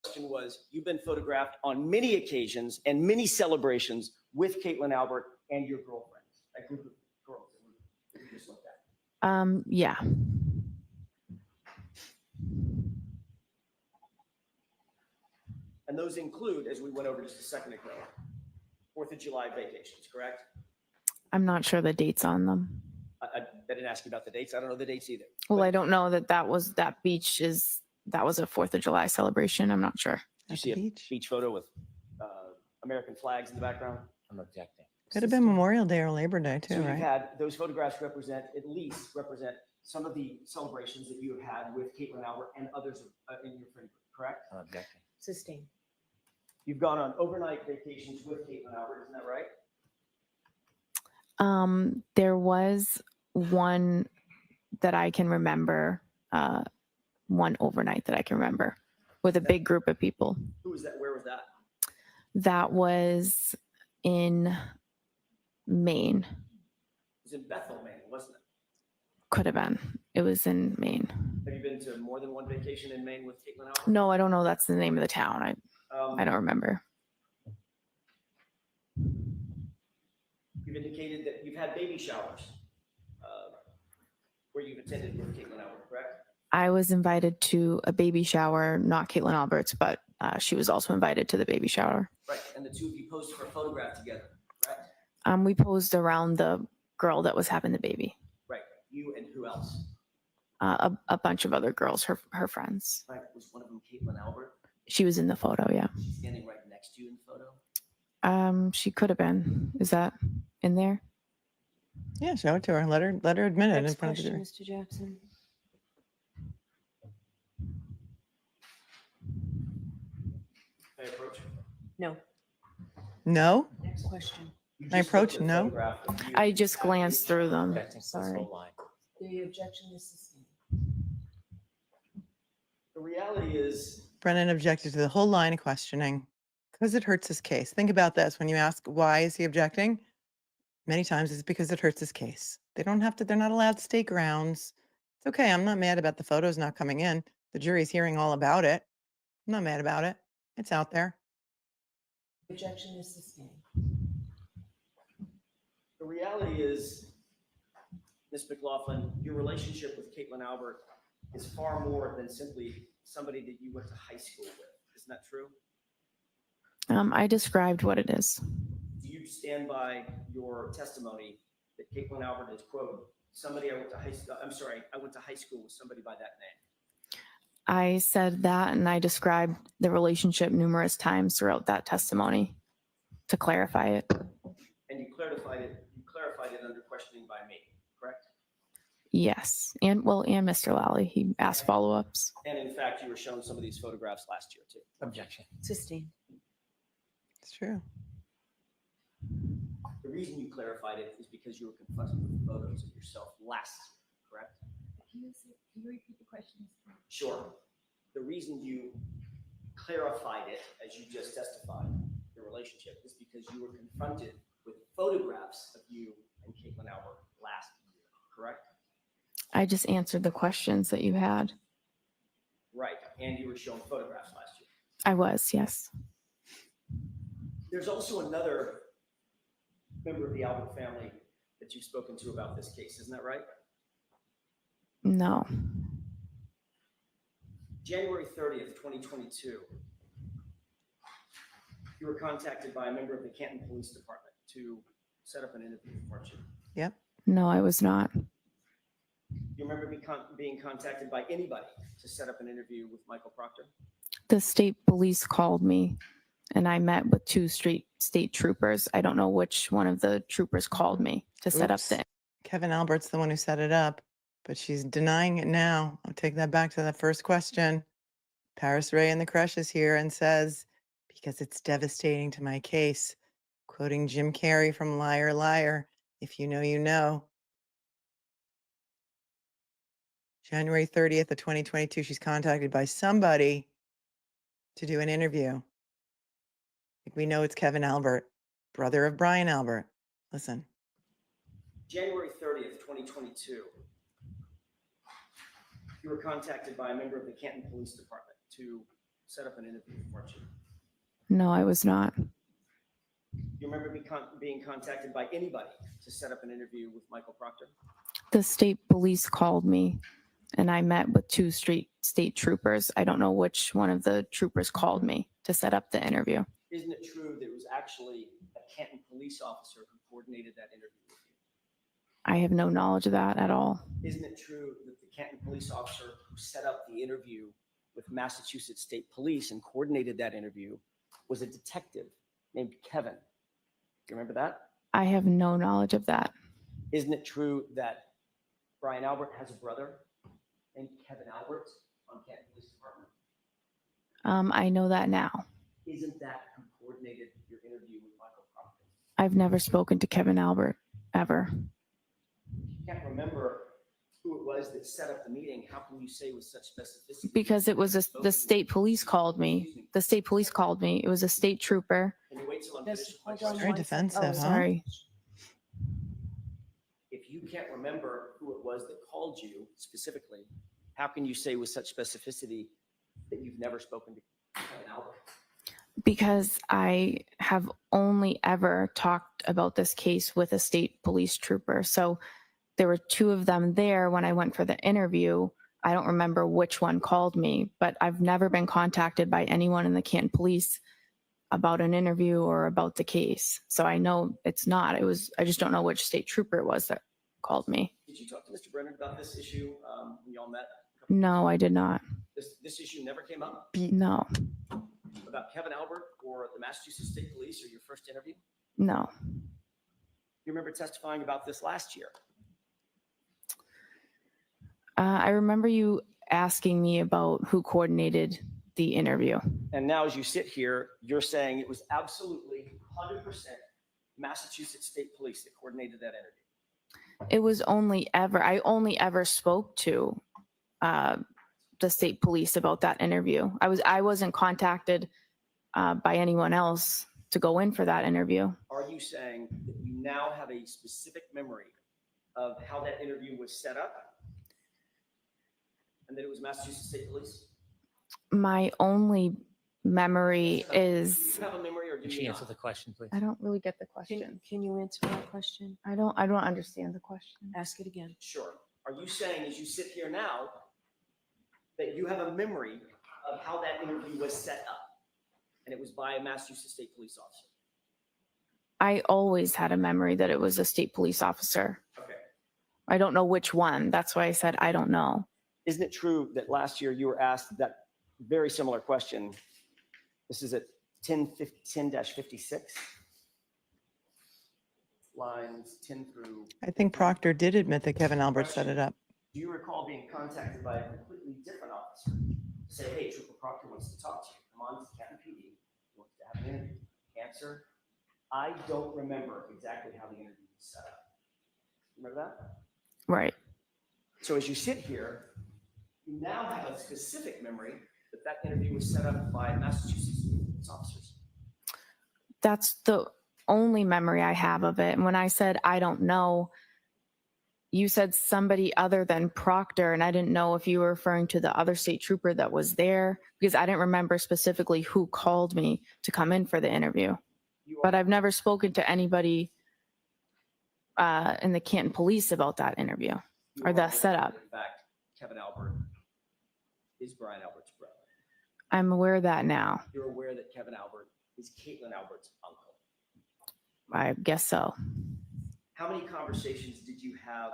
Question was, you've been photographed on many occasions and many celebrations with Caitlin Albert and your girlfriends, that group of girls that we just looked at. Yeah. And those include, as we went over just a second ago, 4th of July vacations, correct? I'm not sure the dates on them. I didn't ask you about the dates. I don't know the dates either. Well, I don't know that was a 4th of July celebration. I'm not sure. You see a beach photo with American flags in the background? I'm objecting. Could have been Memorial Day or Labor Day So too, you've right? had, those photographs represent some of the celebrations that you have had with Caitlin Albert and others in your friend group, correct? I'm objecting. Sustained. You've gone on overnight vacations with Caitlin Albert, isn't that right? There was one that I can remember, one overnight that I can remember with a big group of people. Who was that? Where was that? That was in Maine. It was in Bethel, Maine, wasn't it? Could have been. It was in Maine. Have you been to more than one vacation in Maine with Caitlin Albert? No, I don't know. That's the name of the town. I don't remember. You've indicated that you've had baby showers where you've attended with Caitlin Albert, correct? I was invited to a baby shower, not Caitlin Albert's, but she was also invited to the baby shower. Right, and the two of you posed for a photograph together, correct? We posed around the girl that was having the baby. Right, you and who else? A bunch of other girls, her friends. Right, was one of them Caitlin Albert? She was in the photo, yeah. She's standing right next to you in the photo? She could have been. Is that in there? Yeah, show it to her. Let her admit it in Next front of the question, jury. Mr. Jackson. May I approach? No. No? Next question. You I just looked approach? at a No. photograph of you I just at a glanced baby through shower. them. Objecting to this Sorry. whole line. The objection is sustained. The reality is, Brennan objected to the whole line of questioning because it hurts his case. Think about this. When you ask why is he objecting, many times it's because it hurts his case. They're not allowed to state grounds. It's okay. I'm not mad about the photos not coming in. The jury's hearing all about it. I'm not mad about it. It's out there. Objection is sustained. the reality is, Ms. McLaughlin, your relationship with Caitlin Albert is far more than simply somebody that you went to high school with. Isn't that true? I described what it is. Do you stand by your testimony that Caitlin Albert is, quote, somebody I went to high school with somebody by that name? I said that, and I described the relationship numerous times throughout that testimony to clarify it. clarified it under questioning by me, correct? Yes. And Mr. Lally, he asked follow-ups. And in fact, you were shown some of these photographs last year too. Objection. Sustained. It's true. The reason you clarified it is because you were confronted with photos of yourself last year, correct? Can you repeat the question? Sure. The reason you clarified it, as you just testified, the relationship, is because you were confronted with photographs of you and Caitlin Albert last year, correct? I just answered the questions that you had. Right, and you were shown photographs last year. I was, yes. There's also another member of the Albert family that you've spoken to about this case, isn't that right? No. January 30th, 2022, you were contacted by a member of the Canton Police Department to set up an interview, weren't you? Yep. No, I was not. You remember being contacted by anybody to set up an interview with Michael Proctor? The state police called me and I met with two state troopers. I don't know which one of the troopers called me to set up Oops. the. Kevin Albert's the one who set it up, but she's denying it now. I'll take that back to that first question. Paris Ray in the crush is here and says, because it's devastating to my case, quoting Jim Carrey from Liar, Liar, if you know, you know. January 30th of 2022, she's contacted by somebody to do an interview. Like we know it's Kevin Albert, brother of Brian Albert. Listen. January 30th, 2022, you were contacted by a member of the Canton Police Department to set up an interview, weren't you? No, I was not. You remember being contacted by anybody to set up an interview with Michael Proctor? The state police called me and I met with two state troopers. I don't know which one of the troopers called me to set up the interview. Isn't it true that it was actually a Canton police officer who coordinated that interview with you? I have no knowledge of that at all. Isn't it true that the Canton police officer who set up the interview with Massachusetts State Police and coordinated that interview was a detective named Kevin? Do you remember that? I have no knowledge of that. Isn't it true that Brian Albert has a brother named Kevin Albert on Canton Police Department? I know that now. Isn't that who coordinated your interview with Michael Proctor? I've never spoken to Kevin Albert, ever. You can't remember who it was that set up the meeting. How can you say with such specificity? Because it was the state police called me. The state police called me. It was a state trooper. Can you wait till I'm Yes, finished? hold on Very one defensive, second. huh? Sorry. If you can't remember who it was that called you specifically, how can you say with such specificity that you've never spoken to Kevin Albert? Because I have only ever talked about this case with a state police trooper. So there were two of them there when I went for the interview. I don't remember which one called me, but I've never been contacted by anyone in the Canton Police about an interview or about the case. So I know it's not. I just don't know which state trooper it was that called me. Did you talk to Mr. Brennan about this issue when y'all met? No, I did not. This issue never came up No, about Kevin Albert or the Massachusetts State Police or your first interview? no. You remember testifying about this last year? I remember you asking me about who coordinated the interview. And now as you sit here, you're saying it was absolutely 100% Massachusetts State Police that coordinated that interview. It was I only ever spoke to the state police about that interview. I wasn't contacted by anyone else to go in for that interview. Are you saying that you now have a specific memory of how that interview was set up and that it was Massachusetts State Police? My only memory Do is, you have a memory or do Can you she not? answer the question, please? I don't really get the question. Can you answer that question? I don't understand the question. Ask it again. Sure. Are you saying as you sit here now that you have a memory of how that interview was set up and it was by a Massachusetts State Police officer? I always had a memory that it was a state police officer. Okay. I don't know which one. That's why I said I don't know. Isn't it true that last year you were asked that very similar question? This is at 10-56. lines 10 through. I think Proctor did admit that Kevin Albert set it up. Do you recall being contacted by a completely different officer to say, hey, Trooper Proctor wants to talk to you. Come on to Canton PD. He wants to have an interview. Answer, I don't remember exactly how the interview was set up. Remember that? Right. So as you sit here, you now have a specific memory that that interview was set up by Massachusetts officers. That's the only memory I have of it. And when I said, I don't know, you said somebody other than Proctor, and I didn't know if you were referring to the other state trooper that was there, because I didn't remember specifically who called me to come in for the interview. But I've never spoken to anybody in the Canton Police about that interview or the setup. In fact, Kevin Albert is Brian Albert's brother. I'm aware of that now. You're aware that Kevin Albert is Caitlin Albert's uncle. I guess so. How many conversations did you have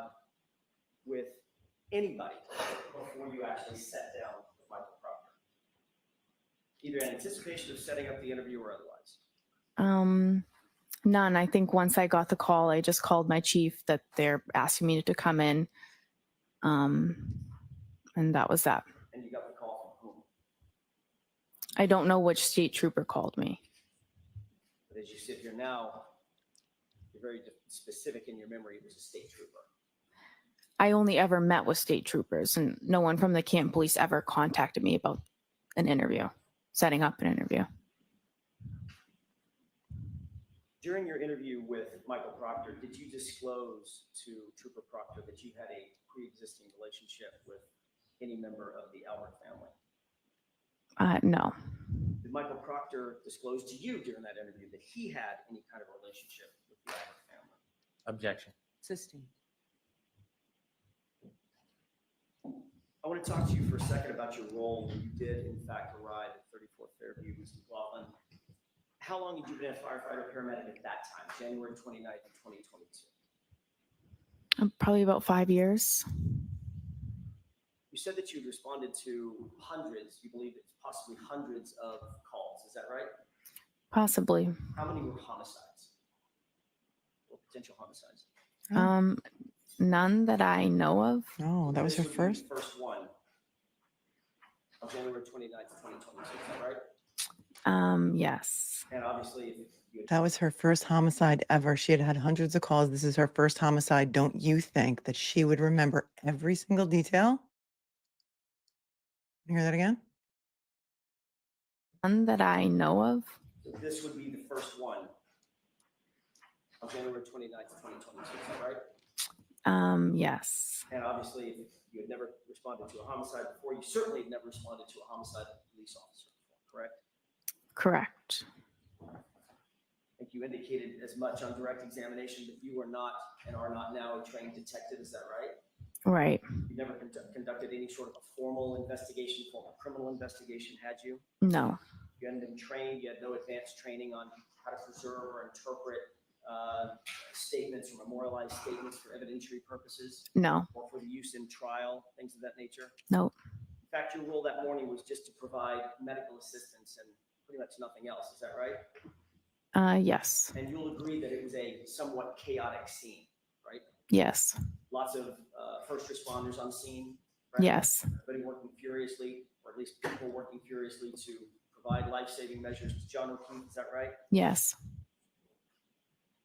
with anybody before you actually sat down with Michael Proctor? Either in anticipation of setting up the interview or otherwise? None. I think once I got the call, I just called my chief that they're asking me to come in. And that was that. And you got the call from whom? I don't know which state trooper called me. But as you sit here now, you're very specific in your memory. It was a state trooper. I only ever met with state troopers, and no one from the Canton Police ever contacted me about an interview, setting up an interview. During your interview with Michael Proctor, did you disclose to Trooper Proctor that you had a pre-existing relationship with any member of the Albert family? No. Did Michael Proctor disclose to you during that interview that he had any kind of relationship with the Albert family? Objection. Sustained. I want to talk to you for a second about your role when you did, in fact, arrive at 34 Fairview, Mr. LAUGHLIN. How long had you been a firefighter paramedic at that time, January 29th of 2022? Probably about 5 years. You said that you'd responded to hundreds, you believe it's possibly hundreds of calls. Is that right? Possibly. How many were homicides or potential homicides? None that I know of. Oh, that was her This would be first? the first one on January 29th of 2022. Is that right? Yes. And obviously, if you had That was her first homicide ever. She had had hundreds of calls. This is her first homicide. Don't you think that she would remember every single detail? Hear that again? None that I know of. So this would be the first one on January 29th of 2022. Is that right? Yes. And obviously, if you had never responded to a homicide before, you certainly had never responded to a homicide of a police officer before, correct? Correct. I think you indicated as much on direct examination that you are not and are not now a trained detective. Is that right? Right. You never conducted any sort of a formal investigation, formal criminal investigation, had you? No. You hadn't been trained, you had no advanced training on how to preserve or interpret statements or memorialized statements for evidentiary purposes? No. Or for the use in trial, things of that nature? Nope. In fact, your role that morning was just to provide medical assistance and pretty much nothing else. Is that right? Yes. And you'll agree that it was a somewhat chaotic scene, right? Yes. Lots of first responders on scene. Right? Yes. Everybody working furiously, or at least people working furiously to provide life-saving measures to John O'Keefe. Is that right? Yes.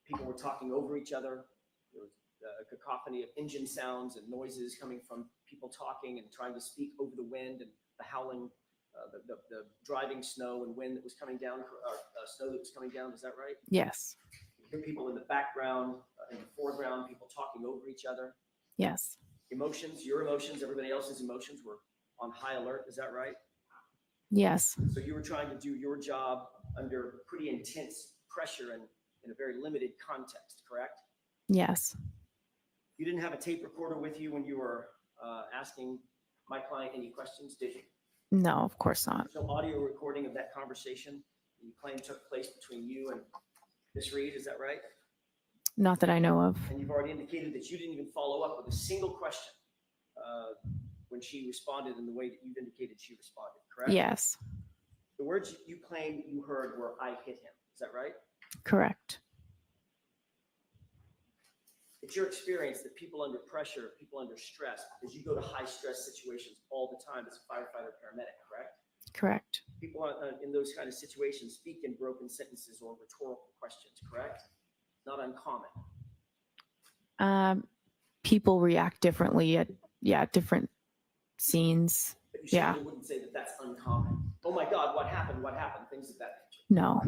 People were talking over each other. There was a cacophony of engine sounds and noises coming from people talking and trying to speak over the wind and the howling, the driving snow and wind that was coming down, snow that was coming down. Is that right? Yes. You hear people in the background, in the foreground, people talking over each other. Yes. Emotions, your emotions, everybody else's emotions were on high alert. Is that right? Yes. So you were trying to do your job under pretty intense pressure and in a very limited context, correct? Yes. You didn't have a tape recorder with you when you were asking my client any questions, did you? No, of course not. There's no audio recording of that conversation you claim took place between you and Ms. Reed, is that right? Not that I know of. And you've already indicated that you didn't even follow up with a single question when she responded in the way that you've indicated she responded, correct? Yes. The words you claim you heard were, "I hit him." Is that right? Correct. It's your experience that people under pressure, people under stress, because you go to high stress situations all the time as a firefighter, paramedic, correct? Correct. People in those kind of situations speak in broken sentences or rhetorical questions, correct? Not uncommon. People react differently at different scenes. But you Yeah. certainly wouldn't say that that's uncommon. Oh my God, what happened? What happened? Things of that nature. No.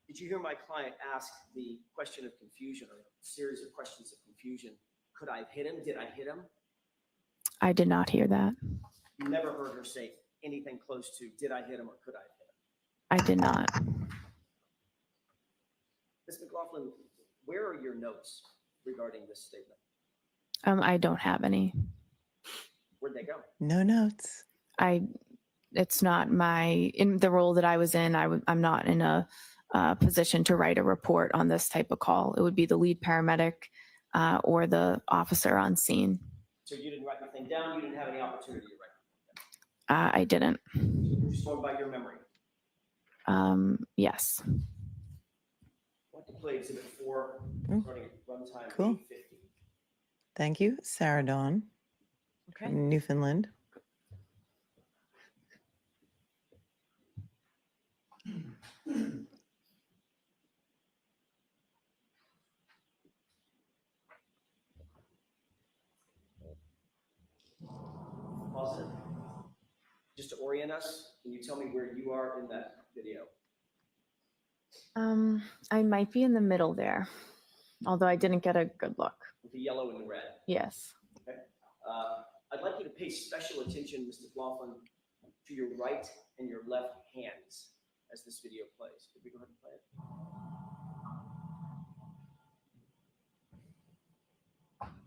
Did you hear my client ask the question of confusion or a series of questions of confusion? Could I have hit him? Did I hit him? I did not hear that. You never heard her say anything close to, did I hit him or could I have hit him? I did not. Ms. McLaughlin, where are your notes regarding this statement? I don't have any. Where'd they go? No notes. It's not in the role that I was in. I'm not in a position to write a report on this type of call. It would be the lead paramedic or the officer on scene. So you didn't write anything down? You didn't have any opportunity to write anything down? I didn't. You're just going by your memory. Yes. What to play exhibit 4, starting at runtime Cool. 8:50. Thank you, Sarah Dawn, Okay. from Newfoundland. Pause it. Just to orient us, can you tell me where you are in that video? I might be in the middle there, although I didn't get a good look. With the yellow and the red. Yes. Okay. I'd like you to pay special attention, Mr. McLaughlin, to your right and your left hands as this video plays. Could we go ahead and play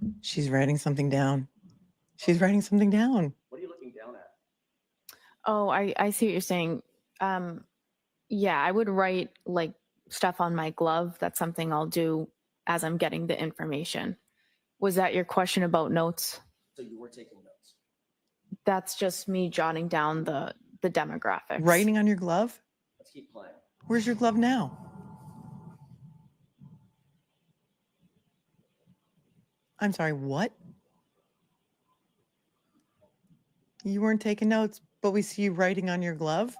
it? She's writing something down. She's writing something down. What are you looking down at? Oh, I see what you're saying. Yeah, I would write like stuff on my glove. That's something I'll do as I'm getting the information. Was that your question about notes? So you were taking notes. That's just me jotting down the demographics. Writing on your glove? Let's keep playing. Where's your glove now? I'm sorry, what? You weren't taking notes, but we see you writing on your glove?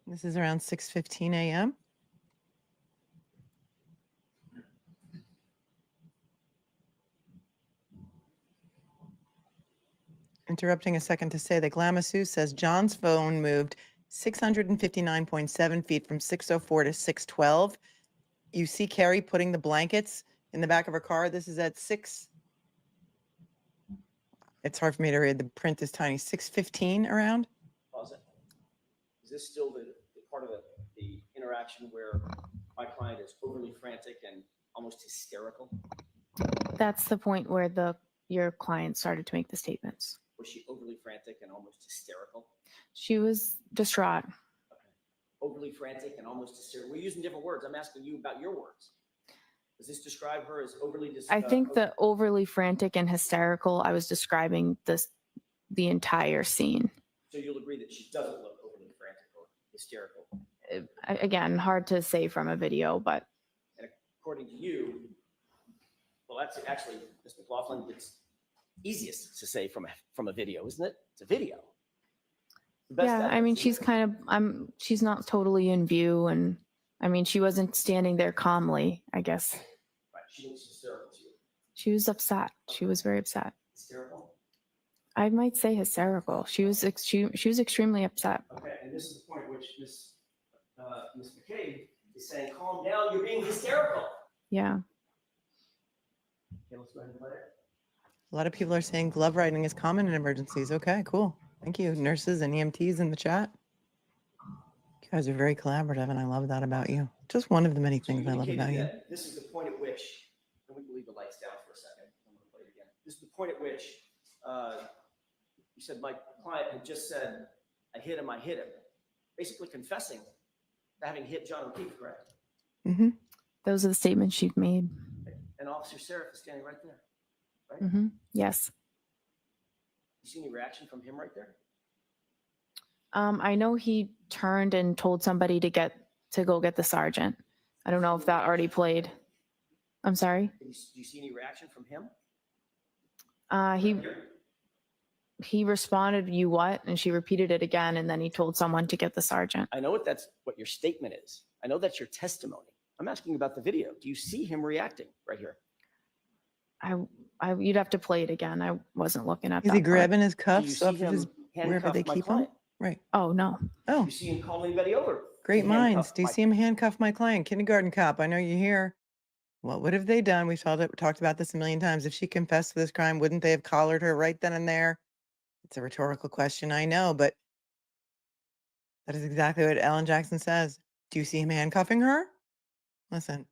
This is around 6:15 a.m. Interrupting a second to say that Glamasu says John's phone moved 659.7 feet from 604 to 612. You see Carrie putting the blankets in the back of her car. This is at 6. It's hard for me to read. The print is tiny. 6:15 around. Pause it. Is this still the part of the interaction where my client is overly frantic and almost hysterical? That's the point where your client started to make the statements. Was she overly frantic and almost hysterical? She was distraught. Overly frantic and almost hysterical. We're using different words. I'm asking you about your words. Does this describe her as overly I think the overly frantic and hysterical, I was describing the entire scene. So you'll agree that she doesn't look overly frantic or hysterical. Again, hard to say from a video, but And according to you, well, that's actually, Ms. McLaughlin, it's easiest to say from a video, isn't it? It's a video. The best yeah, I mean, evidence, she's isn't it? she's not totally in view, and I mean, she wasn't standing there calmly, I guess. Right, she looks hysterical to you. She was upset. She was very upset. Hysterical? I might say hysterical. She was extremely upset. Okay, and this is the point at which Ms. McCabe is saying, calm down, you're being hysterical. Yeah. Okay, let's go ahead and play it. A lot of people are saying glove writing is common in emergencies. Okay, cool. Thank you, nurses and EMTs in the chat. You guys are very collaborative, and I love that about you. Just one of the many things I love about you. This is the point at which, and we can leave the lights down for a second. I'm going to play it again. This is the point at which you said my client had just said, I hit him, basically confessing to having hit John O'Keefe, correct? Mm-hmm. Those are the statements she made. And Officer Seraph is standing right there, right? Mm-hmm. Yes. You see any reaction from him right there? I know he turned and told somebody to get to go get the sergeant. I don't know if that already played. I'm sorry. Do you see any reaction from him? He responded, "You what?" And she repeated it again, and then he told someone to get the sergeant. I know that's what your statement is. I know that's your testimony. I'm asking about the video. Do you see him reacting right here? You'd have to play it again. I wasn't looking at Is that he part. grabbing his Do you cuffs see off of him his, wherever they handcuff my keep him? client? Right. Oh, no. Oh, You see him call anybody over? great to handcuff minds. Do you my- see him handcuff my client? Kindergarten cop, I know you're here. What would have they done? We've talked about this a million times. If she confessed to this crime, wouldn't they have collared her right then and there? It's a rhetorical question, I know, but that is exactly what Ellen Jackson says. Do you see him handcuffing her? Listen.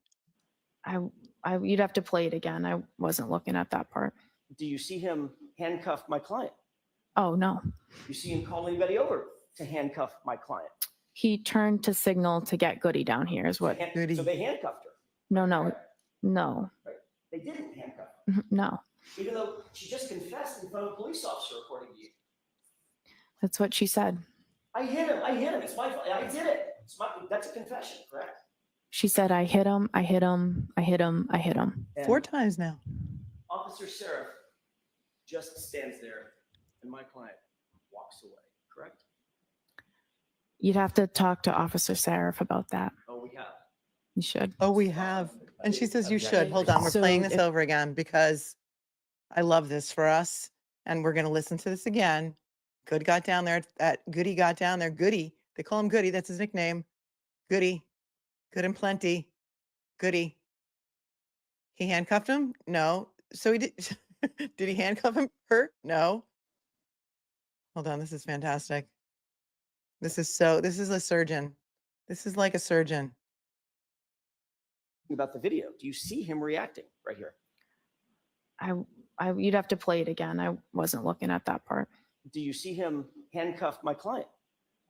You'd have to play it again. I wasn't looking at that part. Do you see him handcuff my client? Oh, no. You see him call anybody over to handcuff my client? He turned to signal to get Goody down here is what. So they handcuffed her. No. Right? They didn't handcuff her, No. even though she just confessed in front of a police officer, according to you. That's what she said. I hit him. It's my fault. I did it. That's a confession, correct? She said, "I hit him. And 4 times now. Officer Seraph just stands there and my client walks away, correct? You'd have to talk to Officer Seraph about that. Oh, we have. You should. Oh, we have. And she says you should. Hold on. We're So playing this if- over again because I love this for us. And we're going to listen to this again. Goody got down there. Goody. They call him Goody. That's his nickname. Goody. Good and plenty. Goody. He handcuffed him? No. So he did. Did he handcuff him? Her? No. Hold on. This is fantastic. This is a surgeon. This is like a surgeon. About the video. Do you see him reacting right here? You'd have to play it again. I wasn't looking at that part. Do you see him handcuff my client?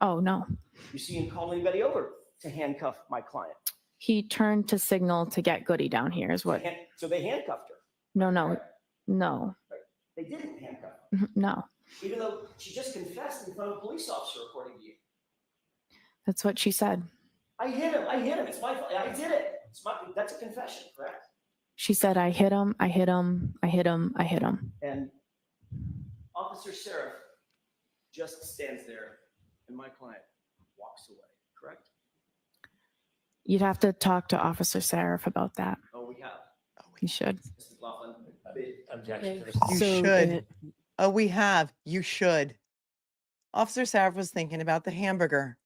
Oh, no. You see him call anybody over to handcuff my client? He turned to signal to get Goody down here is what. So they handcuffed her. No. Right? They didn't handcuff her, No. even though she just confessed in front of a police officer, according to you. That's what she said. I hit him. It's my fault. I did it. That's a confession, correct? She said, "I hit him. And Officer Seraph just stands there and my client walks away, correct? You'd have to talk to Officer Seraph about that. Oh, we have. You should. Mrs. Laughlin. Objection. You should. Oh, we have. You should. Officer Seraph was thinking about the hamburger.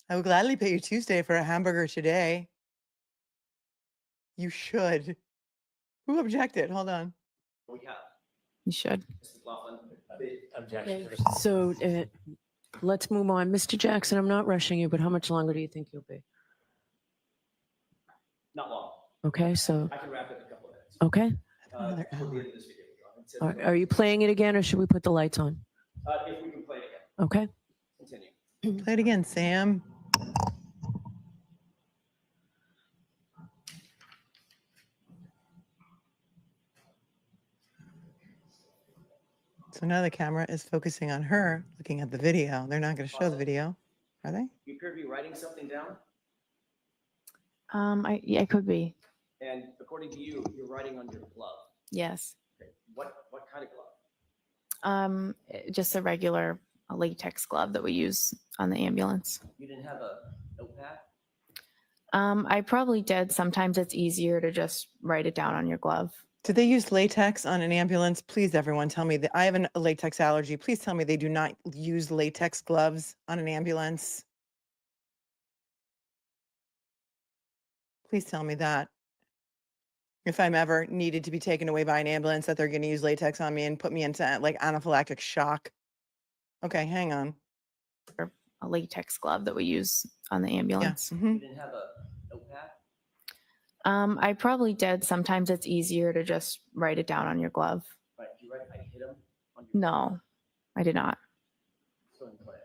I would gladly pay you Tuesday for a hamburger today. You should. Who objected? Hold on. We have. You should. Mrs. Laughlin. Objection. So let's move on. Mr. Jackson, I'm not rushing you, but how much longer do you think you'll be? Not long. Okay, so, I can wrap it in a couple of minutes. Okay. Another Toward the hour. end of this video. Are you playing it again or should we put the lights on? If we can play it again. Okay. Continue. Play it again, Sam. So now the camera is focusing on her, looking at the video. They're not going to show the video, are they? You appear to be writing something down, I could be. and according to you, you're writing on your glove. Yes. Okay. What kind of glove? Just a regular latex glove that we use on the ambulance. You didn't have a notepad? I probably did. Sometimes it's easier to just write it down on your glove. Do they use latex on an ambulance? Please, everyone, tell me that I have a latex allergy. Please tell me they do not use latex gloves on an ambulance. Please tell me that. If I'm ever needed to be taken away by an ambulance, that they're going to use latex on me and put me into like anaphylactic shock. Okay, hang on. A latex glove that we use on the ambulance. Mhm. You didn't have a notepad? I probably did. Sometimes it's easier to just write it down on your glove. Right. Did you write, I hit him on your No, I did not. Go ahead and play it.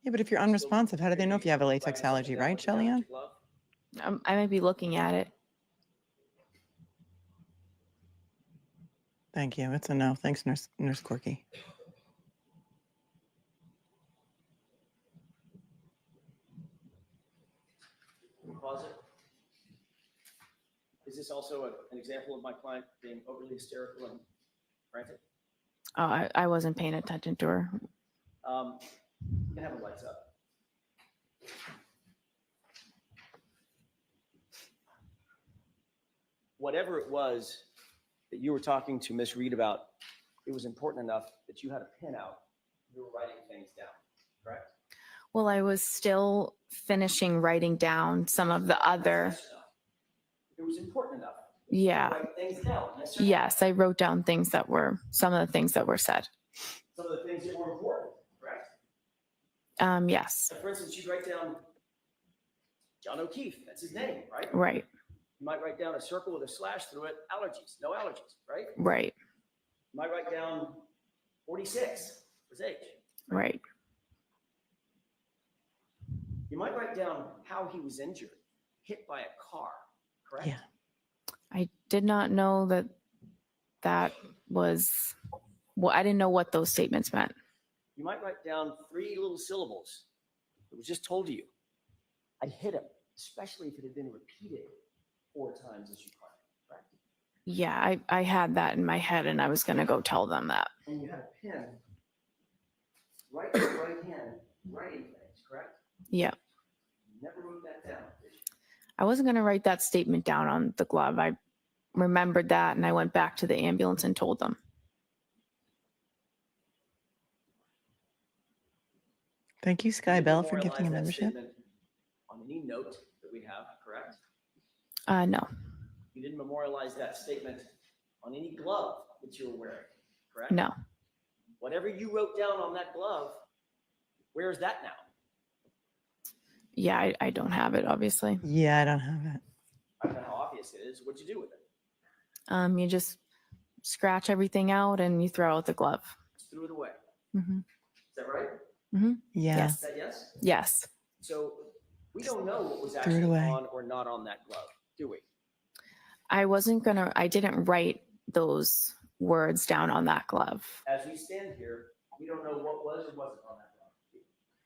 Yeah, but if you're unresponsive, how do they know if you have a latex Writing something allergy, down right, with your Shelley-Ann? glove? I might be looking at it. Thank you. It's a no. Thanks, Nurse Corky. Pause it. Is this also an example of my client being overly hysterical and frantic? Oh, I wasn't paying attention to her. You can have the lights up. Whatever it was that you were talking to Miss Reed about, it was important enough that you had a pin out. You were writing things down, correct? Well, I was still finishing writing down some of the other. Yes or no? It was important enough. Yeah. To write things down. Yes or no? Yes, I wrote down things that were some of the things that were said. Some of the things that were important, correct? Yes. For instance, you'd write down John O'Keefe. That's his name, right? Right. You might write down a circle with a slash through it. Allergies. No allergies, right? Right. You might write down 46 his age. Right. You might write down how he was injured, hit by a car, correct? Yeah. I did not know that that was, well, I didn't know what those statements meant. You might write down 3 little syllables. It was just told to you. I hit him, especially if it had been repeated 4 times as you claimed, correct? Yeah, I had that in my head and I was going to go tell them that. And you had a pen right in your right hand writing things, correct? Yeah. You never wrote that down, did you? I wasn't going to write that statement down on the glove. I remembered that and I went back to the ambulance and told them. Thank you, Sky You Bell, for memorialize gifting a that membership. statement on any note that we have, correct? No. You didn't memorialize that statement on any glove that you were wearing, correct? No. Whatever you wrote down on that glove, where is that now? Yeah, I don't have it, obviously. Yeah, I don't have it. I don't know how obvious it is. What'd you do with it? You just scratch everything out and you throw out the glove. Just threw it away. Mm-hmm. Is that right? Mm-hmm. Yeah. Is that yes? Yes. So we don't know what was Threw it actually away. on or not on that glove, do we? I didn't write those words down on that glove. As we stand here, we don't know what was or wasn't on that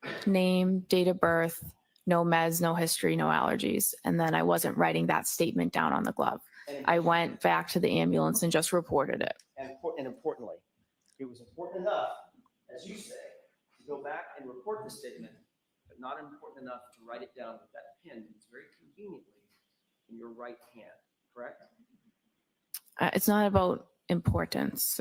glove. Name, date of birth, no meds, no history, no allergies. And then I wasn't writing that statement down on the glove. I went back to the ambulance and just reported it. And importantly, it was important enough, as you say, to go back and report the statement, but not important enough to write it down with that pen. It's very conveniently in your right hand, correct? It's not about importance.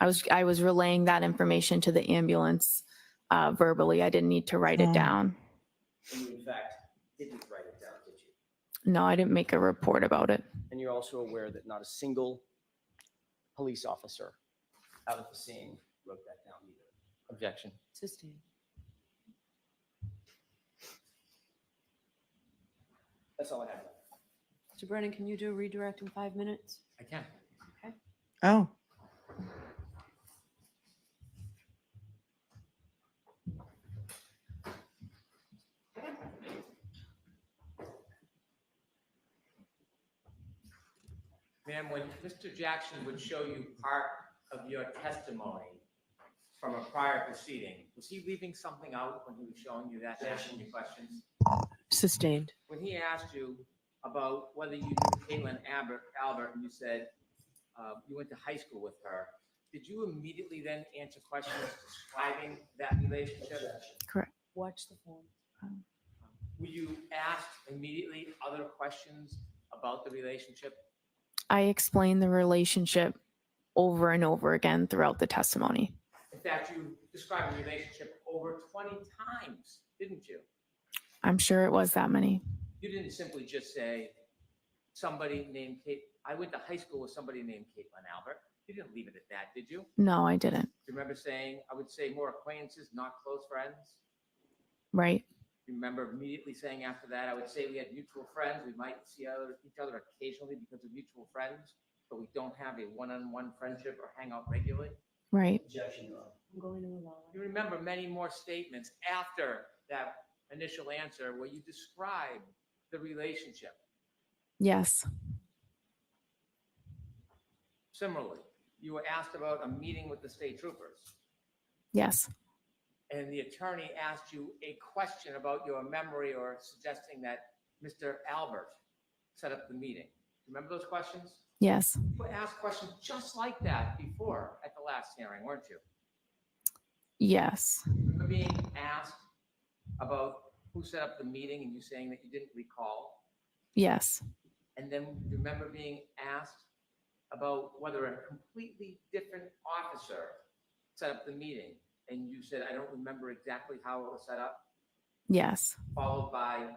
I was relaying that information to the ambulance verbally. I didn't need to write it down. And you, in fact, didn't write it down, did you? No, I didn't make a report about it. And you're also aware that not a single police officer out at the scene wrote that down either. Objection. Sustained. That's all I have. So Brennan, can you do a redirect in 5 minutes? I can. Oh, Ma'am, when Mr. Jackson would show you part of your testimony from a prior proceeding, was he leaving something out when he was showing you that, asking you questions? Sustained. When he asked you about whether you knew Caitlin Albert, and you said you went to high school with her, did you immediately then answer questions describing that relationship? Correct. Watch the form. Were you asked immediately other questions about the relationship? I explained the relationship over and over again throughout the testimony. In fact, you described the relationship over 20 times, didn't you? I'm sure it was that many. You didn't simply just say somebody named Kate. I went to high school with somebody named Caitlin Albert. You didn't leave it at that, did you? No, I didn't. Do you remember saying, I would say more acquaintances, not close friends? Right. You remember immediately saying after that, I would say we had mutual friends. We might see each other occasionally because of mutual friends, but we don't have a one-on-one friendship or hang out regularly. Right. Objection, Your Honor. I'm going to allow it. You remember many more statements after that initial answer where you describe the relationship. Yes. Similarly, you were asked about a meeting with the state troopers, Yes. and the attorney asked you a question about your memory or suggesting that Mr. Albert set up the meeting. Remember those questions? Yes. You were asked questions just like that before at the last hearing, weren't you? Yes. Remember being asked about who set up the meeting and you saying that you didn't recall? Yes. And then you remember being asked about whether a completely different officer set up the meeting, and you said, I don't remember exactly how it was set up, Yes. followed by,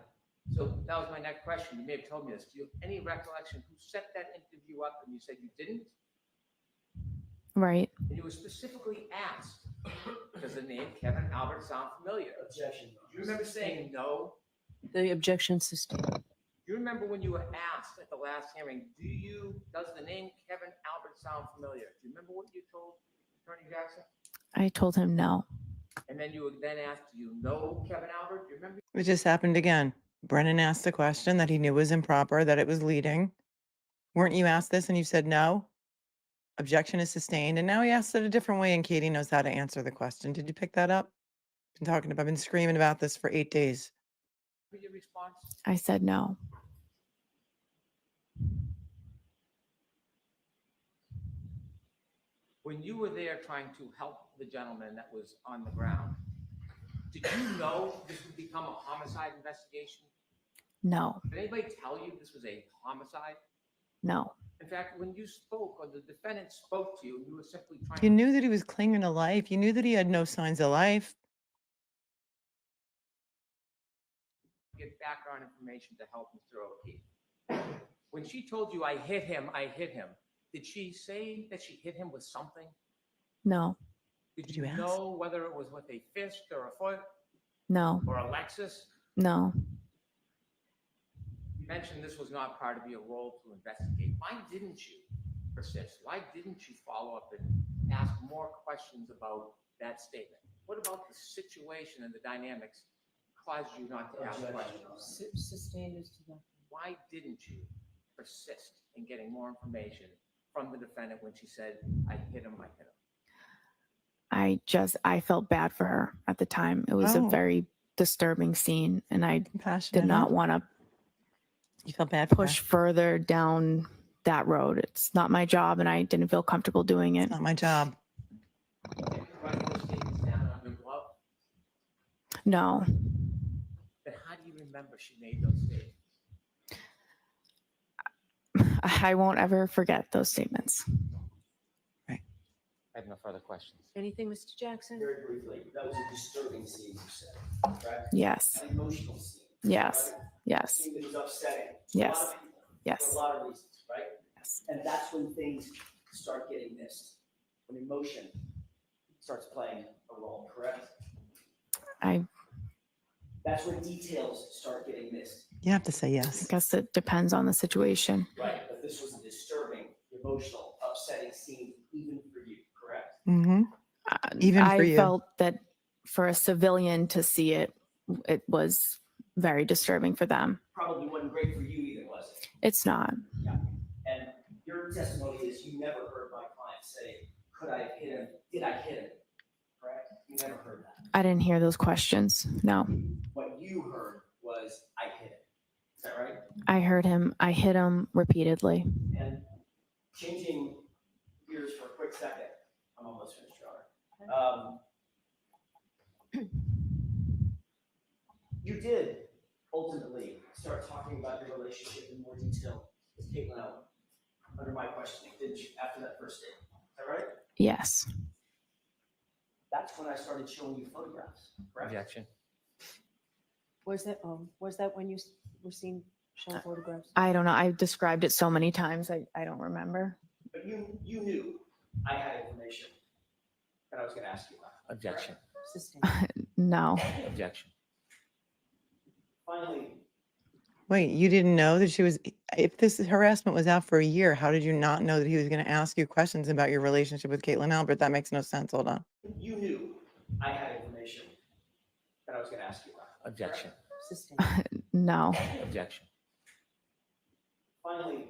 so that was my next question. You may have told me this. Do you have any recollection who set that interview up? And you said you didn't? Right. And you were specifically asked, does the name Kevin Albert sound familiar? Objection. Do you remember saying no? The objection sustained. Do you remember when you were asked at the last hearing, does the name Kevin Albert sound familiar? Do you remember what you told Attorney Jackson? I told him no. And then you were then asked, do you know Kevin Albert? Do you remember? It just happened again. Brennan asked a question that he knew was improper, that it was leading. Weren't you asked this and you said no? Objection is sustained. And now he asked it a different way and Katie knows how to answer the question. Did you pick that up? I've been screaming about this for 8 days. What was your response? I said no. When you were there trying to help the gentleman that was on the ground, did you know this would become a homicide investigation? No. Did anybody tell you this was a homicide? No. In fact, when you spoke or the defendant spoke to you, you were simply trying You knew that he was clinging to life. You knew that he had no signs of life. to get background information to help Mr. O'Keefe. When she told you, I hit him, did she say that she hit him with something? No. Did you know whether it was with a fist or a foot No. or a Lexus? No. You mentioned this was not part of your role to investigate. Why didn't you persist? Why didn't you follow up and ask more questions about that statement? What about the situation and the dynamics caused you not to ask questions? Sustained is to the. Why didn't you persist in getting more information from the defendant when she said, I hit him, I hit him? I felt bad for her at the time. It was a very disturbing scene and I did not want to You felt bad push further down that road. It's not my job and I didn't feel comfortable doing it. It's not my job. Write those statements down on your glove? No. Then how do you remember she made those statements? I won't ever forget those statements. I have no further questions. Anything, Mr. Jackson? Very briefly, that was a disturbing scene, you said, correct? Yes. An emotional scene. Yes. Right? Yes. A scene that was upsetting. Yes. A lot of people, Yes. For a lot of reasons, right? Yes. And that's when things start getting missed, when emotion starts playing a role, correct? That's when details start getting missed. You have to say yes. I guess it depends on the situation. Right, but this was a disturbing, emotional, upsetting scene even for you, correct? Mm-hmm. Even for I you. felt that for a civilian to see it, it was very disturbing for them. Probably wasn't great for you either, was it? It's not. Yeah. And your testimony is you never heard my client say, could I have hit him? Did I hit him? Correct? You never heard that. I didn't hear those questions. No. What you heard was, I hit him. Is that right? I heard him. I hit him repeatedly. And changing gears for a quick second, I'm almost finished, Your Honor. You did ultimately start talking about your relationship in more detail with Caitlin Allen under my questioning, didn't you, after that first date? Is that right? Yes. That's when I started showing you photographs, correct? Objection. Was that when you were seen showing photographs? I don't know. I've described it so many times. I don't remember. But you knew I had information that I was going to ask you about. Objection. No. Objection. Finally, Wait, you didn't know that she was, if this harassment was out for a year, how did you not know that he was going to ask you questions about your relationship with Caitlin Albert? That makes no sense. Hold on. you knew I had information that I was going to ask you about. Objection. Sustain. No. Objection. Finally,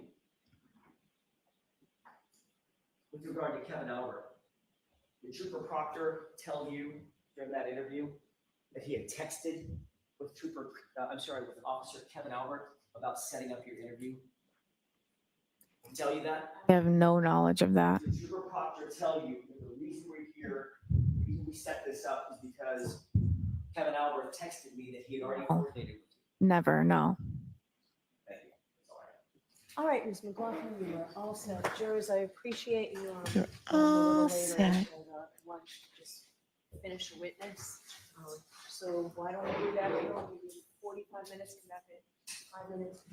with regard to Kevin Albert, did Trooper Proctor tell you during that interview that he had texted with with Officer Kevin Albert about setting up your interview? Did he tell you that? I have no knowledge of that. Did Trooper Proctor tell you that the reason we're here, the reason we set this up is because Kevin Albert texted me that he had already coordinated with you? Never, no. Thank you. That's all I have. All right, Ms. McLaughlin, you are all set. Jurors, I appreciate you. You're a little all later. set. I want to just finish the witness. So why don't we do that? We'll give you 45 minutes, come back at 5 minutes.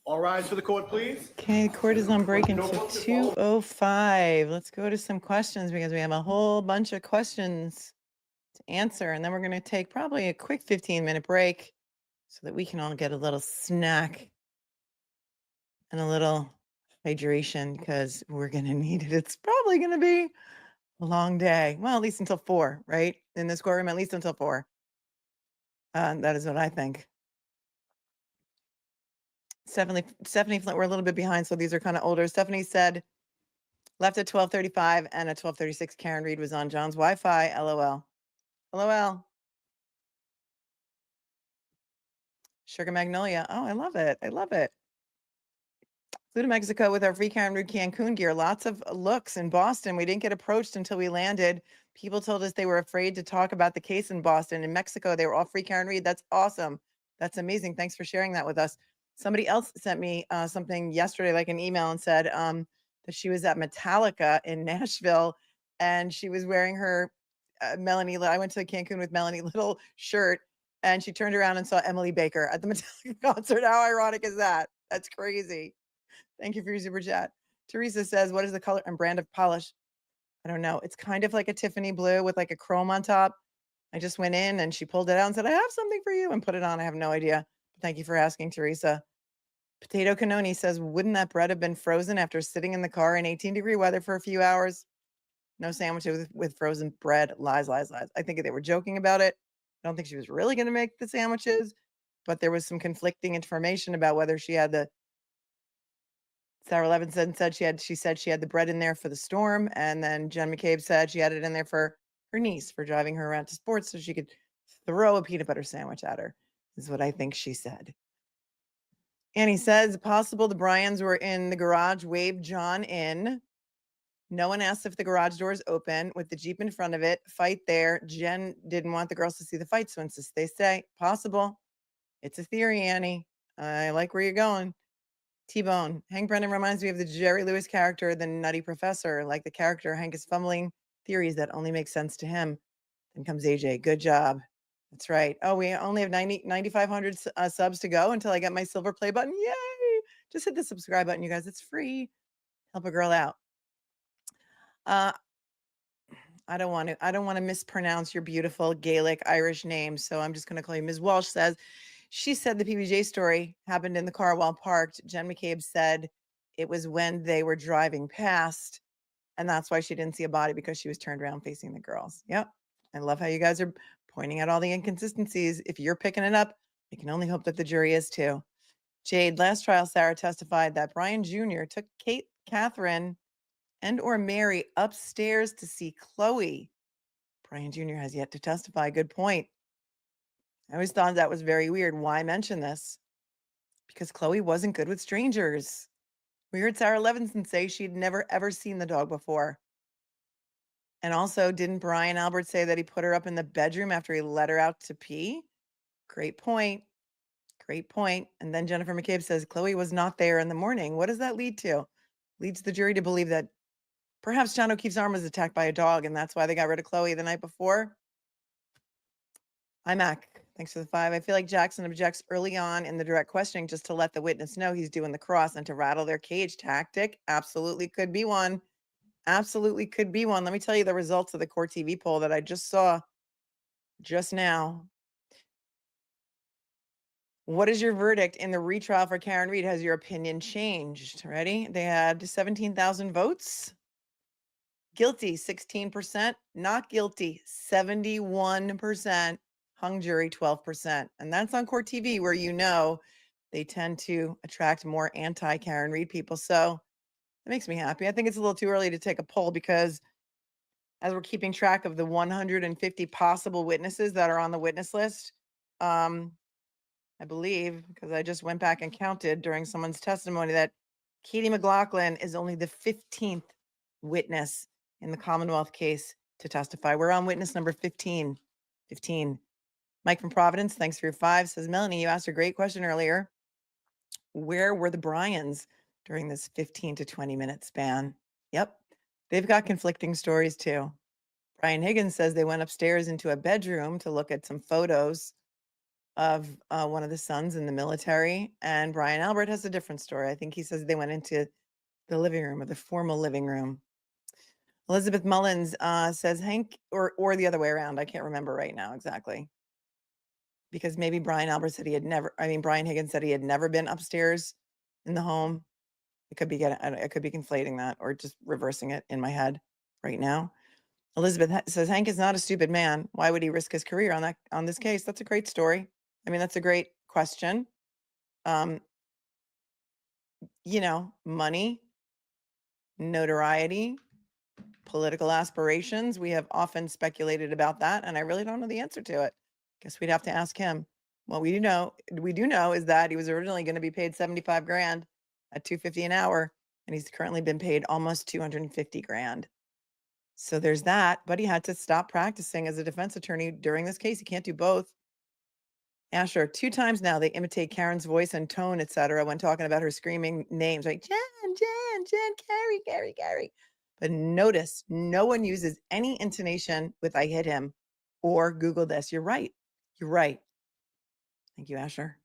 All rise for the court, please. Okay, court is on break until 2:05. Let's go to some questions because we have a whole bunch of questions to answer. And then we're going to take probably a quick 15-minute break so that we can all get a little snack and a little hydration because we're going to need it. It's probably going to be a long day. Well, at least until 4, right? In this courtroom, at least until 4. That is what I think. Stephanie Flint, we're a little bit behind, so these are kind of older. Stephanie said, left at 12:35 and at 12:36, Karen Reed was on John's Wi-Fi. LOL. LOL. Sugar Magnolia. Oh, I love it. I love it. Flew to Mexico with our free Karen Reed Cancun gear. Lots of looks in Boston. We didn't get approached until we landed. People told us they were afraid to talk about the case in Boston. In Mexico, they were all free Karen Reed. That's awesome. That's amazing. Thanks for sharing that with us. Somebody else sent me something yesterday, like an email, and said that she was at Metallica in Nashville and she was wearing her Melanie. I went to Cancun with Melanie Little shirt and she turned around and saw Emily Baker at the Metallica concert. How ironic is that? That's crazy. Thank you for your super chat. Teresa says, what is the color and brand of polish? I don't know. It's kind of like a Tiffany blue with like a chrome on top. I just went in and she pulled it out and said, I have something for you, and put it on. I have no idea. Thank you for asking, Teresa. Potato Canoni says, wouldn't that bread have been frozen after sitting in the car in 18-degree weather for a few hours? No sandwiches with frozen bread. Lies, lies, lies. I think they were joking about it. I don't think she was really going to make the sandwiches, but there was some conflicting information about whether she had the Sarah Levinson said she said she had the bread in there for the storm, and then Jen McCabe said she had it in there for her niece for driving her around to sports so she could throw a peanut butter sandwich at her, is what I think she said. Annie says, possible the Bryans were in the garage, waved John in. No one asked if the garage door is open with the Jeep in front of it. Fight there. Jen didn't want the girls to see the fight, so insist they stay. Possible. It's a theory, Annie. I like where you're going. T-Bone. Hank Brennan reminds me of the Jerry Lewis character, the Nutty Professor. Like the character, Hank is fumbling theories that only make sense to him. Then comes AJ. Good job. That's right. Oh, we only have 9,500 subs to go until I get my silver play button. Yay! Just hit the subscribe button, you guys. It's free. Help a girl out. I don't want to mispronounce your beautiful Gaelic Irish name, so I'm just going to call you Ms. Walsh. Says she said the PBJ story happened in the car while parked. Jen McCabe said it was when they were driving past, and that's why she didn't see a body, because she was turned around facing the girls. Yep. I love how you guys are pointing out all the inconsistencies. If you're picking it up, we can only hope that the jury is too. Jade, last trial, Sarah testified that Brian Jr. took Catherine and or Mary upstairs to see Chloe. Brian Jr. has yet to testify. Good point. I always thought that was very weird. Why mention this? Because Chloe wasn't good with strangers. We heard Sarah Levinson say she'd never ever seen the dog before. And also, didn't Brian Albert say that he put her up in the bedroom after he let her out to pee? Great point. Great point. And then Jennifer McCabe says Chloe was not there in the morning. What does that lead to? Leads the jury to believe that perhaps John O'Keefe's arm was attacked by a dog, and that's why they got rid of Chloe the night before. I'm Mac. Thanks for the 5. I feel like Jackson objects early on in the direct questioning just to let the witness know he's doing the cross and to rattle their cage tactic. Absolutely could be one. Absolutely could be one. Let me tell you the results of the Court TV poll that I just saw just now. What is your verdict in the retrial for Karen Reed? Has your opinion changed? Ready? They had 17,000 votes. Guilty, 16%. Not guilty, 71%. hung jury 12%. And that's on court TV where you know they tend to attract more anti-Karen Read people. So it makes me happy. I think it's a little too early to take a poll because as we're keeping track of the 150 possible witnesses that are on the witness list, I believe, because I just went back and counted during someone's testimony, that Katie McLaughlin is only the 15th witness in the Commonwealth case to testify. We're on witness number 15. 15. Mike from Providence, thanks for your 5, says, Melanie, you asked a great question earlier. Where were the Bryans during this 15 to 20 minute span? Yep, they've got conflicting stories too. Brian Higgins says they went upstairs into a bedroom to look at some photos of one of the sons in the military. And Brian Albert has a different story. I think he says they went into the living room or the formal living room. Elizabeth Mullins says Hank, or the other way around. I can't remember right now exactly. Because maybe Brian Higgins said he had never been upstairs in the home. I could be conflating that or just reversing it in my head right now. Elizabeth says Hank is not a stupid man. Why would he risk his career on this case? That's a great story. I mean, that's a great question. Money, notoriety, political aspirations. We have often speculated about that, and I really don't know the answer to it. Guess we'd have to ask him. What we do know is that he was originally going to be paid 75 grand at $250 an hour, and he's currently been paid almost 250 grand. So there's that, but he had to stop practicing as a defense attorney during this case. He can't do both. Asher, 2 times now they imitate Karen's voice and tone, etc. when talking about her screaming names like Jen, Carrie. But notice no one uses any intonation with I hit him or Google this. You're right. Thank you, Asher.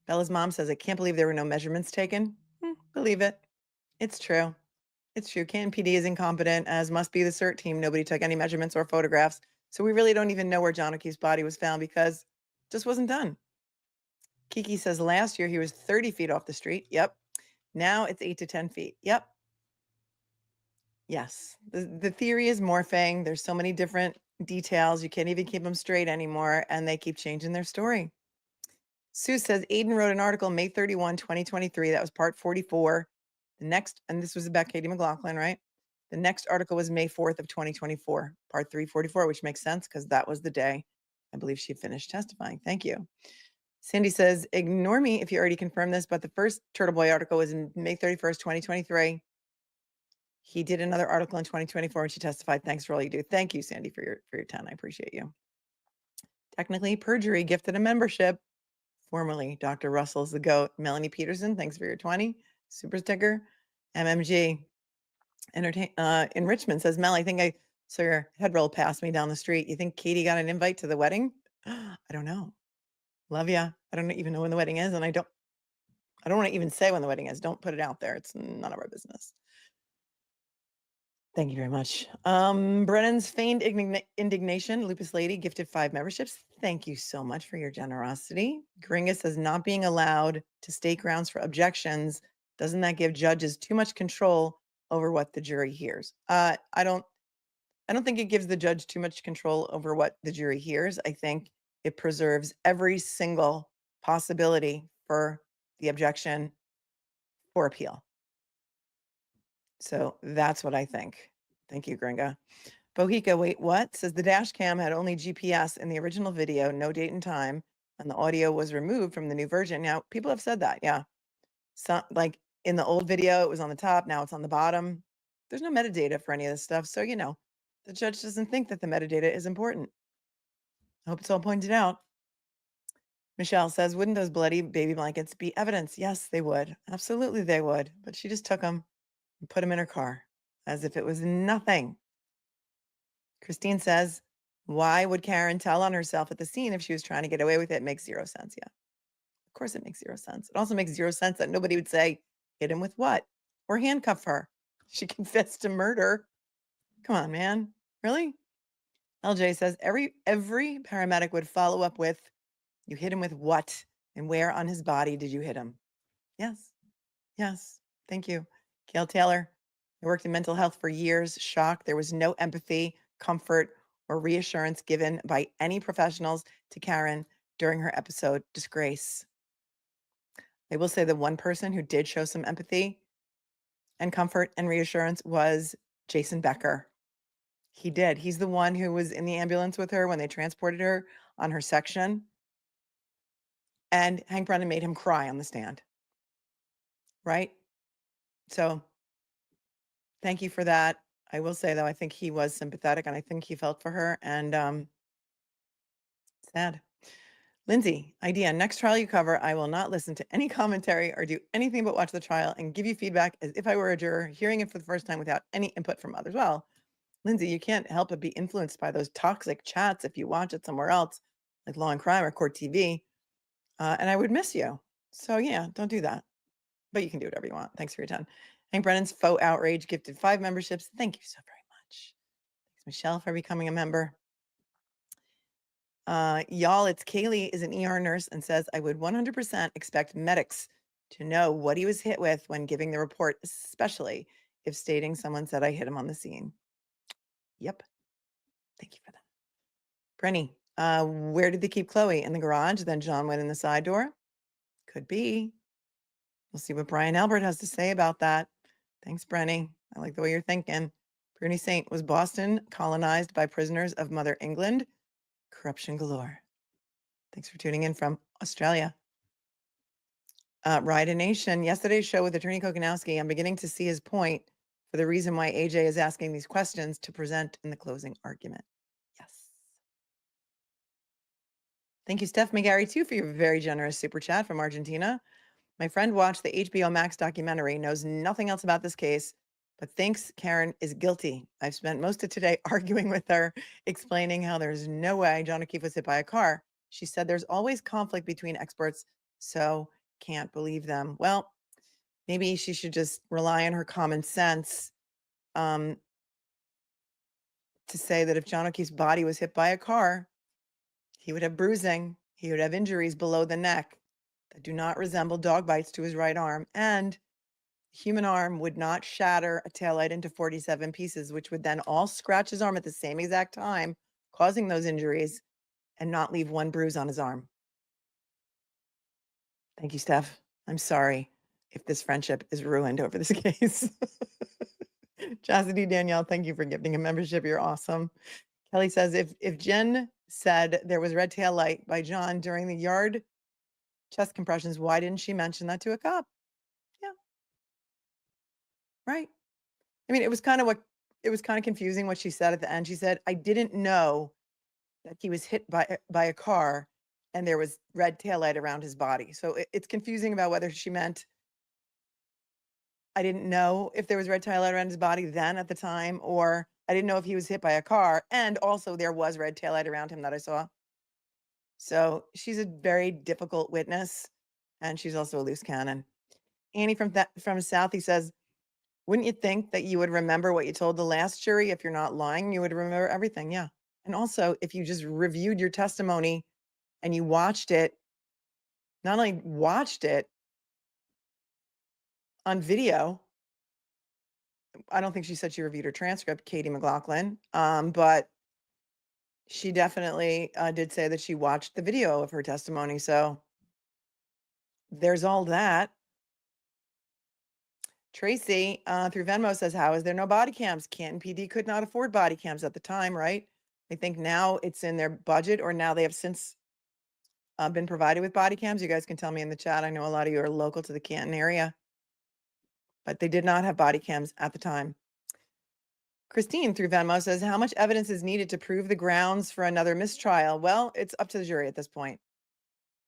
Bella's mom says, I can't believe there were no measurements taken. Believe it. It's true. Canton PD is incompetent, as must be the CERT team. Nobody took any measurements or photographs. So we really don't even know where John O'Keefe's body was found because it just wasn't done. Kiki says last year he was 30 feet off the street. Yep. Now it's 8 to 10 feet. Yep. Yes. The theory is morphing. There's so many different details. You can't even keep them straight anymore. And they keep changing their story. Sue says Aidan wrote an article May 31, 2023. That was part 44. And this was about Katie McLaughlin, right? The next article was May 4th of 2024, part 344, which makes sense because that was the day I believe she finished testifying. Thank you. Cindy says, ignore me if you already confirmed this, but the first Turtleboy article was in May 31st, 2023. He did another article in 2024 and she testified. Thanks for all you do. Thank you, Sandy, for your 10. I appreciate you. Technically, perjury gifted a membership. Formerly, Dr. Russell's the GOAT. Melanie Peterson, thanks for your 20. Super sticker. MMG. Enrichment says, Mel, I think I saw your head roll past me down the street. You think Katie got an invite to the wedding? I don't know. Love ya. I don't even know when the wedding is, and I don't want to even say when the wedding is. Don't put it out there. It's none of our business. Thank you very much. Brennan's feigned indignation. Lupus Lady gifted 5 memberships. Thank you so much for your generosity. Gringa says not being allowed to state grounds for objections. Doesn't that give judges too much control over what the jury hears? I don't think it gives the judge too much control over what the jury hears. I think it preserves every single possibility for the objection for appeal. So that's what I think. Thank you, Gringa. Bohica, wait, what? Says the dash cam had only GPS in the original video, no date and time, and the audio was removed from the new version. Now, people have said that, yeah. So, like in the old video, it was on the top, now it's on the bottom. There's no metadata for any of this stuff. So, the judge doesn't think that the metadata is important. I hope it's all pointed out. Michelle says, wouldn't those bloody baby blankets be evidence? Yes, they would. Absolutely, they would. But she just took them and put them in her car as if it was nothing. Christine says, why would Karen tell on herself at the scene if she was trying to get away with it? Makes 0 sense. Yeah, of course it makes 0 sense. It also makes 0 sense that nobody would say, hit him with what? Or handcuff her. She confessed to murder. Come on, man. Really? LJ says, every paramedic would follow up with, you hit him with what? And where on his body did you hit him? Yes. Thank you. Gail Taylor, I worked in mental health for years. Shocked. There was no empathy, comfort, or reassurance given by any professionals to Karen during her episode Disgrace. I will say the one person who did show some empathy and comfort and reassurance was Jason Becker. He did. He's the one who was in the ambulance with her when they transported her on her section. And Hank Brennan made him cry on the stand. Right? So thank you for that. I will say, though, I think he was sympathetic and I think he felt for her. And sad. Lindsay, idea. Next trial you cover, I will not listen to any commentary or do anything but watch the trial and give you feedback as if I were a juror hearing it for the first time without any input from others. Well, Lindsay, you can't help but be influenced by those toxic chats if you watch it somewhere else, like Law and Crime or Court TV. And I would miss you. So yeah, don't do that. But you can do whatever you want. Thanks for your time. Hank Brennan's Faux Outrage gifted 5 memberships. Thank you so very much. Thanks, Michelle, for becoming a member. Y'all, it's Kaylee is an ER nurse and says, I would 100% expect medics to know what he was hit with when giving the report, especially if stating someone said I hit him on the scene. Yep. Thank you for that. Brenny, where did they keep Chloe? In the garage? Then John went in the side door? Could be. We'll see what Brian Albert has to say about that. Thanks, Brenny. I like the way you're thinking. Bruni Saint, was Boston colonized by prisoners of Mother England? Corruption galore. Thanks for tuning in from Australia. Ride a Nation, yesterday's show with Attorney Kokanowski, I'm beginning to see his point for the reason why AJ is asking these questions to present in the closing argument. Yes. Thank you, Steph McGarry, too, for your very generous super chat from Argentina. My friend watched the HBO Max documentary, knows nothing else about this case, but thinks Karen is guilty. I've spent most of today arguing with her, explaining how there's no way John O'Keefe was hit by a car. She said there's always conflict between experts, so can't believe them. Well, maybe she should just rely on her common sense to say that if John O'Keefe's body was hit by a car, he would have bruising, he would have injuries below the neck that do not resemble dog bites to his right arm, and human arm would not shatter a taillight into 47 pieces, which would then all scratch his arm at the same exact time, causing those injuries, and not leave one bruise on his arm. Thank you, Steph. I'm sorry if this friendship is ruined over this case. Chastity Danielle, thank you for gifting a membership. You're awesome. Kelly says, if Jen said there was red tail light by John during the yard chest compressions, why didn't she mention that to a cop? Yeah. Right. I mean, it was kind of confusing what she said at the end. She said, I didn't know that he was hit by a car and there was red taillight around his body. So it's confusing about whether she meant I didn't know if there was red taillight around his body then at the time, or I didn't know if he was hit by a car. And also there was red taillight around him that I saw. So she's a very difficult witness, and she's also a loose cannon. Annie from Southie says, wouldn't you think that you would remember what you told the last jury? If you're not lying, you would remember everything. Yeah. And also, if you just reviewed your testimony and you watched it, not only watched it on video, I don't think she said she reviewed her transcript, Katie McLaughlin, but she definitely did say that she watched the video of her testimony. So there's all that. Tracy through Venmo says, how is there no body cams? Canton PD could not afford body cams at the time, right? I think now it's in their budget, or now they have since been provided with body cams. You guys can tell me in the chat. I know a lot of you are local to the Canton area, but they did not have body cams at the time. Christine through Venmo says, how much evidence is needed to prove the grounds for another mistrial? Well, it's up to the jury at this point.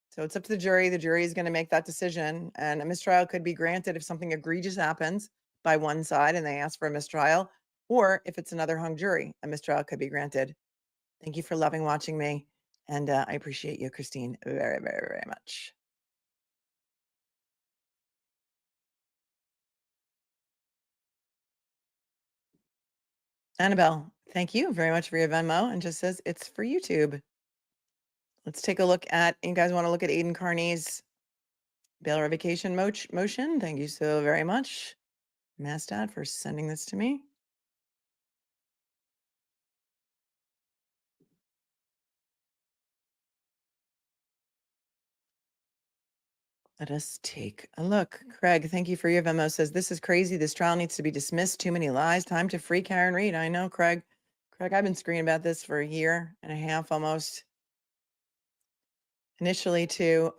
So it's up to the jury. The jury is going to make that decision, and a mistrial could be granted if something egregious happens by one side and they ask for a mistrial, or if it's another hung jury, a mistrial could be granted. Thank you for loving watching me, and I appreciate you, Christine, very, very, very much. Annabelle, thank you very much for your Venmo, and just says it's for YouTube. Let's take a look at, you guys want to look at Aidan Carney's bail revocation motion? Thank you so very much, Mastad, for sending this to me. Let us take a look. Craig, thank you for your memo. Says, this is crazy. This trial needs to be dismissed. Too many lies. Time to free Karen Reed. I know, Craig. Craig, I've been screaming about this for a year and a half almost. Initially to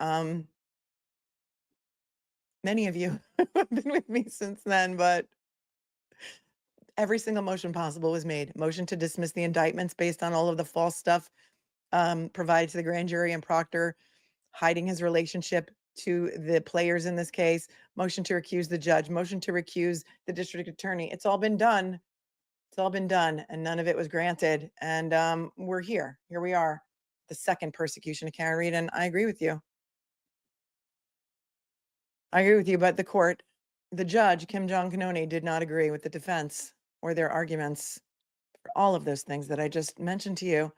many of you have been with me since then, but every single motion possible was made. Motion to dismiss the indictments based on all of the false stuff provided to the grand jury and Proctor, hiding his relationship to the players in this case, motion to recuse the judge, motion to recuse the district attorney. It's all been done. It's all been done and none of it was granted. And we're here. Here we are. The second persecution of Karen Reed. And I agree with you. I agree with you, but the court, the judge, Kim Jong-Kanoni, did not agree with the defense or their arguments for all of those things that I just mentioned to you.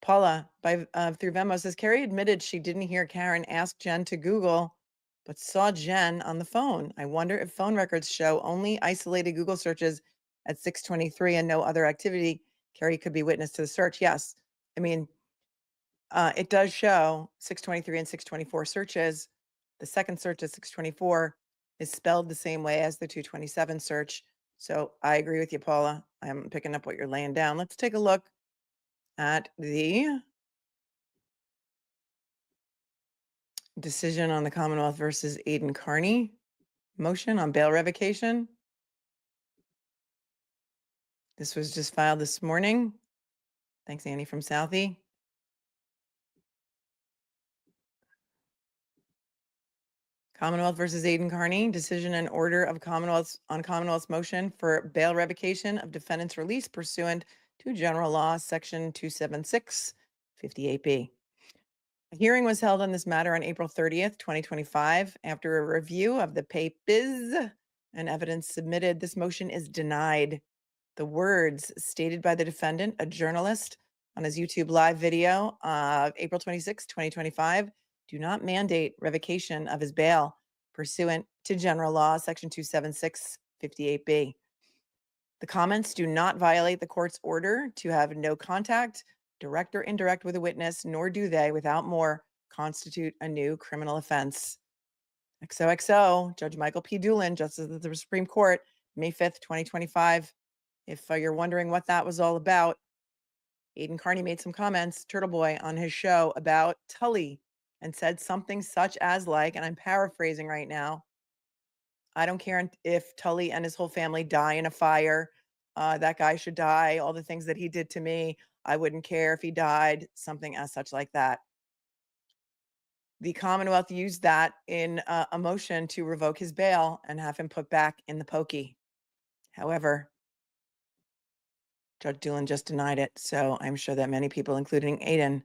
Paula, through Venmo, says, Carrie admitted she didn't hear Karen ask Jen to Google, but saw Jen on the phone. I wonder if phone records show only isolated Google searches at 6:23 and no other activity. Carrie could be witness to the search. Yes. I mean, it does show 6:23 and 6:24 searches. The second search at 6:24 is spelled the same way as the 227 search. So I agree with you, Paula. I'm picking up what you're laying down. Let's take a look at the decision on the Commonwealth versus Aidan Kearney motion on bail revocation. This was just filed this morning. Thanks, Annie from Southie. Commonwealth versus Aidan Kearney, decision and order of Commonwealth's motion for bail revocation of defendant's release pursuant to general law, section 276, 58B. A hearing was held on this matter on April 30th, 2025. After a review of the papers and evidence submitted, this motion is denied. The words stated by the defendant, a journalist, on his YouTube live video of April 26, 2025, do not mandate revocation of his bail pursuant to general law, section 276, 58B. The comments do not violate the court's order to have no contact, direct or indirect, with a witness, nor do they, without more, constitute a new criminal offense. XOXO, Judge Michael P. Doolin, Justice of the Supreme Court, May 5th, 2025. If you're wondering what that was all about, Aidan Kearney made some comments, Turtleboy, on his show about Tully and said something such as like, and I'm paraphrasing right now, I don't care if Tully and his whole family die in a fire. That guy should die. All the things that he did to me, I wouldn't care if he died, something as such like that. The Commonwealth used that in a motion to revoke his bail and have him put back in the pokey. However, Judge Doolin just denied it. So I'm sure that many people, including Aidan,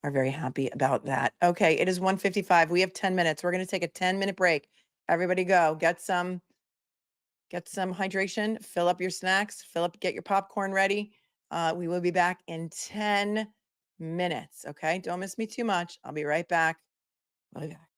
are very happy about that. Okay, it is 1:55. We have 10 minutes. We're going to take a 10-minute break. Everybody go. Get some hydration, fill up your snacks, get your popcorn ready. We will be back in 10 minutes. Okay, don't miss me too much. I'll be right back. I'll be back.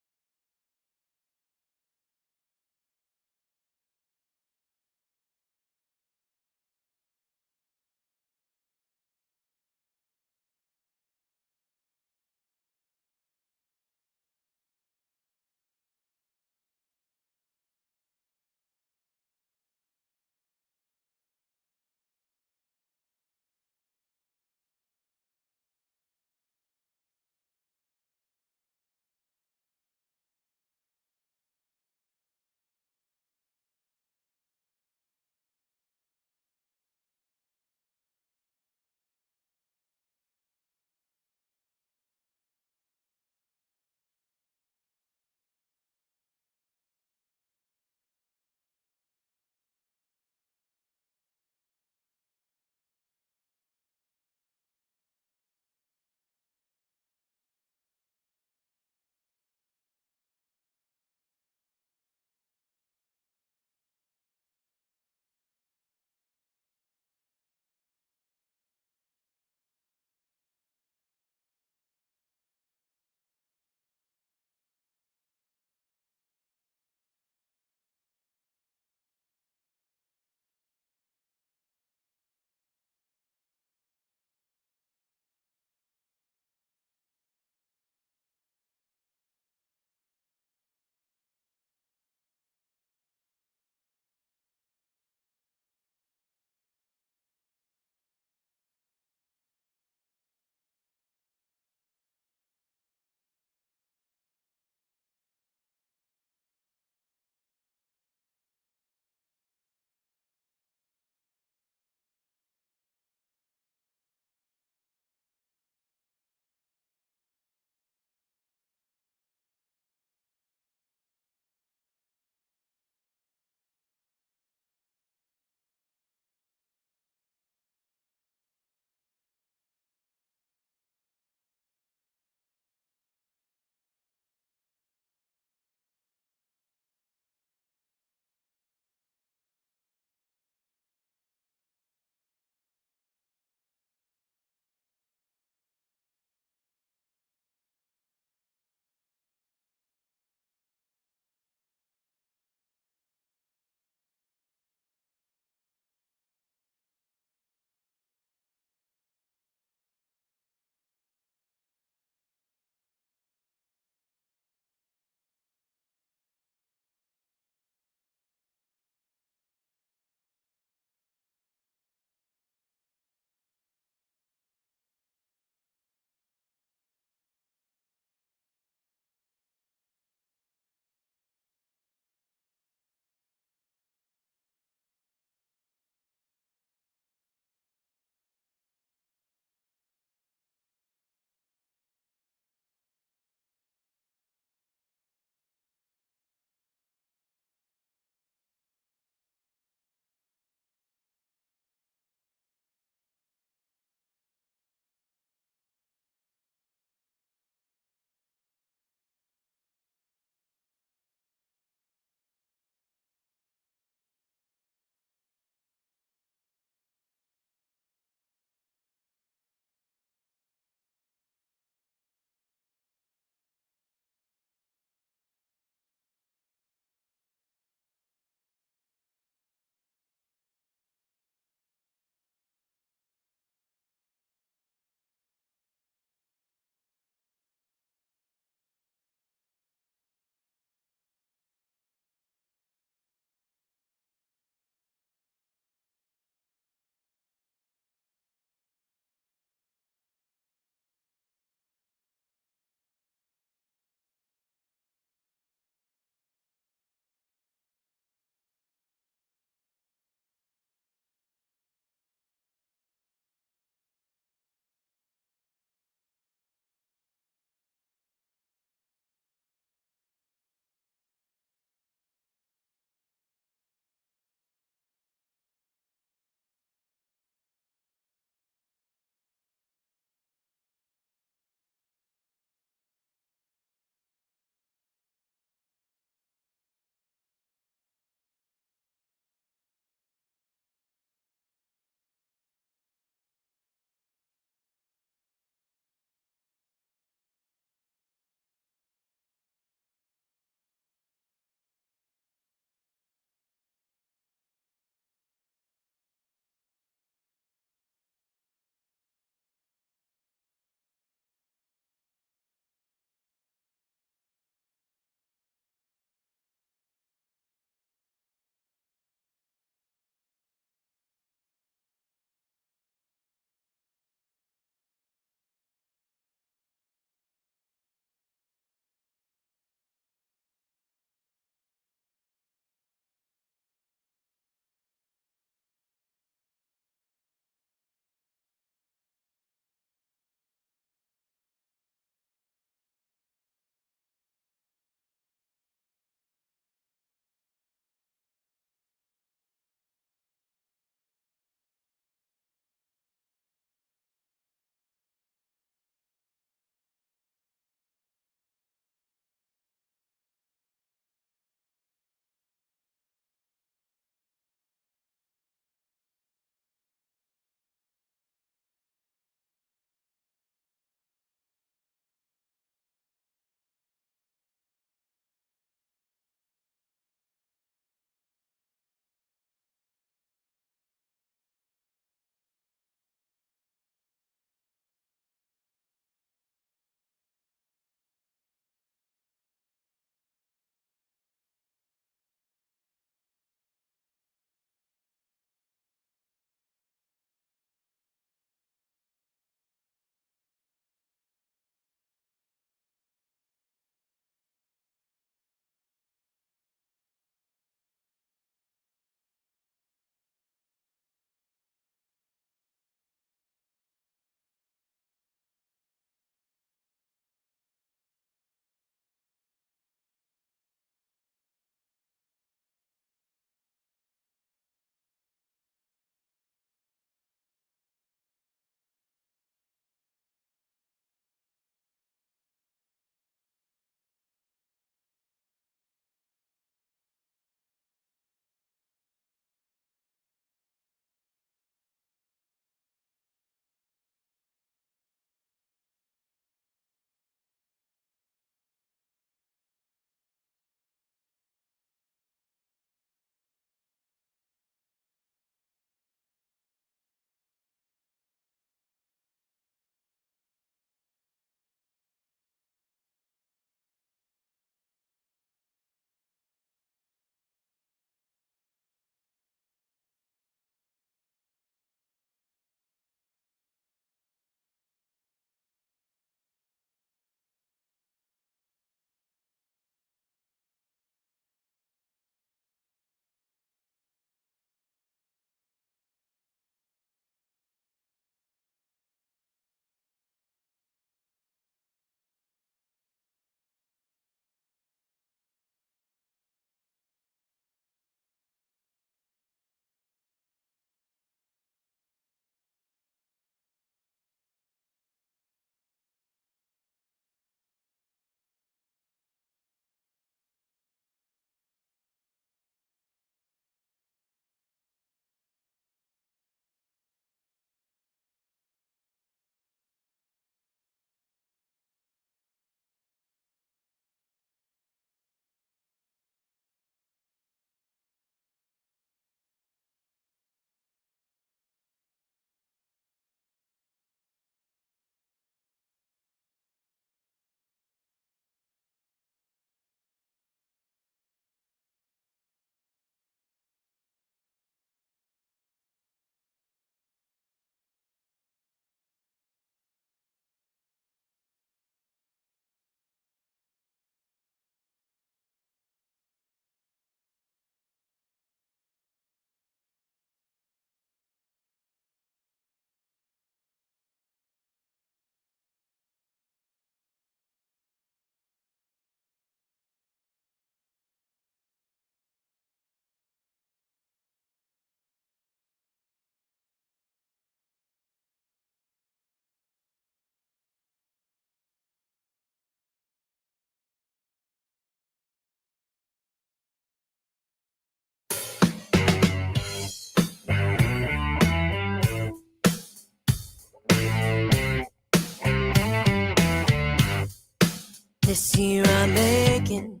This year I'm making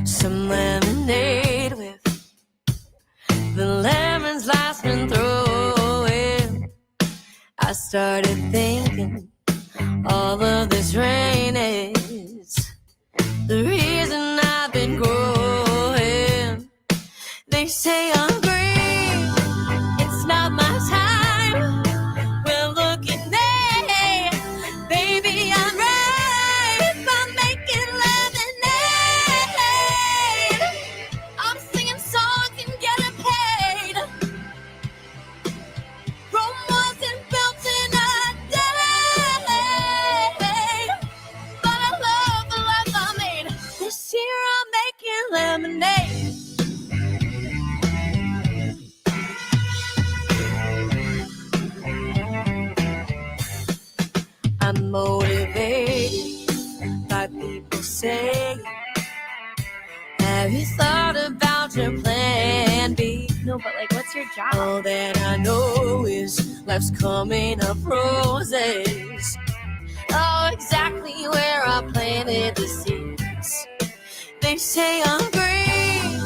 some lemonade with the lemons last been throwing. I started thinking all of this rain is the reason I've been growing. They say I'm green, it's not my time. Well, look at me, baby, I'm right. I'm making lemonade. I'm singing songs and getting paid. Rome wasn't built in a day, but I love the life I made. This year I'm making lemonade. I'm motivated by people saying, have you thought about your plan B? No, but like, what's your job? All that I know is life's coming up roses. Oh, exactly where I planted the seeds. They say I'm green,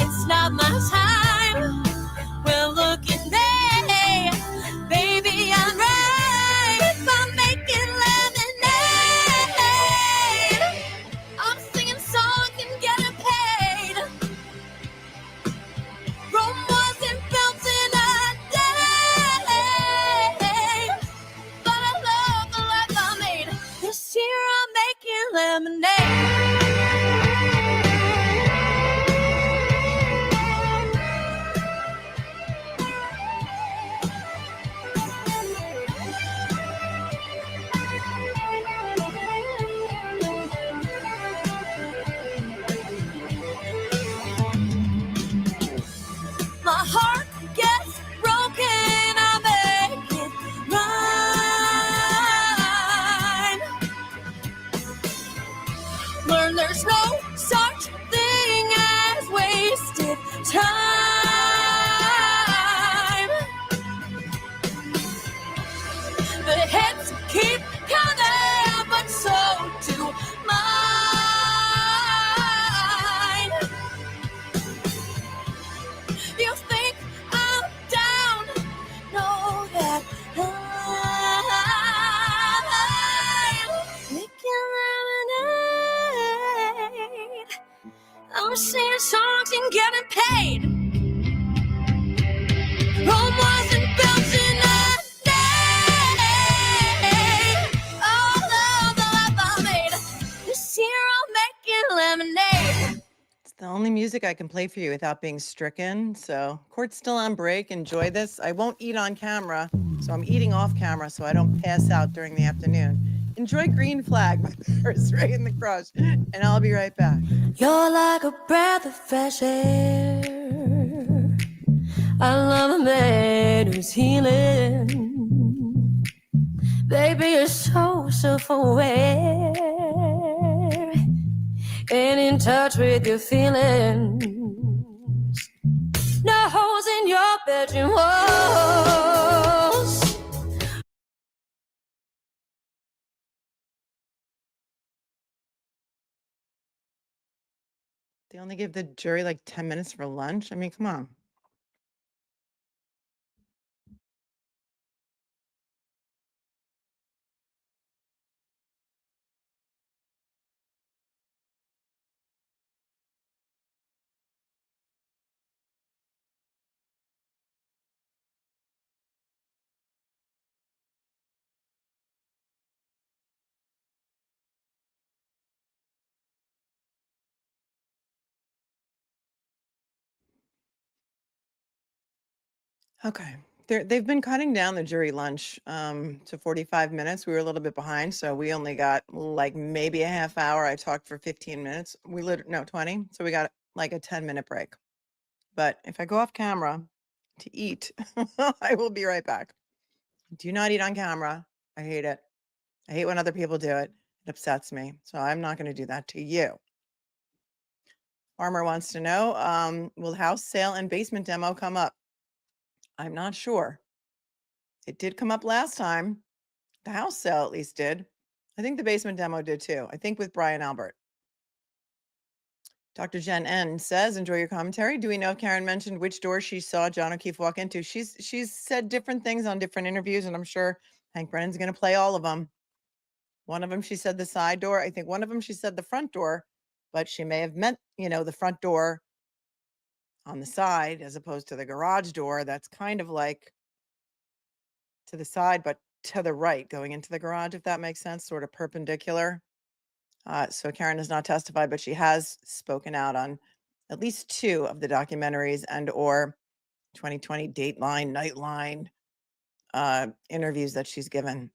it's not my time. Well, look at me, baby, I'm right. I'm making lemonade. I'm singing songs and getting paid. Rome wasn't built in a day, but I love the life I made. This year I'm making lemonade. My heart gets broken, I make it rhyme. Learn there's no such thing as wasted time. The hits keep coming, but so do mine. You think I'm down? Know that I'm making lemonade. I'm singing songs and getting paid. Rome wasn't built in a day. All of the life I made. This year I'm making lemonade. It's the only music I can play for you without being stricken. So court's still on break. Enjoy this. I won't eat on camera, so I'm eating off camera so I don't pass out during the afternoon. Enjoy Green Flag by Paris Ray and the Crush, and I'll be right back. You're like a breath of fresh air. I love a man who's healing. Baby, you're so self-aware and in touch with your feelings. No holes in your bedroom walls. They only give the jury like 10 minutes for lunch. I mean, come on. Okay. They've been cutting down the jury lunch to 45 minutes. We were a little bit behind, so we only got like maybe a half hour. I talked for 15 minutes. No, 20. So we got like a 10-minute break. But if I go off camera to eat, I will be right back. Do not eat on camera. I hate it. I hate when other people do it. It upsets me. So I'm not going to do that to you. Farmer wants to know, will house sale and basement demo come up? I'm not sure. It did come up last time. The house sale at least did. I think the basement demo did too. I think with Brian Albert. Dr. Jen N says, enjoy your commentary. Do we know if Karen mentioned which door she saw John O'Keefe walk into? She's said different things on different interviews, and I'm sure Hank Brennan's going to play all of them. One of them, she said the side door. I think one of them, she said the front door, but she may have meant, the front door on the side as opposed to the garage door. That's kind of like to the side, but to the right going into the garage, if that makes sense, sort of perpendicular. So Karen has not testified, but she has spoken out on at least 2 of the documentaries and or 2020 Dateline, Nightline interviews that she's given.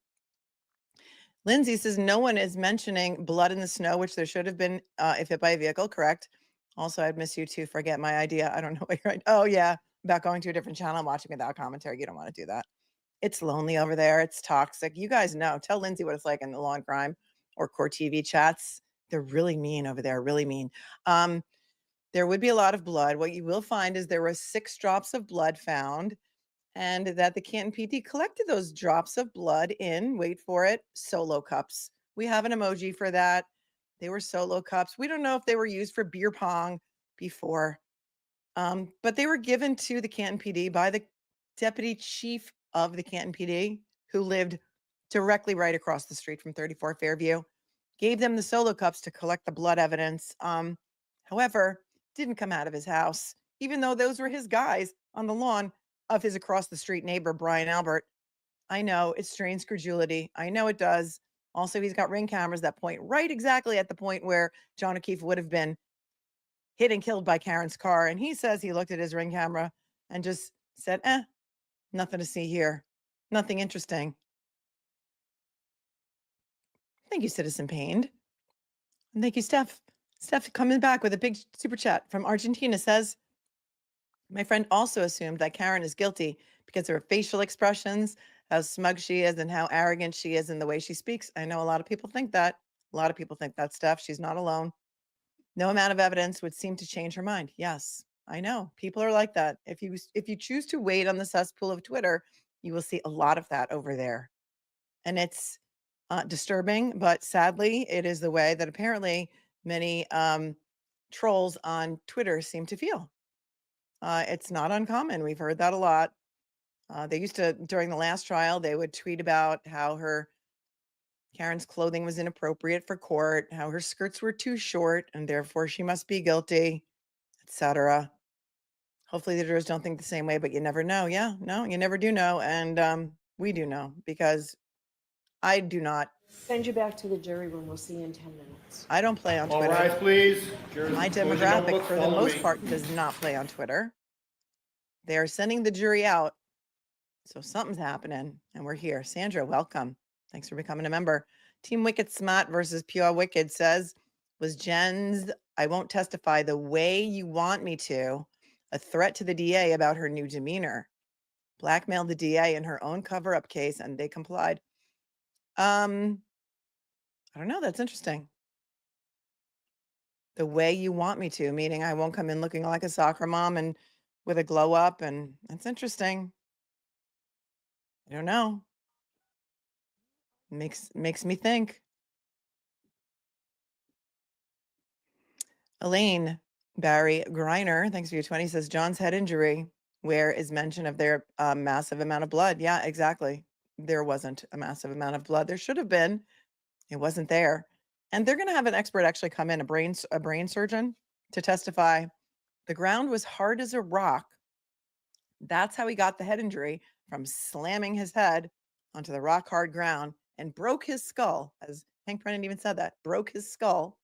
Lindsay says no one is mentioning blood in the snow, which there should have been if hit by a vehicle, correct? Also, I'd miss you to forget my idea. I don't know what you're right. Oh yeah, about going to a different channel and watching without commentary. You don't want to do that. It's lonely over there. It's toxic. You guys know. Tell Lindsay what it's like in the Law and Crime or Court TV chats. They're really mean over there, really mean. There would be a lot of blood. What you will find is there were 6 drops of blood found, and that the Canton PD collected those drops of blood in, wait for it, solo cups. We have an emoji for that. They were solo cups. We don't know if they were used for beer pong before, but they were given to the Canton PD by the deputy chief of the Canton PD, who lived directly right across the street from 34 Fairview, gave them the solo cups to collect the blood evidence. However, didn't come out of his house, even though those were his guys on the lawn of his across the street neighbor, Brian Albert. I know it strains credulity. I know it does. Also, he's got ring cameras that point right exactly at the point where John O'Keefe would have been hit and killed by Karen's car. And he says he looked at his ring camera and just said, nothing to see here. Nothing interesting. Thank you, Citizen Pained. And thank you, Steph. Steph coming back with a big super chat from Argentina says, my friend also assumed that Karen is guilty because of her facial expressions, how smug she is, and how arrogant she is in the way she speaks. I know a lot of people think that. A lot of people think that, Steph. She's not alone. No amount of evidence would seem to change her mind. Yes, I know. People are like that. If you choose to wade on the cesspool of Twitter, you will see a lot of that over there. And it's disturbing, but sadly, it is the way that apparently many trolls on Twitter seem to feel. It's not uncommon. We've heard that a lot. They used to, during the last trial, they would tweet about how Karen's clothing was inappropriate for court, how her skirts were too short, and therefore she must be guilty, etc. Hopefully the jurors don't think the same way, but you never know. Yeah, no, you never do know. And we do know, because I do not. Send you back to the jury room. We'll see you in 10 minutes. I don't play on All Twitter. rise, please. My demographic, for the most part, does not play on Twitter. They are sending the jury out. So something's happening, and we're here. Sandra, welcome. Thanks for becoming a member. Team Wicked Smart versus Pure Wicked says, was Jen's I won't testify the way you want me to a threat to the DA about her new demeanor? Blackmailed the DA in her own cover-up case, and they complied. I don't know. That's interesting. The way you want me to, meaning I won't come in looking like a soccer mom and with a glow up, and that's interesting. I don't know. Makes me think. Elaine Barry Griner, thanks for your 20, says John's head injury. Where is mention of their massive amount of blood? Yeah, exactly. There wasn't a massive amount of blood. There should have been. It wasn't there. And they're going to have an expert actually come in, a brain surgeon, to testify. The ground was hard as a rock. That's how he got the head injury, from slamming his head onto the rock hard ground and broke his skull, as Hank Brennan even said that, broke his skull.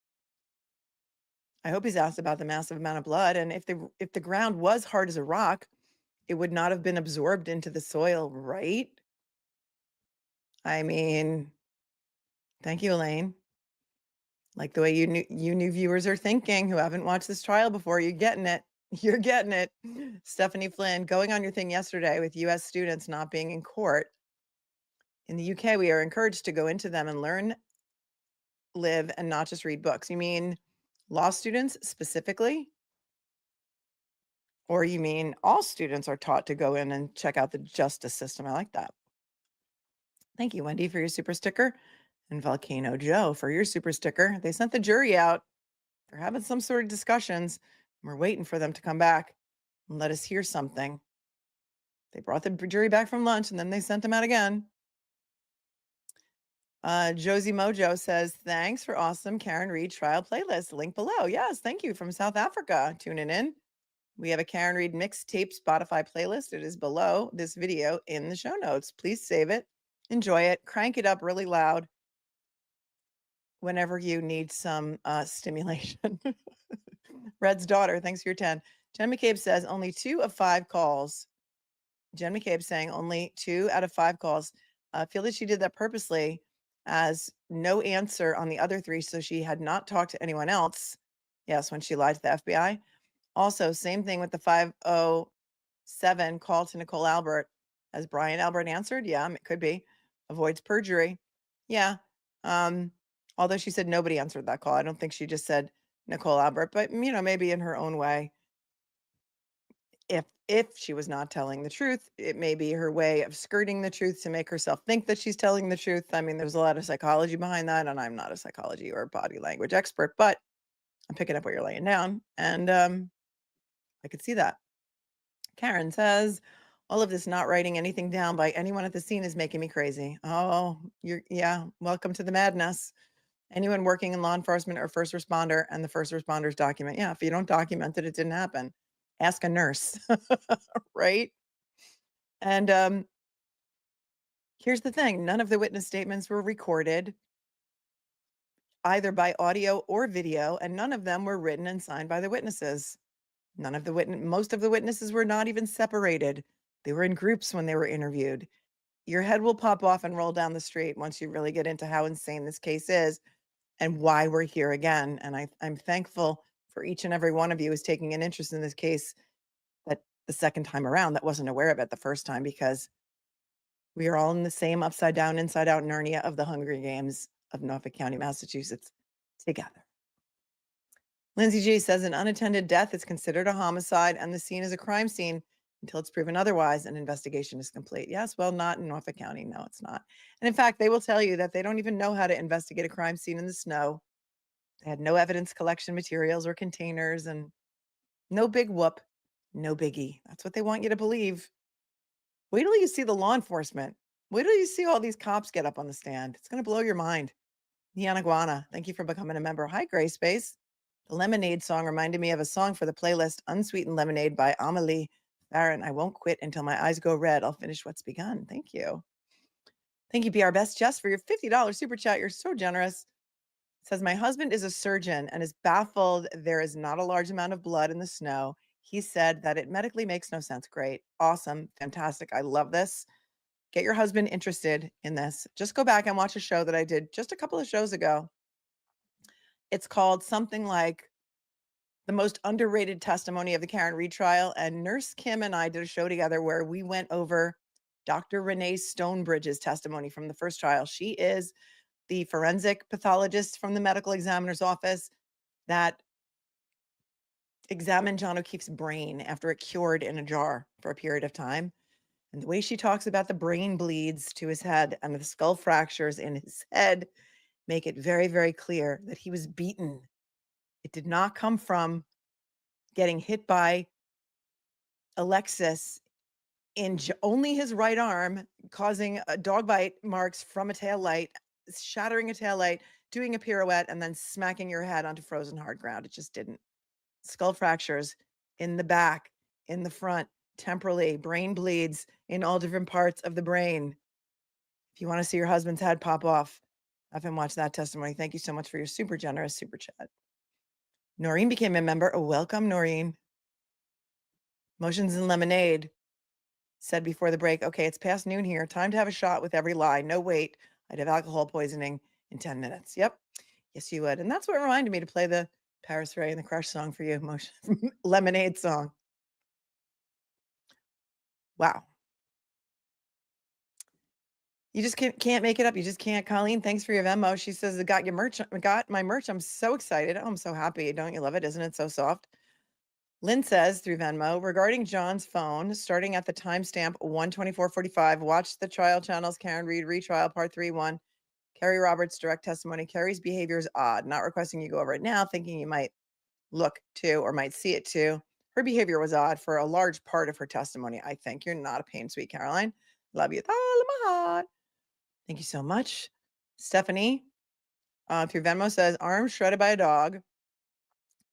I hope he's asked about the massive amount of blood. And if the ground was hard as a rock, it would not have been absorbed into the soil, right? I mean, thank you, Elaine. Like the way you new viewers are thinking who haven't watched this trial before. You're getting it. You're getting it. Stephanie Flynn, going on your thing yesterday with U.S. students not being in court. In the UK, we are encouraged to go into them and learn, live, and not just read books. You mean law students specifically? Or you mean all students are taught to go in and check out the justice system? I like that. Thank you, Wendy, for your super sticker. And Volcano Joe for your super sticker. They sent the jury out. They're having some sort of discussions. We're waiting for them to come back and let us hear something. They brought the jury back from lunch and then they sent them out again. Josie Mojo says, thanks for awesome Karen Reed trial playlist. Link below. Yes, thank you from South Africa. Tuning in. We have a Karen Reed mixtape Spotify playlist. It is below this video in the show notes. Please save it, enjoy it, crank it up really loud whenever you need some stimulation. Red's daughter, thanks for your 10. Jen McCabe says only 2 of 5 calls. Jen McCabe saying only 2 out of 5 calls. Feel that she did that purposely, as no answer on the other 3, so she had not talked to anyone else. Yes, when she lied to the FBI. Also, same thing with the 507 call to Nicole Albert. Has Brian Albert answered? Yeah, it could be. Avoids perjury. Yeah. Although she said nobody answered that call. I don't think she just said Nicole Albert, but maybe in her own way. If she was not telling the truth, it may be her way of skirting the truth to make herself think that she's telling the truth. I mean, there's a lot of psychology behind that, and I'm not a psychology or body language expert, but I'm picking up what you're laying down, and I could see that. Karen says, all of this not writing anything down by anyone at the scene is making me crazy. Oh, yeah, welcome to the madness. Anyone working in law enforcement or first responder, and the first responders document. Yeah, if you don't document it, it didn't happen. Ask a nurse, right? And here's the thing. None of the witness statements were recorded either by audio or video, and none of them were written and signed by the witnesses. Most of the witnesses were not even separated. They were in groups when they were interviewed. Your head will pop off and roll down the street once you really get into how insane this case is and why we're here again. And I'm thankful for each and every one of you who's taking an interest in this case that the second time around that wasn't aware of it the first time, because we are all in the same upside down, inside out Narnia of the Hunger Games of Norfolk County, Massachusetts together. Lindsay G says an unattended death is considered a homicide and the scene is a crime scene until it's proven otherwise and investigation is complete. Yes, well, not in Norfolk County. No, it's not. And in fact, they will tell you that they don't even know how to investigate a crime scene in the snow. They had no evidence collection materials or containers, and no big whoop, no biggie. That's what they want you to believe. Wait till you see the law enforcement. Wait till you see all these cops get up on the stand. It's going to blow your mind. Neon Iguana, thank you for becoming a member. Hi, Gray Space. The Lemonade song reminded me of a song for the playlist, Unsweetened Lemonade by Amelie Barron. I won't quit until my eyes go red. I'll finish what's begun. Thank you. Thank you, Be Our Best Jess, for your $50 super chat. You're so generous. It says, my husband is a surgeon and is baffled there is not a large amount of blood in the snow. He said that it medically makes no sense. Great. Awesome. Fantastic. I love this. Get your husband interested in this. Just go back and watch a show that I did just a couple of shows ago. It's called something like The Most Underrated Testimony of the Karen Reed Trial. And Nurse Kim and I did a show together where we went over Dr. Renee Stonebridge's testimony from the first trial. She is the forensic pathologist from the medical examiner's office that examined John O'Keefe's brain after it cured in a jar for a period of time. And the way she talks about the brain bleeds to his head and the skull fractures in his head make it very, very clear that he was beaten. It did not come from getting hit by Alexis in only his right arm, causing a dog bite marks from a tail light, shattering a tail light, doing a pirouette, and then smacking your head onto frozen hard ground. It just didn't. Skull fractures in the back, in the front, temporally, brain bleeds in all different parts of the brain. If you want to see your husband's head pop off, have him watch that testimony. Thank you so much for your super generous super chat. Noreen became a member. Oh, welcome, Noreen. Motions and Lemonade said before the break, okay, it's past noon here. Time to have a shot with every lie. No, wait, I'd have alcohol poisoning in 10 minutes. Yep. Yes, you would. And that's what reminded me to play the Paris Ray and the Crush song for you, Lemonade song. Wow. You just can't make it up. You just can't. Colleen, thanks for your Venmo. She says, I got your merch. I got my merch. I'm so excited. Oh, I'm so happy. Don't you love it? Isn't it so soft? Lynn says through Venmo, regarding John's phone, starting at the timestamp 124:45, watch the trial channels, Karen Reed, Retrial, Part 3, 1, Carrie Roberts' direct testimony. Carrie's behavior is odd, not requesting you go over it now, thinking you might look to or might see it too. Her behavior was odd for a large part of her testimony, I think. You're not a pain, sweet Caroline. Love you with all of my heart. Thank you so much. Stephanie, through Venmo, says, arm shredded by a dog.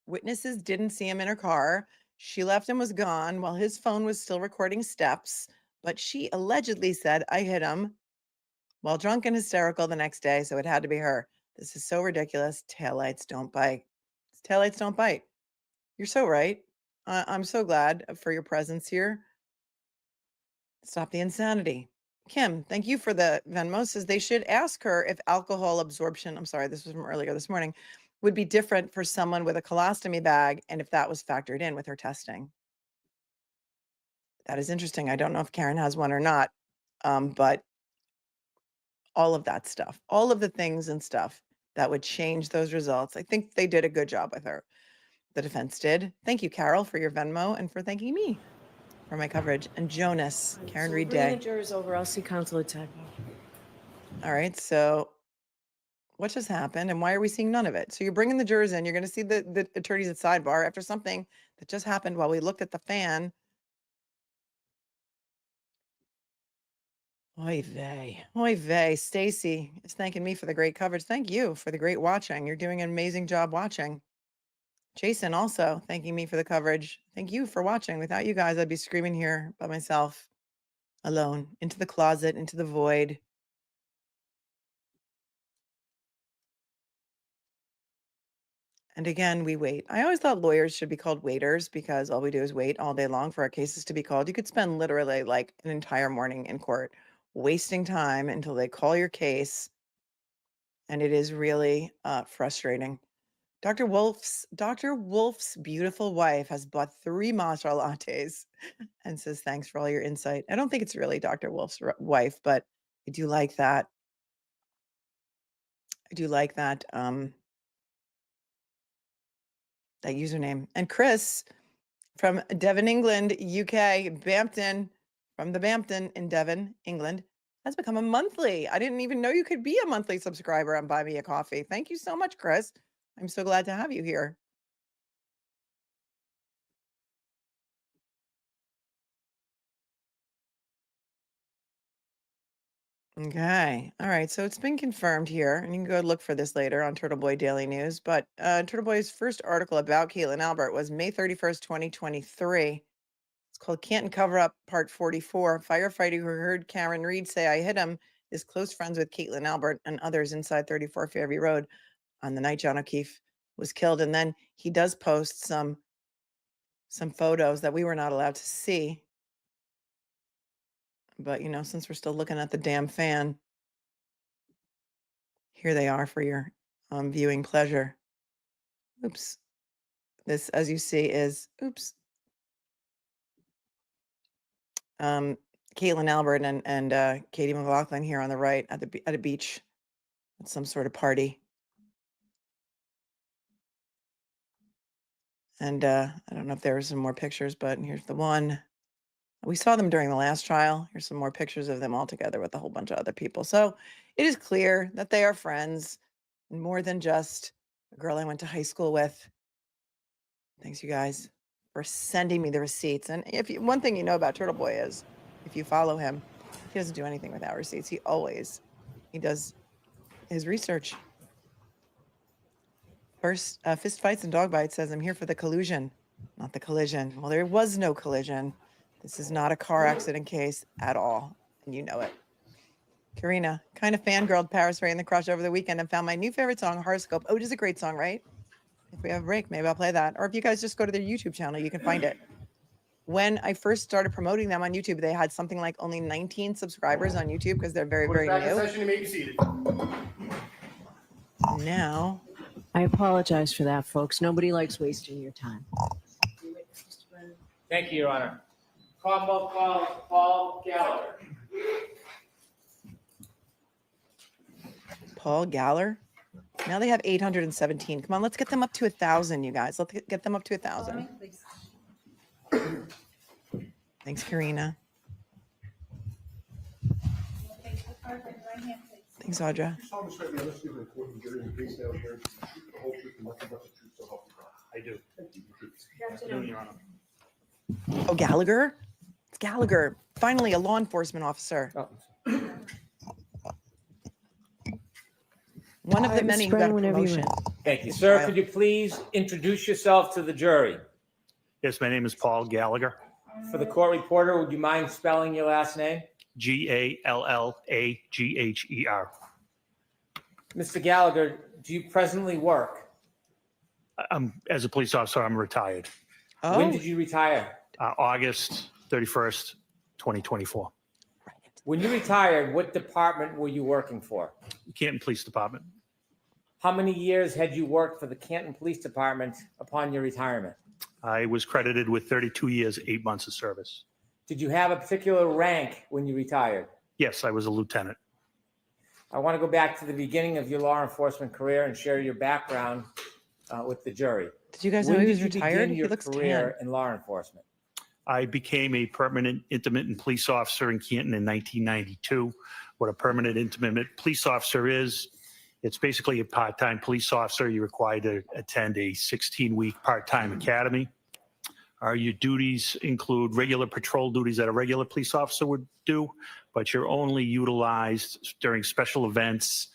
Witnesses didn't see him in her car. She left and was gone while his phone was still recording steps, but she allegedly said, I hit him while drunk and hysterical the next day, so it had to be her. This is so ridiculous. Taillights don't bite. Taillights don't bite. You're so right. I'm so glad for your presence here. Stop the insanity. Kim, thank you for the Venmo. Says they should ask her if alcohol absorption, I'm sorry, this was from earlier this morning, would be different for someone with a colostomy bag and if that was factored in with her testing. That is interesting. I don't know if Karen has one or not, but all of that stuff, all of the things and stuff that would change those results. I think they did a good job with her. The defense did. Thank you, Carol, for your Venmo and for thanking me for my coverage. And Jonas, Karen Reed Bring the Day. jurors over. I'll see Counselor Tagby. All right, so what just happened and why are we seeing none of it? So you're bringing the jurors in. You're going to see the attorneys at sidebar after something that just happened while we looked at the fan. Oy vey. Oy vey. Stacy is thanking me for the great coverage. Thank you for the great watching. You're doing an amazing job watching. Jason also thanking me for the coverage. Thank you for watching. Without you guys, I'd be screaming here by myself, alone, into the closet, into the void. And again, we wait. I always thought lawyers should be called waiters because all we do is wait all day long for our cases to be called. You could spend literally like an entire morning in court wasting time until they call your case. And it is really frustrating. Dr. Wolf's beautiful wife has bought 3 matcha lattes and says, thanks for all your insight. I don't think it's really Dr. Wolf's wife, but I do like that. I do like that, that username. And Chris from Devon, England, UK, Bampton, from the Bampton in Devon, England, has become a monthly. I didn't even know you could be a monthly subscriber on Buy Me a Coffee. Thank you so much, Chris. I'm so glad to have you here. Okay. All right. So it's been confirmed here, and you can go look for this later on Turtleboy Daily News. But Turtleboy's first article about Caitlin Albert was May 31st, 2023. It's called Canton Cover Up Part 44. Firefighter who heard Karen Reed say I hit him is close friends with Caitlin Albert and others inside 34 Fairview Road on the night John O'Keefe was killed. And then he does post some photos that we were not allowed to see. But, you know, since we're still looking at the damn fan, here they are for your viewing pleasure. Oops. This, as you see, is, oops. Caitlin Albert and Katie McLaughlin here on the right at a beach at some sort of party. And I don't know if there are some more pictures, but here's the one. We saw them during the last trial. Here's some more pictures of them all together with a whole bunch of other people. So it is clear that they are friends, and more than just a girl I went to high school with. Thanks, you guys, for sending me the receipts. And if you, one thing you know about Turtleboy is, if you follow him, he doesn't do anything without receipts. He does his research. First, Fist Fights and Dog Bites says, I'm here for the collusion, not the collision. Well, there was no collision. This is not a car accident case at all, and you know it. Karina, kind of fangirled Paris Ray in the Crush over the weekend and found my new favorite song, Horoscope. Oh, it is a great song, right? If we have a break, maybe I'll play that. Or if you guys just go to their YouTube channel, you can find it. When I first started promoting them on YouTube, they had something like only 19 subscribers on YouTube because they're very, very Back in new. session, you may be seated. Now, I apologize for that, folks. Nobody likes wasting your time. Thank you, Your Honor. Call Paul Gallagher. Paul Galler. Now they have 817. Come on, let's get them up to 1,000, you guys. Let's get them up to 1,000. Thanks, Karina. Thanks, Audra. You solemnly swear to be honest with the court and jury in the case now hearing the truth, the whole truth, and nothing but the truth, so help you God. I do. Thank you. Good afternoon. Your Honor. Oh, Gallagher? It's Gallagher. Finally, a law enforcement officer. Oh, One of the Miss many who got a Brennan, whenever you're promotion. Thank you, sir. Could you please introduce yourself to the jury? Yes, my name is Paul Gallagher, For the court reporter, would you mind spelling your last name? Gallagher. Mr. Gallagher, do you presently work? As a police officer, I'm retired. Oh, When did you retire? August 31st, 2024. When you retired, what department were you working for? Canton Police Department. How many years had you worked for the Canton Police Department upon your retirement? I was credited with 32 years, 8 months of service. Did you have a particular rank when you retired? Yes, I was a lieutenant. I want to go back to the beginning of your law enforcement career and share your background with the jury. did you guys know When he was did you retired? begin He your looks career tan. in law enforcement? I became a permanent intermittent police officer in Canton in 1992. What a permanent intermittent police officer is, it's basically a part-time police officer. You're required to attend a 16-week part-time academy. Your duties include regular patrol duties that a regular police officer would do, but you're only utilized during special events,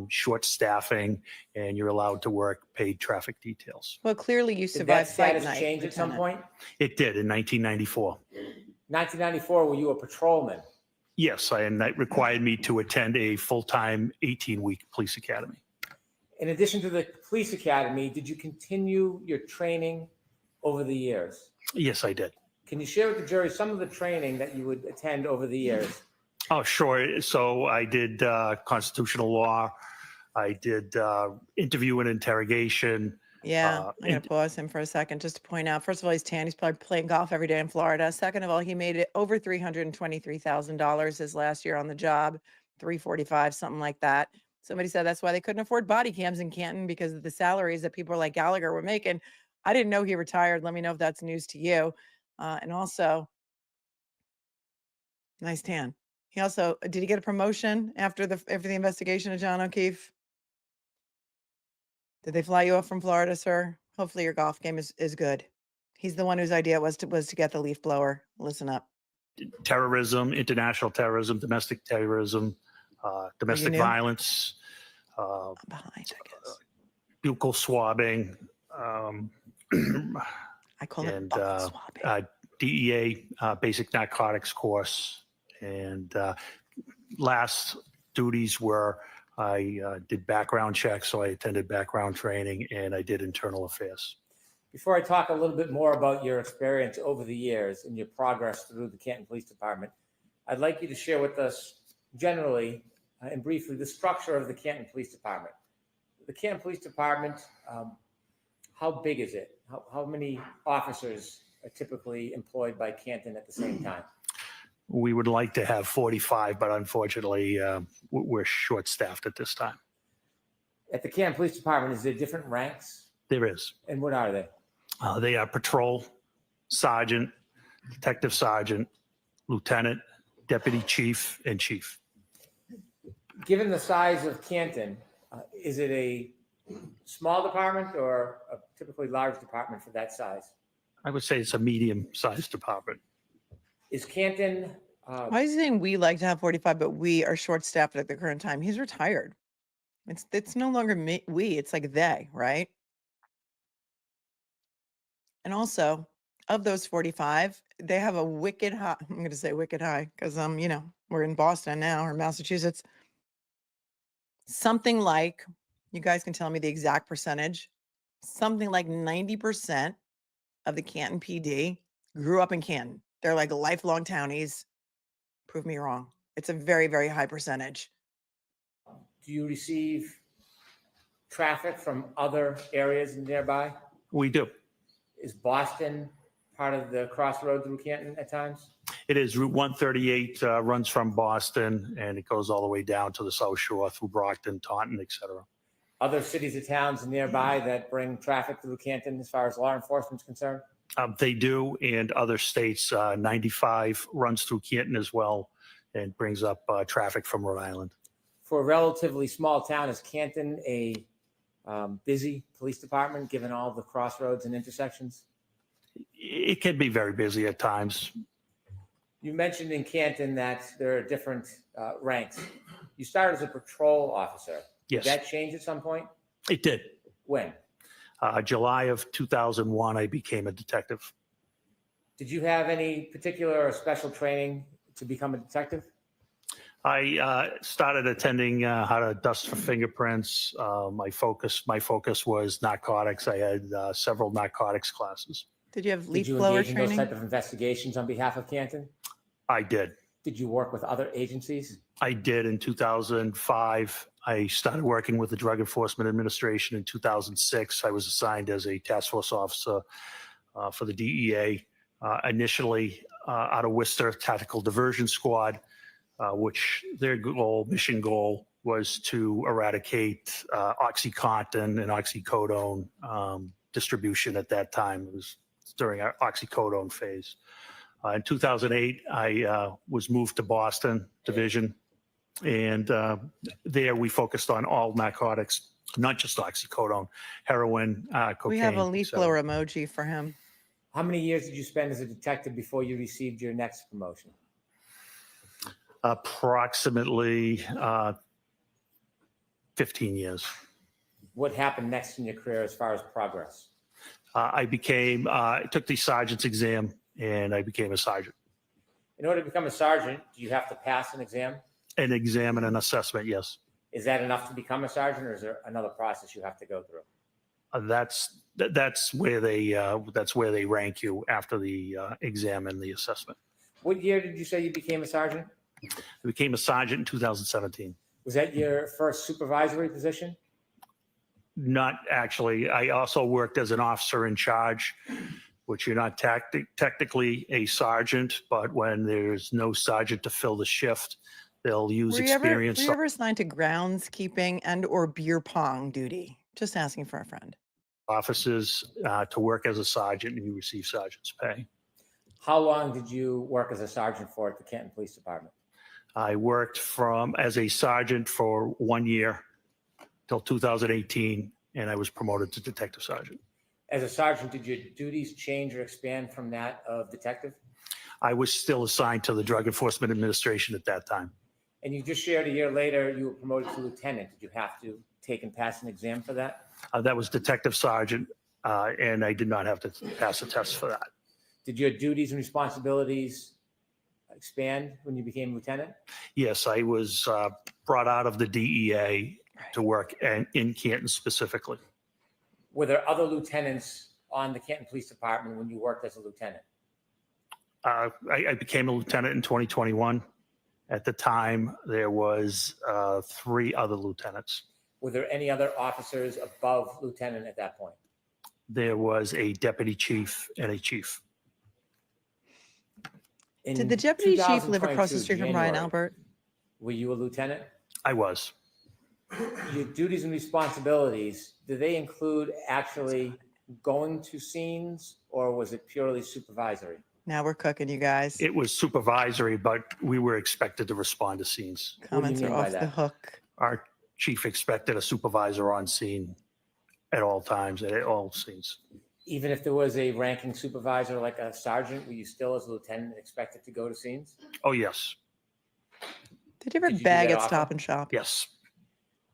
short staffing, and you're allowed to work paid traffic details. Well, clearly you Did that survived fight status night. change at some Lieutenant. point? It did in 1994. 1994, were you a patrolman? Yes, and that required me to attend a full-time 18-week police academy. In addition to the police academy, did you continue your training over the years? Yes, I did. Can you share with the jury some of the training that you would attend over the years? Oh, sure. So I did constitutional law. I did interview and interrogation. Yeah, I'm going to pause him for a second just to point out, first of all, he's tan. He's probably playing golf every day in Florida. Second of all, he made it over $323,000 his last year on the job, 345, something like that. Somebody said that's why they couldn't afford body cams in Canton because of the salaries that people like Gallagher were making. I didn't know he retired. Let me know if that's news to you. And also, nice tan. He also, did he get a promotion after the investigation of John O'Keefe? Did they fly you up from Florida, sir? Hopefully your golf game is good. He's the one whose idea was to get the leaf blower. Listen up. Terrorism, international terrorism, domestic terrorism, domestic knew? violence, I'm behind, I guess. buccal swabbing, I call it and buccal swabbing. DEA basic narcotics course. And last duties were I did background checks, so I attended background training, and I did internal affairs. Before I talk a little bit more about your experience over the years and your progress through the Canton Police Department, I'd like you to share with us generally and briefly the structure of the Canton Police Department. The Canton Police Department, how big is it? How many officers are typically employed by Canton at the same time? We would like to have 45, but unfortunately, we're short-staffed at this time. At the Canton Police Department, is there different ranks? There is. And what are they? They are patrol, sergeant, detective sergeant, lieutenant, deputy chief, and chief. Given the size of Canton, is it a small department or a typically large department for that size? I would say it's a medium-sized department. Is Canton? Why is he saying we like to have 45, but we are short-staffed at the current time? He's retired. It's no longer me, we, it's like they, right? And also, of those 45, they have a wicked high, I'm going to say wicked high, because, we're in Boston now, or Massachusetts. Something like, you guys can tell me the exact percentage, something like 90% of the Canton PD grew up in Canton. They're like lifelong townies. Prove me wrong. It's a very, very high percentage. Do you receive traffic from other areas nearby? We do. Is Boston part of the crossroad through Canton at times? It is. Route 138 runs from Boston, and it goes all the way down to the South Shore through Brockton, Taunton, et cetera. Other cities or towns nearby that bring traffic through Canton as far as law enforcement is concerned? They do, and other states. 95 runs through Canton as well and brings up traffic from Rhode Island. For a relatively small town, is Canton a busy police department, given all the crossroads and intersections? It can be very busy at times. You mentioned in Canton that there are different ranks. You started as a patrol officer. Yes. Did that change at some point? It did. When? July of 2001, I became a detective. Did you have any particular or special training to become a detective? I started attending how to dust for fingerprints. My focus was narcotics. I had several narcotics classes. Did you have leaf Did you blower engage in those training? type of investigations on behalf of Canton? I did. Did you work with other agencies? I did in 2005. I started working with the Drug Enforcement Administration in 2006. I was assigned as a task force officer for the DEA, initially out of Worcester Tactical Diversion Squad, which their mission goal was to eradicate OxyContin and oxycodone distribution at that time. It was during our oxycodone phase. In 2008, I was moved to Boston Division, and there we focused on all narcotics, not just oxycodone, heroin, cocaine. We have a leaf so- blower emoji for him. How many years did you spend as a detective before you received your next promotion? Approximately 15 years. What happened next in your career as far as progress? I took the sergeant's exam, and I became a sergeant. In order to become a sergeant, do you have to pass an exam? An exam and an assessment, yes. Is that enough to become a sergeant, or is there another process you have to go through? That's where they rank you after the exam and the assessment. What year did you say you became a sergeant? I became a sergeant in 2017. Was that your first supervisory position? Not actually. I also worked as an officer in charge, which you're not technically a sergeant, but when there's no sergeant to fill the shift, they'll use Were experience. you ever assigned to groundskeeping and or beer pong duty? Just asking for a friend. Officers to work as a sergeant, and you receive sergeant's pay. How long did you work as a sergeant for at the Canton Police Department? I worked as a sergeant for 1 year till 2018, and I was promoted to detective sergeant. As a sergeant, did your duties change or expand from that of detective? I was still assigned to the Drug Enforcement Administration at that time. And you just shared a year later, you were promoted to lieutenant. Did you have to take and pass an exam for that? That was detective sergeant, and I did not have to pass a test for that. Did your duties and responsibilities expand when you became lieutenant? Yes, I was brought out of the DEA to work in Canton specifically. Were there other lieutenants on the Canton Police Department when you worked as a lieutenant? I became a lieutenant in 2021. At the time, there was 3 other lieutenants. Were there any other officers above lieutenant at that point? There was a deputy chief and a chief. Did the deputy chief live across the 2022 street from Ryan January, Albert? Were you a lieutenant? I was. Your duties and responsibilities, do they include actually going to scenes, or was it purely supervisory? Now we're cooking, you guys. It was supervisory, but we were expected to respond to scenes. Comments are mean by off the that? hook. Our chief expected a supervisor on scene at all times, at all scenes. Even if there was a ranking supervisor like a sergeant, were you still as a lieutenant expected to go to scenes? Oh, yes. Did you ever Did you do bag that at often? Stop and Shop? Yes.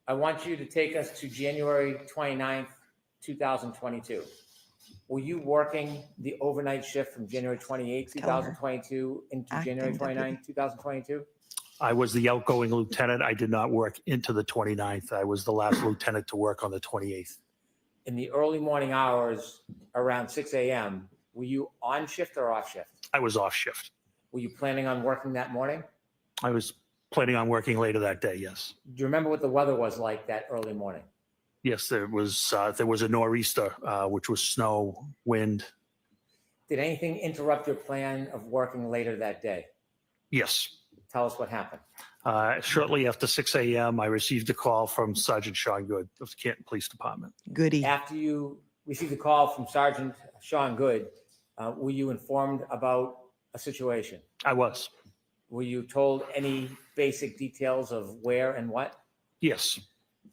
I want you to take us to January 29th, 2022. Were you working the overnight shift from January 28th, 2022 into January Acting 29th, 2022? I was the outgoing lieutenant. I did not work into the 29th. I was the last lieutenant to work on the 28th. In the early morning hours around 6 a.m., were you on shift or off shift? I was off shift. Were you planning on working that morning? I was planning on working later that day, yes. Do you remember what the weather was like that early morning? Yes, there was a nor'easter, which was snow, wind. Did anything interrupt your plan of working later that day? Yes. Tell us what happened. Shortly after 6 a.m., I received a call from Sergeant Sean Good of the Canton Police Department. Goody. After you received a call from Sergeant Sean Good, were you informed about a situation? I was. Were you told any basic details of where and what? Yes,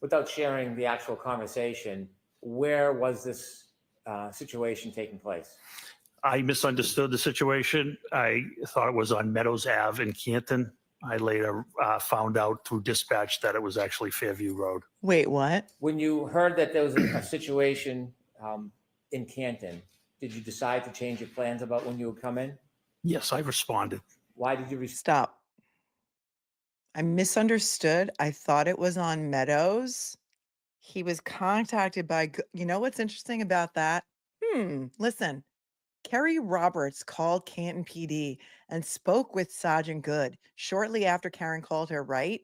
Without sharing the actual conversation, where was this situation taking place? I misunderstood the situation. I thought it was on Meadows Ave in Canton. I later found out through dispatch that it was actually Fairview Road. Wait, what? When you heard that there was a situation in Canton, did you decide to change your plans about when you would come in? Yes, I responded. Why did you Stop. I misunderstood. I thought it was on Meadows. He was contacted by, you know what's interesting about that? Listen, Kerry Roberts called Canton PD and spoke with Sergeant Good shortly after Karen called her, right?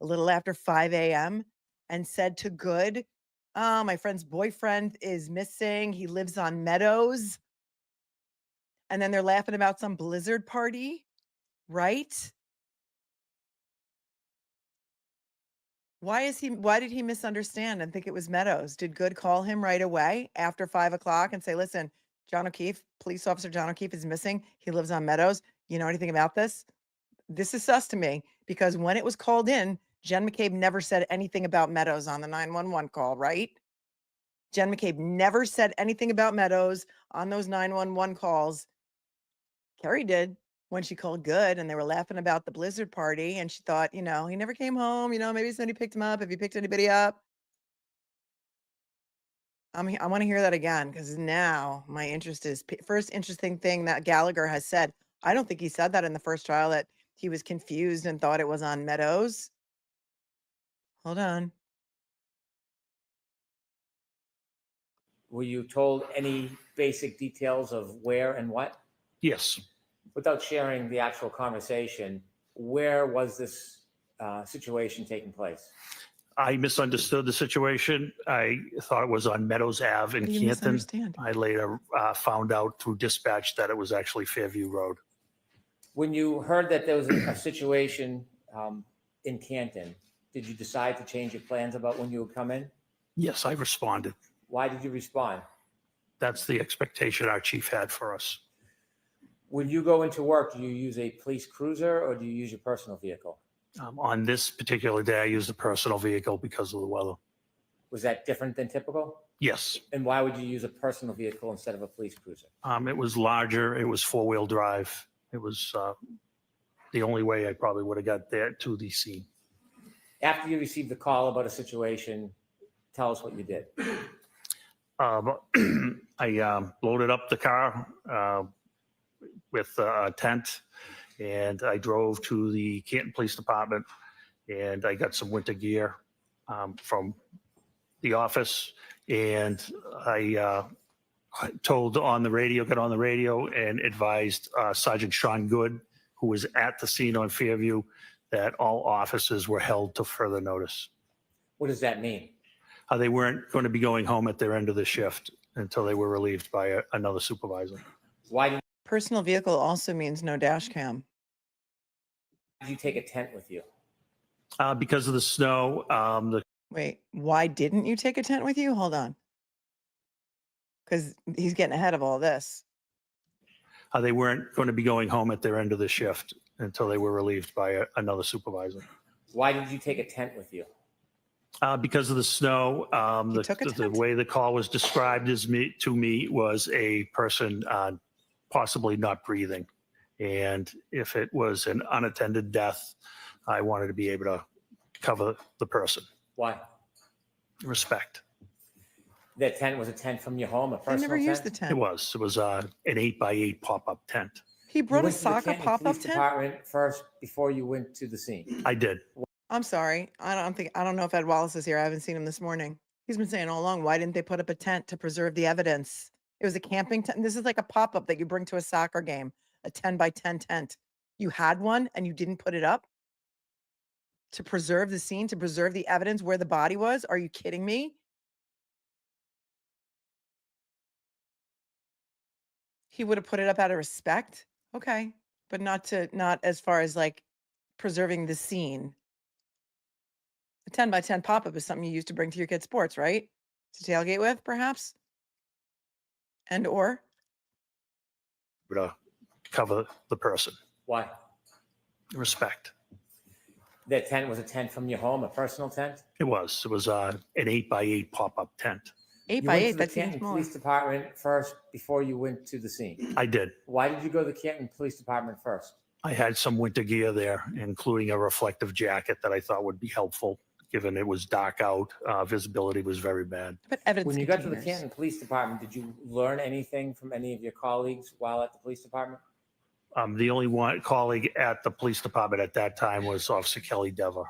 A little after 5 a.m. and said to Good, my friend's boyfriend is missing. He lives on Meadows. And then they're laughing about some blizzard party, right? Why did he misunderstand and think it was Meadows? Did Good call him right away after 5 o'clock and say, listen, John O'Keefe, police officer John O'Keefe is missing. He lives on Meadows. You know anything about this? This is sus to me because when it was called in, Jen McCabe never said anything about Meadows on the 911 call, right? Jen McCabe never said anything about Meadows on those 911 calls. Carrie did when she called Good and they were laughing about the blizzard party and she thought, he never came home, maybe somebody picked him up. Have you picked anybody up? I want to hear that again because now my interest is first interesting thing that Gallagher has said. I don't think he said that in the first trial that he was confused and thought it was on Meadows. Hold on. Were you told any basic details of where and what? Yes, Without sharing the actual conversation, where was this situation taking place? I misunderstood the situation. I thought it was on Meadows Ave in What do you Canton. misunderstand? I later found out through dispatch that it was actually Fairview Road. When you heard that there was a situation in Canton, did you decide to change your plans about when you would come in? Yes, I responded. Why did you respond? That's the expectation our chief had for us. When you go into work, do you use a police cruiser or do you use your personal vehicle? On this particular day, I used a personal vehicle because of the weather. Was that different than typical? Yes. And why would you use a personal vehicle instead of a police cruiser? It was larger. It was four-wheel drive. It was the only way I probably would have got there to the scene. After you received the call about a situation, tell us what you did. I loaded up the car with a tent, and I drove to the Canton Police Department, and I got some winter gear from the office, and I got on the radio and advised Sergeant Sean Good, who was at the scene on Fairview, that all officers were held to further notice. What does that mean? They weren't going to be going home at their end of the shift until they were relieved by another supervisor. Why did Personal vehicle also means no dash cam. you take a tent with you? Because of the snow, Wait, why didn't you take a tent with you? Hold on. Because he's getting ahead of all this. they weren't going to be going home at their end of the shift until they were relieved by another supervisor. Why did you take a tent with you? Because of the snow, took a the tent? way the call was described to me was a person possibly not breathing. And if it was an unattended death, I wanted to be able to cover the person. Why? Respect. That tent was a tent from your home, a I personal never tent? used the tent. It was an 8x8 pop-up tent. He You brought a went to the soccer Canton pop-up Police tent? Department first before you went to the scene. I did. I'm sorry. I don't know if Ed Wallace is here. I haven't seen him this morning. He's been saying all along, why didn't they put up a tent to preserve the evidence? It was a camping tent. This is like a pop-up that you bring to a soccer game, a 10x10 tent. You had one and you didn't put it up to preserve the scene, to preserve the evidence where the body was? Are you kidding me? He would have put it up out of respect. Okay. But not as far as like preserving the scene. A 10x10 pop-up is something you use to bring to your kids' sports, right? To tailgate with, perhaps? And or? To cover the person. Why? Respect. That tent was a tent from your home, a personal tent? It was an 8x8 pop-up tent. 8 You by went 8, to that the seems Canton more. Police Department first before you went to the scene. I did. Why did you go to the Canton Police Department first? I had some winter gear there, including a reflective jacket that I thought would be helpful, given it was dark out. Visibility was very bad. But evidence When you got to the containers. Canton Police Department, did you learn anything from any of your colleagues while at the police department? The only one colleague at the police department at that time was Officer Kelly Dever.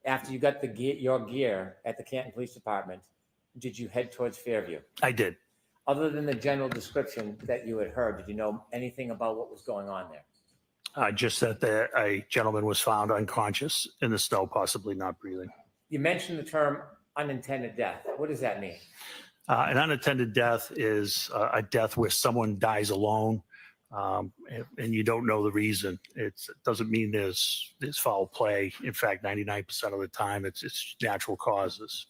After you got your gear at the Canton Police Department, did you head towards Fairview? I did. Other than the general description that you had heard, did you know anything about what was going on there? Just that a gentleman was found unconscious in the snow, possibly not breathing. You mentioned the term unintended death. What does that mean? An unattended death is a death where someone dies alone, and you don't know the reason. It doesn't mean there's foul play. In fact, 99% of the time, it's natural causes.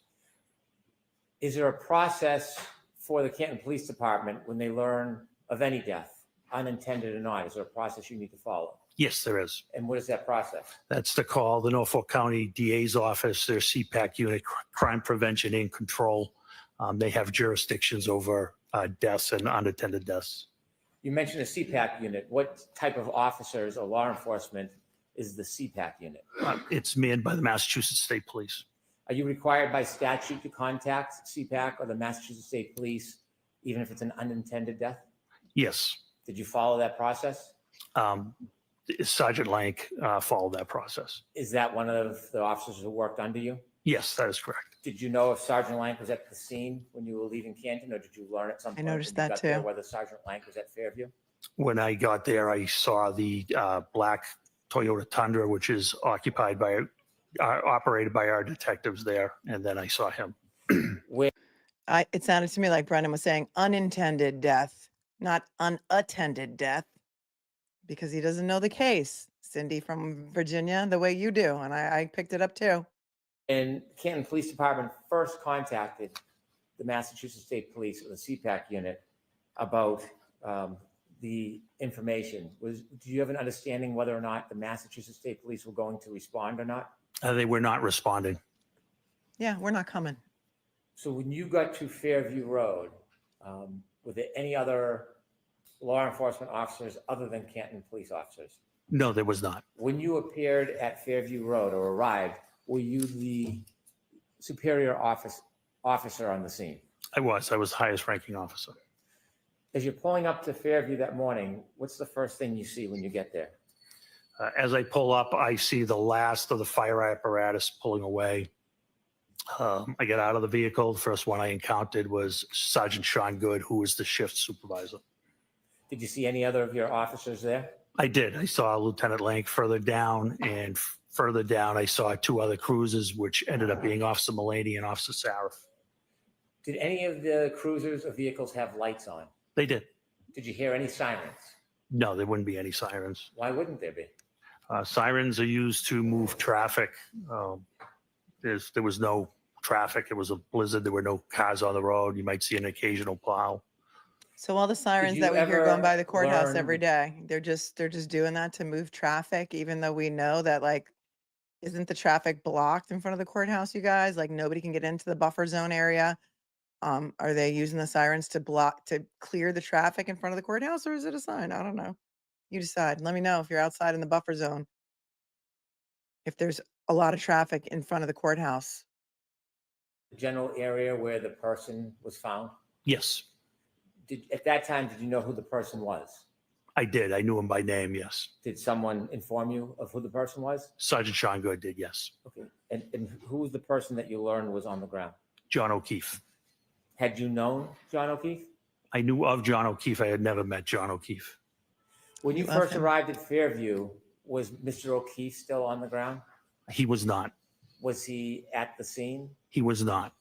Is there a process for the Canton Police Department when they learn of any death, unintended or not? Is there a process you need to follow? Yes, there is. And what is that process? That's to call the Norfolk County DA's office, their CPAC unit, Crime Prevention and Control. They have jurisdictions over deaths and unattended deaths. You mentioned a CPAC unit. What type of officers or law enforcement is the CPAC unit? It's manned by the Massachusetts State Police. Are you required by statute to contact CPAC or the Massachusetts State Police, even if it's an unintended death? Yes. Did you follow that process? Sergeant Lank followed that process. Is that one of the officers who worked under you? Yes, that is correct. Did you know if Sergeant Lank was at the scene when you were leaving Canton, or did you learn at some point? noticed when you that got there too. Whether Sergeant Lank was at Fairview? When I got there, I saw the black Toyota Tundra, which is operated by our detectives there, and then I saw him. It sounded to me like Brennan was saying unintended death, not unattended death, because he doesn't know the case. Cindy from Virginia, the way you do, and I picked it up too. And Canton Police Department first contacted the Massachusetts State Police or the CPAC unit about the information. Do you have an understanding whether or not the Massachusetts State Police were going to respond or not? They were not responding. Yeah, we're not coming. So when you got to Fairview Road, were there any other law enforcement officers other than Canton police officers? No, there was not. When you appeared at Fairview Road or arrived, were you the superior officer on the scene? I was the highest ranking officer. As you're pulling up to Fairview that morning, what's the first thing you see when you get there? As I pull up, I see the last of the fire apparatus pulling away. I get out of the vehicle. The first one I encountered was Sergeant Sean Good, who was the shift supervisor. Did you see any other of your officers there? I did. I saw Lieutenant Lank further down, and further down, I saw two other cruisers, which ended up being Officer Mulaney and Officer Sarif. Did any of the cruisers or vehicles have lights on? They did. Did you hear any sirens? No, there wouldn't be any sirens. Why wouldn't there be? Sirens are used to move traffic. There was no traffic. It was a blizzard. There were no cars on the road. You might see an occasional plow. So all the sirens you that we hear ever going by the courthouse learn- every day, they're just doing that to move traffic, even though we know that, like, isn't the traffic blocked in front of the courthouse, you guys? Like, nobody can get into the buffer zone area. Are they using the sirens to clear the traffic in front of the courthouse, or is it a sign? I don't know. You decide. Let me know if you're outside in the buffer zone. If there's a lot of traffic in front of the courthouse. The general area where the person was found? Yes, At that time, did you know who the person was? I did. I knew him by name, yes. Did someone inform you of who the person was? Sergeant Sean Good did, yes. Okay. And who was the person that you learned was on the ground? John O'Keefe. Had you known John O'Keefe? I knew of John O'Keefe. I had never met John O'Keefe. When you You love first him. arrived at Fairview, was Mr. O'Keefe still on the ground? He was not. Was he at the scene? He was not.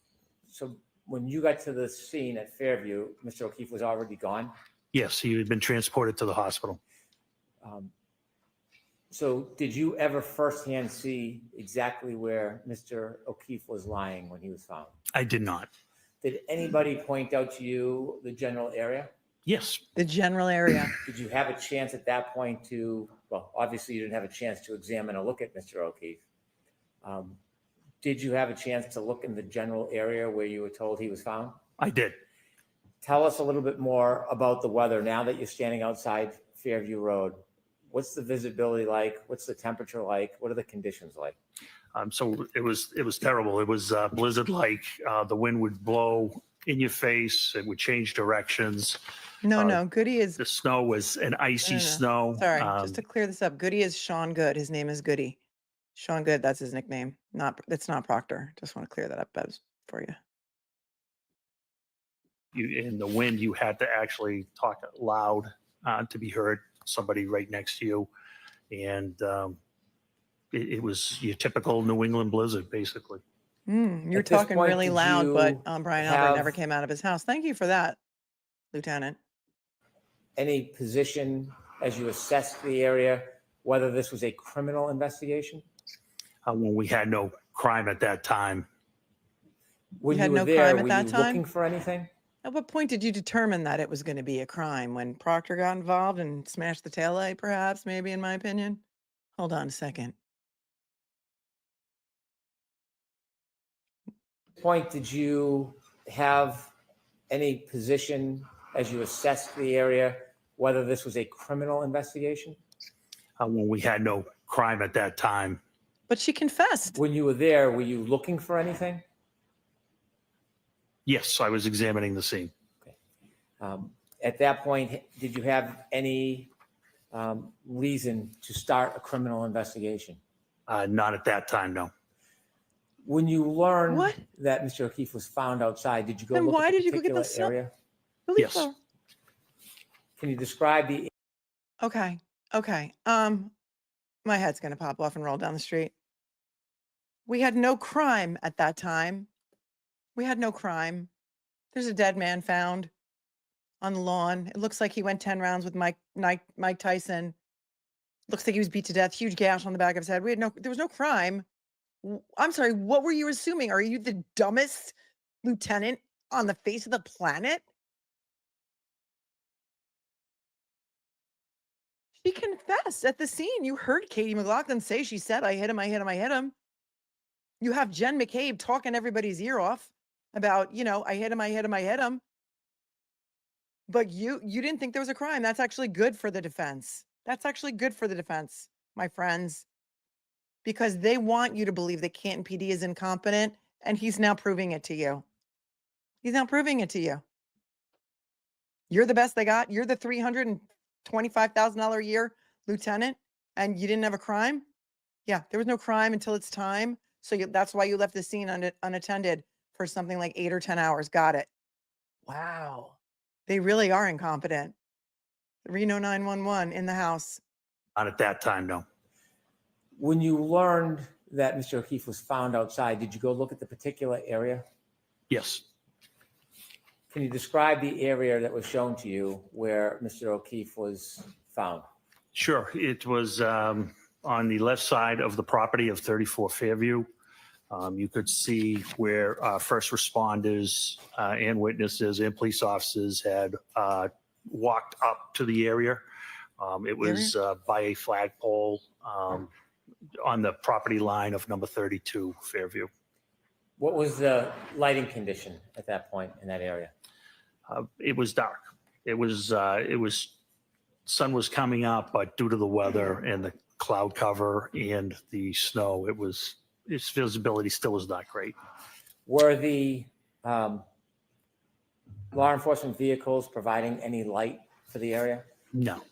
So when you got to the scene at Fairview, Mr. O'Keefe was already gone? Yes, he had been transported to the hospital. So did you ever firsthand see exactly where Mr. O'Keefe was lying when he was found? I did not. Did anybody point out to you the general area? Yes, The general area. Did you have a chance at that point to well, obviously you didn't have a chance to examine or look at Mr. O'Keefe. Did you have a chance to look in the general area where you were told he was found? I did. Tell us a little bit more about the weather now that you're standing outside Fairview Road. What's the visibility like? What's the temperature like? What are the conditions like? So it was terrible. It was blizzard-like. The wind would blow in your face. It would change directions. No, Goody is. The snow was an icy snow. Sorry, just to clear this up, Goody is Sean Good. His name is Goody. Sean Good, that's his nickname. It's not Proctor. Just want to clear that up for you. In the wind, you had to actually talk loud to be heard. Somebody right next to you, and it was your typical New England blizzard, basically. You're talking really loud, but Brian Albert never came out of his house. Thank you for that, Lieutenant. Any position as you assessed the area, whether this was a criminal investigation? When we had no crime at that time. When you had were no there, crime at were that you time? looking for anything? At what point did you determine that it was going to be a crime? When Proctor got involved and smashed the taillight, perhaps, maybe, in my opinion? Hold on a second. Point, did you have any position as you assessed the area, whether this was a criminal investigation? When we had no crime at that time. But she confessed. When you were there, were you looking for anything? Yes, I was examining the scene. At that point, did you have any reason to start a criminal investigation? Not at that time, no. When you learned that Mr. O'Keefe was found outside, did you go Then look why at the did you go get particular the area? Yes. Can you describe the? Okay. My head's going to pop off and roll down the street. We had no crime at that time. We had no crime. There's a dead man found on the lawn. It looks like he went 10 rounds with Mike Tyson. Looks like he was beat to death. Huge gash on the back of his head. There was no crime. I'm sorry, what were you assuming? Are you the dumbest lieutenant on the face of the planet? She confessed at the scene. You heard Katie McLaughlin say, she said, I hit him. You have Jen McCabe talking everybody's ear off about, I hit him. But you didn't think there was a crime. That's actually good for the defense. My friends, because they want you to believe that Canton PD is incompetent, and he's now proving it to you. You're the best they got. You're the $325,000 a year lieutenant, and you didn't have a crime? Yeah, there was no crime until it's time. So that's why you left the scene unattended for something like 8 or 10 hours. Got it. Wow. They really are incompetent. Reno 911 in the house. Not at that time, no. When you learned that Mr. O'Keefe was found outside, did you go look at the particular area? Yes. Can you describe the area that was shown to you where Mr. O'Keefe was found? Sure. It was on the left side of the property of 34 Fairview. You could see where first responders and witnesses and police officers had walked up to the area. It was by a flagpole on the property line of number 32 Fairview. What was the lighting condition at that point in that area? It was dark. It was sun was coming up, but due to the weather and the cloud cover and the snow, its visibility still was not great. Were the law enforcement vehicles providing any light for the area? No.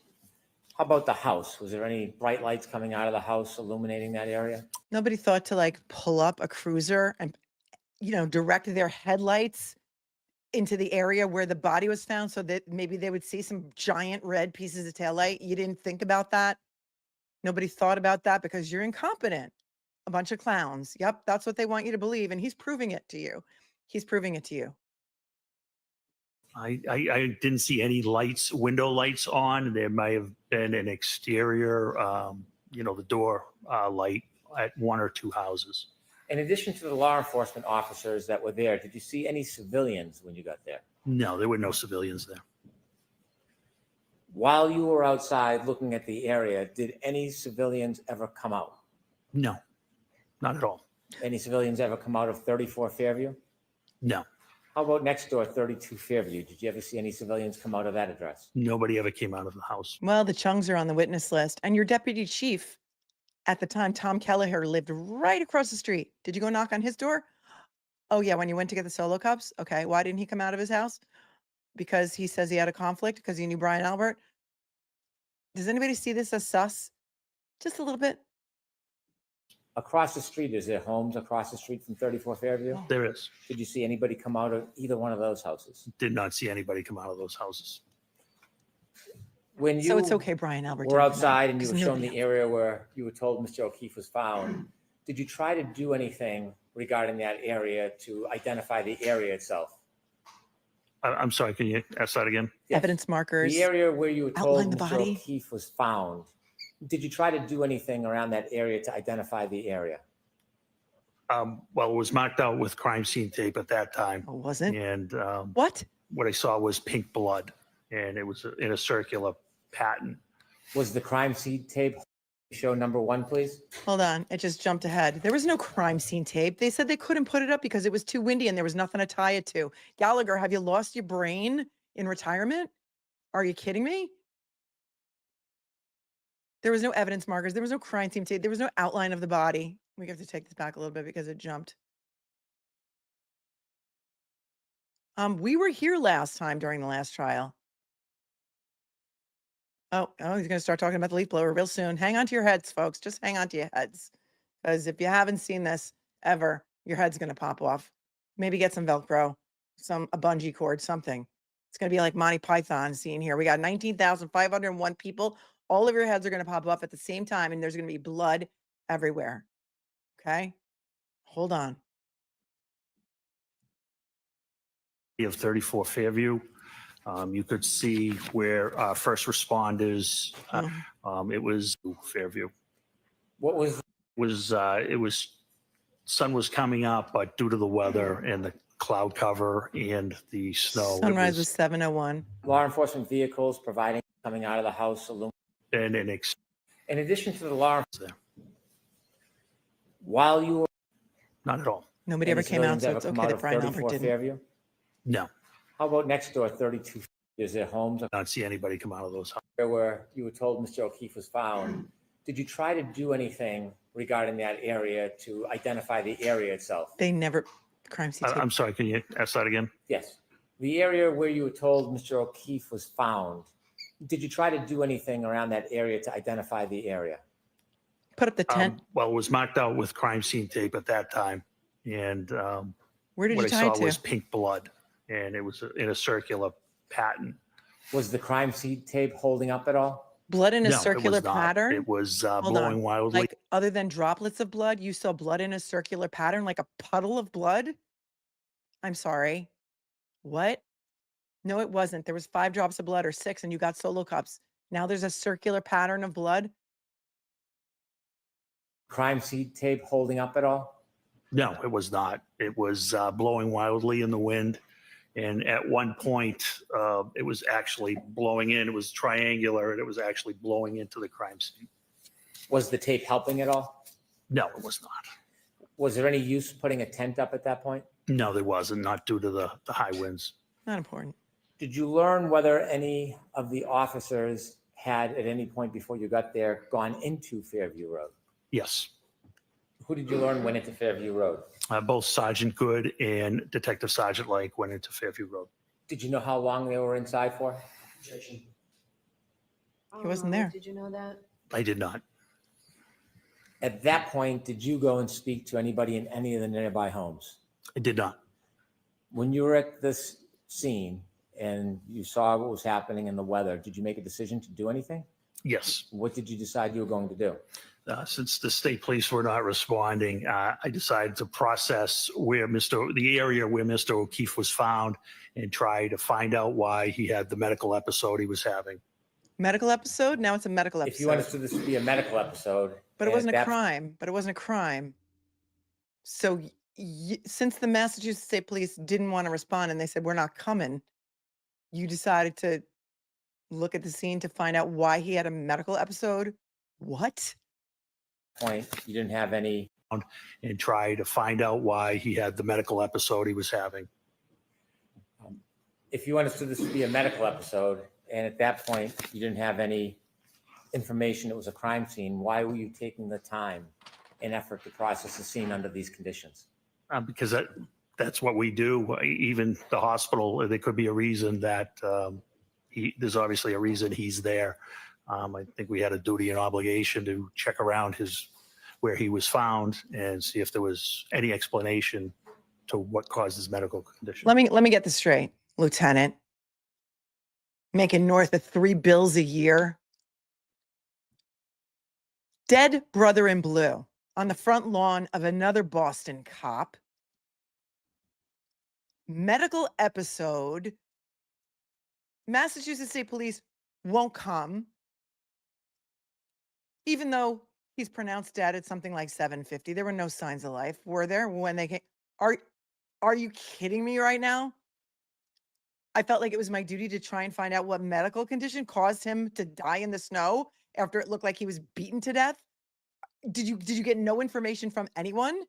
How about the house? Was there any bright lights coming out of the house illuminating that area? Nobody thought to pull up a cruiser and, direct their headlights into the area where the body was found so that maybe they would see some giant red pieces of taillight. You didn't think about that? Nobody thought about that because you're incompetent. A bunch of clowns. Yep, that's what they want you to believe. And he's proving it to you. I didn't see any lights, window lights on. There might have been an exterior, the door light at one or two houses. In addition to the law enforcement officers that were there, did you see any civilians when you got there? No, there were no civilians there. While you were outside looking at the area, did any civilians ever come out? No, not at all. Any civilians ever come out of 34 Fairview? No, How about next door, 32 Fairview? Did you ever see any civilians come out of that address? nobody ever came out of the house. Well, the Chungs are on the witness list, and your deputy chief at the time, Tom Kelleher, lived right across the street. Did you go knock on his door? Oh, yeah, when you went to get the solo cups? Okay, why didn't he come out of his house? Because he says he had a conflict because he knew Brian Albert? Does anybody see this as sus? Just a little bit? Across the street, is there homes across the street from 34 Fairview? There is. Did you see anybody come out of either one of those houses? Did not see anybody come out of those houses. When you So it's okay, Brian Albert. were didn't come out, outside and you 'cause were shown nobody the area where you were told Mr. O'Keefe was found, did you try to do anything regarding that area to identify the area itself? I'm sorry, can you ask that again? Evidence markers. The area where you were told outline the Mr. body. O'Keefe was found, did you try to do anything around that area to identify the area? Well, it was marked out with crime scene tape at that time. Oh, wasn't? And What? what I saw was pink blood, and it was in a circular pattern. Was the crime scene tape show number 1, please? Hold on. It just jumped ahead. There was no crime scene tape. They said they couldn't put it up because it was too windy and there was nothing to tie it to. Gallagher, have you lost your brain in retirement? Are you kidding me? There was no evidence markers. There was no crime scene tape. There was no outline of the body. We have to take this back a little bit because it jumped. We were here last time during the last trial. Oh, he's going to start talking about the leaf blower real soon. Hang on to your heads, folks. Just hang on to your heads. Because if you haven't seen this ever, your head's going to pop off. Maybe get some Velcro, a bungee cord, something. It's going to be like Monty Python scene here. We got 19,501 people. All of your heads are going to pop off at the same time, and there's going to be blood everywhere. Okay? Hold on. Of 34 Fairview. You could see where first responders, it was Fairview. What was It was, sun was coming up, but due to the weather and the cloud cover and the snow. Sunrise was 7:01. law enforcement vehicles providing coming out of the house? And in addition to the law, while you were not at all. Nobody ever came out, so it's okay that Brian Albert didn't. Fairview? No, How about next door, 32? Is there homes I don't see anybody come out of those houses. where you were told Mr. O'Keefe was found? Did you try to do anything regarding that area to identify the area itself? They never, crime scene tape. I'm sorry, can you ask that again? Yes. The area where you were told Mr. O'Keefe was found, did you try to do anything around that area to identify the area? Put up the tent. Well, it was marked out with crime scene tape at that time. And Where did what you I tie it saw was to? pink blood, and it was in a circular pattern. Was the crime scene tape holding up at all? Blood in a No, it circular was not. pattern? It was Hold blowing on. wildly. Like, other than droplets of blood, you saw blood in a circular pattern, like a puddle of blood? I'm sorry. What? No, it wasn't. There was 5 drops of blood or 6, and you got solo cups. Now there's a circular pattern of blood? Crime scene tape holding up at all? No, it was not. It was blowing wildly in the wind. And at one point, it was actually blowing in. It was triangular, and it was actually blowing into the crime scene. Was the tape helping at all? No, it was not. Was there any use putting a tent up at that point? No, there wasn't, not due to the high winds. Not important. Did you learn whether any of the officers had at any point before you got there gone into Fairview Road? Yes. Who did you learn went into Fairview Road? Both Sergeant Good and Detective Sergeant Lake went into Fairview Road. Did you know how long they were inside for? He wasn't there. Did you know that? I did not. At that point, did you go and speak to anybody in any of the nearby homes? I did not. When you were at this scene and you saw what was happening in the weather, did you make a decision to do anything? Yes. What did you decide you were going to do? Since the state police were not responding, I decided to process the area where Mr. O'Keefe was found and try to find out why he had the medical episode he was having. Medical episode? Now it's a medical episode. If you understood this to be a medical episode. But it and wasn't a that- crime. But it wasn't a crime. So since the Massachusetts State Police didn't want to respond and they said, we're not coming, you decided to look at the scene to find out why he had a medical episode? What? Point, you didn't have any. And try to find out why he had the medical episode he was having. If you understood this to be a medical episode, and at that point you didn't have any information it was a crime scene, why were you taking the time and effort to process the scene under these conditions? Because that's what we do. Even the hospital, there could be a reason that there's obviously a reason he's there. I think we had a duty and obligation to check around where he was found and see if there was any explanation to what caused his medical condition. Let me get this straight, Lieutenant. Making north of $3 bills a year. Dead brother in blue on the front lawn of another Boston cop. Medical episode. Massachusetts State Police won't come, even though he's pronounced dead at something like 7:50. There were no signs of life, were there, when they came? Are you kidding me right now? I felt like it was my duty to try and find out what medical condition caused him to die in the snow after it looked like he was beaten to death. Did you get no information from anyone?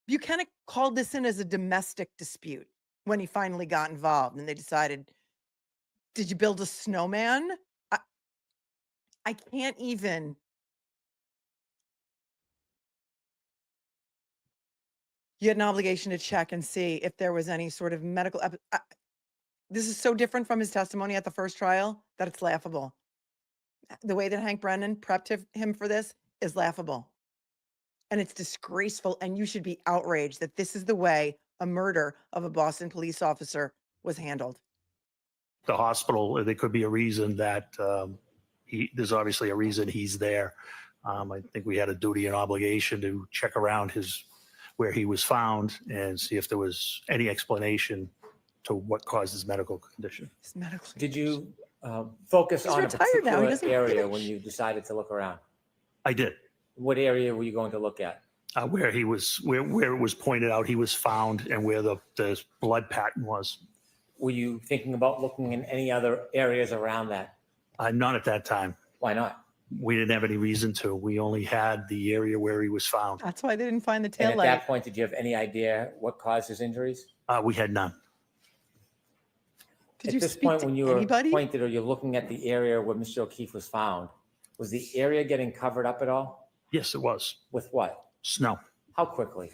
You kind of called this in as a domestic dispute when he finally got involved and they decided, did you build a snowman? I can't even. You had an obligation to check and see if there was any sort of medical. This is so different from his testimony at the first trial that it's laughable. The way that Hank Brennan prepped him for this is laughable. And it's disgraceful. And you should be outraged that this is the way a murder of a Boston police officer was handled. The hospital, there could be a reason that there's obviously a reason he's there. I think we had a duty and obligation to check around where he was found and see if there was any explanation to what caused his medical condition. Did you focus He's on a retired now. He particular doesn't area finish. when you decided to look around? I did. What area were you going to look at? Where it was pointed out he was found and where the blood pattern was. Were you thinking about looking in any other areas around that? Not at that time. Why not? We didn't have any reason to. We only had the area where he was found. That's why they didn't find the And tail at light. that point, did you have any idea what caused his injuries? We had none. Did At you this speak point, to when you were anybody? pointed or you're looking at the area where Mr. O'Keefe was found, was the area getting covered up at all? Yes, it was. With what? Snow. How quickly?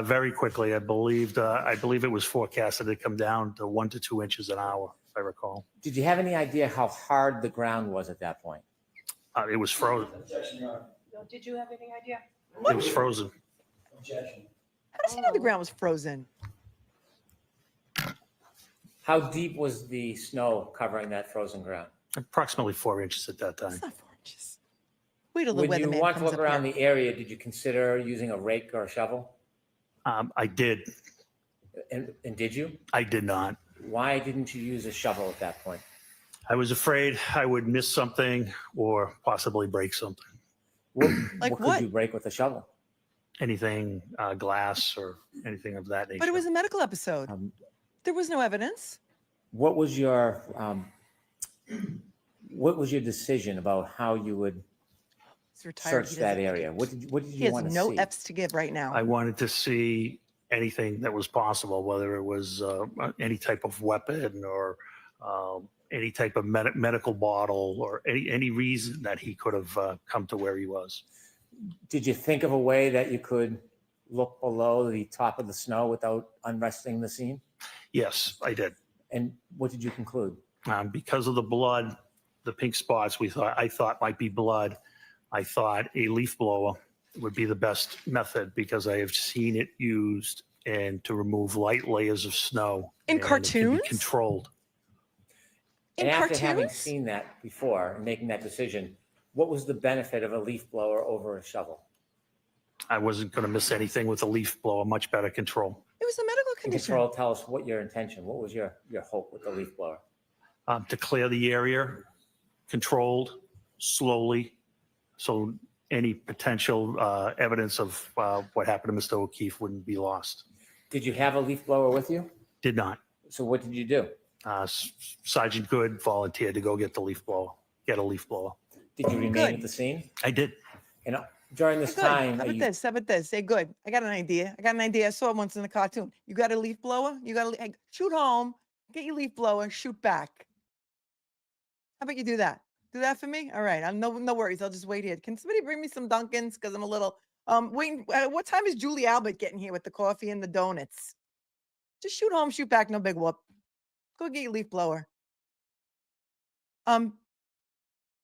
Very quickly. I believe it was forecasted to come down to 1 to 2 inches an hour, if I recall. Did you have any idea how hard the ground was at that point? It was frozen. Did you have any idea? It was frozen. How does he know the ground was frozen? How deep was the snow covering that frozen ground? Approximately 4 inches at that time. It's not 4 inches. Wait till the When you weatherman want to comes look up around here. the area, did you consider using a rake or a shovel? I did. And did you? I did not. Why didn't you use a shovel at that point? I was afraid I would miss something or possibly break something. Like what what? could you break with a shovel? Anything, glass or anything of that nature. But it was a medical episode. There was no evidence. What was your decision about how you would He's retired. search He that doesn't- area? What did He you has want to no see? F's to give right now. I wanted to see anything that was possible, whether it was any type of weapon or any type of medical bottle or any reason that he could have come to where he was. Did you think of a way that you could look below the top of the snow without unresting the scene? Yes, I did. And what did you conclude? Because of the blood, the pink spots I thought might be blood. I thought a leaf blower would be the best method because I have seen it used and to remove light layers of snow. In and it can cartoons? be controlled. In And after having cartoons? seen that before and making that decision, what was the benefit of a leaf blower over a shovel? I wasn't going to miss anything with a leaf blower, much better control. It was a medical And condition. Control, tell us what your intention, what was your hope with the leaf blower? To clear the area, controlled, slowly, so any potential evidence of what happened to Mr. O'Keefe wouldn't be lost. Did you have a leaf blower with you? Did not. So what did you do? Sergeant Good volunteered to go get a leaf blower. Did you remain at the scene? I did. And during this Good. time, How are about you, this? How about this? Say good. I got an idea. I saw it once in the cartoon. You got a leaf blower? You got to shoot home, get your leaf blower, shoot back. How about you do that? Do that for me? All right. I'm no worries. I'll just wait here. Can somebody bring me some Dunkins? Because I'm a little waiting. What time is Julie Albert getting here with the coffee and the donuts? Just shoot home, shoot back, no big whoop. Go get your leaf blower.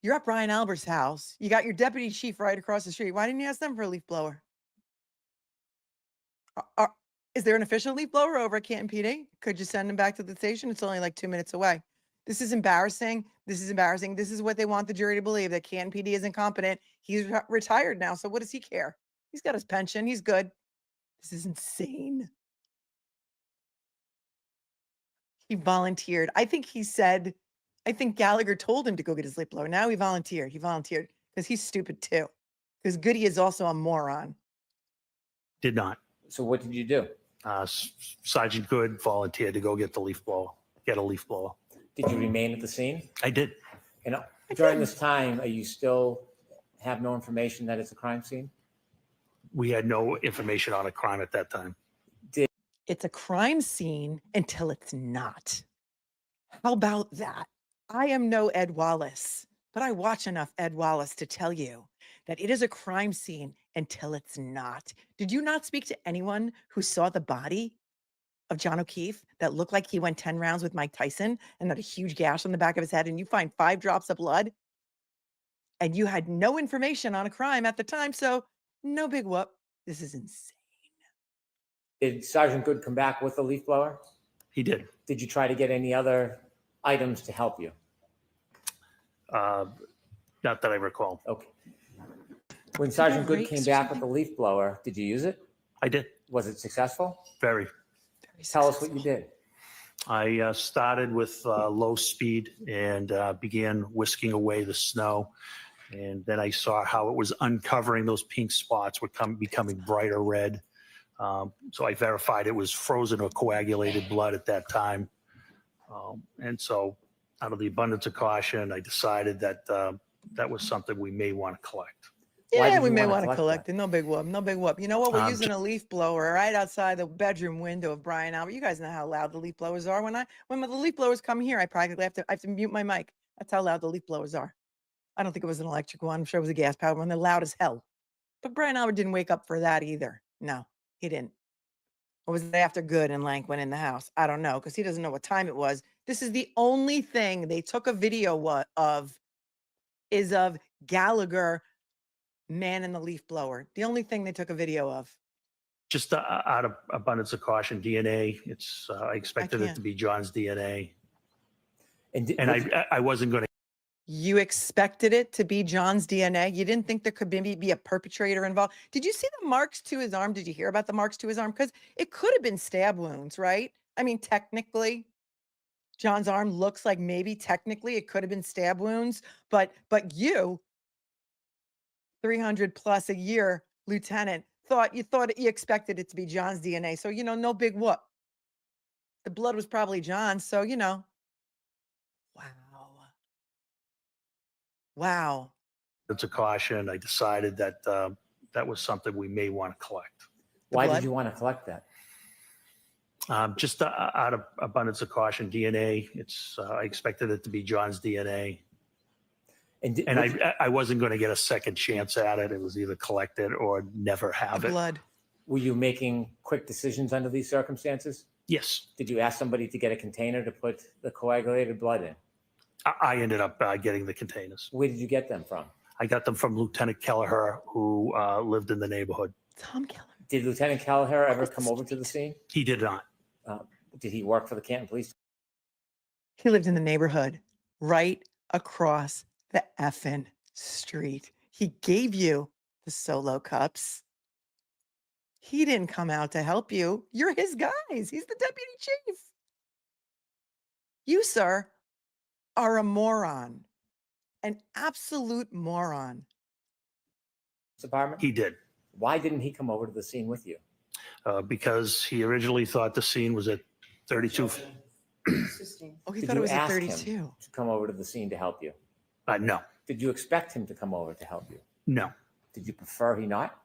You're at Brian Albert's house. You got your deputy chief right across the street. Why didn't you ask them for a leaf blower? Is there an official leaf blower over at Canton PD? Could you send him back to the station? It's only like 2 minutes away. This is embarrassing. This is embarrassing. This is what they want the jury to believe, that Canton PD is incompetent. He's retired now, so what does he care? He's got his pension. He's good. This is insane. He volunteered. I think Gallagher told him to go get his leaf blower. Now he volunteered. He volunteered because he's stupid too. Because Goody is also a moron. Did not. so what did you do? Sergeant Good volunteered to go get a leaf blower. Did you remain at the scene? I did. And during this time, are you still have no information that it's a crime scene? We had no information on a crime at that time. It's a crime scene until it's not. How about that? I am no Ed Wallace, but I watch enough Ed Wallace to tell you that it is a crime scene until it's not. Did you not speak to anyone who saw the body of John O'Keefe that looked like he went 10 rounds with Mike Tyson and had a huge gash on the back of his head, and you find 5 drops of blood? And you had no information on a crime at the time, so no big whoop. This is insane. Did Sergeant Good come back with a leaf blower? He did. Did you try to get any other items to help you? Not that I recall. Okay. When Sergeant Good came back with the leaf blower, did you use it? I did. Was it successful? Very. Tell us what you did. I started with low speed and began whisking away the snow. And then I saw how it was uncovering. Those pink spots were becoming brighter red. So I verified it was frozen or coagulated blood at that time. And so out of the abundance of caution, I decided that that was something we may want to collect. Yeah, we may want to collect it. No big whoop. No big whoop. You know what? We're using a leaf blower right outside the bedroom window of Brian Albert. You guys know how loud the leaf blowers are. When the leaf blowers come here, I practically have to mute my mic. That's how loud the leaf blowers are. I don't think it was an electric one. I'm sure it was a gas powered one. They're loud as hell. But Brian Albert didn't wake up for that either. No, he didn't. Or was it after Good and Lank went in the house? I don't know, because he doesn't know what time it was. This is the only thing they took a video of is of Gallagher, man in the leaf blower. The only thing they took a video of. Just out of abundance of caution, DNA. I expected it to be John's DNA. And I wasn't going to. You expected it to be John's DNA? You didn't think there could maybe be a perpetrator involved? Did you see the marks to his arm? Did you hear about the marks to his arm? Because it could have been stab wounds, right? I mean, technically, John's arm looks like maybe technically it could have been stab wounds, but you, 300 plus a year lieutenant, you expected it to be John's DNA. So, no big whoop. The blood was probably John's. So, Wow. It's a caution. I decided that that was something we may want to collect. Why did you want to collect that? Just out of abundance of caution, DNA. I expected it to be John's DNA. And I wasn't going to get a second chance at it. It was either collect it or never have it. Blood. Were you making quick decisions under these circumstances? Yes. Did you ask somebody to get a container to put the coagulated blood in? I ended up getting the containers. Where did you get them from? I got them from Lieutenant Kelleher, who lived in the neighborhood. Tom Kelleher. Did Lieutenant Kelleher ever come over to the scene? He did not. Did he work for the Canton Police? He lived in the neighborhood right across the effing street. He gave you the solo cups. He didn't come out to help you. You're his guys. He's the deputy chief. You, sir, are a moron, an absolute moron. Department? He did. Why didn't he come over to the scene with you? Because he originally thought the scene was at 32 Assisting. Oh, he Did thought it you was a ask him 32. to come over to the scene to help you? No, Did you expect him to come over to help you? no, Did you prefer he not?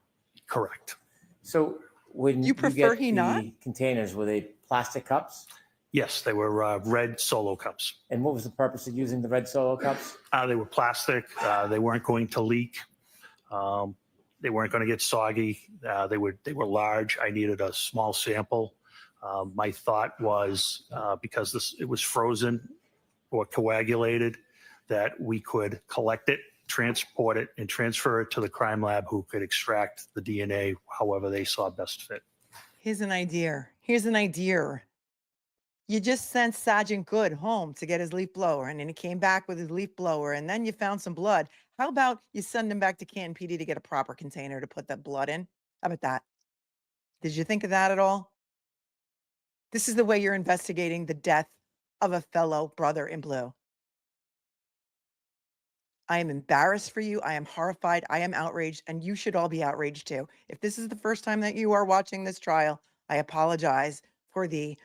correct. So when You prefer get he not? the containers, were they plastic cups? Yes, they were red Solo cups. And what was the purpose of using the red Solo cups? They were plastic. They weren't going to leak. They weren't going to get soggy. They were large. I needed a small sample. My thought was because it was frozen or coagulated, that we could collect it, transport it, and transfer it to the crime lab, who could extract the DNA however they saw best fit. Here's an idea. Here's an idea. You just sent Sergeant Good home to get his leaf blower, and then he came back with his leaf blower, and then you found some blood. How about you send him back to Canton PD to get a proper container to put that blood in? How about that? Did you think of that at all? This is the way you're investigating the death of a fellow brother in blue. I am embarrassed for you. I am horrified. I am outraged, and you should all be outraged too. If this is the first time that you are watching this trial, I apologize for the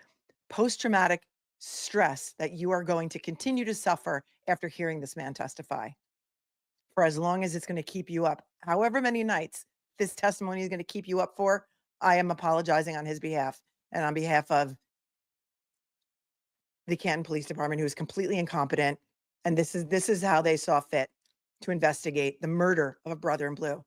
post-traumatic stress that you are going to continue to suffer after hearing this man testify. For as long as it's going to keep you up, however many nights this testimony is going to keep you up for, I am apologizing on his behalf and on behalf of the Canton Police Department, who is completely incompetent. And this is how they saw fit to investigate the murder of a brother in blue.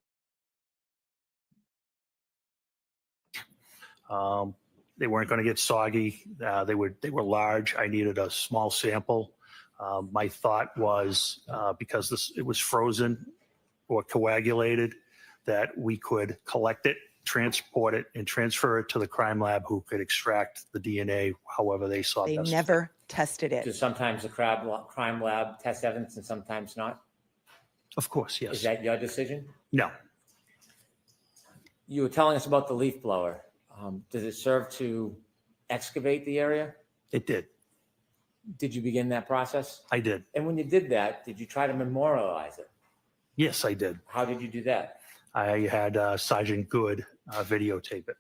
They weren't going to get soggy. They were large. I needed a small sample. My thought was because it was frozen or coagulated, that we could collect it, transport it, and transfer it to the crime lab, who could extract the DNA however they saw They best. never tested it. Do sometimes the crime lab test evidence and sometimes not? Of course, yes. Is that your decision? No, You were telling us about the leaf blower. Does it serve to excavate the area? it did. Did you begin that process? I did. And when you did that, did you try to memorialize it? Yes, I did. How did you do that? I had Sergeant Good videotape it.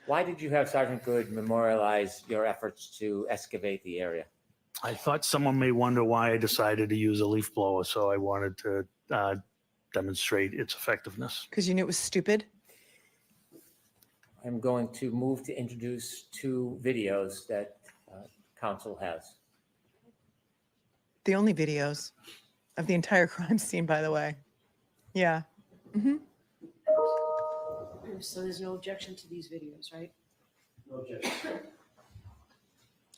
Why did you have Sergeant Good memorialize your efforts to excavate the area? I thought someone may wonder why I decided to use a leaf blower, so I wanted to demonstrate its effectiveness. Because you knew it was stupid? I'm going to move to introduce two videos that council has. The only videos of the entire crime scene, by the way. Yeah. Mm-hmm. So there's no objection to these videos, right? No objection.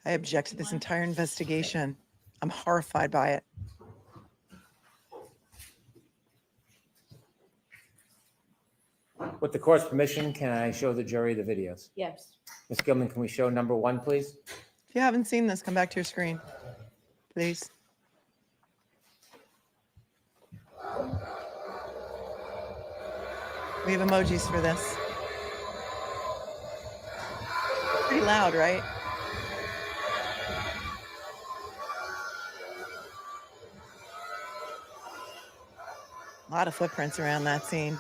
I object to this entire investigation. I'm horrified by it. With the court's permission, can I show the jury the videos? Yes. Ms. Gilman, can we show number one, please? If you haven't seen this, come back to your screen, please. We have emojis for this. Pretty loud, right? A lot of footprints around that scene.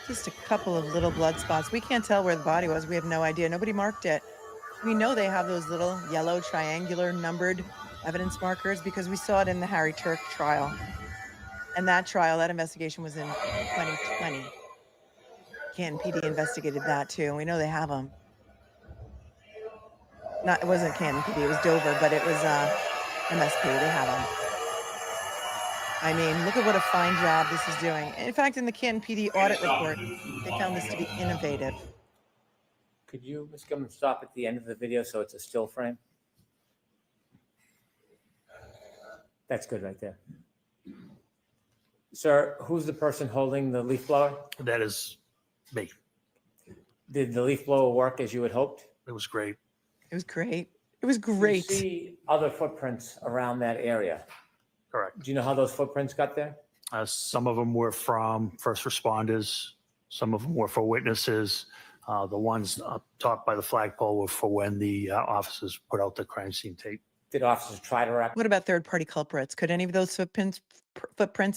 Just a couple of little blood spots. We can't tell where the body was. We have no idea. Nobody marked it. We know they have those little yellow triangular numbered evidence markers because we saw it in the Harry Turk trial. And that trial, that investigation was in 2020. Canton PD investigated that too. We know they have them. It wasn't Canton PD, it was Dover, but it was MSP. They have them. I mean, look at what a fine job this is doing. In fact, in the Canton PD audit report, they found this to be innovative. Could you, Ms. Gilman, stop at the end of the video so it's a still frame? That's good right there. Sir, who's the person holding the leaf blower? That is me. Did the leaf blower work as you had hoped? It was great. It was great. It was great. You see other footprints around that area. Correct. Do you know how those footprints got there? Some of them were from first responders. Some of them were for witnesses. The ones up top by the flagpole were for when the officers put out the crime scene tape. Did officers try to What about third-party culprits? Could any of those footprints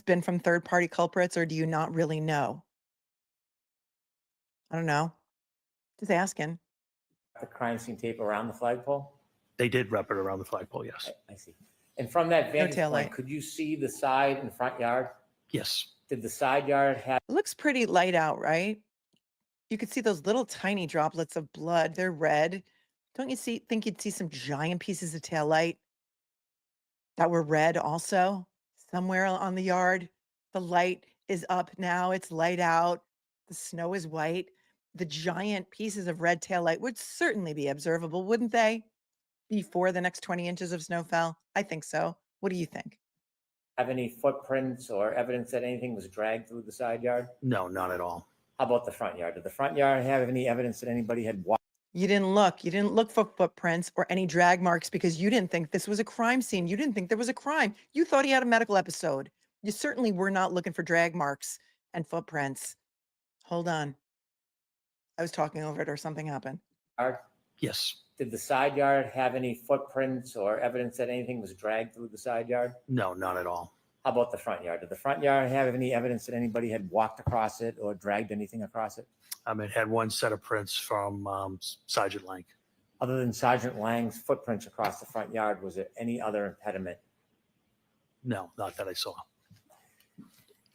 been from third-party culprits, or do you not really know? I don't know. Just asking. The crime scene tape around the flagpole? They did wrap it around the flagpole, yes. I see. And from that vantage tail point, light. could you see the side and front yard? Yes. Did the side yard have It looks pretty light out, right? You could see those little tiny droplets of blood. They're red. Don't you think you'd see some giant pieces of tail light that were red also somewhere on the yard? The light is up now. It's light out. The snow is white. The giant pieces of red tail light would certainly be observable, wouldn't they? Before the next 20 inches of snow fell? I think so. What do you think? any footprints or evidence that anything was dragged through the side yard? No, not at all. How about the front yard? Did the front yard have any evidence that anybody had walked? You didn't look. You didn't look for footprints or any drag marks because you didn't think this was a crime scene. You didn't think there was a crime. You thought he had a medical episode. You certainly were not looking for drag marks and footprints. Hold on. I was talking over it or something happened. Yes. Did the side yard have any footprints or evidence that anything was dragged through the side yard? No, not at all. How about the front yard? Did the front yard have any evidence that anybody had walked across it or dragged anything across it? It had one set of prints from Sergeant Lang. Other than Sergeant Lang's footprints across the front yard, was there any other impediment? No, not that I saw.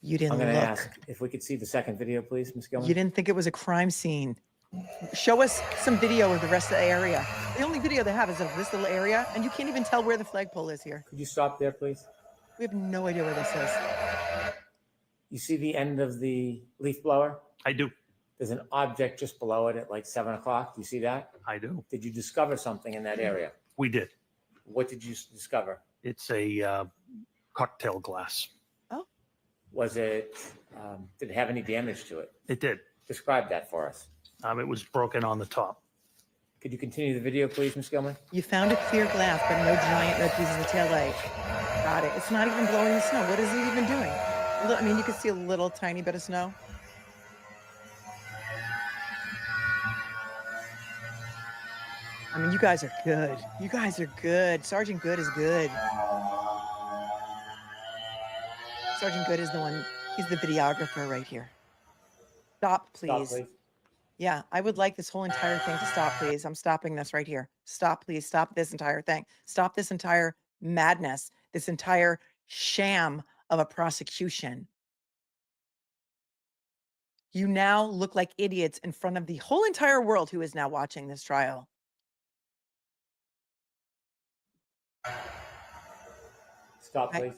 You didn't I'm going to look. ask if we could see the second video, please, Ms. Gilman. You didn't think it was a crime scene. Show us some video of the rest of the area. The only video they have is of this little area, and you can't even tell where the flagpole is here. Could you stop there, please? We have no idea where this is. You see the end of the leaf blower? I do. There's an object just below it at like 7 o'clock. Do you see that? I do. Did you discover something in that area? We did. What did you discover? It's a cocktail glass. Oh. Was it, did it have any damage to it? It did. Describe that for us. It was broken on the top. Could you continue the video, please, Ms. Gilman? You found a clear glass, but no giant red pieces of tail light. Got it. It's not even blowing the snow. What is it even doing? I mean, you could see a little tiny bit of snow. I mean, you guys are good. You guys are good. Sergeant Good is good. Sergeant Good is the one, he's the videographer right here. Stop, please. Stop, please. Yeah, I would like this whole entire thing to stop, please. I'm stopping this right here. Stop, please. Stop this entire thing. Stop this entire madness, this entire sham of a prosecution. You now look like idiots in front of the whole entire world who is now watching this trial. Stop, please.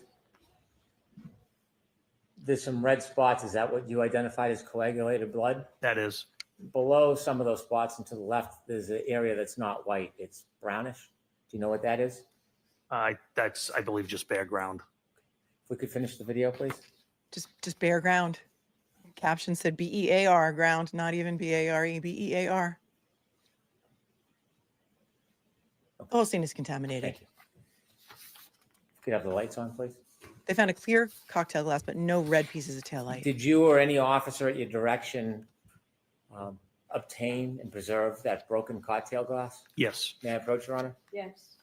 There's some red spots. Is that what you identified as coagulated blood? That is. Below some of those spots and to the left, there's an area that's not white. It's brownish. Do you know what that is? That's, I believe, just bare ground. If we could finish the video, please. Just bare ground. Caption said B-E-A-R, ground, not even B-A-R-E, B-E-A-R. The whole scene is contaminated. Thank you. Could you have the lights on, please? They found a clear cocktail glass, but no red pieces of taillight. Did you or any officer at your direction obtain and preserve that broken cocktail glass? Yes. May I approach, Your Honor? Yes.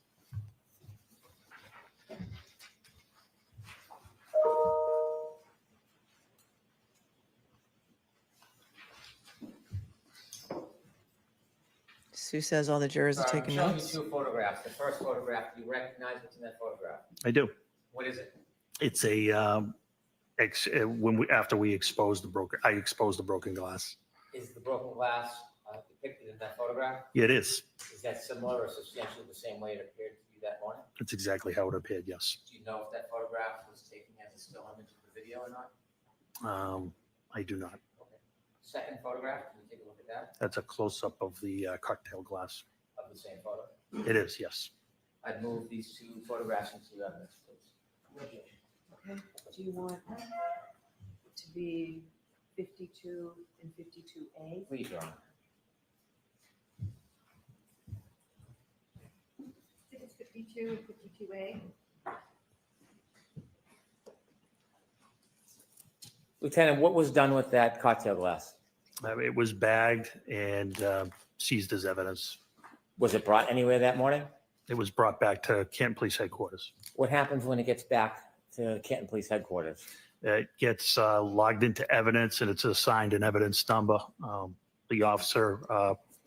Sue says all the jurors are taking I'm notes. showing you two photographs. The first photograph, do you recognize what's in that photograph? I do. What is it? It's a after we exposed the broken, I exposed the broken glass. Is the broken glass depicted in that photograph? It is. Is that similar or substantially the same way it appeared to you that morning? That's exactly how it appeared. Yes. Do you know if that photograph was taken as a still image of the video or not? I do not. Okay. Second photograph, can you take a look at that? That's a close-up of the cocktail glass. Of the same photo? It is. Yes. I'd move these two photographs into evidence, please. Okay, do you want to be 52 and 52A? Please, Your Honor. I think it's 52 and 52A. Lieutenant, what was done with that cocktail glass? It was bagged and seized as evidence. Was it brought anywhere that morning? It was brought back to Canton Police Headquarters. What happens when it gets back to Canton Police Headquarters? It gets logged into evidence and it's assigned an evidence number. The officer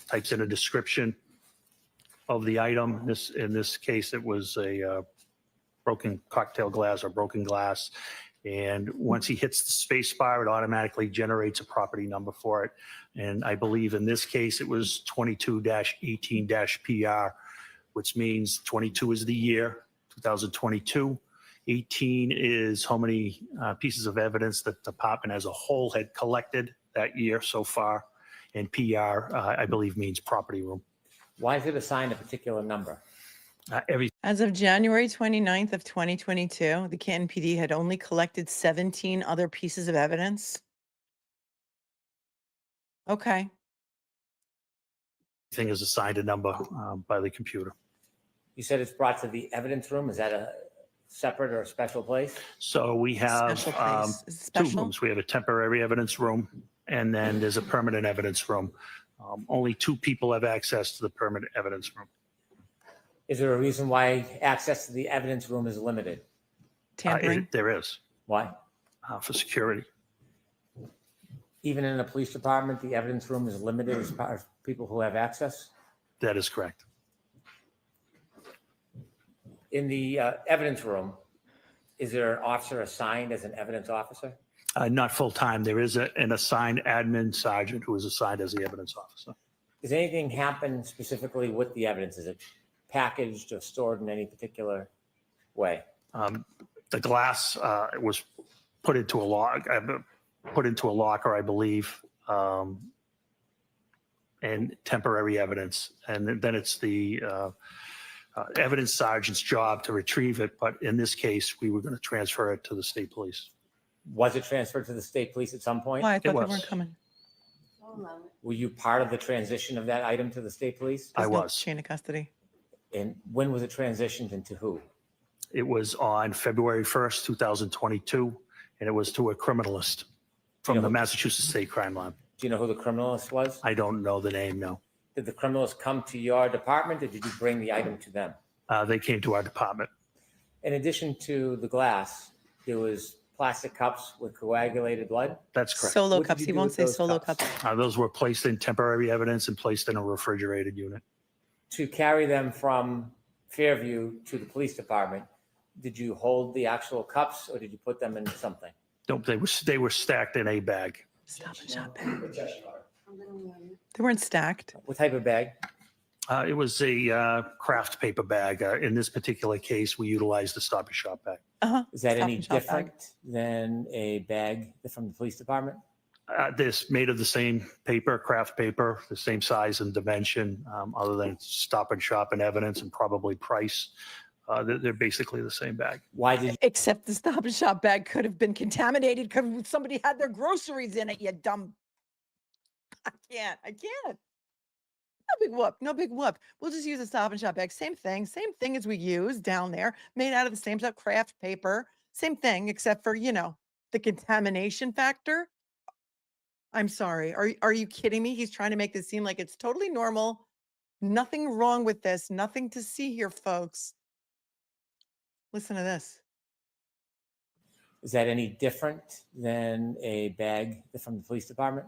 types in a description of the item. In this case, it was a broken cocktail glass or broken glass. And once he hits the space bar, it automatically generates a property number for it. And I believe in this case, it was 22-18-PR, which means 22 is the year, 2022. 18 is how many pieces of evidence that the department as a whole had collected that year so far. And PR, I believe, means property room. Why is it assigned a particular number? As of January 29th of 2022, the Canton PD had only collected 17 other pieces of evidence. Okay. Thing is assigned a number by the computer. You said it's brought to the evidence room. Is that a separate or a special place? So we have Special place. Is it two special? rooms. We have a temporary evidence room, and then there's a permanent evidence room. Only 2 people have access to the permanent evidence room. Is there a reason why access to the evidence room is limited? Tampering? There is. Why? For security. Even in a police department, the evidence room is limited as far as people who have access? That is correct. In the evidence room, is there an officer assigned as an evidence officer? Not full-time. There is an assigned admin sergeant who is assigned as the evidence officer. Does anything happen specifically with the evidence? Is it packaged or stored in any particular way? The glass was put into a locker, I believe, and temporary evidence. And then it's the evidence sergeant's job to retrieve it. But in this case, we were going to transfer it to the state police. Was it transferred to the state police at some point? Why? I thought they was. weren't coming. Were you part of the transition of that item to the state police? I There's no was. chain of custody. And when was it transitioned and to who? It was on February 1st, 2022, and it was to a criminalist from the Massachusetts State Crime Lab. Do you know who the criminalist was? I don't know the name, no. Did the criminalist come to your department or did you bring the item to them? They came to our department. In addition to the glass, there was plastic cups with coagulated blood? That's correct. Solo What did cups. you He do won't with say those solo cups? cups. Those were placed in temporary evidence and placed in a refrigerated unit. To carry them from Fairview to the police department, did you hold the actual cups or did you put them in something? Nope, they were stacked in a bag. Stop and shop bag. They weren't stacked. What type of bag? It was a craft paper bag. In this particular case, we utilized a Stop and Shop bag. Is that Stop any and Shop bag. different than a bag from the police department? This made of the same paper, craft paper, the same size and dimension, other than Stop and Shop and evidence and probably price. They're basically the same bag. Why did you? Except the Stop and Shop bag could have been contaminated because somebody had their groceries in it, you dumb. I can't. No big whoop. No big whoop. We'll just use a Stop and Shop bag. Same thing as we use down there, made out of the same stuff, craft paper. Same thing, except for, the contamination factor. I'm sorry. Are you kidding me? He's trying to make this seem like it's totally normal. Nothing wrong with this. Nothing to see here, folks. Listen to this. Is that any different than a bag from the police department?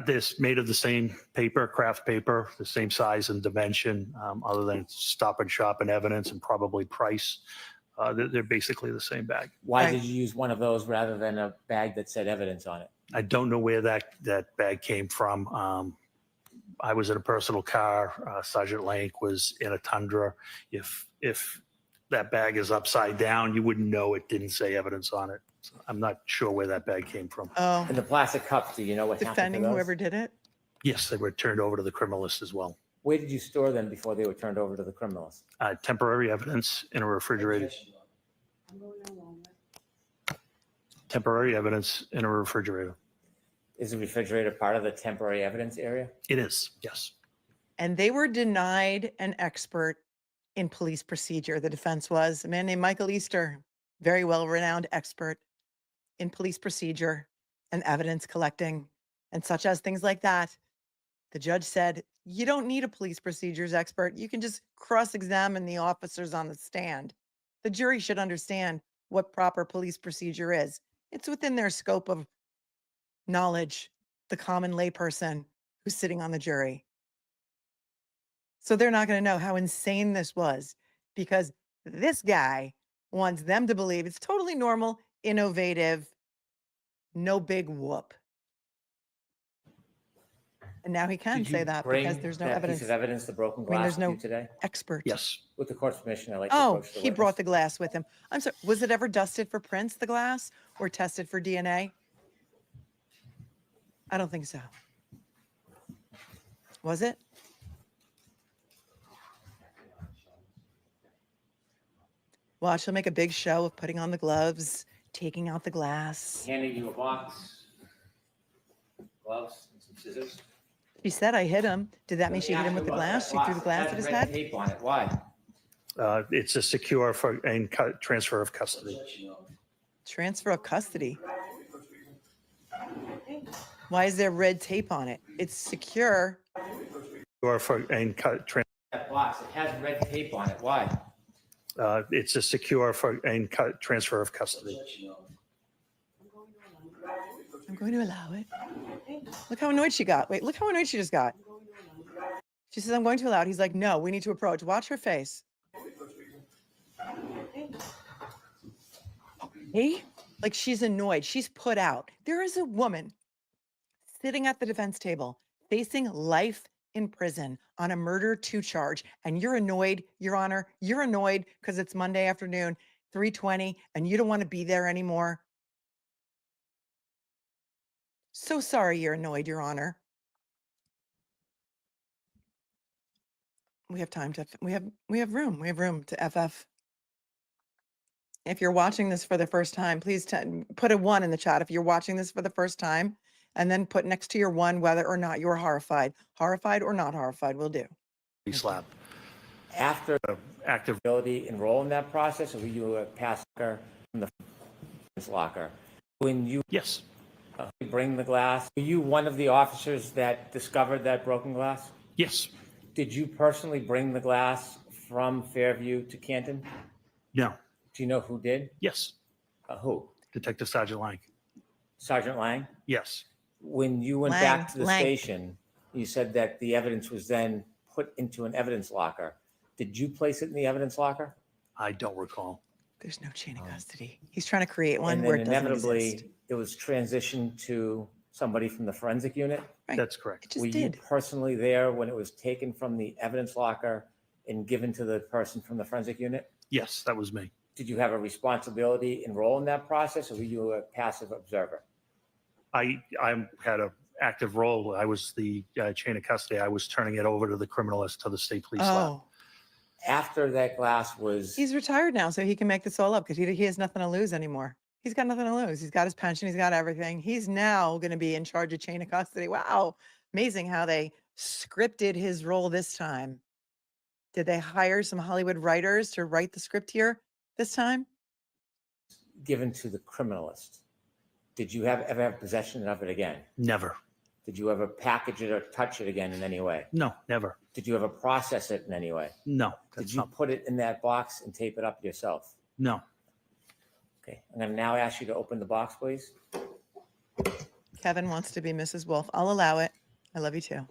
This made of the same paper, craft paper, the same size and dimension, other than Stop and Shop and evidence and probably price. They're basically the same bag. Why did you use one of those rather than a bag that said evidence on it? I don't know where that bag came from. I was in a personal car. Sergeant Lank was in a Tundra. If that bag is upside down, you wouldn't know it didn't say evidence on it. So I'm not sure where that bag came from. Oh, And the plastic cups, do you know what happened to defending those? whoever did it. Yes, they were turned over to the criminalist as well. Where did you store them before they were turned over to the criminals? Temporary evidence in a refrigerator. Temporary evidence in a refrigerator. Is the refrigerator part of the temporary evidence area? It is, yes. And they were denied an expert in police procedure. The defense was a man named Michael Easter, very well-renowned expert in police procedure and evidence collecting and such as things like that. The judge said, you don't need a police procedures expert. You can just cross-examine the officers on the stand. The jury should understand what proper police procedure is. It's within their scope of knowledge, the common layperson who's sitting on the jury. So they're not going to know how insane this was because this guy wants them to believe it's totally normal, innovative, no big whoop. And now he can Did say you that bring because there's no that evidence. piece of evidence, the broken I mean, glass, there's with you no today? expert. Yes. With the court's permission, I'd like to Oh, approach the he witness. brought the glass with him. I'm sorry. Was it ever dusted for prints, the glass, or tested for DNA? I don't think so. Was it? Watch, he'll make a big show of putting on the gloves, taking out the glass. Handing you a box, gloves, and some scissors. She said I hit him. Did that mean she hit him with the Look, glass? that She threw the glass has at his red head? tape on it. Why? It's a secure and transfer of custody. Transfer of custody. Why is there red tape on it? It's secure. That box, it has red tape on it. Why? It's a secure and transfer of custody. I'm going to allow it. Look how annoyed she got. Wait, look how annoyed she just got. She says, I'm going to allow it. He's like, no, we need to approach. Watch her face. Hey, like she's annoyed. She's put out. There is a woman sitting at the defense table facing life in prison on a murder 2 charge. And you're annoyed, Your Honor. You're annoyed because it's Monday afternoon, 3:20, and you don't want to be there anymore. So sorry you're annoyed, Your Honor. We have time to, we have room to FF. If you're watching this for the first time, please put a 1 in the chat if you're watching this for the first time, and then put next to your 1 whether or not you're horrified. Horrified or not horrified will do. Slap. After Active. ability enroll in that process, or were you a passer from the locker? When you Yes. Bring the glass, were you one of the officers that discovered that broken glass? Yes. Did you personally bring the glass from Fairview to Canton? No. Do you know who did? Yes. Who? Detective Sergeant Lang. Sergeant Lang? Yes. When you went back to the station, you said that the evidence was then put into an evidence locker. Did you place it in the evidence locker? I don't recall. There's no chain of custody. He's trying to create one And where then it doesn't inevitably, exist. it was transitioned to somebody from the forensic unit? Right. That's correct. It just Were you did. personally there when it was taken from the evidence locker and given to the person from the forensic unit? Yes, that was me. Did you have a responsibility and role in that process, or were you a passive observer? I had an active role. I was the chain of custody. I was turning it over to the criminalist to the state police lab. Oh, After that glass was, he's retired now, so he can make this all up because he has nothing to lose anymore. He's got nothing to lose. He's got his pension. He's got everything. He's now going to be in charge of chain of custody. Wow. Amazing how they scripted his role this time. Did they hire some Hollywood writers to write the script here this time? given to the criminalist, did you ever have possession of it again? Never. Did you ever package it or touch it again in any way? No, never. Did you ever process it in any way? No. Did you put it in that box and tape it up yourself? No. Okay, I'm going to now ask you to open the box, please. Kevin wants to be Mrs. Wolf. I'll allow it. I love you too.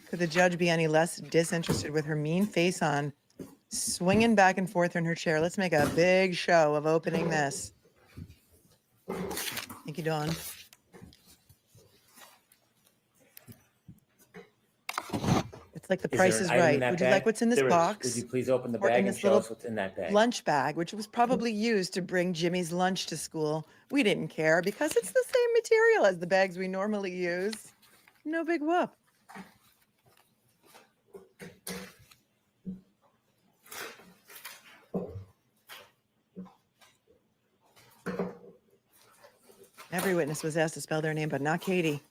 Could the judge be any less disinterested with her mean face on, swinging back and forth in her chair? Let's make a big show of opening this. Thank you, Dawn. It's like The Price is Right. Would you like what's in this box? Would you please open the Or in bag and this show little us what's in that bag? lunch bag, which was probably used to bring Jimmy's lunch to school. We didn't care because it's the same material as the bags we normally use. No big whoop. Every witness was asked to spell their name, but not Katie.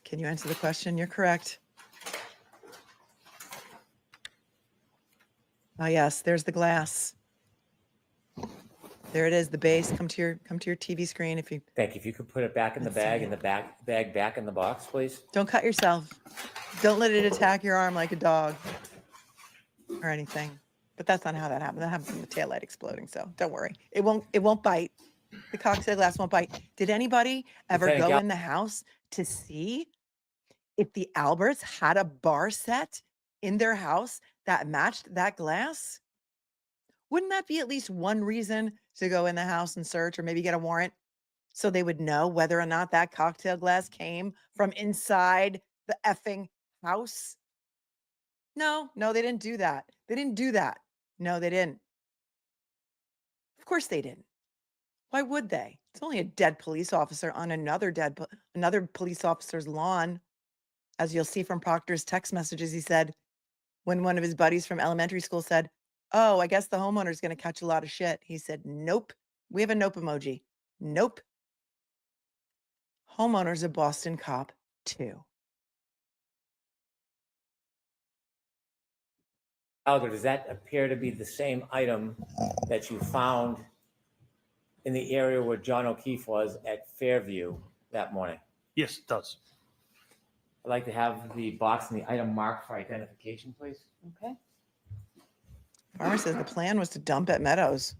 Can you answer the question? You're correct. Oh yes, there's the glass. There it is, the base. Come to your TV screen if you Thank you. If you could put it back in the bag and the bag back in the box, please. don't cut yourself. Don't let it attack your arm like a dog or anything. But that's not how that happened. That happened from the taillight exploding. So don't worry. It won't bite. The cocktail glass won't bite. Did anybody ever Lieutenant go Gall- in the house to see if the Alberts had a bar set in their house that matched that glass? Wouldn't that be at least one reason to go in the house and search or maybe get a warrant so they would know whether or not that cocktail glass came from inside the effing house? No, they didn't do that. They didn't do that. No, they didn't. Of course they didn't. Why would they? It's only a dead police officer on another police officer's lawn. As you'll see from Proctor's text messages, he said when one of his buddies from elementary school said, "Oh, I guess the homeowner's going to catch a lot of shit." He said, "Nope." We have a nope emoji. Nope. Homeowner's a Boston cop too. Gallagher, does that appear to be the same item that you found in the area where John O'Keefe was at Fairview that morning? Yes, it does. I'd like to have the box and the item marked for identification, please. Okay. Farmer says the plan was to dump at Meadows.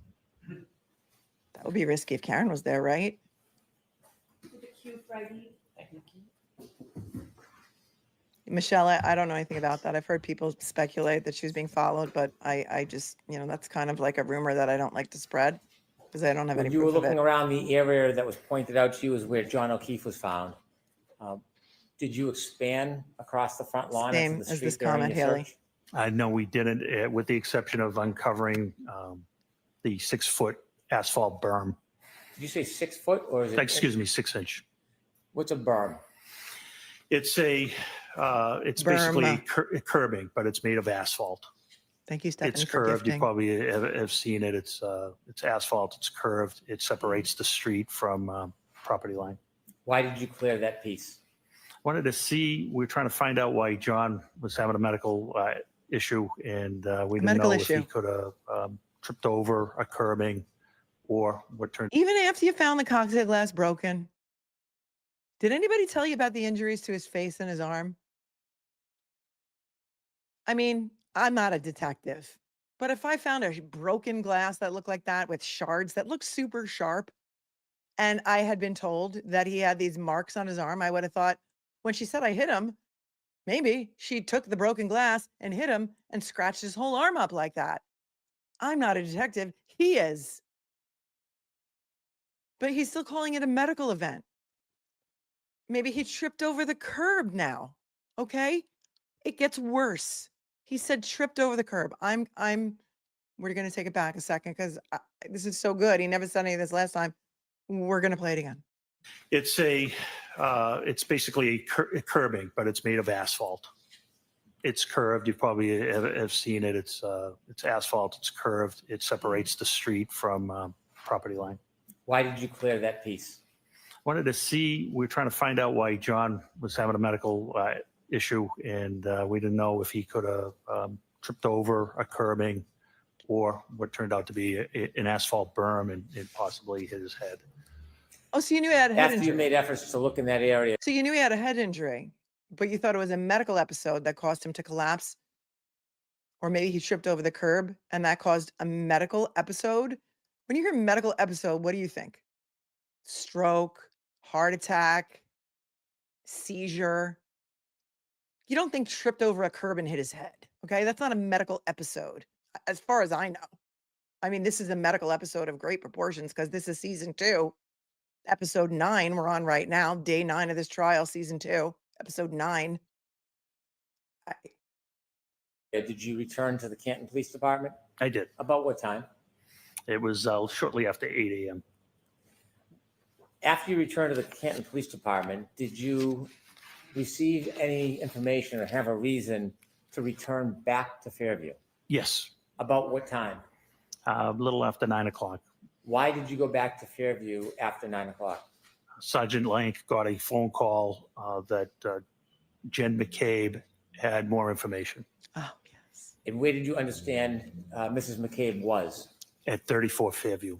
That would be risky if Karen was there, right? Michelle, I don't know anything about that. I've heard people speculate that she was being followed, but I just, that's kind of like a rumor that I don't like to spread because I don't have When any you were proof of looking it. around the area that was pointed out to you as where John O'Keefe was found, did you expand across the front lawn Same into the as street this during comment, your Haley. search? No, we didn't, with the exception of uncovering the 6-foot asphalt berm. Did you say 6 foot or is it? Excuse me, 6-inch. What's a berm? It's basically curbing, but it's made of asphalt. Thank you, Stephanie, It's for curved. You gifting. probably have seen it. It's asphalt. It's curved. It separates the street from property line. Why did you clear that piece? Wanted to see, we're trying to find out why John was having a medical issue, and we didn't medical know if he issue. could have tripped over a curbing or what turned. Even after you found the cocktail glass broken, did anybody tell you about the injuries to his face and his arm? I mean, I'm not a detective, but if I found a broken glass that looked like that with shards that looked super sharp, and I had been told that he had these marks on his arm, I would have thought, when she said I hit him, maybe she took the broken glass and hit him and scratched his whole arm up like that. I'm not a detective. He is. But he's still calling it a medical event. Maybe he tripped over the curb now. Okay? It gets worse. He said tripped over the curb. We're going to take it back a second because this is so good. He never said any of this last time. We're going to play it again. It's basically a curbing, but it's made of asphalt. It's curved. You probably have seen it. It's asphalt. It's curved. It separates the street from property line. Why did you clear that piece? Wanted to see, we're trying to find out why John was having a medical issue, and we didn't know if he could have tripped over a curbing or what turned out to be an asphalt berm and possibly hit his head. Oh, so you knew he had a head After injury. you made efforts to look in that area. So you knew he had a head injury, but you thought it was a medical episode that caused him to collapse? Or maybe he tripped over the curb and that caused a medical episode? When you hear medical episode, what do you think? Stroke, heart attack, seizure. You don't think tripped over a curb and hit his head, okay? That's not a medical episode, as far as I know. I mean, this is a medical episode of great proportions because this is season 2. Episode 9 we're on right now, day 9 of this trial, season 2, episode 9. Did you return to the Canton Police Department? I did. About what time? It was shortly after 8 a.m. After you returned to the Canton Police Department, did you receive any information or have a reason to return back to Fairview? Yes, About what time? a little after 9 o'clock. Why did you go back to Fairview after 9 o'clock? Sergeant Lank got a phone call that Jen McCabe had more information. Oh, yes. And where did you understand Mrs. McCabe was? At 34 Fairview.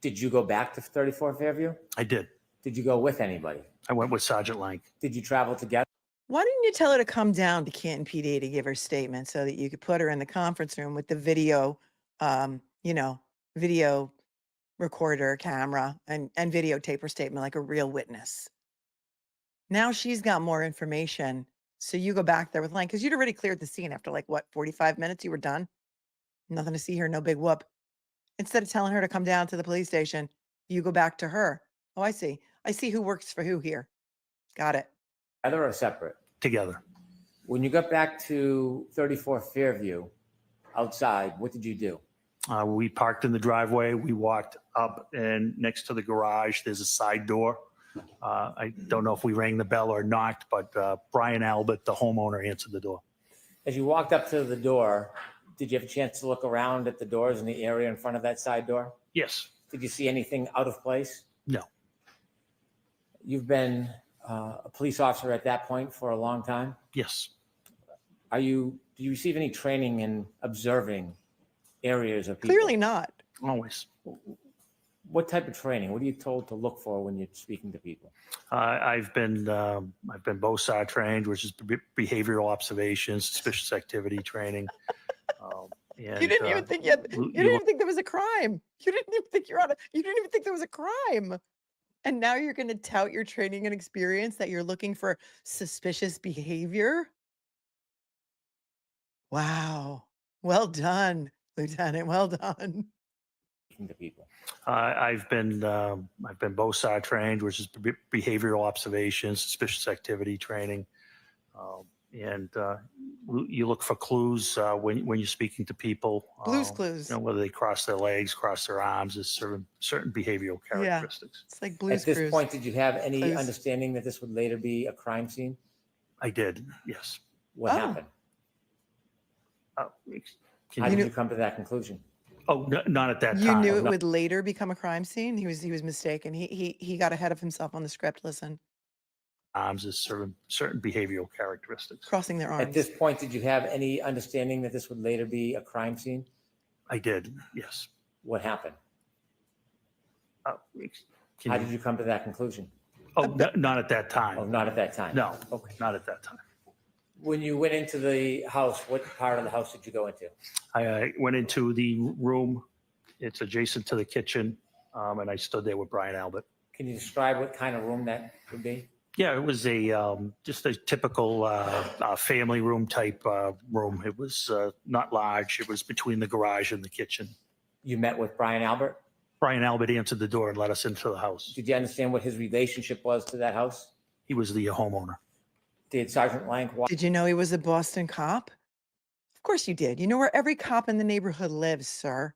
Did you go back to 34 Fairview? I did. Did you go with anybody? I went with Sergeant Lank. Did you travel together? Why didn't you tell her to come down to Canton PD to give her statement so that you could put her in the conference room with the video, video recorder, camera, and videotape her statement like a real witness. Now she's got more information. So you go back there with Lang, because you'd already cleared the scene after like, what, 45 minutes? You were done? Nothing to see here, no big whoop. Instead of telling her to come down to the police station, you go back to her. Oh, I see. I see who works for who here. Got it. Together or separate? Together. When you got back to 34 Fairview outside, what did you do? We parked in the driveway. We walked up, and next to the garage, there's a side door. I don't know if we rang the bell or not, but Brian Albert, the homeowner, answered the door. As you walked up to the door, did you have a chance to look around at the doors in the area in front of that side door? Yes. Did you see anything out of place? No. You've been a police officer at that point for a long time? Yes. Do you receive any training in observing areas of people? Clearly not. Always. What type of training? What are you told to look for when you're speaking to people? I've been BOSAR trained, which is behavioral observation, suspicious activity training. And, you didn't even think you didn't even think there was a crime. You didn't even think you didn't even think there was a crime. And now you're going to tout your training and experience that you're looking for suspicious behavior. Wow. Well done, Lieutenant. Well done. To people. I've been BOSAR trained, which is behavioral observation, suspicious activity training. And you look for clues when you're speaking to people. Blues clues. You know, whether they cross their legs, cross their arms, there's certain behavioral characteristics. It's like Blues At this Clues. point, did you have any Clues. understanding that this would later be a crime scene? I did, yes. What Oh. happened? Can How you- did you come to that conclusion? Oh, not at that You time. knew it No. would later become a crime scene. He was mistaken. He got ahead of himself on the script. Listen, Arms is certain behavioral characteristics. crossing their arms. At this point, did you have any understanding that this would later be a crime scene? I did, yes. What happened? Can How you- did you come to that conclusion? Oh, not at that time. Oh, not at that time? No, Okay. not at that time. When you went into the house, what part of the house did you go into? I went into the room. It's adjacent to the kitchen, and I stood there with Brian Albert. Can you describe what kind of room that would be? Yeah, it was just a typical family room type room. It was not large. It was between the garage and the kitchen. You met with Brian Albert? Brian Albert answered the door and let us into the house. Did you understand what his relationship was to that house? He was the homeowner. Did Sergeant Lank walk? Did you know he was a Boston cop? Of course you did. You know where every cop in the neighborhood lives, sir.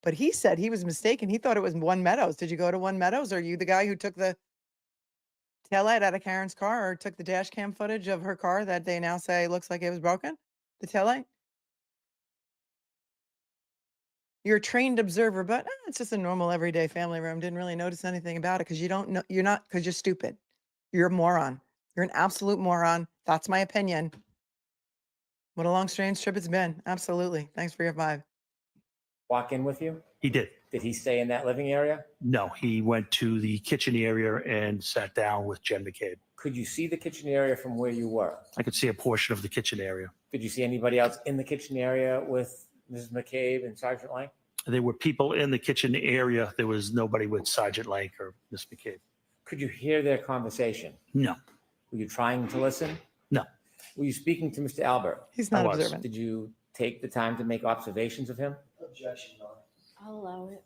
But he said he was mistaken. He thought it was One Meadows. Did you go to One Meadows? Are you the guy who took the taillight out of Karen's car or took the dash cam footage of her car that they now say looks like it was broken? The taillight? You're a trained observer, but it's just a normal everyday family room. Didn't really notice anything about it because you don't know. You're not, because you're stupid. You're a moron. You're an absolute moron. That's my opinion. What a long, strange trip it's been. Absolutely. Thanks for your vibe. Walk in with you? He did. Did he stay in that living area? No, he went to the kitchen area and sat down with Jen McCabe. Could you see the kitchen area from where you were? I could see a portion of the kitchen area. Did you see anybody else in the kitchen area with Mrs. McCabe and Sergeant Lank? There were people in the kitchen area. There was nobody with Sergeant Lank or Miss McCabe. Could you hear their conversation? No. Were you trying to listen? No. Were you speaking to Mr. Albert? He's not I was. observant. Did you take the time to make observations of him? Objection, Your Honor. I'll allow it.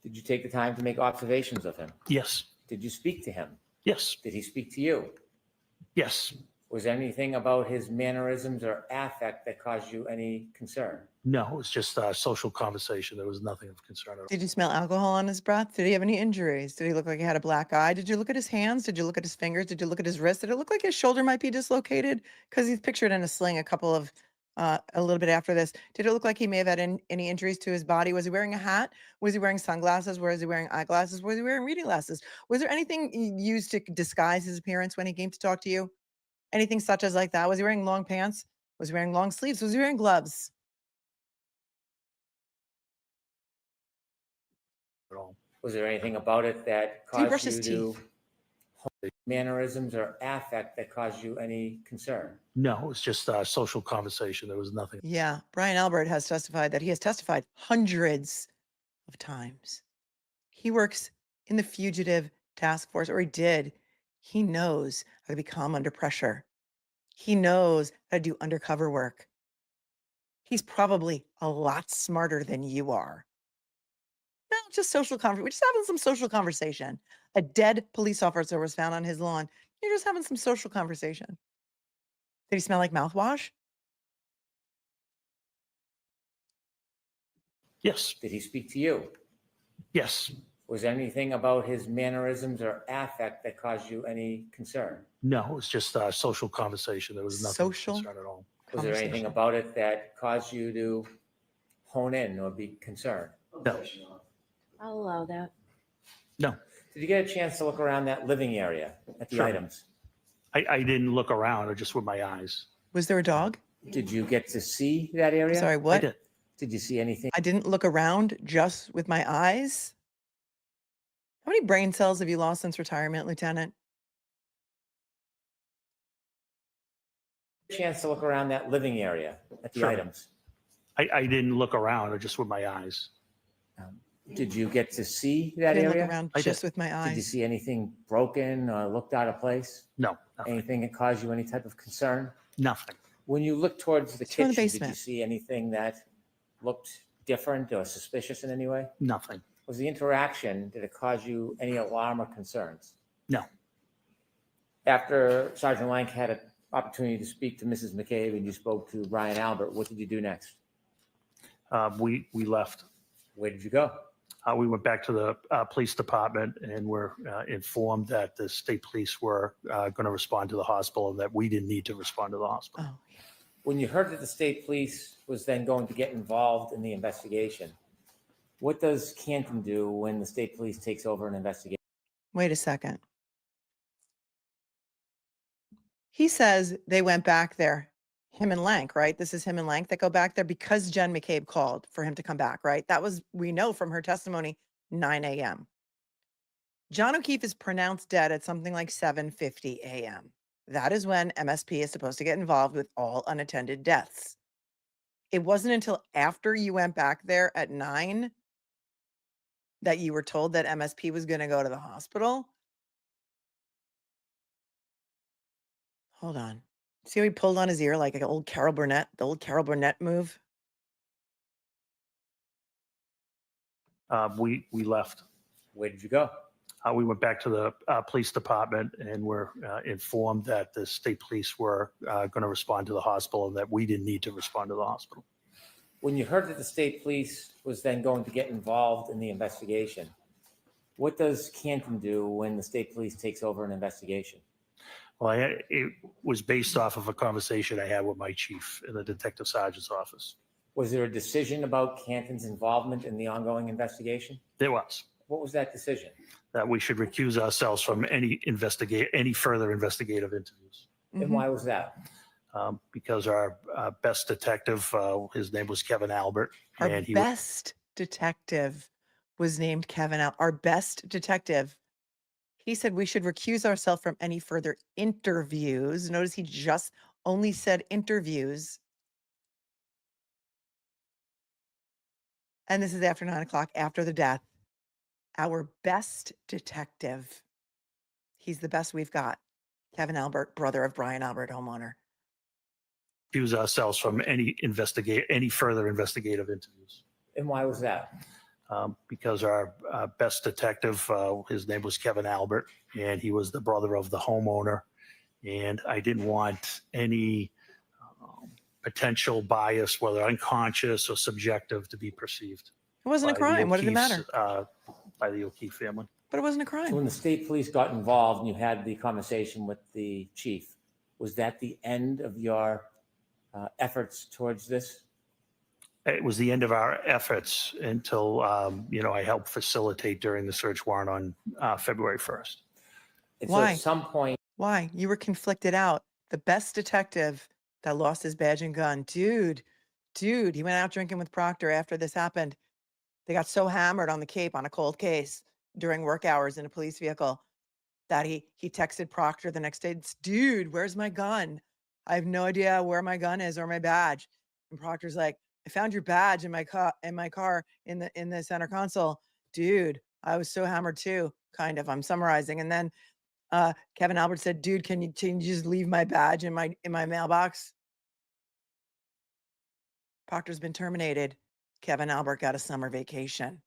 Did you take the time to make observations of him? Yes. Did you speak to him? Yes. Did he speak to you? Yes. Was there anything about his mannerisms or affect that caused you any concern? No, it was just a social conversation. There was nothing of concern at all. Did you smell alcohol on his breath? Did he have any injuries? Did he look like he had a black eye? Did you look at his hands? Did you look at his fingers? Did you look at his wrist? Did it look like his shoulder might be dislocated? Because he's pictured in a sling a little bit after this. Did it look like he may have had any injuries to his body? Was he wearing a hat? Was he wearing sunglasses? Was he wearing eyeglasses? Was he wearing reading glasses? Was there anything used to disguise his appearance when he came to talk to you? Anything such as like that? Was he wearing long pants? Was he wearing long sleeves? Was he wearing gloves? At all. Was there anything about it that Did he brush caused his you to mannerisms or affect that caused you any concern? No, it was just a social conversation. There was nothing. Yeah, Brian Albert has testified that he has testified hundreds of times. He works in the fugitive task force, or he did. He knows how to be calm under pressure. He knows how to do undercover work. He's probably a lot smarter than you are. No, just social conversation. We're just having some social conversation. A dead police officer was found on his lawn. You're just having some social conversation. Did he smell like mouthwash? Yes. Did he speak to you? Yes. Was there anything about his mannerisms or affect that caused you any concern? No, it was just a social conversation. There was nothing Social concern at all. Was there anything about it that caused you to hone in or be concerned? No. I'll allow that. No. Did you get a chance to look around that living area at the Sure. items? I didn't look around, or just with my eyes. Was there a dog? Did you get to see that area? Sorry, I what? did. Did you see anything? I didn't look around just with my eyes. How many brain cells have you lost since retirement, Lieutenant? Chance to look around that living area at the Sure. items? I didn't look around, or just with my eyes. Did you get to see that Didn't area? look around I just did. with my Did you eyes. see anything broken or looked out of place? No. Nothing. Anything that caused you any type of concern? Nothing. When you looked towards the Let's go in the kitchen, did you basement. see anything that looked different or suspicious in any way? Nothing. Was the interaction, did it cause you any alarm or concerns? No. After Sergeant Lank had an opportunity to speak to Mrs. McCabe and you spoke to Brian Albert, what did you do next? We left. Where did you go? We went back to the police department and were informed that the state police were going to respond to the hospital and that we didn't need to respond to the hospital. Oh, When you heard that the state police was then going to get involved in the investigation, what does Canton do when the state police takes over an investigation? wait a second. He says they went back there, him and Lank, right? This is him and Lank that go back there because Jen McCabe called for him to come back, right? That was, we know from her testimony, 9 a.m. John O'Keefe is pronounced dead at something like 7:50 a.m. That is when MSP is supposed to get involved with all unattended deaths. It wasn't until after you went back there at 9 that you were told that MSP was going to go to the hospital. Hold on. See how he pulled on his ear like an old Carol Burnett, the old Carol Burnett move? We left. Where did you go? We went back to the police department and were informed that the state police were going to respond to the hospital and that we didn't need to respond to the hospital. When you heard that the state police was then going to get involved in the investigation, what does Canton do when the state police takes over an investigation? Well, it was based off of a conversation I had with my chief in the detective sergeant's office. Was there a decision about Canton's involvement in the ongoing investigation? There was. What was that decision? That we should recuse ourselves from any further investigative interviews. And why was that? Because our best detective, his name was Kevin Albert. Our and he best detective was named Kevin Al. Our best detective. He said we should recuse ourselves from any further interviews. Notice he just only said interviews. And this is after 9 o'clock, after the death. Our best detective. He's the best we've got. Kevin Albert, brother of Brian Albert, homeowner. recuse ourselves from any further investigative interviews. And why was that? Because our best detective, his name was Kevin Albert, and he was the brother of the homeowner. And I didn't want any potential bias, whether unconscious or subjective, to be perceived. It wasn't a by the crime. What did it matter? O'Keefes, by the O'Keefe family. But it wasn't a crime. So when the state police got involved and you had the conversation with the chief, was that the end of your efforts towards this? It was the end of our efforts until, I helped facilitate during the search warrant on February 1st. And Why? So at some point, Why? You were conflicted out. The best detective that lost his badge and gun. Dude, he went out drinking with Proctor after this happened. They got so hammered on the Cape on a cold case during work hours in a police vehicle that he texted Proctor the next day, dude, where's my gun? I have no idea where my gun is or my badge. And Proctor's like, I found your badge in my car in the center console. Dude, I was so hammered too, kind of. I'm summarizing. And then Kevin Albert said, dude, can you just leave my badge in my mailbox? Proctor's been terminated. Kevin Albert got a summer vacation.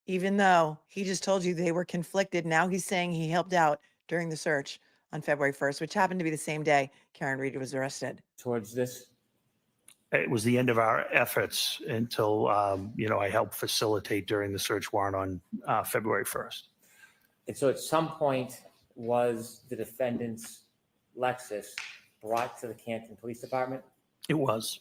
Even though he just told you they were conflicted, now he's saying he helped out during the search on February 1st, which happened to be the same day Karen Reed was arrested. Towards this? It was the end of our efforts until, I helped facilitate during the search warrant on February 1st. And so at some point, was the defendant's Lexus brought to the Canton Police Department? It was.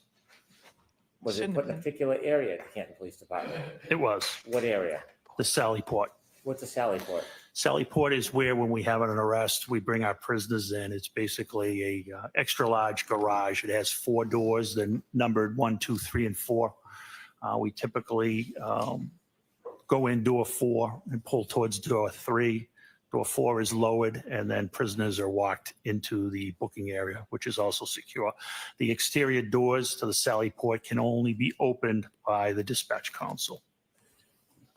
Was it Shouldn't put in a have particular area at the Canton Police Department? It was. What area? The Sally Port. What's a Sally Port? Sally Port is where, when we have an arrest, we bring our prisoners in. It's basically a extra large garage. It has 4 doors, then numbered 1, 2, 3, and 4. We typically go in door 4 and pull towards door 3. Door 4 is lowered, and then prisoners are walked into the booking area, which is also secure. The exterior doors to the Sally Port can only be opened by the dispatch council.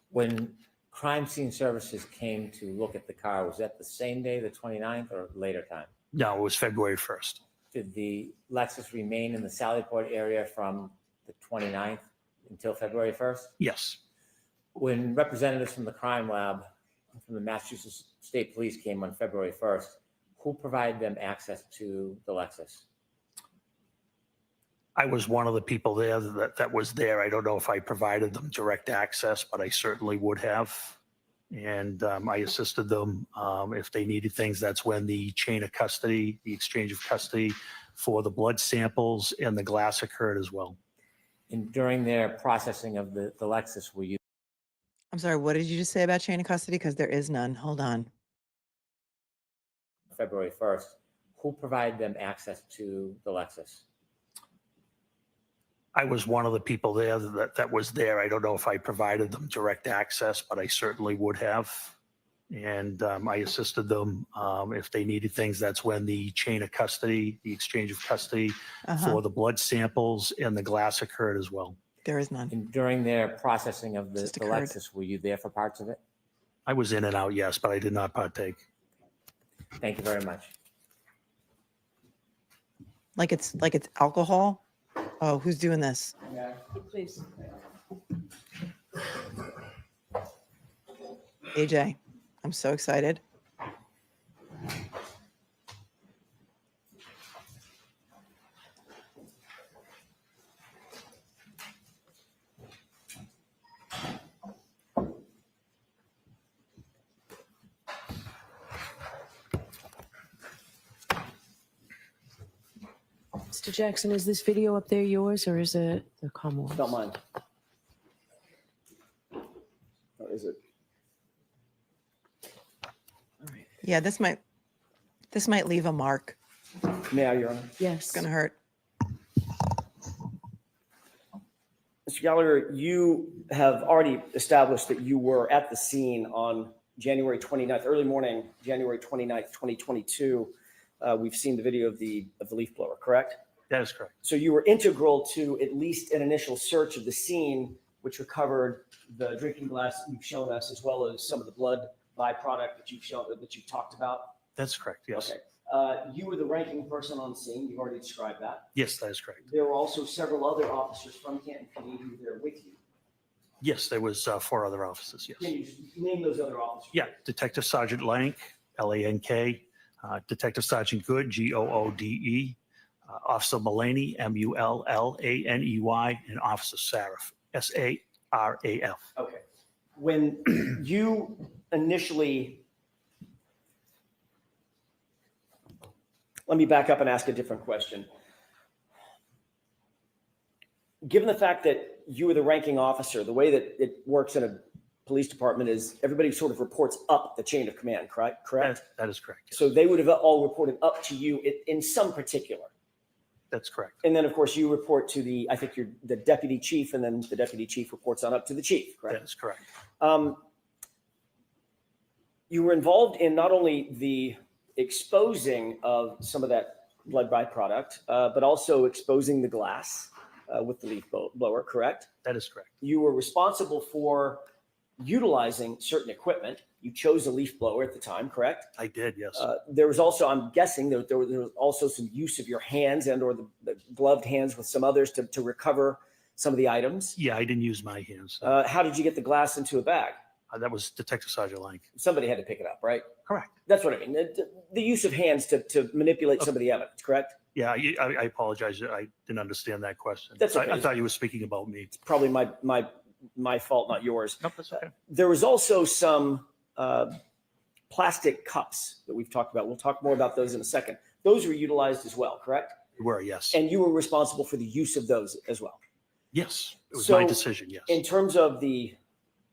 When crime scene services came to look at the car, was that the same day, the 29th, or later time? No, it was February 1st. Did the Lexus remain in the Sallyport area from the 29th until February 1st? Yes. When representatives from the crime lab from the Massachusetts State Police came on February 1st, who provided them access to the Lexus? I was one of the people there that was there. I don't know if I provided them direct access, but I certainly would have. And I assisted them if they needed things. That's when the chain of custody, the exchange of custody for the blood samples and the glass occurred as well. And during their processing of the Lexus, were you? I'm sorry, what did you just say about chain of custody? Because there is none. Hold on. February 1st, who provided them access to the Lexus? I was one of the people there that was there. I don't know if I provided them direct access, but I certainly would have. And I assisted them if they needed things. That's when the chain of custody, the exchange of custody for the blood samples and the glass occurred as well. There is none. And during their processing of the Lexus, were you there for parts of it? I was in and out, yes, but I did not partake. Thank you very much. Like it's alcohol? Oh, who's doing this? Please. AJ, I'm so excited. Mr. Jackson, is this video up there yours or is it the Commonwealth? Not mine. Or is it? Yeah, this might leave a mark. May I, Your Honor? Yes. It's gonna hurt. Mr. Gallagher, you have already established that you were at the scene on January 29th, early morning, January 29th, 2022. We've seen the video of the leaf blower, correct? That is correct. So you were integral to at least an initial search of the scene, which recovered the drinking glass that you've shown us, as well as some of the blood byproduct that you've talked about. That's correct, yes. Okay. You were the ranking person on scene. You've already described that. Yes, that is correct. There were also several other officers from Canton PD who were there with you. Yes, there was 4 other officers, yes. Can you name those other officers? Yeah, Detective Sergeant Lank, Lank, Detective Sergeant Good, Goode, Officer Mullaney, Mullaney, and Officer Saraf, Saraf. Okay. When you initially, let me back up and ask a different question. Given the fact that you were the ranking officer, the way that it works in a police department is everybody sort of reports up the chain of command, correct? That is correct. Yes. So they would have all reported up to you in some particular. That's correct. And then, of course, you report to I think you're the deputy chief, and then the deputy chief reports on up to the chief, correct? That is correct. You were involved in not only the exposing of some of that blood byproduct, but also exposing the glass with the leaf blower, correct? That is correct. You were responsible for utilizing certain equipment. You chose a leaf blower at the time, correct? I did, yes. There was also, I'm guessing, there was also some use of your hands and or the gloved hands with some others to recover some of the items. Yeah, I didn't use my hands. How did you get the glass into a bag? That was Detective Sergeant Lank. Somebody had to pick it up, right? Correct. That's what I mean. The use of hands to manipulate some of the evidence, correct? Yeah, I apologize. I didn't understand that question. That's okay. I thought you were speaking about me. It's probably my fault, not yours. Nope, that's okay. There was also some plastic cups that we've talked about. We'll talk more about those in a second. Those were utilized as well, correct? You were, yes. And you were responsible for the use of those as well. Yes, it was So, my decision, yes. In terms of the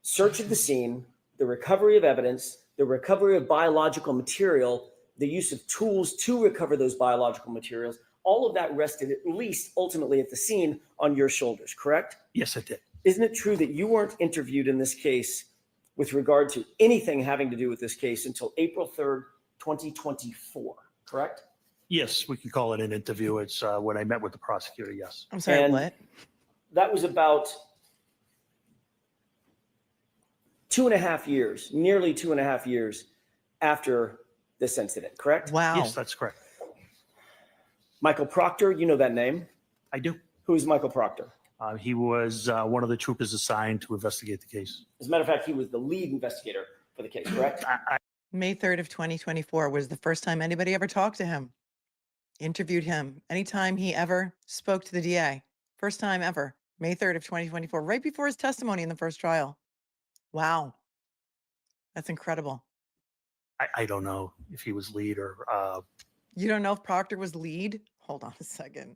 search of the scene, the recovery of evidence, the recovery of biological material, the use of tools to recover those biological materials, all of that rested at least ultimately at the scene on your shoulders, correct? Yes, it did. Isn't it true that you weren't interviewed in this case with regard to anything having to do with this case until April 3rd, 2024, correct? Yes, we can call it an interview. It's when I met with the prosecutor, yes. I'm sorry, And what? That was about 2.5 years, nearly 2.5 years after this incident, correct? Wow. Yes, that's correct. Michael Proctor, you know that name? I do. Who's Michael Proctor? He was one of the troopers assigned to investigate the case. As a matter of fact, he was the lead investigator for the case, correct? May 3rd of 2024 was the first time anybody ever talked to him, interviewed him, anytime he ever spoke to the DA. First time ever. May 3rd of 2024, right before his testimony in the first trial. Wow. That's incredible. I don't know if he was lead or You don't know if Proctor was lead? Hold on a second.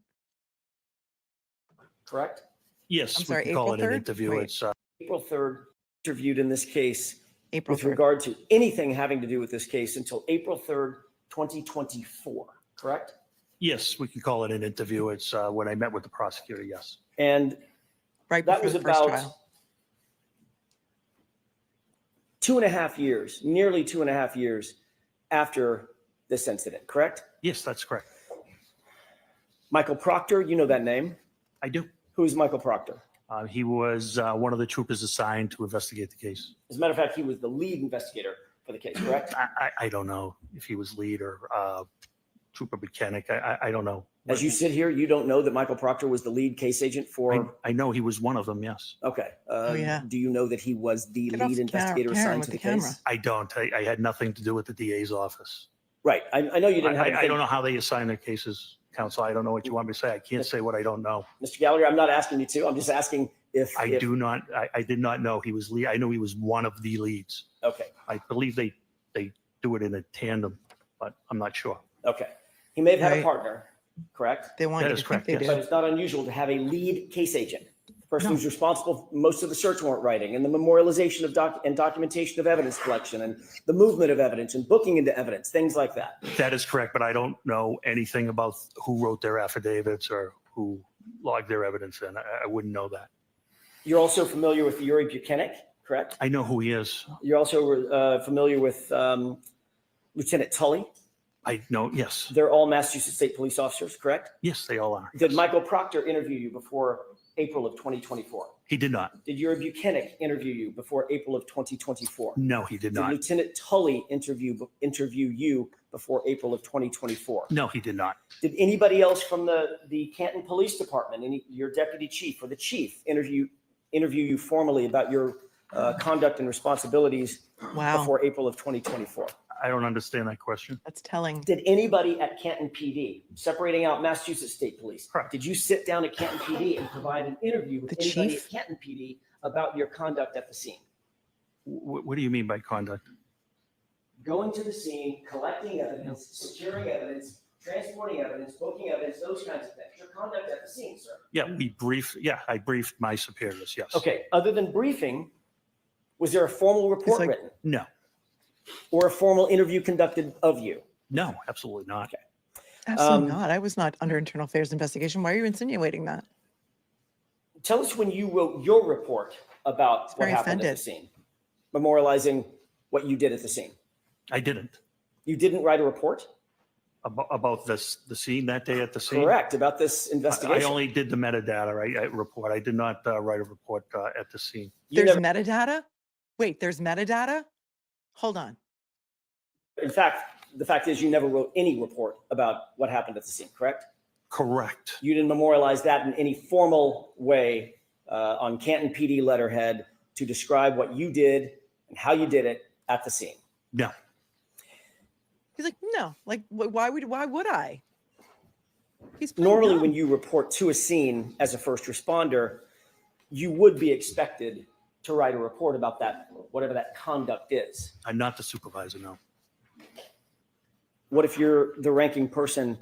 Correct? yes, I'm sorry, we can call April it an 3rd? interview. Wait. It's April 3rd, interviewed in this case April with 3rd. regard to anything having to do with this case until April 3rd, 2024, correct? yes, we can call it an interview. It's when I met with the prosecutor, yes. And Right that before was the first about trial. 2.5 years, nearly 2.5 years after this incident, correct? Yes, that's correct. Michael Proctor, you know that name? I do. Who's Michael Proctor? He was one of the troopers assigned to investigate the case. As a matter of fact, he was the lead investigator for the case, correct? I don't know if he was lead or trooper mechanic. I don't know. As you sit here, you don't know that Michael Proctor was the lead case agent for. I know he was one of them, yes. Okay. Yeah. Do you know that he was the Get off lead the investigator camera assigned with to the the camera. case? I don't. I had nothing to do with the DA's office. Right. I know you didn't have. I anything- don't know how they assign their cases, counsel. I don't know what you want me to say. I can't say what I don't know. Mr. Gallagher, I'm not asking you to. I'm just asking if. I do not. I did not know he was lead. I know he was one of the leads. Okay. I believe they do it in a tandem, but I'm not sure. Okay. He may have had a Right. partner, correct? They want That you is to correct, think they yes. But do. it's not unusual to have a lead case agent, the person No. who's responsible for most of the search warrant writing and the memorialization of documentation of evidence collection and the movement of evidence and booking into evidence, things like that. That is correct, but I don't know anything about who wrote their affidavits or who logged their evidence in. I wouldn't know that. You're also familiar with Yuri Buchanan, correct? I know who he is. You're also familiar with Lieutenant Tully. I know, yes. They're all Massachusetts State Police officers, correct? Yes, they all are. Did Michael Proctor interview you before April of 2024? He did not. Did Yuri Buchanan interview you before April of 2024? No, he did Did not. Lieutenant Tully interview you before April of 2024? No, he did not. Did anybody else from the Canton Police Department, your deputy chief or the chief, interview you formally about your conduct and responsibilities Wow. before April of 2024? I don't understand that question. That's telling. Did anybody at Canton PD, separating out Massachusetts State Police, Correct. did you sit down at Canton PD and provide an interview with The anybody chief? at Canton PD about your conduct at the scene? What do you mean by conduct? Going to the scene, collecting evidence, securing evidence, transporting evidence, booking evidence, those kinds of things. Your conduct at the scene, sir. Yeah, I briefed my superiors, yes. Okay, other than briefing, was there a formal report like- written No, or a formal interview conducted of you? no, absolutely not. Absolutely not. I was not under internal affairs investigation. Why are you insinuating that? Tell us when you wrote your report about what very happened at offended. the scene, memorializing what you did at the scene. I didn't. You didn't write a report? About the scene that day at the scene? Correct, about this I investigation. only did the metadata report. I did not write a report at the scene. You There's never- metadata? Wait, there's metadata? Hold on. In fact, the fact is you never wrote any report about what happened at the scene, correct? Correct. You didn't memorialize that in any formal way on Canton PD letterhead to describe what you did and how you did it at the scene. No. He's like, no, like, why would I? He's playing Normally, dumb. when you report to a scene as a first responder, you would be expected to write a report about that, whatever that conduct is. I'm not the supervisor, no. What if you're the ranking person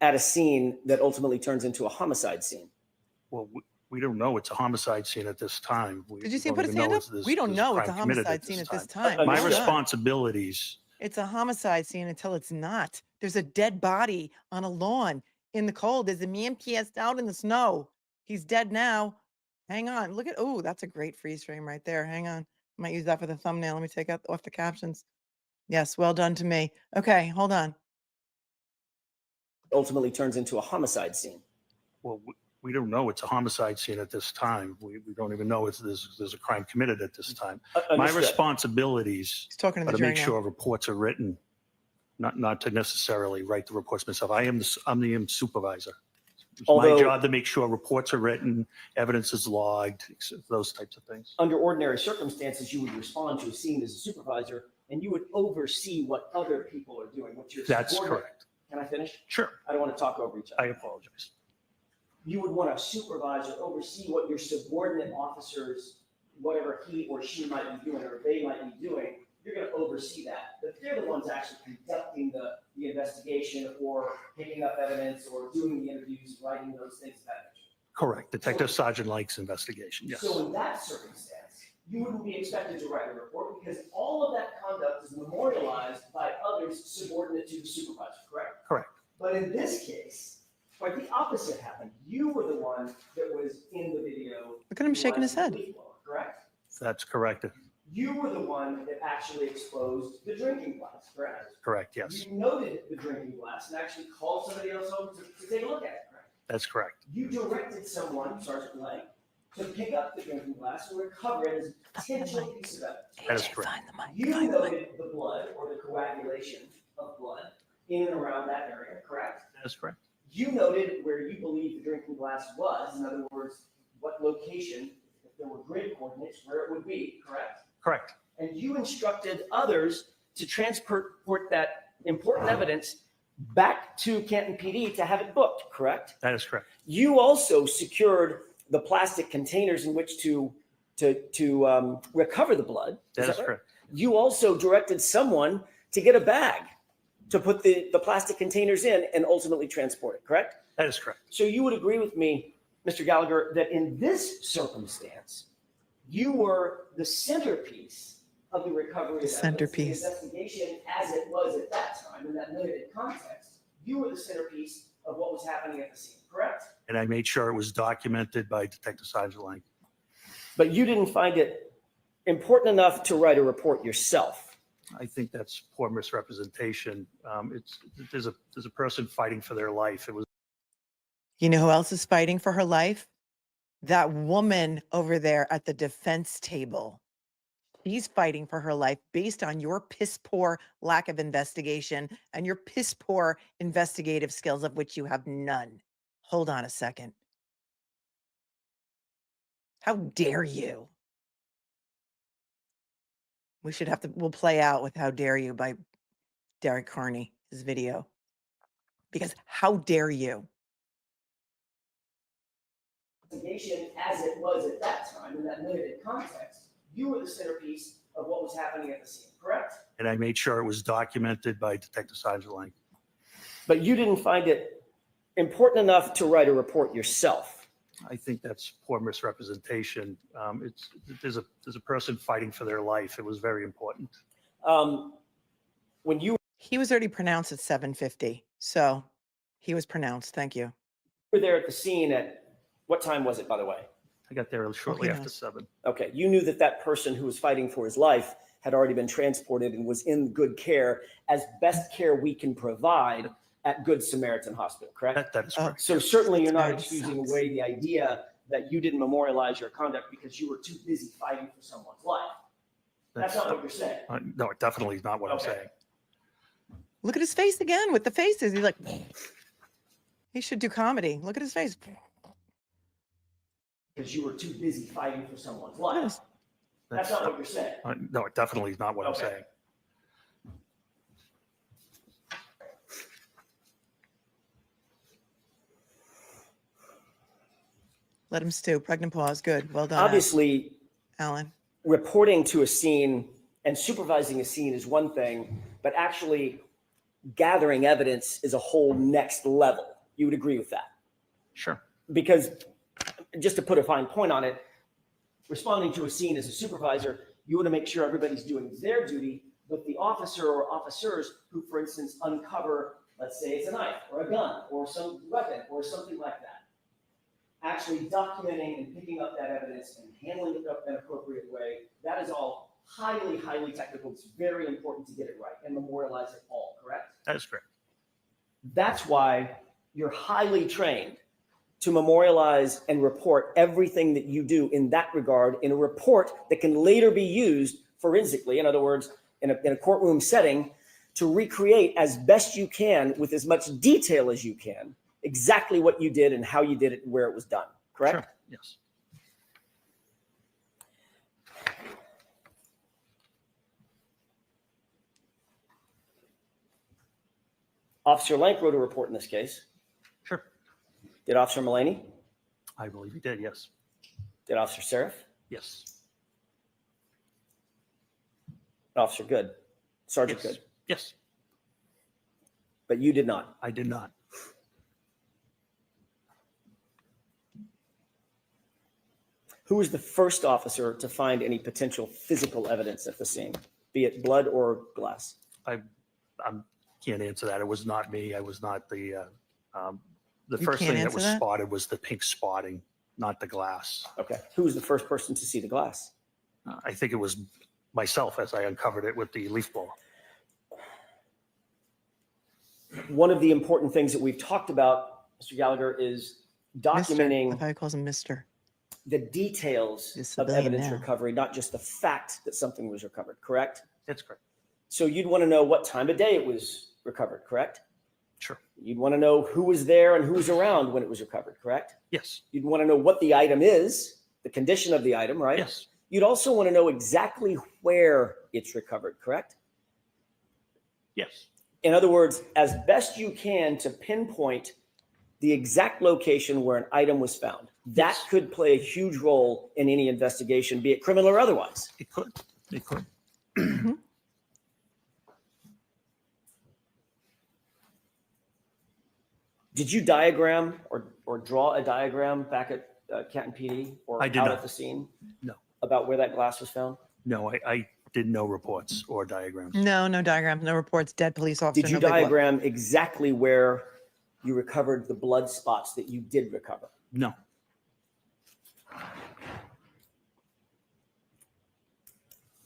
at a scene that ultimately turns into a homicide scene? Well, we don't know it's a homicide scene at this time. Did you see him put his hand up? We don't know it's a homicide scene at this time. My Hold on. responsibilities. It's a homicide scene until it's not. There's a dead body on a lawn in the cold. There's a man passed out in the snow. He's dead now. Hang on. Look at, oh, that's a great freeze frame right there. Hang on. I might use that for the thumbnail. Let me take out off the captions. Yes, well done to me. Okay, hold on. Ultimately turns into a homicide scene. Well, we don't know it's a homicide scene at this time. We don't even know there's a crime committed at this time. My Understood. responsibilities He's talking to are the to make jury now. sure reports are written, not to necessarily write the reports myself. I'm the supervisor. It's Although- my job to make sure reports are written, evidence is logged, those types of things. Under ordinary circumstances, you would respond to a scene as a supervisor and you would oversee what other people are doing. What your That's subordinate- correct. Can I finish? Sure. I don't want to talk over each other. I apologize. You would want a supervisor oversee what your subordinate officers, whatever he or she might be doing or they might be doing, you're going to oversee that. But they're the ones actually conducting the investigation or picking up evidence or doing the interviews, writing those things of that nature. Correct. Detective Sergeant Lake's investigation, yes. So in that circumstance, you wouldn't be expected to write a report because all of that conduct is memorialized by others subordinate to the supervisor, correct? Correct. But in this case, quite the opposite happened. You were the one that was in the video. Look at him shaking his head. Correct? That's correct. You were the one that actually exposed the drinking glass, correct? Correct, yes. You noted the drinking glass and actually called somebody else over to take a look at it, correct? That's correct. You directed someone, Sergeant Lang, to pick up the drinking glass and recover it as a potential piece of evidence. That is correct. You noted the blood or the coagulation of blood in and around that area, correct? That is correct. You noted where you believe the drinking glass was, in other words, what location, if there were grid coordinates, where it would be, correct? Correct. And you instructed others to transport that important evidence back to Canton PD to have it booked, correct? That is correct. You also secured the plastic containers in which to recover the blood. That is right? correct. You also directed someone to get a bag to put the plastic containers in and ultimately transport it, correct? That is correct. So you would agree with me, Mr. Gallagher, that in this circumstance, you were the centerpiece of the recovery of evidence, Centerpiece. the investigation as it was at that time in that limited context. You were the centerpiece of what was happening at the scene, correct? And I made sure it was documented by Detective Sergeant Lang. But you didn't find it important enough to write a report yourself. I think that's poor misrepresentation. There's a person fighting for their life. It was. You know who else is fighting for her life? That woman over there at the defense table. She's fighting for her life based on your piss poor lack of investigation and your piss poor investigative skills, of which you have none. Hold on a second. How dare you? We'll play out with How Dare You by Derek Kearney, his video. Because how dare you? Investigation as it was at that time in that limited context, you were the centerpiece of what was happening at the scene, correct? And I made sure it was documented by Detective Sergeant Lang. But you didn't find it important enough to write a report yourself. I think that's poor misrepresentation. There's a person fighting for their life. It was very important. He was already pronounced at 7:50, so he was pronounced. Thank you. You were there at the scene at, what time was it, by the way? I got there shortly Okay, after nice. 7. Okay, you knew that that person who was fighting for his life had already been transported and was in good care, as best care we can provide at Good Samaritan Hospital, correct? That is correct. So certainly you're not That excusing sucks. away the idea that you didn't memorialize your conduct because you were too busy fighting for someone's life. That's not what you're saying. No, it definitely is not what I'm Okay. saying. Look at his face again with the faces. He's like, he should do comedy. Look at his face. Because you were too busy fighting for someone's life. Yes. That's not what you're saying. No, it definitely is not what I'm Okay. saying. Let him stew. Pregnant pause. Good. Well done. Obviously, Alan. reporting to a scene and supervising a scene is one thing, but actually gathering evidence is a whole next level. You would agree with that? Sure. Because just to put a fine point on it, responding to a scene as a supervisor, you want to make sure everybody's doing their duty, but the officer or officers who, for instance, uncover, let's say it's a knife or a gun or some weapon or something like that, actually documenting and picking up that evidence and handling it up in an appropriate way, that is all highly, highly technical. It's very important to get it right and memorialize it all, correct? That is correct. That's why you're highly trained to memorialize and report everything that you do in that regard in a report that can later be used forensically. In other words, in a courtroom setting, to recreate as best you can with as much detail as you can exactly what you did and how you did it and where it was done, correct? Sure. Yes. Officer Lank wrote a report in this case. Sure. Did Officer Mullaney? I believe he did. Yes. Did Officer Seraph? Yes. Officer Good? Sergeant Yes. Good? Yes. But you did not? I did not. Who was the first officer to find any potential physical evidence at the scene, be it blood or glass? I can't answer that. It was not me. I was not the You first can't thing that answer was that? spotted was the pink spotting, not the glass. Okay. Who was the first person to see the glass? I think it was myself as I uncovered it with the leaf blower. One of the important things that we've talked about, Mr. Gallagher, is documenting I thought he calls him Mr. the details He's of civilian evidence now. recovery, not just the fact that something was recovered, correct? That's correct. So you'd want to know what time of day it was recovered, correct? Sure. You'd want to know who was there and who was around when it was recovered, correct? Yes. You'd want to know what the item is, the condition of the item, right? Yes. You'd also want to know exactly where it's recovered, correct? Yes. In other words, as best you can to pinpoint the exact location where an item was found. That could play a huge role in any investigation, be it criminal or otherwise. It could. It could. Did you diagram or draw a diagram back at Canton PD or I did out not. at the scene? No. About where that glass was found? No, I did no reports or diagrams. No, no diagrams, no reports, dead police officer. Did you no big what. diagram exactly where you recovered the blood spots that you did recover? No.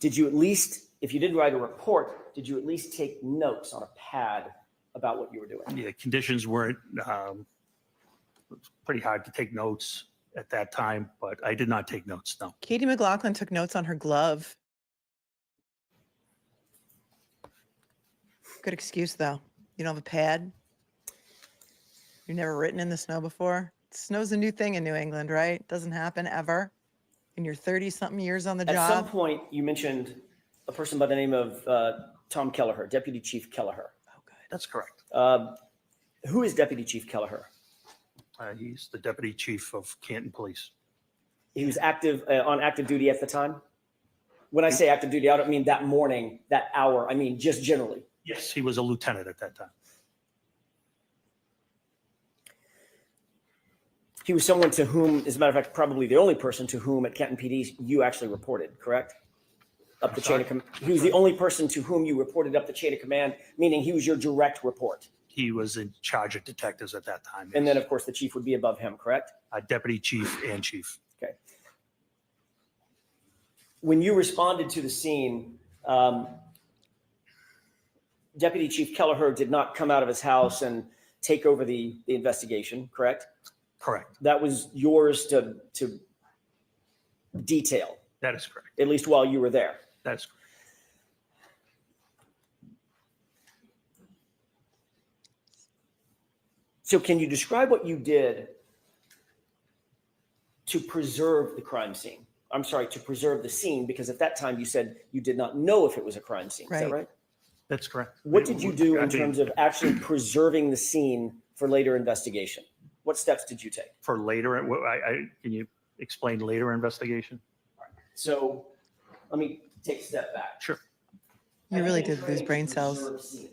Did you at least, if you did write a report, did you at least take notes on a pad about what you were doing? Yeah, conditions weren't, it was pretty hard to take notes at that time, but I did not take notes, no. Katie McLaughlin took notes on her glove. Good excuse, though. You don't have a pad. You've never written in the snow before. Snow's a new thing in New England, right? Doesn't happen ever. In your 30-something years on the At some job. point, you mentioned a person by the name of Tom Kelleher, Deputy Chief Kelleher. Oh, good. That's correct. Who is Deputy Chief Kelleher? He's the deputy chief of Canton Police. He was active on active duty at the time. When I say active duty, I don't mean that morning, that hour. I mean just generally. Yes, he was a lieutenant at that time. He was someone to whom, as a matter of fact, probably the only person to whom at Canton PD you actually reported, correct? Up the chain of command. He was the only person to whom you reported up the chain of command, meaning he was your direct report. He was in charge of detectives at that time. And yes. then, of course, the chief would be above him, correct? Deputy chief and chief. Okay. When you responded to the scene, Deputy Chief Kelleher did not come out of his house and take over the investigation, correct? Correct. That was yours to detail, That is correct. at least while you were there. That's correct. So can you describe what you did to preserve the crime scene? I'm sorry, to preserve the scene, because at that time you said you did not know if it was a crime scene. Is that right? That's correct. What did you do in I mean, terms of actually preserving the scene for later investigation? What steps did you take? For later, can you explain later investigation? So let me take a step back. Sure. You really did lose brain cells.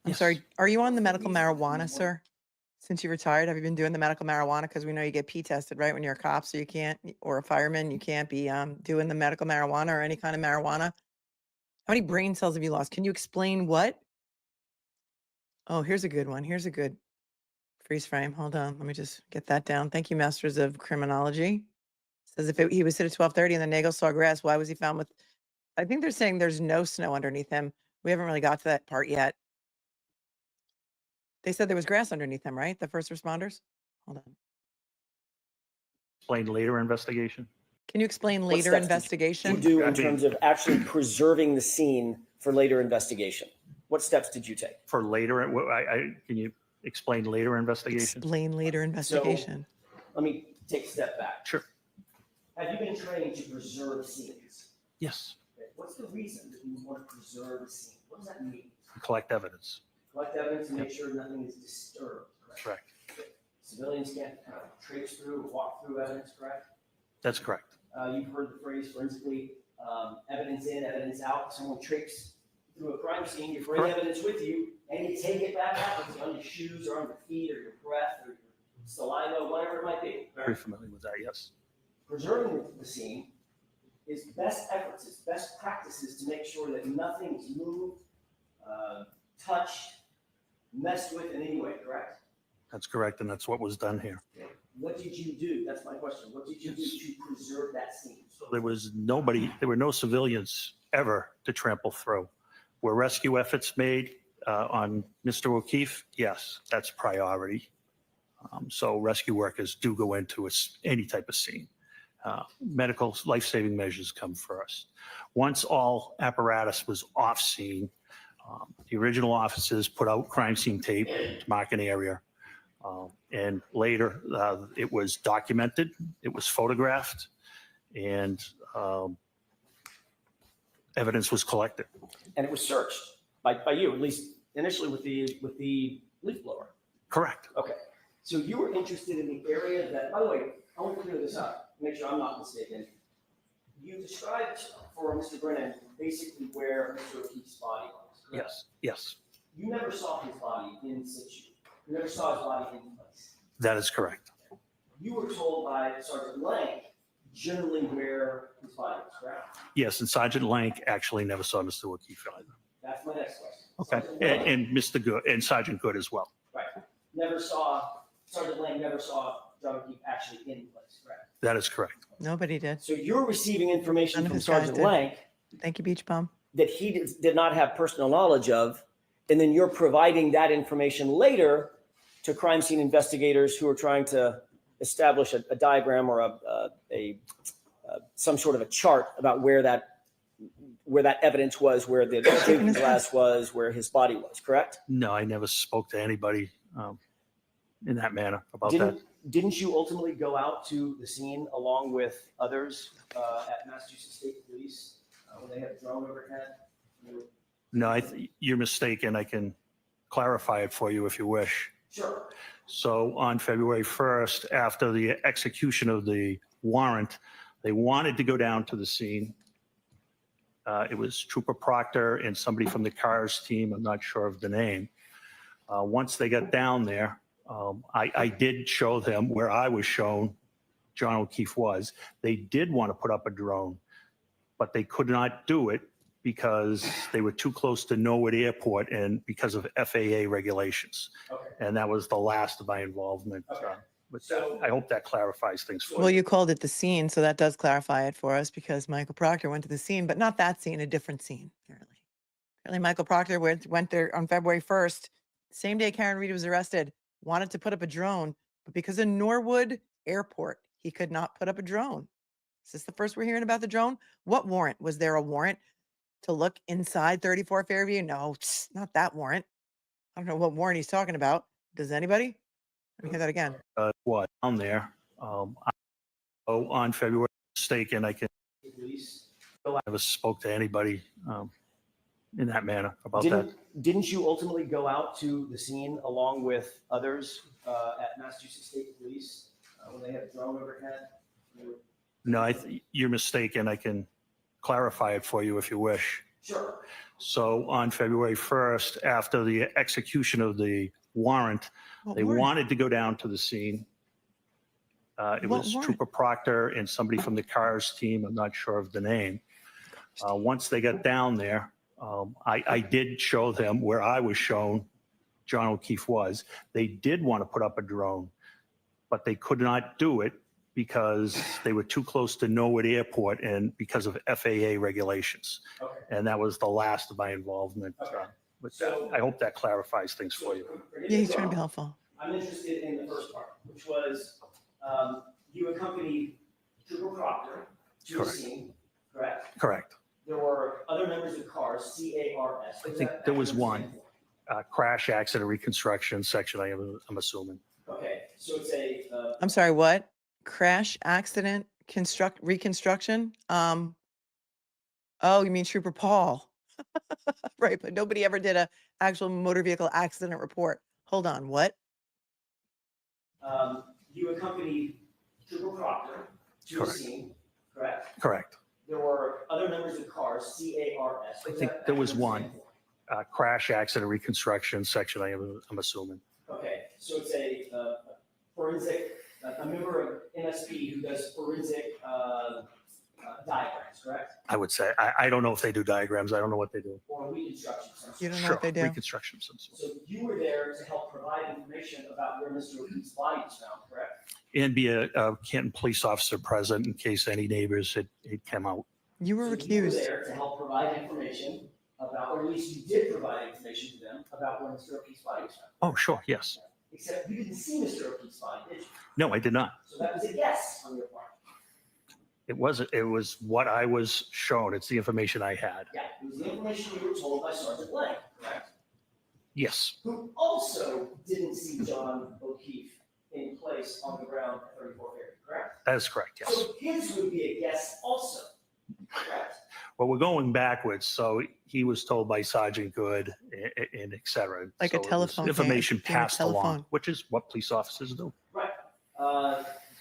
I'm sorry. Are you on the medical marijuana, sir? Since you retired, have you been doing the medical marijuana? Because we know you get P tested, right? When you're a cop, so you can't, or a fireman, you can't be doing the medical marijuana or any kind of marijuana. How many brain cells have you lost? Can you explain what? Oh, here's a good one. Here's a good freeze frame. Hold on. Let me just get that down. Thank you, Masters of Criminology. Says if he was hit at 12:30 and the Nagel saw grass, why was he found with, I think they're saying there's no snow underneath him. We haven't really got to that part yet. They said there was grass underneath him, right? The first responders? Hold on. Explain later investigation. Can you explain What later steps investigation? did you do in terms of actually preserving the scene for later investigation? What steps did you take? For later, can you explain later investigation? Explain later investigation. Let me take a step back. Sure. Have you been trained to preserve scenes? Yes. What's the reason that you want to preserve a scene? What does that mean? Collect evidence. Collect evidence to make sure nothing is disturbed, correct? Correct. Civilians can't kind of traipse through or walk through evidence, correct? That's correct. You've heard the phrase forensically, evidence in, evidence out. Someone traipses through a crime scene, you bring Correct. evidence with you, and you take it back out. It's on your shoes or on your feet or your breath or your saliva, whatever it might be. Very familiar with that, yes. Preserving the scene is best efforts, it's best practices to make sure that nothing is moved, touched, messed with in any way, correct? That's correct, and that's what was done here. What did you do? That's my question. What did you do to preserve that scene? So there were no civilians ever to trample through. Were rescue efforts made on Mr. O'Keefe? Yes, that's priority. So rescue workers do go into any type of scene. Medical life-saving measures come first. Once all apparatus was off scene, the original officers put out crime scene tape to mark an area. And later it was documented, it was photographed, and evidence was collected. And it was searched by you, at least initially with the leaf blower. Correct. Okay. So you were interested in the area that, by the way, I want to clear this up, make sure I'm not mistaken. You described for Mr. Brennan basically where Mr. O'Keefe's body was. Correct? Yes, yes, You never saw his body in situ. You never saw his body in place. that is correct. You were told by Sergeant Lang generally where his body was, correct? Yes, and Sergeant Lank actually never saw Mr. O'Keefe either. That's my next question. Okay, Sergeant Lang, and Mr. Good, and Sergeant Good as well. right, Sergeant Lang never saw John O'Keefe actually in place, correct? That is correct. Nobody did. So you're receiving information None of from his guys Sergeant did. Lang Thank you, Beach Bum. that he did not have personal knowledge of, and then you're providing that information later to crime scene investigators who are trying to establish a diagram or some sort of a chart about where that evidence was, where the drinking glass was, where his body was, correct? No, I never spoke to anybody in that manner about that. Didn't you ultimately go out to the scene along with others at Massachusetts State Police when they had a drone overhead? No, you're mistaken. I can clarify it for you if you wish. Sure. So on February 1st, after the execution of the warrant, they wanted to go down to the scene. It was Trooper Proctor and somebody from the CARS team. I'm not sure of the name. Once they got down there, I did show them where I was shown John O'Keefe was. They did want to put up a drone, but they could not do it because they were too close to Norwood Airport and because of FAA regulations. Okay. And that was the last of my involvement with that. I hope that clarifies things for Well, you. you called it the scene, so that does clarify it for us because Michael Proctor went to the scene, but not that scene, a different scene, apparently. Apparently Michael Proctor went there on February 1st, same day Karen Reed was arrested, wanted to put up a drone, but because of Norwood Airport, he could not put up a drone. Is this the first we're hearing about the drone? What warrant? Was there a warrant to look inside 34 Fairview? No, not that warrant. I don't know what warrant he's talking about. Does anybody? Let me hear that again. What, down there, on February mistaken, I can, I never spoke to anybody in that manner about that. Didn't you ultimately go out to the scene along with others at Massachusetts State Police when they had a drone overhead? No, you're mistaken. I can clarify it for you if you wish. Sure. So on February 1st, after the execution of the warrant, What they warrant? wanted to go down to the scene. It What was warrant? Trooper Proctor and somebody from the CARS team. I'm not sure of the name. Once they got down there, I did show them where I was shown John O'Keefe was. They did want to put up a drone, but they could not do it because they were too close to Norwood Airport and because of FAA regulations. Okay. And that was the last of my involvement with that. I hope that clarifies things for you. Yeah, he's trying to be helpful. I'm interested in the first part, which was you accompanied Trooper Proctor to the Correct. scene, correct? Correct. There were other members of CARS, C-A-R-S. I think there was one crash accident reconstruction section, I'm assuming. Okay, so it's a, I'm sorry, what? Crash, accident, reconstruction? Oh, you mean Trooper Paul? Right, but nobody ever did a actual motor vehicle accident report. Hold on, what? you accompanied Trooper Proctor to the Correct. scene, correct? Correct. There were other members of CARS, C-A-R-S. I think there was one crash accident reconstruction section, I'm assuming. Okay, so it's a forensic, a member of MSP who does forensic diagrams, correct? I would say, I don't know if they do diagrams. I don't know what they do. Or reconstruction. of some sort. You don't know Sure, what they do? reconstruction of some sort. So you were there to help provide information about where Mr. O'Keefe's body was found, correct? And be a Canton police officer present in case any neighbors had come out. You were So you were recused. there to help provide information about, or at least you did provide information to them about where Mr. O'Keefe's body was found. Oh, sure, yes. Except you didn't see Mr. O'Keefe's body, did you? No, I did not. So that was a guess on your part. It was what I was shown. It's the information I had. Yeah, it was the information you were told by Sergeant Blank, correct? Yes, Who also didn't see John O'Keefe in place on the ground at 34 Fairview, correct? that is correct, yes. So his would be a guess also, correct? Well, we're going backwards. So he was told by Sergeant Good and et cetera. Like a So it was telephone information game, doing a passed along, telephone. which is what police officers do. Right.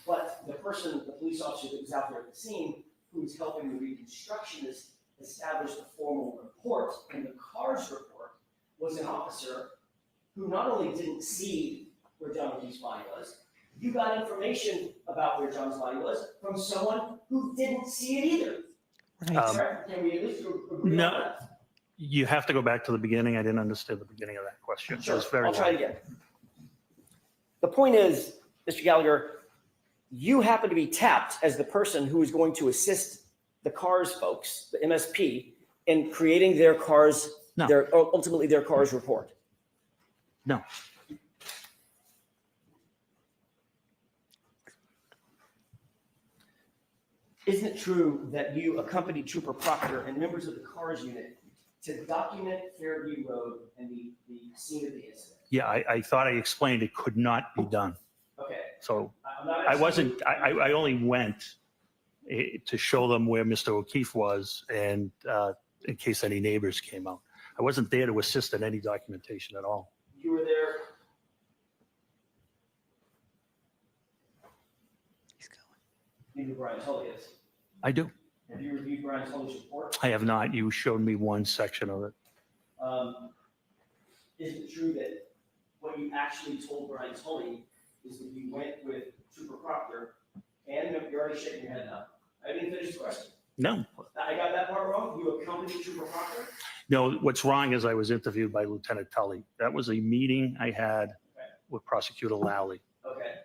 But the police officer that was out there at the scene, who was helping the reconstructionist establish the formal report, and the CARS report was an officer who not only didn't see where John O'Keefe's body was, you got information about where John's body was from someone who didn't see it either. Right. Correct? Can we at least agree on No. that? You have to go back to the beginning. I didn't understand the beginning of that question. It Sure, was very I'll try it long. again. The point is, Mr. Gallagher, you happen to be tapped as the person who is going to assist the CARS folks, the MSP, in creating their CARS, No. ultimately their CARS report. No, Isn't it true that you accompanied Trooper Proctor and members of the CARS unit to document Fairview Road and the scene of the incident? yeah, I thought I explained it could not be done. Okay. So I'm not I asking wasn't, you- I only went to show them where Mr. O'Keefe was and in case any neighbors came out. I wasn't there to assist in any documentation at all. You were there. He's going. You knew Brian Tully is. I do. Have you reviewed Brian Tully's report? I have not. You showed me one section of it. Is it true that what you actually told Brian Tully is that you went with Trooper Proctor and you're already shaking your head now? I didn't finish the question. No, I got that part wrong? You accompanied Trooper Proctor? no, what's wrong is I was interviewed by Lieutenant Tully. That was a meeting I had with Prosecutor Lally. Okay.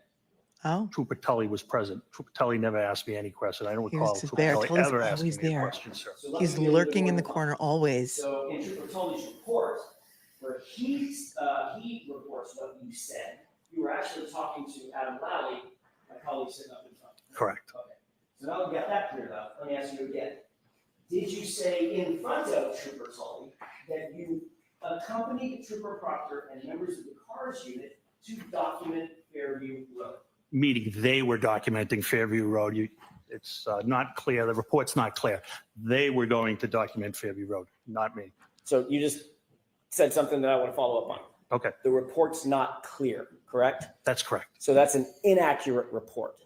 Oh, Trooper Tully was present. Trooper Tully never asked me any question. I don't he was recall just Trooper there. Tully Tully's ever asking always me a there. question, sir. So let He's me give you a little lurking in the more corner always. So in Trooper Tully's report, where he reports what you said, you were actually talking to Adam Lally, my colleague sitting up in front. Correct. Okay. So now we got that cleared up. Let me ask you again. Did you say in front of Trooper Tully that you accompanied Trooper Proctor and members of the CARS unit to document Fairview Road? Meeting, they were documenting Fairview Road. It's not clear. The report's not clear. They were going to document Fairview Road, not me. So you just said something that I want to follow up on. Okay, The report's not clear, correct? that's correct. So that's an inaccurate report.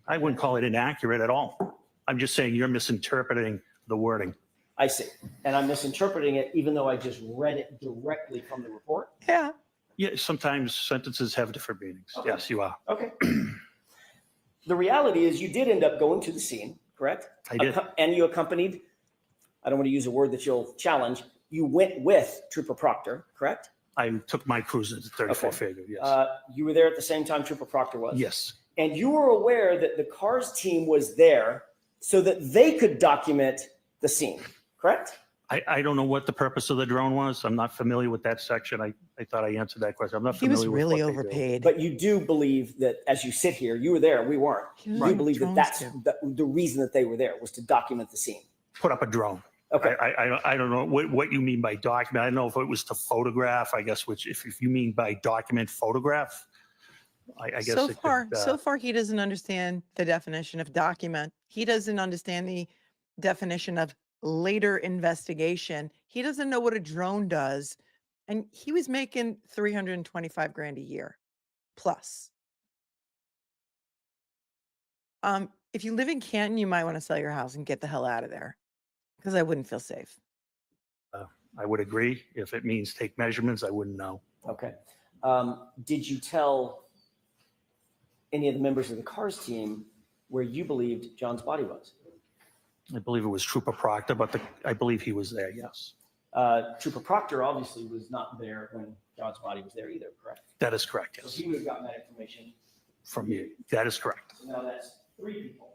I wouldn't call it inaccurate at all. I'm just saying you're misinterpreting the wording. I see. And I'm misinterpreting it even though I just read it directly from the report? Yeah. Yeah, sometimes sentences have different meanings. Okay. Yes, you are. Okay. The reality is you did end up going to the scene, correct? I did. And you accompanied, I don't want to use a word that you'll challenge, you went with Trooper Proctor, correct? I took my cruiser to 34 Okay. Fairview, yes. You were there at the same time Trooper Proctor was? Yes, And you were aware that the CARS team was there so that they could document the scene, correct? I don't know what the purpose of the drone was. I'm not familiar with that section. I thought I answered that question. I'm not He was familiar with really what they do. overpaid. But you do believe that as you sit here, you were there, we weren't. He was You like believe that drones that's do. the reason that they were there was to document the scene. Put up a drone. Okay. I don't know what you mean by document. I don't know if it was to photograph, I guess, which if you mean by document photograph, I guess. So it far, could, so far, he doesn't understand the definition of document. He doesn't understand the definition of later investigation. He doesn't know what a drone does. And he was making 325 grand a year plus. If you live in Canton, you might want to sell your house and get the hell out of there because I wouldn't feel safe. I would agree. If it means take measurements, I wouldn't know. Okay. Did you tell any of the members of the CARS team where you believed John's body was? I believe it was Trooper Proctor, but I believe he was there, yes. Trooper Proctor obviously was not there when John's body was there either, correct? That is correct, So yes. he would have gotten that information. From you. That is correct. So now that's 3 people.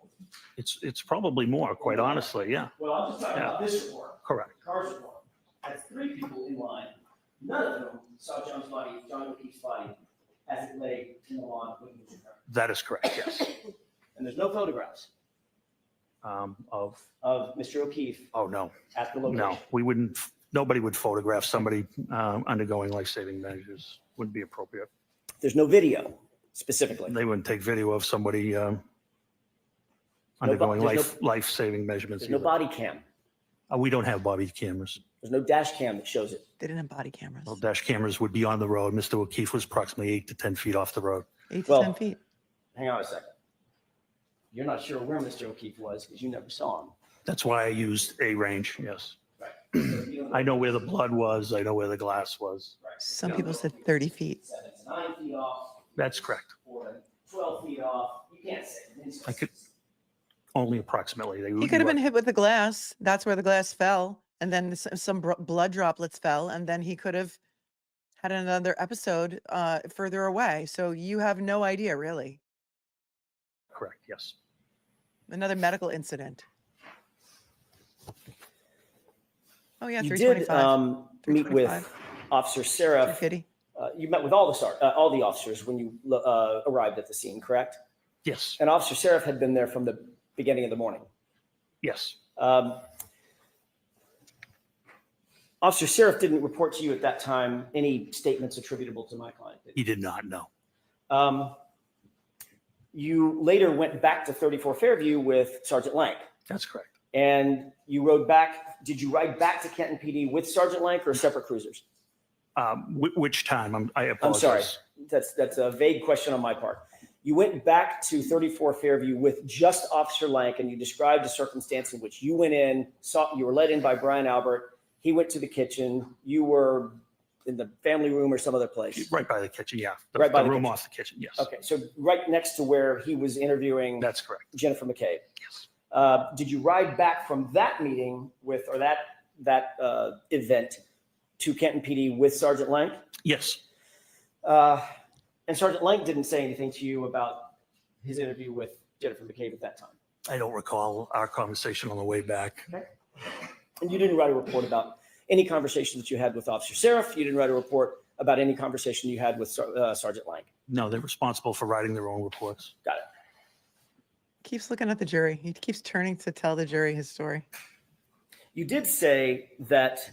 It's probably more, quite honestly, yeah. Well, I'm just talking Yeah. about this report. Correct. CARS report. That's 3 people in line. None of them saw John's body, John O'Keefe's body, as it lay in the lawn when he was recovered. That is correct, yes. And there's no photographs Of, of Mr. O'Keefe oh, no, at the location. no, we wouldn't, nobody would photograph somebody undergoing life-saving measures. Wouldn't be appropriate. There's no video specifically. They wouldn't take video of somebody undergoing there's life-saving measurements. There's no either. body cam. We don't have body cameras. There's no dash cam that shows it. They didn't have body cameras. Well, dash cameras would be on the road. Mr. O'Keefe was approximately 8 to 10 feet off the road. 8 to Well, 10 feet. Hang on a second. You're not sure where Mr. O'Keefe was because you never saw him. That's why I used a range, yes. Right. So you don't know I know where the blood was. I know where the glass was. Right. Some You people don't said 30 feet. 7 to 9 feet off That's correct. or 12 feet off. You can't say. I could, only approximately. He could have been hit with the glass. That's where the glass fell. And then some blood droplets fell. And then he could have had another episode further away. So you have no idea, really. Correct, yes. Another medical incident. Oh, yeah, You did 325. meet with 325. Officer Seraph. 350. You met with all the officers when you arrived at the scene, correct? Yes, And Officer Seraph had been there from the beginning of the morning. yes. Officer Seraph didn't report to you at that time any statements attributable to my client, did He did not know. he? You later went back to 34 Fairview with Sergeant Lank, That's correct. and you rode back. Did you ride back to Canton PD with Sergeant Lank or separate cruisers? Which time? I I'm sorry. apologize. That's a vague question on my part. You went back to 34 Fairview with just Officer Lank, and you described a circumstance in which you went in, you were let in by Brian Albert. He went to the kitchen. You were in the family room or some other place. Right by the kitchen, yeah. Right by the room kitchen. off the kitchen, yes. Okay, so right next to where he was interviewing That's correct. Jennifer McCabe. Yes. Did you ride back from that meeting with, or that event to Canton PD with Sergeant Lank? Yes, And Sergeant Lank didn't say anything to you about his interview with Jennifer McCabe at that time? I don't recall our conversation on the way back. Okay. And you didn't write a report about any conversation that you had with Officer Seraph. You didn't write a report about any conversation you had with Sergeant Lang. No, they're responsible for writing their own reports. Got it. Keeps looking at the jury. He keeps turning to tell the jury his story. You did say that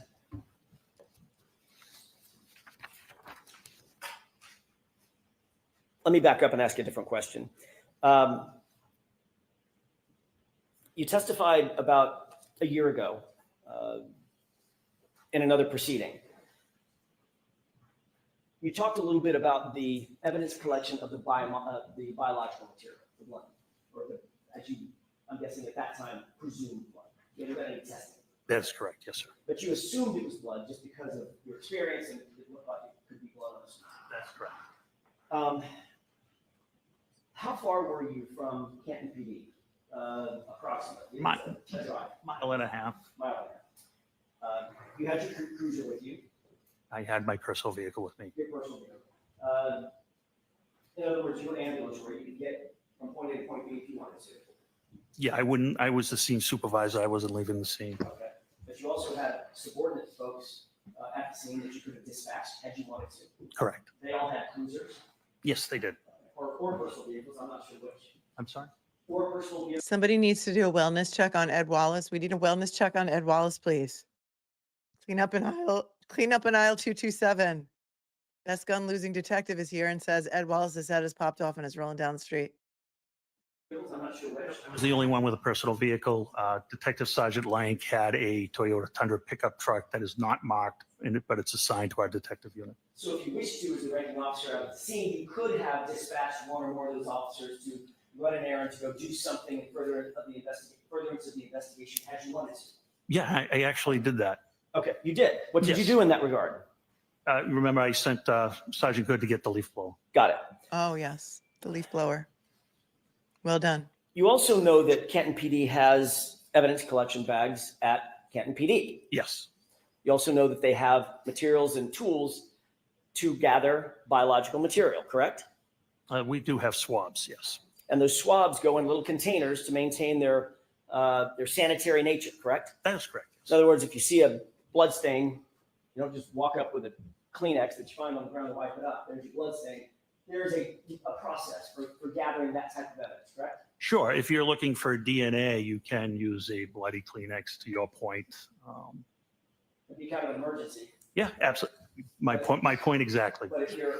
let me back up and ask you a different question. You testified about a year ago in another proceeding. You talked a little bit about the evidence collection of the biological material, the blood, or as you, I'm guessing at that time, presumed blood. You haven't done any testing. That's correct, yes, sir. But you assumed it was blood just because of your experience and it looked like it could be blood on the street. That's correct. How far were you from Canton PD? Approximately. Mile A drive. and a half. Mile and a half. You had your cruiser with you, I had my personal vehicle with me. your personal vehicle. In other words, you were ambulance where you could get from point A to point B if you wanted to. Yeah, I was the scene supervisor. I wasn't leaving the scene. Okay. But you also had subordinate folks at the scene that you could have dispatched had you wanted to. Correct. They all had cruisers Yes, they did. or personal vehicles. I'm not sure which. I'm sorry? Or personal vehicles. Somebody needs to do a wellness check on Ed Wallace. We need a wellness check on Ed Wallace, please. Clean up in aisle 227. Best gun losing detective is here and says Ed Wallace's head has popped off and is rolling down the street. I'm not sure which. I was the only one with a personal vehicle. Detective Sergeant Lank had a Toyota Tundra pickup truck that is not marked, but it's assigned to our detective unit. So if you wish to, as the ranking officer out of the scene, you could have dispatched one or more of those officers to run an errand, to go do something furtherance of the investigation had you wanted to. Yeah, I actually did that. Okay, you did. What did you Yes. do in that regard? Remember, I sent Sergeant Good to get the leaf blower. Got it. Oh, yes, the leaf blower. Well done. You also know that Canton PD has evidence collection bags at Canton PD. Yes. You also know that they have materials and tools to gather biological material, correct? We do have swabs, yes. And those swabs go in little containers to maintain their sanitary nature, correct? That is correct. In other words, if you see a blood stain, you don't just walk up with a Kleenex that you find on the ground and wipe it up. There's your blood stain. There's a process for gathering that type of evidence, correct? Sure. If you're looking for DNA, you can use a bloody Kleenex, to your point. It'd be kind of an emergency. Yeah, absolutely. My point exactly. But if you're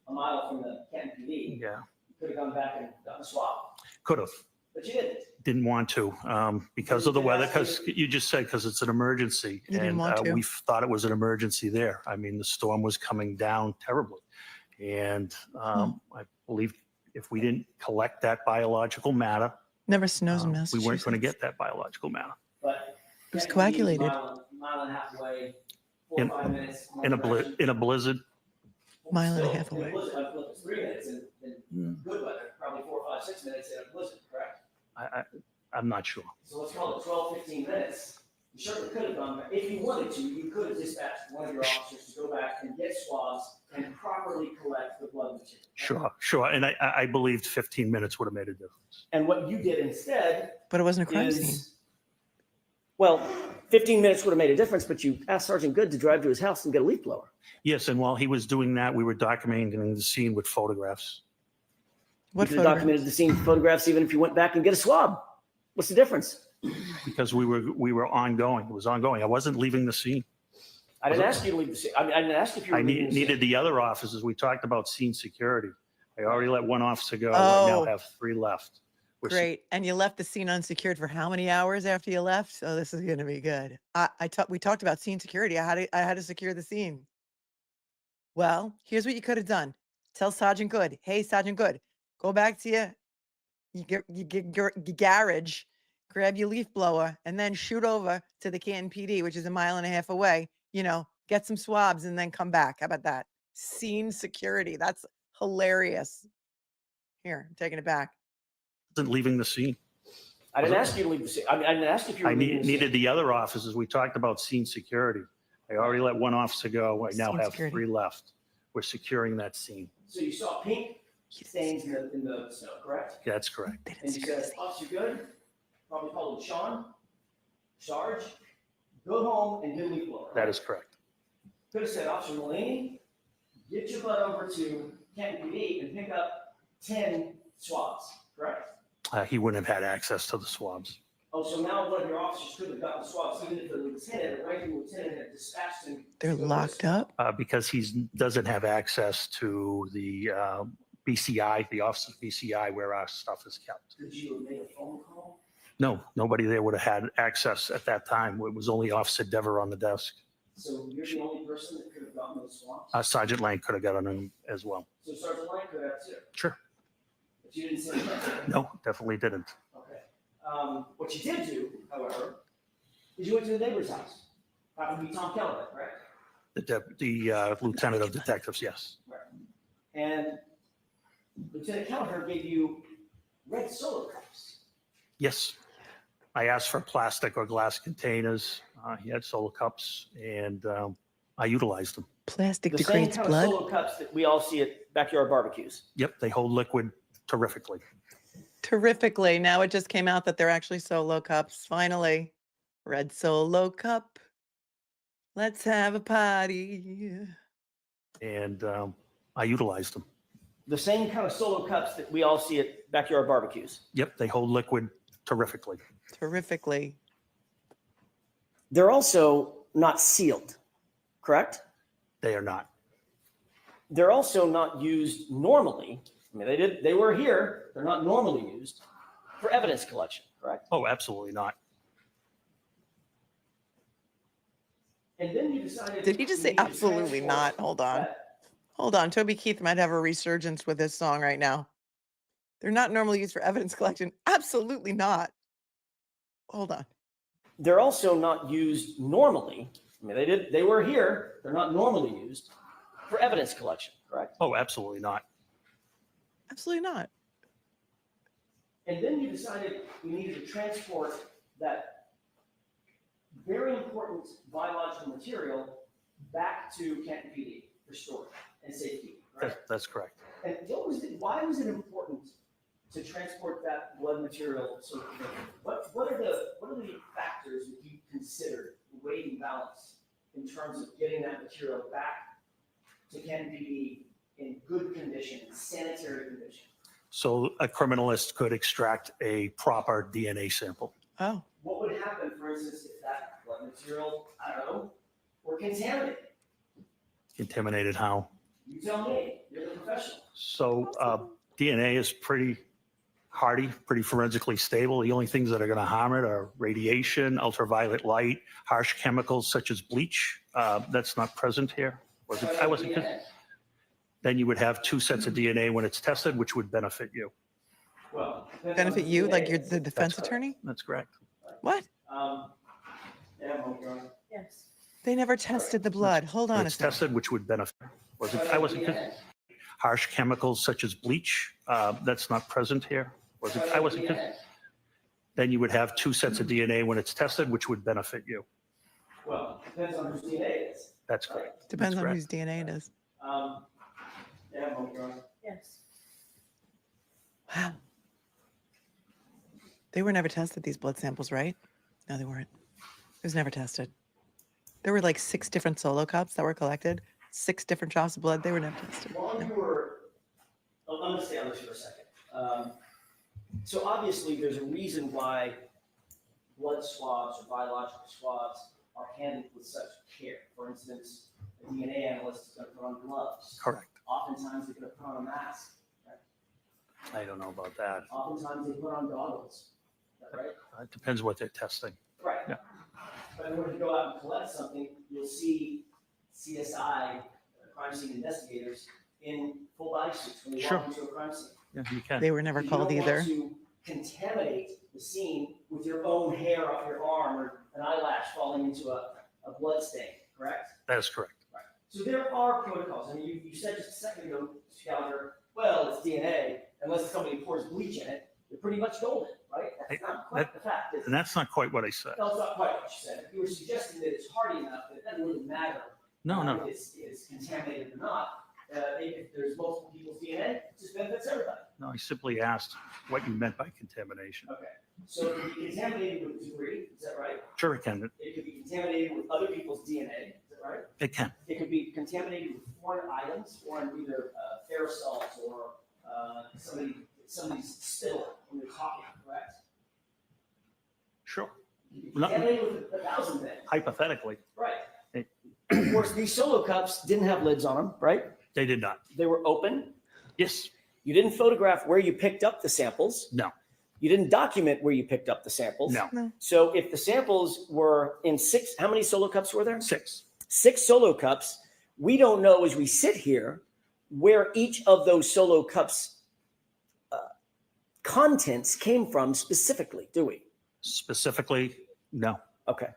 a mile from the Canton PD, Yeah, you could have gone back and done a swab, could have. but you didn't. Didn't want to because of the weather, because you just said because it's an emergency. You didn't And want to. we thought it was an emergency there. I mean, the storm was coming down terribly. And I believe if we didn't collect that biological matter, Never snows in we Massachusetts. weren't going to get that biological matter. But It was Canton PD is coagulated. mile and a half away, 4 or 5 minutes. In a blizzard. Mile and a Still, half in away. blizzard, look, it's 3 minutes in good weather, probably 4, 5, 6 minutes in a blizzard, correct? I'm not sure. So let's call it 12, 15 minutes. You certainly could have done that. If you wanted to, you could have dispatched one of your officers to go back and get swabs and properly collect the blood material. Sure. And I believed 15 minutes would have made a difference. And what you did instead But it wasn't a crime scene. is, well, 15 minutes would have made a difference, but you asked Sergeant Good to drive to his house and get a leaf blower. Yes, and while he was doing that, we were documenting the scene with photographs. What You could have documented the scene photographs even if you went back and get a swab. What's the difference? Because we were ongoing. It was ongoing. I wasn't leaving the scene. I didn't ask you to leave the scene. I didn't ask if you were I leaving the scene. needed the other officers. We talked about scene security. I already let one officer go. I now Oh. have 3 left. Great. And you left the scene unsecured for how many hours after you left? Oh, this is going to be good. We talked about scene security. I had to secure the scene. Well, here's what you could have done. Tell Sergeant Good, hey, Sergeant Good, go back to your garage, grab your leaf blower, and then shoot over to the Canton PD, which is a mile and a half away, get some swabs and then come back. How about that? Scene security. That's hilarious. Here, I'm taking it back. Wasn't leaving the scene. I didn't ask you to leave the scene. I didn't ask if you were I leaving the scene. needed the other officers. We talked about scene security. I already let one officer go. I now Scene have security. 3 left. We're securing that scene. So you saw pink? stains in the snow, correct? Yeah, that's correct. And you said, Officer Good, probably called him Sean, Sarge, go home and get a leaf blower. That is correct. Could have said, Officer Mulaney, get your butt over to Canton PD and pick up 10 swabs, correct? He wouldn't have had access to the swabs. Oh, so now one of your officers could have gotten the swabs, even if the lieutenant, the ranking lieutenant had dispatched him. They're locked up? Because he doesn't have access to the BCI, the Office of BCI, where our stuff is kept. Could you have made a phone call? No, nobody there would have had access at that time. It was only Officer Dever on the desk. So you're the only person that could have gotten those swabs? Sergeant Lang could have gotten them as well. So Sergeant Lang could have too? Sure. But you didn't say that? No, definitely didn't. Okay. What you did do, however, is you went to the neighbor's house. Happened to be Tom Keller, right? The lieutenant of detectives, yes. Right. And Lieutenant Keller gave you red Solo cups. Yes. I asked for plastic or glass containers. He had Solo cups, and I utilized them. Plastic The same degrades kind blood? of Solo cups that we all see at backyard barbecues. Yep, they hold liquid terrifically. Terrifically. Now it just came out that they're actually Solo cups. Finally. Red Solo cup. Let's have a party. And I utilized them. The same kind of Solo cups that we all see at backyard barbecues. Yep, they hold liquid terrifically. Terrifically. They're also not sealed, correct? They are not. They're also not used normally. I mean, they were here. They're not normally used for evidence collection, correct? Oh, absolutely not. And then you decided. Did he just say absolutely not? Hold on. Hold on. Toby Keith might have a resurgence with this song right now. They're not normally used for evidence collection. Absolutely not. Hold on. They're also not used normally. I mean, they were here. They're not normally used for evidence collection, correct? Oh, absolutely not. Absolutely not. And then you decided we needed to transport that very important biological material back to Canton PD for storage and safety, right? That's correct. And why was it important to transport that blood material so quickly? What are the factors that you considered weight and balance in terms of getting that material back to Canton PD in good condition, sanitary condition? So a criminalist could extract a proper DNA sample. Oh. What would happen, for instance, if that blood material, I don't know, were contaminated? Contaminated how? You tell me, you're the professional. So DNA is pretty hardy, pretty forensically stable. The only things that are going to harm it are radiation, ultraviolet light, harsh chemicals such as bleach. That's not present here. I wasn't. Then you would have 2 sets of DNA when it's tested, which would benefit you. Well, Benefit you, like you're the defense attorney? That's correct. What? Yes. They never tested the blood. Hold on a It's second. tested, which would benefit. I wasn't. Harsh chemicals such as bleach. That's not present here. I wasn't. Then you would have 2 sets of DNA when it's tested, which would benefit you. Well, depends on whose DNA it is. That's correct. Depends That's on correct. whose DNA it is. Yes. Wow. They were never tested, these blood samples, right? No, they weren't. It was never tested. There were like 6 different Solo cups that were collected, 6 different drops of blood. They were never tested. While you were, I'm going to stay on this for a second. So obviously there's a reason why blood swabs or biological swabs are handled with such care. For instance, a DNA analyst is going to put on gloves. Correct. Oftentimes they're going to put on a mask. Right? I don't know about that. Oftentimes they put on goggles. Is that right? It depends what they're testing. Right. Yeah. But in order to go out and collect something, you'll see CSI, crime scene investigators, in full body suits when they walk into a crime scene. Yeah, you can. They were never called either. You don't want to contaminate the scene with your own hair off your arm or an eyelash falling into a blood stain, correct? That is correct. Right. So there are protocols. I mean, you said just a second ago, Mr. Gallagher, well, it's DNA. Unless somebody pours bleach in it, you're pretty much golden, right? That's not quite the fact. And that's not quite what I said. No, it's not quite what you said. You were suggesting that it's hardy enough that it doesn't really matter No. if it's contaminated or not, if there's multiple people's DNA, it just benefits everybody. No, I simply asked what you meant by contamination. Okay, so it could be contaminated with debris, is that right? Sure, it can. It could be contaminated with other people's DNA, is that right? It can. It could be contaminated with foreign items, foreign either aerosols or somebody's spittle when they're talking, correct? Sure. Contaminated with 1,000 things. Hypothetically, Right. Of course, these solo cups didn't have lids on them, right? they did not. They were open. Yes. You didn't photograph where you picked up the samples. No. You didn't document where you picked up the samples. No. So if the samples were in 6, how many solo cups were there? 6. 6 solo cups. We don't know as we sit here where each of those solo cups contents came from specifically, do we? Specifically, no. Okay.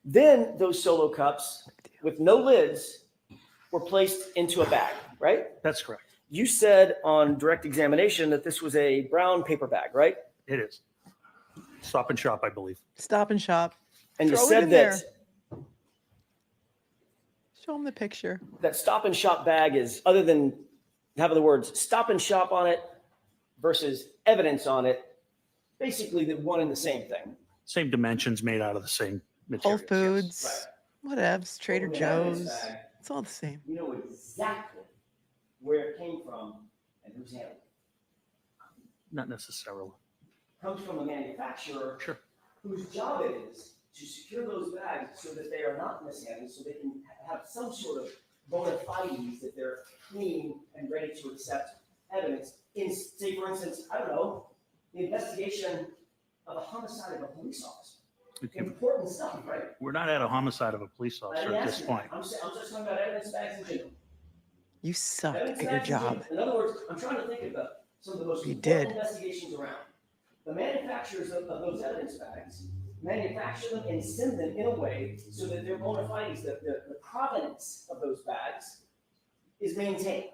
Then those solo cups with no lids were placed into a bag, right? That's correct. You said on direct examination that this was a brown paper bag, right? It is. Stop and Shop, I believe. Stop and Shop. And you Throw it said in that there. Show them the picture. that Stop and Shop bag is, other than having the words Stop and Shop on it versus evidence on it, basically the one and the same thing. Same dimensions, made out of the same Whole materials. Foods, whatevs, Trader Well, the evidence Joe's. bag, It's all the same. you know exactly where it came from and who's handling it. Not necessarily. Comes from the manufacturer, Sure. whose job it is to secure those bags so that they are not mishandled, so they can have some sort of bona fides that they're clean and ready to accept evidence. In, say, for instance, I don't know, the investigation of a homicide of a police officer. Okay. Important stuff, right? We're not at a homicide of a police I officer didn't at ask this you point. that. I'm just talking about evidence bags in general. You suck Evidence at your bags in job. general. In other words, I'm trying to think about some of the most You important did. investigations around. The manufacturers of those evidence bags manufacture them and send them in a way so that they're bona fides, that the provenance of those bags is maintained,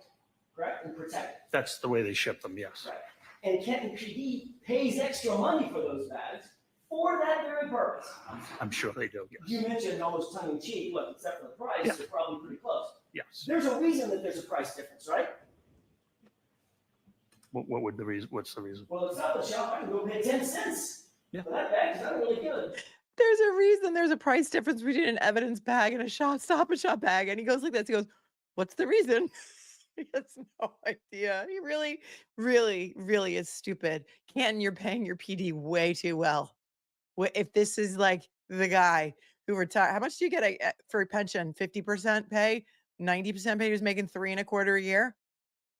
correct, and protected. That's the way they ship them, yes. Right. And Canton PD pays extra money for those bags for that very purpose. I'm sure they do, yes. You mentioned almost tongue in cheek, look, except for the price, Yeah. they're probably pretty close. Yes. There's a reason that there's a price difference, right? What would the reason, what's the reason? Well, it's not the shop, I can go pay 10 cents Yeah. for that bag, it's not really good. There's a reason there's a price difference between an evidence bag and a Stop and Shop bag. And he goes like this. He goes, what's the reason? He has no idea. He really, really, really is stupid. Canton, you're paying your PD way too well. If this is like the guy who retired, how much do you get for a pension? 50% pay, 90% pay, who's making $3.25 a year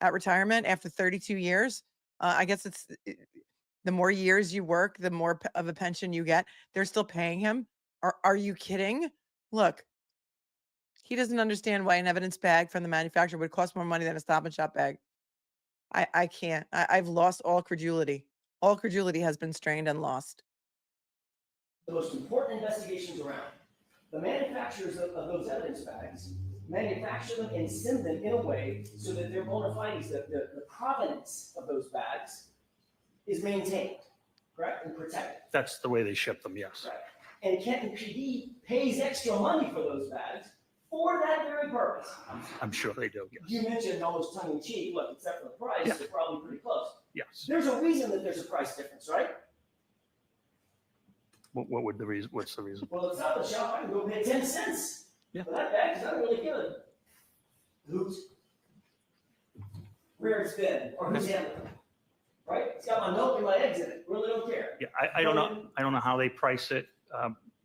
at retirement after 32 years. I guess it's the more years you work, the more of a pension you get. They're still paying him. Are you kidding? Look, he doesn't understand why an evidence bag from the manufacturer would cost more money than a Stop and Shop bag. I can't. I've lost all credulity. All credulity has been strained and lost. The most important investigations around. The manufacturers of those evidence bags manufacture them and send them in a way so that they're bona fides, that the provenance of those bags is maintained, correct, and protected. That's the way they ship them, yes. Right. And Canton PD pays extra money for those bags for that very purpose. I'm sure they do, yes. You mentioned almost tongue in cheek, look, except for the price, Yeah. they're probably pretty close. Yes. There's a reason that there's a price difference, right? What would the reason, what's the reason? Well, it's not the shop, I can go pay 10 cents Yeah. for that bag, it's not really good. Who's, where it's been, or who's handling it, right? It's got my milk and my eggs in it, really don't care. Yeah, I don't know. I don't know how they price it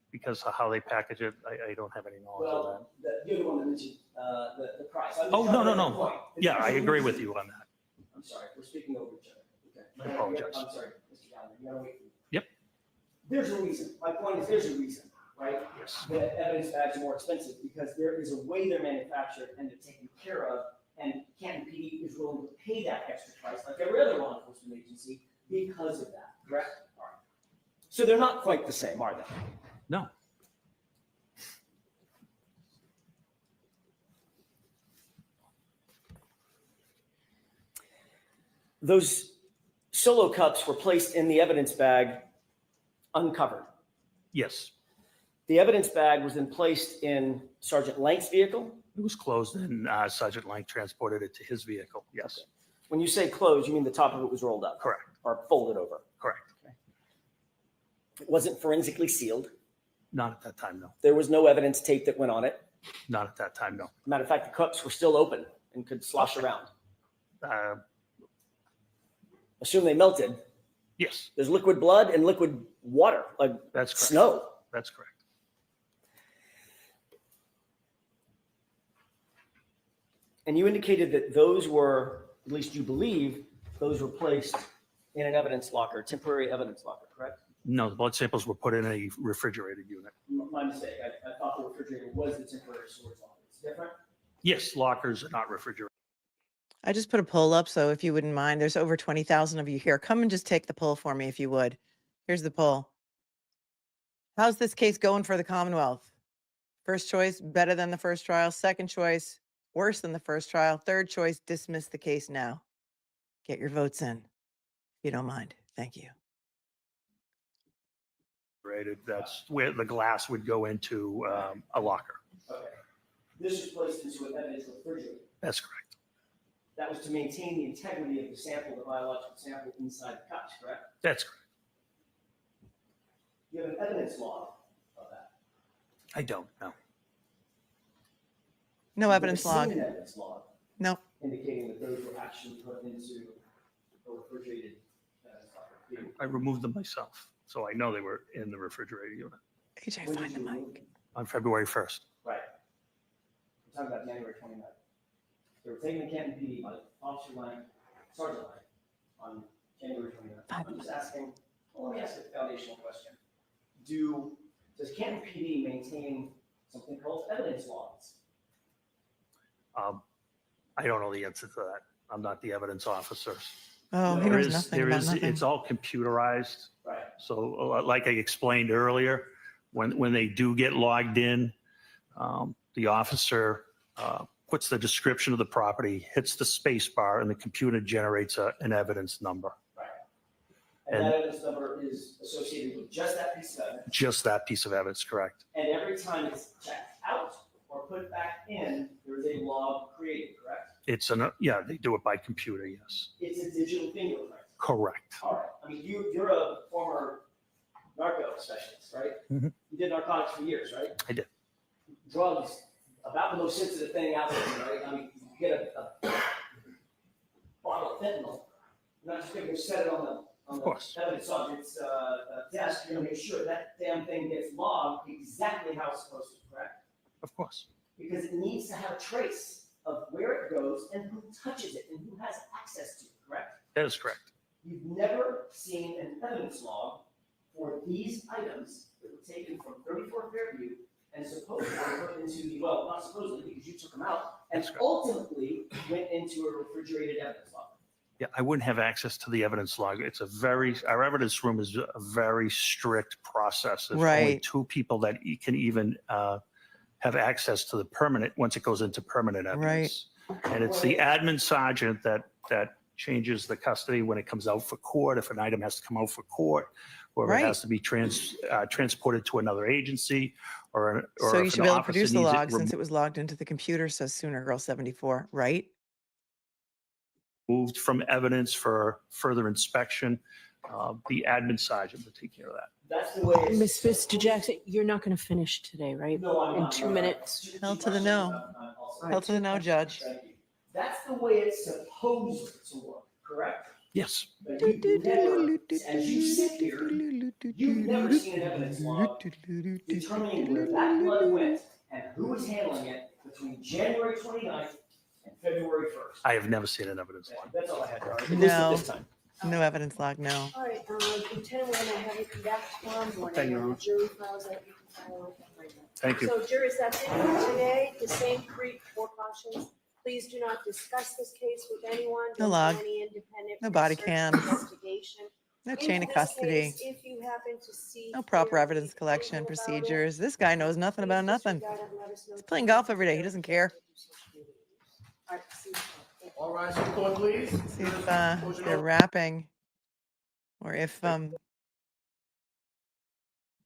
because of how they package it. I don't have any knowledge of that. Well, you're the one that mentioned the price. I'm just Oh, trying no, to no, make a no. point. Yeah, I There's a agree with reason- you on that. I'm sorry, we're speaking over each other. Okay. I apologize. I'm sorry, Mr. Gallagher, you gotta wait. Yep. There's a reason. My point is, there's a reason, right? Yes. That evidence bags are more expensive because there is a way they're manufactured and they're taken care of, and Canton PD is willing to pay that extra price, like every other law enforcement agency, because of that, correct? All right. So they're not quite the same, are they? No. Those solo cups were placed in the evidence bag uncovered. Yes. The evidence bag was then placed in Sergeant Lank's vehicle. It was closed and Sergeant Lang transported it to his vehicle. Yes. When you say closed, you mean the top of it was rolled up? Correct. Or folded over? Correct. It wasn't forensically sealed. Not at that time, no. There was no evidence tape that went on it. Not at that time, no. Matter of fact, the cups were still open and could slosh around. Assume they melted. Yes. There's liquid blood and liquid water, like That's correct. snow. That's correct. And you indicated that those were, at least you believe, those were placed in an evidence locker, temporary evidence locker, correct? No, the blood samples were put in a refrigerated unit. My mistake. I thought the refrigerator was the temporary storage locker. It's different? Yes, lockers are not refrigerated. I just put a poll up, so if you wouldn't mind, there's over 20,000 of you here. Come and just take the poll for me if you would. Here's the poll. How's this case going for the Commonwealth? First choice, better than the first trial. Second choice, worse than the first trial. Third choice, dismiss the case now. Get your votes in, if you don't mind. Thank you. That's where the glass would go into a locker. Okay. This was placed into an evidence refrigerator. That's correct. That was to maintain the integrity of the sample, the biological sample inside the cups, correct? That's correct. You have an evidence log of that. I don't know. No evidence You've never log. seen an evidence log No. indicating that those were actually put into a refrigerated evidence locker. I removed them myself, so I know they were in the refrigerator unit AJ, When find did the you mic. remove them? on February 1st. Right. We're talking about January 29th. They were taken to Canton PD by Officer Lang, Sergeant Lang, on January 29th. I'm just asking, well, let me ask a foundational question. Does Canton PD maintain something called evidence logs? I don't know the answer to that. I'm not the evidence officer. Oh, he knows nothing about nothing. It's all computerized. Right. So like I explained earlier, when they do get logged in, the officer puts the description of the property, hits the space bar, and the computer generates an evidence number. Right. And that evidence number is associated with just that piece of evidence. Just that piece of evidence, correct? And every time it's checked out or put back in, there is a log created, correct? Yeah, they do it by computer, yes. It's a digital fingerprint. Correct. All right. I mean, you're a former narco specialist, right? Mhm. You did narcotics for years, right? I did. Drugs, about the most sensitive thing out there, right? I mean, you get a bottle of fentanyl, you're not just going to set it on the evidence subject's desk. You're going to make sure that damn thing gets logged exactly how it's supposed to, correct? Of course. Because it needs to have a trace of where it goes and who touches it and who has access to it, correct? That is correct. You've never seen an evidence log for these items that were taken from 34 Fairview and supposedly put into the, well, not supposedly because you took them out, and ultimately went into a refrigerated evidence log. Yeah, I wouldn't have access to the evidence log. Our evidence room is a very strict process. There's only Right. 2 people that can even have access to the permanent, once it goes into permanent evidence. And it's the admin sergeant that changes the custody when it comes out for court, if an item has to come out for court, or if it Right. has to be transported to another agency, or So you if should an be able to officer produce the needs it log since it was logged into the computer, says Sooner Girl 74, right? removed from evidence for further inspection, the admin sergeant would take care of that. That's the way it's. Miss Mr. Jackson, you're not going to finish today, right? No, I'm In not. 2 minutes. Hell to the no. Hell to the no, Judge. Thank you. That's the way it's supposed to work, correct? Yes. But you've never, as you sit here, you've never seen an evidence log determining where that blood went and who was handling it between January 29th and February 1st. I have never seen an evidence log. That's all I had, Darrell, at least at No, this time. no evidence log, no. All right, Lieutenant, we're gonna have you come back tomorrow morning. Thank you, Your and Honor. the jury files that you can file with them right now. Thank you. So jurors, that's it for today. The same 3 cautions. Please do not discuss this case with anyone. No Don't do log. any independent No body research, cams. investigation. No Into chain of this custody. case, If you happen to see. No proper hear, evidence collection anything about it, procedures. This guy knows nothing about please nothing. disregard it and let us know. He's playing golf every day. He doesn't care. All right, see you. Thank you. All rise to the court, please. See if they're rapping or if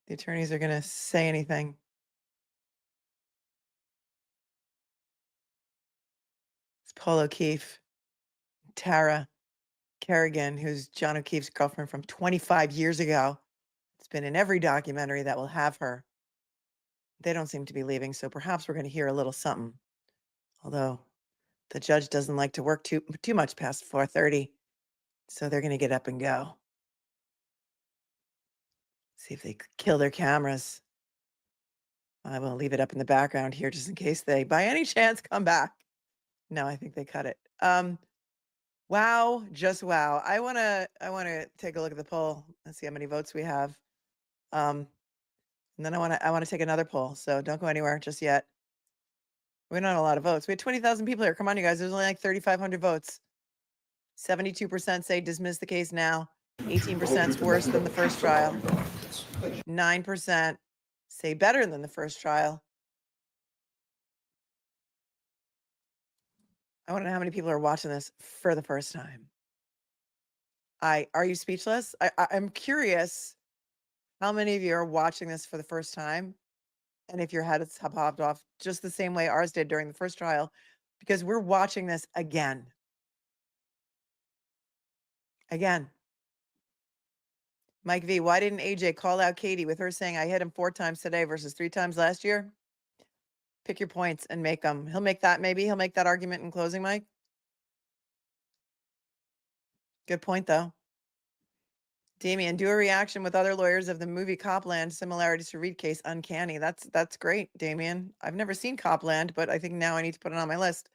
the attorneys are going to say anything. It's Paul O'Keefe, Tara Kerrigan, who's John O'Keefe's girlfriend from 25 years ago. It's been in every documentary that will have her. They don't seem to be leaving, so perhaps we're going to hear a little something. Although the judge doesn't like to work too much past 4:30, so they're going to get up and go. See if they kill their cameras. I will leave it up in the background here just in case they, by any chance, come back. No, I think they cut it. Wow, just wow. I wanna take a look at the poll and see how many votes we have. And then I wanna take another poll. So don't go anywhere just yet. We don't have a lot of votes. We had 20,000 people here. Come on, you guys. There's only like 3,500 votes. 72% say dismiss the case now. 18% is worse than the first trial. 9% say better than the first trial. I want to know how many people are watching this for the first time. Are you speechless? I'm curious how many of you are watching this for the first time, and if your head has popped off just the same way ours did during the first trial, because we're watching this again. Again. Mike V, why didn't AJ call out Katie with her saying I hit him 4 times today versus 3 times last year? Pick your points and make them. He'll make that, maybe he'll make that argument in closing, Mike. Good point, though. Damien, do a reaction with other lawyers of the movie Copland, similarities to Reed case, uncanny. That's great, Damien. I've never seen Copland, but I think now I need to put it on my list.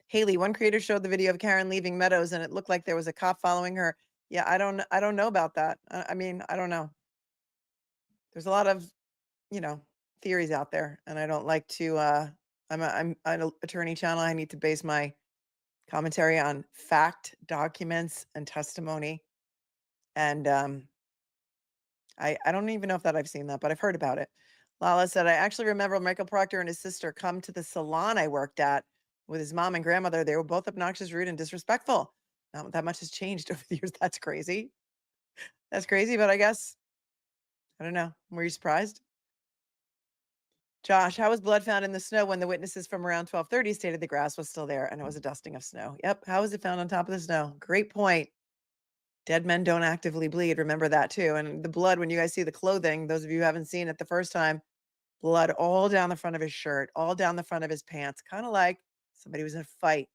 Haley, one creator showed the video of Karen leaving Meadows and it looked like there was a cop following her. Yeah, I don't know about that. I mean, I don't know. There's a lot of, theories out there, and I don't like to I'm an attorney channel. I need to base my commentary on fact, documents, and testimony. And I don't even know if that I've seen that, but I've heard about it. Lala said, I actually remember Michael Proctor and his sister come to the salon I worked at with his mom and grandmother. They were both obnoxious, rude, and disrespectful. Not that much has changed over the years. That's crazy. That's crazy, but I guess, I don't know. Were you surprised? Josh, how was blood found in the snow when the witnesses from around 12:30 stated the grass was still there and it was a dusting of snow? Yep. How was it found on top of the snow? Great point. Dead men don't actively bleed. Remember that too. And the blood, when you guys see the clothing, those of you who haven't seen it the first time, blood all down the front of his shirt, all down the front of his pants, kind of like somebody was in a fight.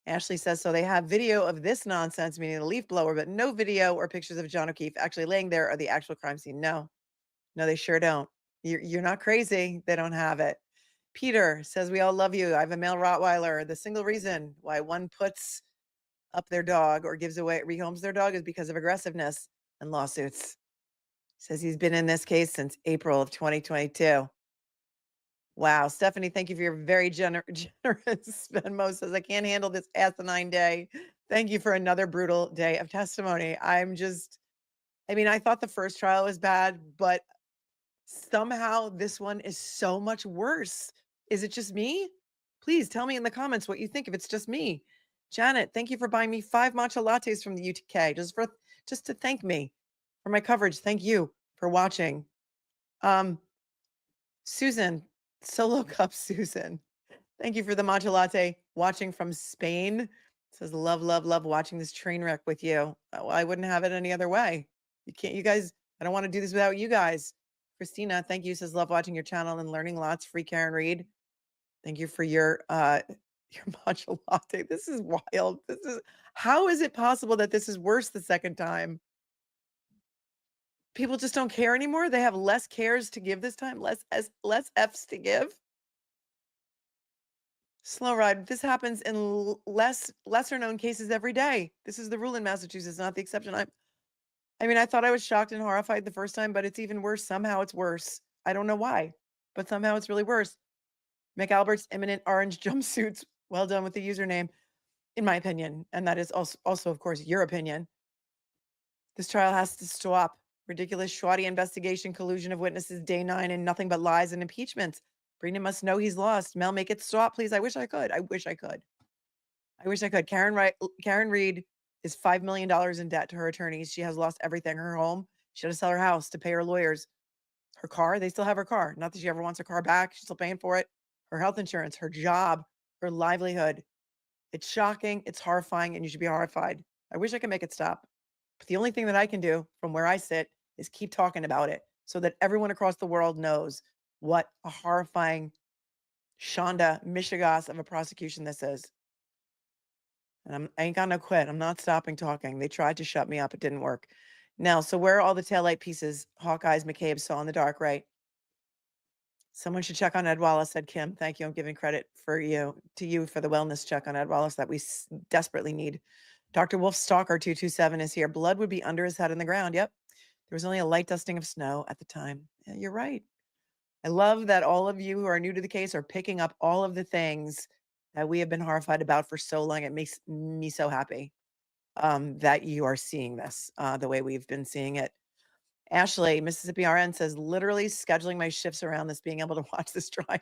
Ashley says, so they have video of this nonsense, meaning the leaf blower, but no video or pictures of John O'Keefe actually laying there or the actual crime scene. No, they sure don't. You're not crazy. They don't have it. Peter says, we all love you. I have a male Rottweiler. The single reason why one puts up their dog or gives away, rehomes their dog is because of aggressiveness and lawsuits. Says he's been in this case since April of 2022. Wow. Stephanie, thank you for your very generous. Venmo says, I can't handle this asinine day. Thank you for another brutal day of testimony. I thought the first trial was bad, but somehow this one is so much worse. Is it just me? Please tell me in the comments what you think if it's just me. Janet, thank you for buying me 5 matcha lattes from the UK just to thank me for my coverage. Thank you for watching. Susan, Solo Cup Susan, thank you for the matcha latte. Watching from Spain. Says love, love, love watching this train wreck with you. Well, I wouldn't have it any other way. You guys, I don't want to do this without you guys. Christina, thank you. Says love watching your channel and learning lots. Free Karen Reed. Thank you for your matcha latte. This is wild. How is it possible that this is worse the second time? People just don't care anymore. They have less cares to give this time, less Fs to give. Slow ride. This happens in lesser known cases every day. This is the rule in Massachusetts, not the exception. I thought I was shocked and horrified the first time, but it's even worse. Somehow it's worse. I don't know why, but somehow it's really worse. McAlbert's imminent orange jumpsuits. Well done with the username, in my opinion. And that is also, of course, your opinion. This trial has to stop. Ridiculous, shoddy investigation, collusion of witnesses, day 9, and nothing but lies and impeachments. Brennan must know he's lost. Mel, make it stop, please. I wish I could. Karen Reed is $5 million in debt to her attorneys. She has lost everything, her home, She had to sell her house to pay her lawyers. Her car, they still have her car. Not that she ever wants her car back. She's still paying for it. Her health insurance, her job, her livelihood. It's shocking. It's horrifying, and you should be horrified. I wish I could make it stop. But the only thing that I can do from where I sit is keep talking about it so that everyone across the world knows what a horrifying Shonda Michigas of a prosecution this is. And I ain't got no quit. I'm not stopping talking. They tried to shut me up. It didn't work. Now, so where are all the taillight pieces Hawkeyes McCabe saw in the dark, right? Someone should check on Ed Wallace, said Kim. Thank you. I'm giving credit to you for the wellness check on Ed Wallace that we desperately need. Dr. Wolf Stalker 227 is here. Blood would be under his head in the ground. Yep. There was only a light dusting of snow at the time. Yeah, you're right. I love that all of you who are new to the case are picking up all of the things that we have been horrified about for so long. It makes me so happy that you are seeing this the way we've been seeing it. Ashley, Mississippi RN says, literally scheduling my shifts around this, being able to watch this trial.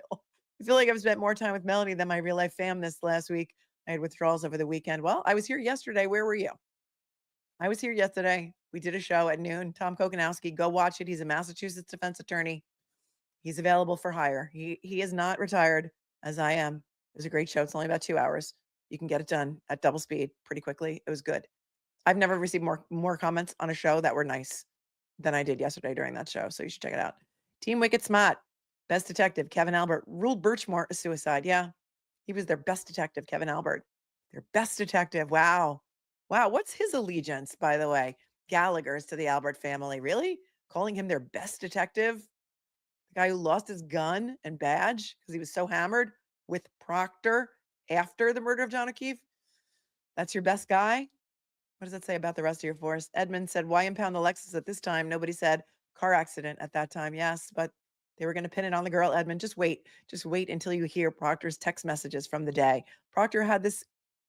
I feel like I've spent more time with Melanie than my real life fam this last week. I had withdrawals over the weekend. Well, I was here yesterday. Where were you? I was here yesterday. We did a show at noon. Tom Kokonowski, go watch it. He's a Massachusetts defense attorney. He's available for hire. He is not retired as I am. It was a great show. It's only about 2 hours. You can get it done at double speed pretty quickly. It was good. I've never received more comments on a show that were nice than I did yesterday during that show. So you should check it out. Team Wicked Smart, best detective, Kevin Albert, ruled Birchmore a suicide. Yeah, he was their best detective, Kevin Albert. Their best detective. Wow. Wow. What's his allegiance, by the way? Gallagher's to the Albert family. Really? Calling him their best detective? The guy who lost his gun and badge because he was so hammered with Proctor after the murder of John O'Keefe? That's your best guy? What does that say about the rest of your force? Edmund said, why impound the Lexus at this time? Nobody said car accident at that time. Yes, but they were going to pin it on the girl, Edmund. Just wait until you hear Proctor's text messages from the day. Proctor had this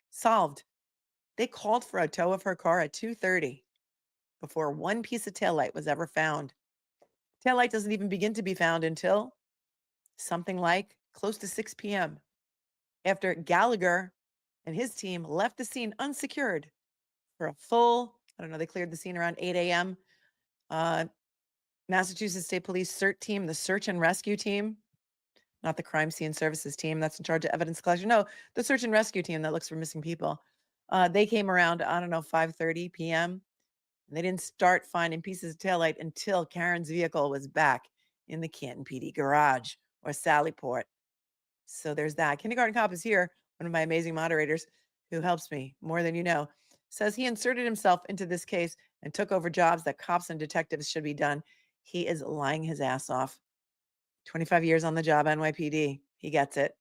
solved. They called for a tow of her car at 2:30 before one piece of taillight was ever found. Taillight doesn't even begin to be found until something like close to 6 p.m. after Gallagher and his team left the scene unsecured for a full, I don't know, they cleared the scene around 8 a.m. Massachusetts State Police CERT team, the search and rescue team, not the crime scene services team that's in charge of evidence collection. No, the search and rescue team that looks for missing people. They came around, I don't know, 5:30 p.m. And they didn't start finding pieces of taillight until Karen's vehicle was back in the Canton PD garage or Sallyport. So there's that. Kindergarten Cop is here, one of my amazing moderators who helps me more than you know. Says he inserted himself into this case and took over jobs that cops and detectives should be done. He is lying his ass off. 25 years on the job, NYPD. He gets it.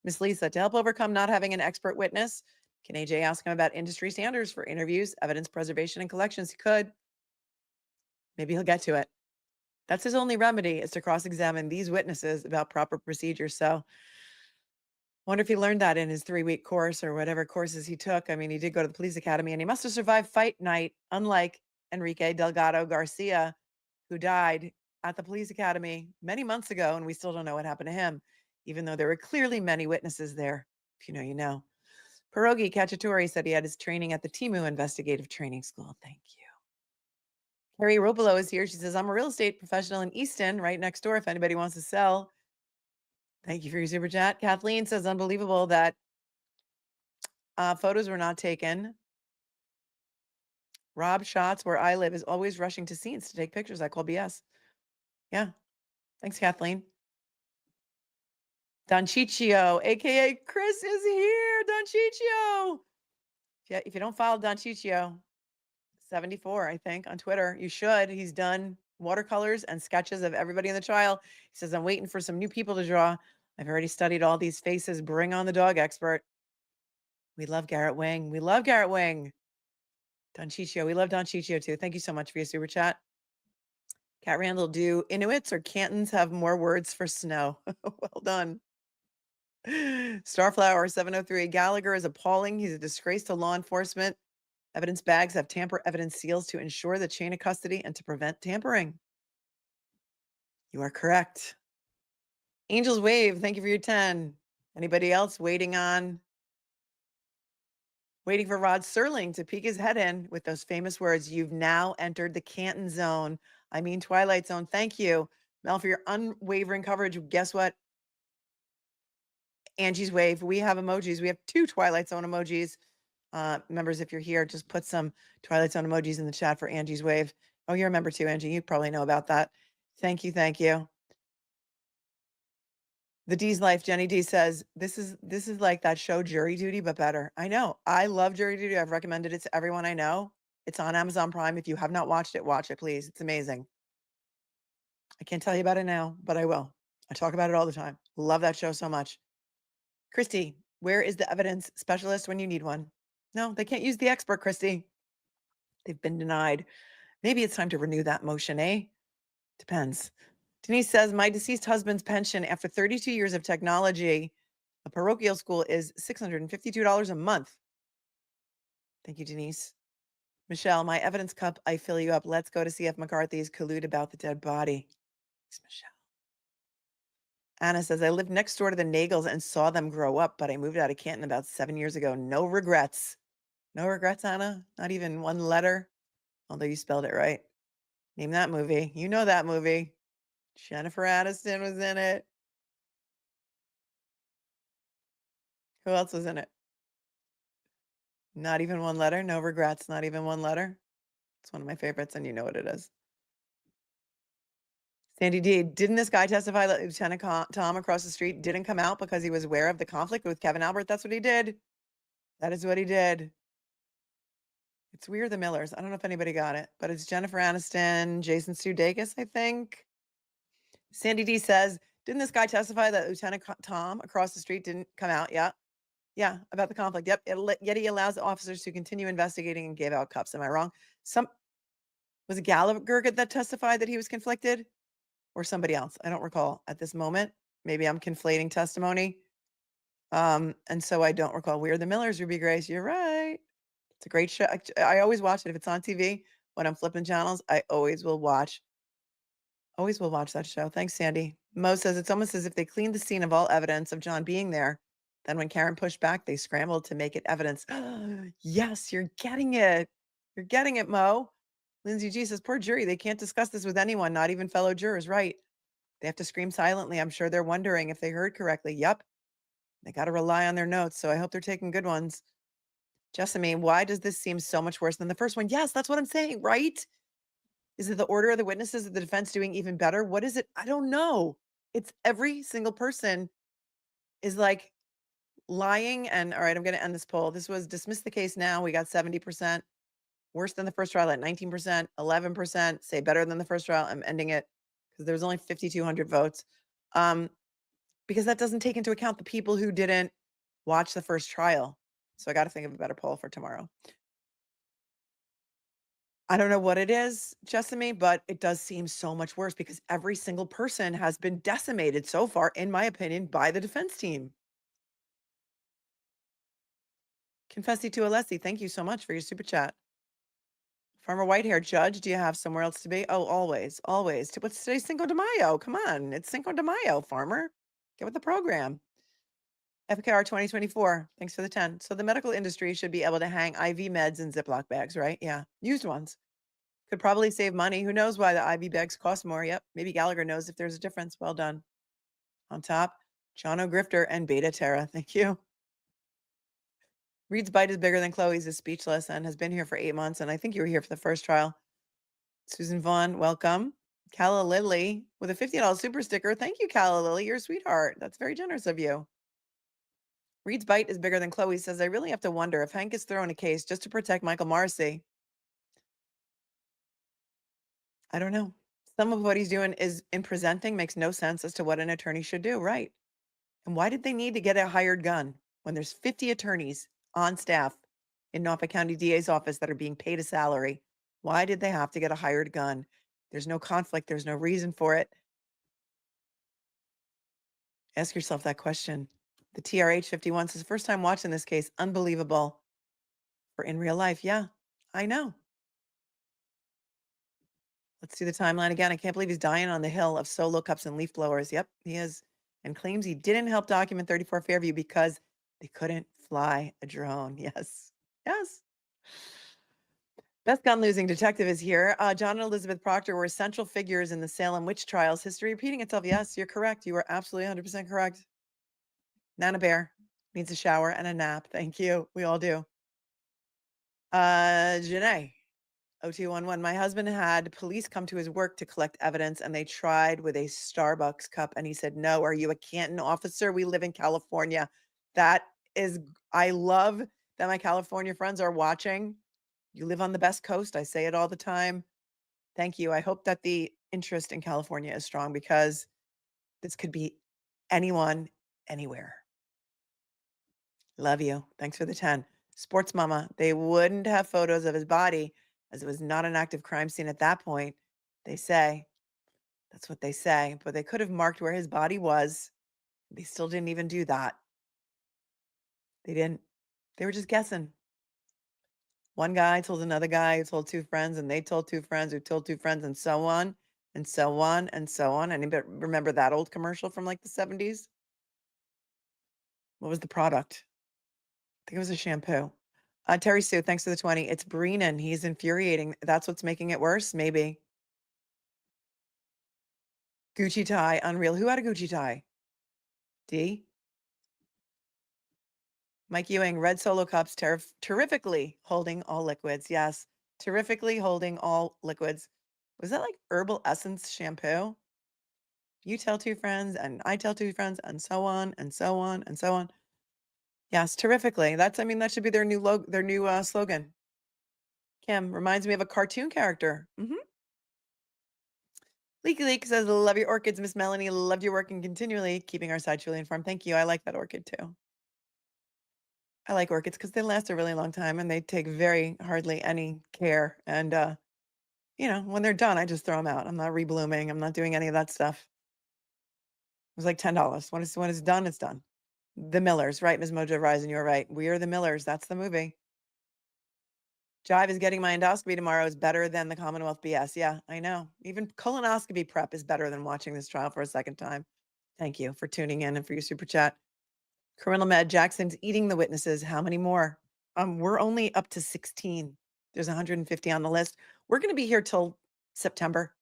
Miss Lisa, to help overcome not having an expert witness, can AJ ask him about industry standards for interviews, evidence preservation, and collections? He could. Maybe he'll get to it. That's his only remedy, is to cross-examine these witnesses about proper procedures. So wonder if he learned that in his 3-week course or whatever courses he took. I mean, he did go to the police academy and he must have survived fight night, unlike Enrique Delgado Garcia, who died at the police academy many months ago. And we still don't know what happened to him, even though there were clearly many witnesses there. If you know, you know. Pierogi Cacciatore said he had his training at the Timu Investigative Training School. Thank you. Carrie Ropolo is here. She says, I'm a real estate professional in Easton, right next door, if anybody wants to sell. Thank you for your super chat. Kathleen says, unbelievable that photos were not taken. Rob Schatz, where I live, is always rushing to scenes to take pictures. I call BS. Yeah. Thanks, Kathleen. Don Ciccio, aka Chris, is here. Don Ciccio. If you don't follow Don Ciccio, 74, I think, on Twitter, you should. He's done watercolors and sketches of everybody in the trial. He says, I'm waiting for some new people to draw. I've already studied all these faces. Bring on the dog expert. We love Garrett Wing. We love Garrett Wing. Don Ciccio. We love Don Ciccio too. Thank you so much for your super chat. Cat Randall, do Inuits or Cantons have more words for snow? Well done. Starflower 703. Gallagher is appalling. He's a disgrace to law enforcement. Evidence bags have tamper evidence seals to ensure the chain of custody and to prevent tampering. You are correct. Angels Wave, thank you for your 10. Anybody else waiting on Waiting for Rod Serling to peek his head in with those famous words, "You've now entered the Canton zone." I mean, Twilight Zone. Thank you, Mel, for your unwavering coverage. Guess what? Angie's Wave. We have emojis. We have 2 Twilight Zone emojis. Members, if you're here, just put some Twilight Zone emojis in the chat for Angie's Wave. Oh, you're a member too, Angie. You probably know about that. Thank you. Thank you. The D's Life, Jenny D says, this is like that show Jury Duty, but better. I know. I love Jury Duty. I've recommended it to everyone I know. It's on Amazon Prime. If you have not watched it, watch it, please. It's amazing. I can't tell you about it now, but I will. I talk about it all the time. Love that show so much. Christy, where is the evidence specialist when you need one? No, they can't use the expert, Christy. They've been denied. Maybe it's time to renew that motion, eh? Depends. Denise says, my deceased husband's pension after 32 years of technology, a parochial school, is $652 a month. Thank you, Denise. Michelle, my evidence cup, I fill you up. Let's go to CF McCarthy's collude about the dead body. Thanks, Michelle. Anna says, I lived next door to the Nagels and saw them grow up, but I moved out of Canton about 7 years ago. No regrets. No regrets, Anna? Not even one letter? Although you spelled it right. Name that movie. You know that movie. Jennifer Aniston was in it. Who else was in it? Not even one letter. No regrets. Not even one letter. It's one of my favorites, and you know what it is. Sandy D, didn't this guy testify that Lieutenant Tom across the street didn't come out because he was aware of the conflict with Kevin Albert? That's what he did. That is what he did. It's We're the Millers. I don't know if anybody got it, but it's Jennifer Aniston, Jason Sudeikis, I think. Sandy D says, didn't this guy testify that Lieutenant Tom across the street didn't come out? Yeah. Yeah, about the conflict. Yep. Yet he allows officers to continue investigating and gave out cups. Am I wrong? Was it Gallagher that testified that he was conflicted, or somebody else? I don't recall at this moment. Maybe I'm conflating testimony. And so I don't recall. We're the Millers, Ruby Grace. You're right. It's a great show. I always watch it. If it's on TV, when I'm flipping channels, I always will watch that show. Thanks, Sandy. Mo says, it's almost as if they cleaned the scene of all evidence of John being there. Then when Karen pushed back, they scrambled to make it evidence. Yes, you're getting it. You're getting it, Mo. Lindsay G says, poor jury. They can't discuss this with anyone, not even fellow jurors. Right. They have to scream silently. I'm sure they're wondering if they heard correctly. Yep. They got to rely on their notes. So I hope they're taking good ones. Jessamy, why does this seem so much worse than the first one? Yes, that's what I'm saying, right? Is it the order of the witnesses? Is the defense doing even better? What is it? I don't know. It's every single person is like lying. And all right, I'm going to end this poll. This was dismiss the case now. We got 70%. Worse than the first trial at 19%, 11%. Say better than the first trial. I'm ending it because there was only 5,200 votes. Because that doesn't take into account the people who didn't watch the first trial. So I got to think of a better poll for tomorrow. I don't know what it is, Jessamy, but it does seem so much worse because every single person has been decimated so far, in my opinion, by the defense team. Confessi to Alessi, thank you so much for your super chat. Farmer Whitehair, Judge, do you have somewhere else to be? Oh, always, always. What's today's Cinco de Mayo? Come on, it's Cinco de Mayo, Farmer. Get with the program. FKR 2024, thanks for the 10. So the medical industry should be able to hang IV meds in Ziploc bags, right? Yeah, used ones. Could probably save money. Who knows why the IV bags cost more? Yep, maybe Gallagher knows if there's a difference. Well done. On top, John O'Grifter and Beta Terra, thank you. Reed's bite is bigger than Chloe's is speechless and has been here for 8 months. And I think you were here for the first trial. Susan Vaughn, welcome. Calla Lily with a $50 super sticker. Thank you, Calla Lily. You're a sweetheart. That's very generous of you. Reed's bite is bigger than Chloe says, I really have to wonder if Hank is throwing a case just to protect Michael Morrissey. I don't know. Some of what he's doing is in presenting makes no sense as to what an attorney should do, right? And why did they need to get a hired gun when there's 50 attorneys on staff in Norfolk County DA's office that are being paid a salary? Why did they have to get a hired gun? There's no conflict. There's no reason for it. Ask yourself that question. The TRH 51 says, first time watching this case, unbelievable. For in real life, yeah, I know. Let's do the timeline again. I can't believe he's dying on the hill of solo cups and leaf blowers. Yep, he is. And claims he didn't help document 34 Fairview because they couldn't fly a drone. Yes. Yes. Best gun losing detective is here. John and Elizabeth Proctor were central figures in the Salem witch trials. History repeating itself. Yes, you're correct. You are absolutely 100% correct. Nana Bear needs a shower and a nap. Thank you. We all do. Janae, 0211. My husband had police come to his work to collect evidence, and they tried with a Starbucks cup, and he said, "No, are you a Canton officer? We live in California." That is, I love that my California friends are watching. You live on the best coast. I say it all the time. Thank you. I hope that the interest in California is strong because this could be anyone, anywhere. Love you. Thanks for the 10. Sports Mama, they wouldn't have photos of his body as it was not an active crime scene at that point. They say, that's what they say, but they could have marked where his body was. They still didn't even do that. They didn't. They were just guessing. One guy told another guy who told two friends, and they told two friends who told two friends, and so on, and so on, and so on. Anybody remember that old commercial from like the 70s? What was the product? I think it was a shampoo. Terry Sue, thanks for the 20. It's Brennan. He's infuriating. That's what's making it worse, maybe. Gucci tie, unreal. Who had a Gucci tie? D? Mike Ewing, red solo cups, terrifically holding all liquids. Yes, terrifically holding all liquids. Was that like herbal essence shampoo? You tell two friends, and I tell two friends, and so on, and so on, and so on. Yes, terrifically. That's, I mean, that should be their new slogan. Kim reminds me of a cartoon character. Leaky Leak says, "Love your orchids, Miss Melanie. Loved your work and continually keeping our side truly informed." Thank you. I like that orchid too. I like orchids because they last a really long time and they take very hardly any care. And, you know, when they're done, I just throw them out. I'm not reblooming. I'm not doing any of that stuff. It was like $10. When it's done, it's done. The Millers, right, Ms. Mojo Rising, you're right. We Are the Millers. That's the movie. Jive is getting my endoscopy tomorrow is better than the Commonwealth BS. Yeah, I know. Even colonoscopy prep is better than watching this trial for a second time. Thank you for tuning in and for your super chat. Criminal Med Jackson's eating the witnesses. How many more? We're only up to 16. There's 150 on the list. We're going to be here till September.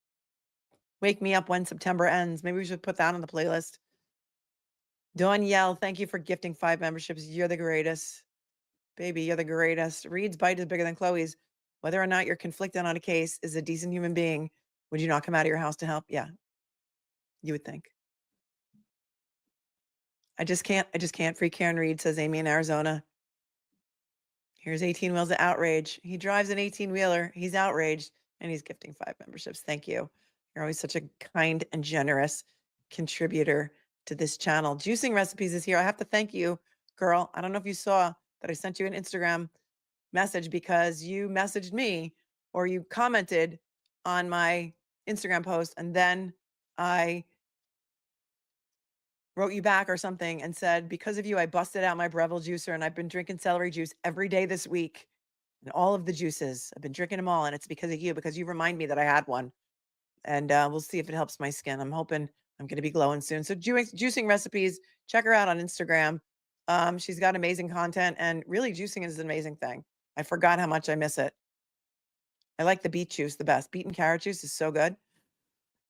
Wake me up when September ends. Maybe we should put that on the playlist. Danielle, thank you for gifting 5 memberships. You're the greatest. Baby, you're the greatest. Reed's bite is bigger than Chloe's. Whether or not you're conflicted on a case is a decent human being. Would you not come out of your house to help? Yeah. You would think. I just can't. Free Karen Reed, says Amy in Arizona. Here's 18 Wheels of Outrage. He drives an 18-wheeler. He's outraged, and he's gifting 5 memberships. Thank you. You're always such a kind and generous contributor to this channel. Juicing Recipes is here. I have to thank you, girl. I don't know if you saw that I sent you an Instagram message because you messaged me or you commented on my Instagram post, and then I wrote you back or something and said, because of you, I busted out my Breville juicer and I've been drinking celery juice every day this week. And all of the juices, I've been drinking them all. And it's because of you, because you remind me that I had one. And we'll see if it helps my skin. I'm hoping I'm going to be glowing soon. So Juicing Recipes, check her out on Instagram. She's got amazing content, and really juicing is an amazing thing. I forgot how much I miss it. I like the beet juice the best. Beet and carrot juice is so good.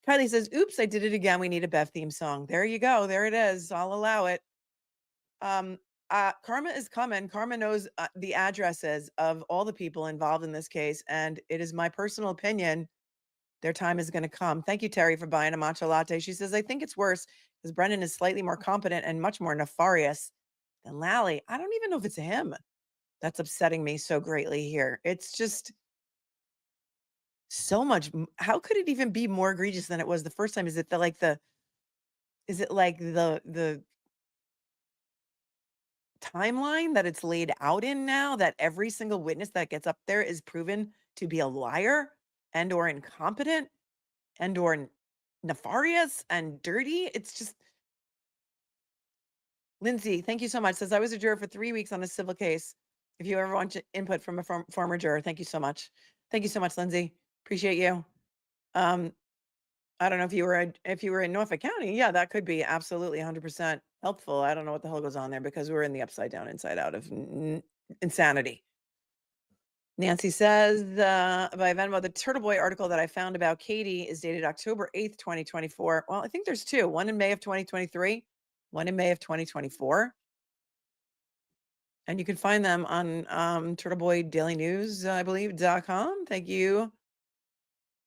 Kylie says, "Oops, I did it again. We need a Bev theme song." There you go. There it is. I'll allow it. Karma is coming. Karma knows the addresses of all the people involved in this case, and it is my personal opinion their time is going to come. Thank you, Terry, for buying a matcha latte. She says, "I think it's worse because Brennan is slightly more competent and much more nefarious than Lally." I don't even know if it's him that's upsetting me so greatly here. It's just so much. How could it even be more egregious than it was the first time? Is it the timeline that it's laid out in now, that every single witness that gets up there is proven to be a liar and or incompetent and or nefarious and dirty? It's just, Lindsay, thank you so much. Says, "I was a juror for 3 weeks on a civil case. If you ever want input from a former juror," thank you so much. Thank you so much, Lindsay. Appreciate you. I don't know if you were in Norfolk County. Yeah, that could be absolutely 100% helpful. I don't know what the hell goes on there because we're in the upside down, inside out of insanity. Nancy says, by Venmo, the Turtleboy article that I found about Katie is dated October 8th, 2024. Well, I think there's two, one in May of 2023, one in May of 2024. And you can find them on Turtleboy Daily News, I believe, .com. Thank you,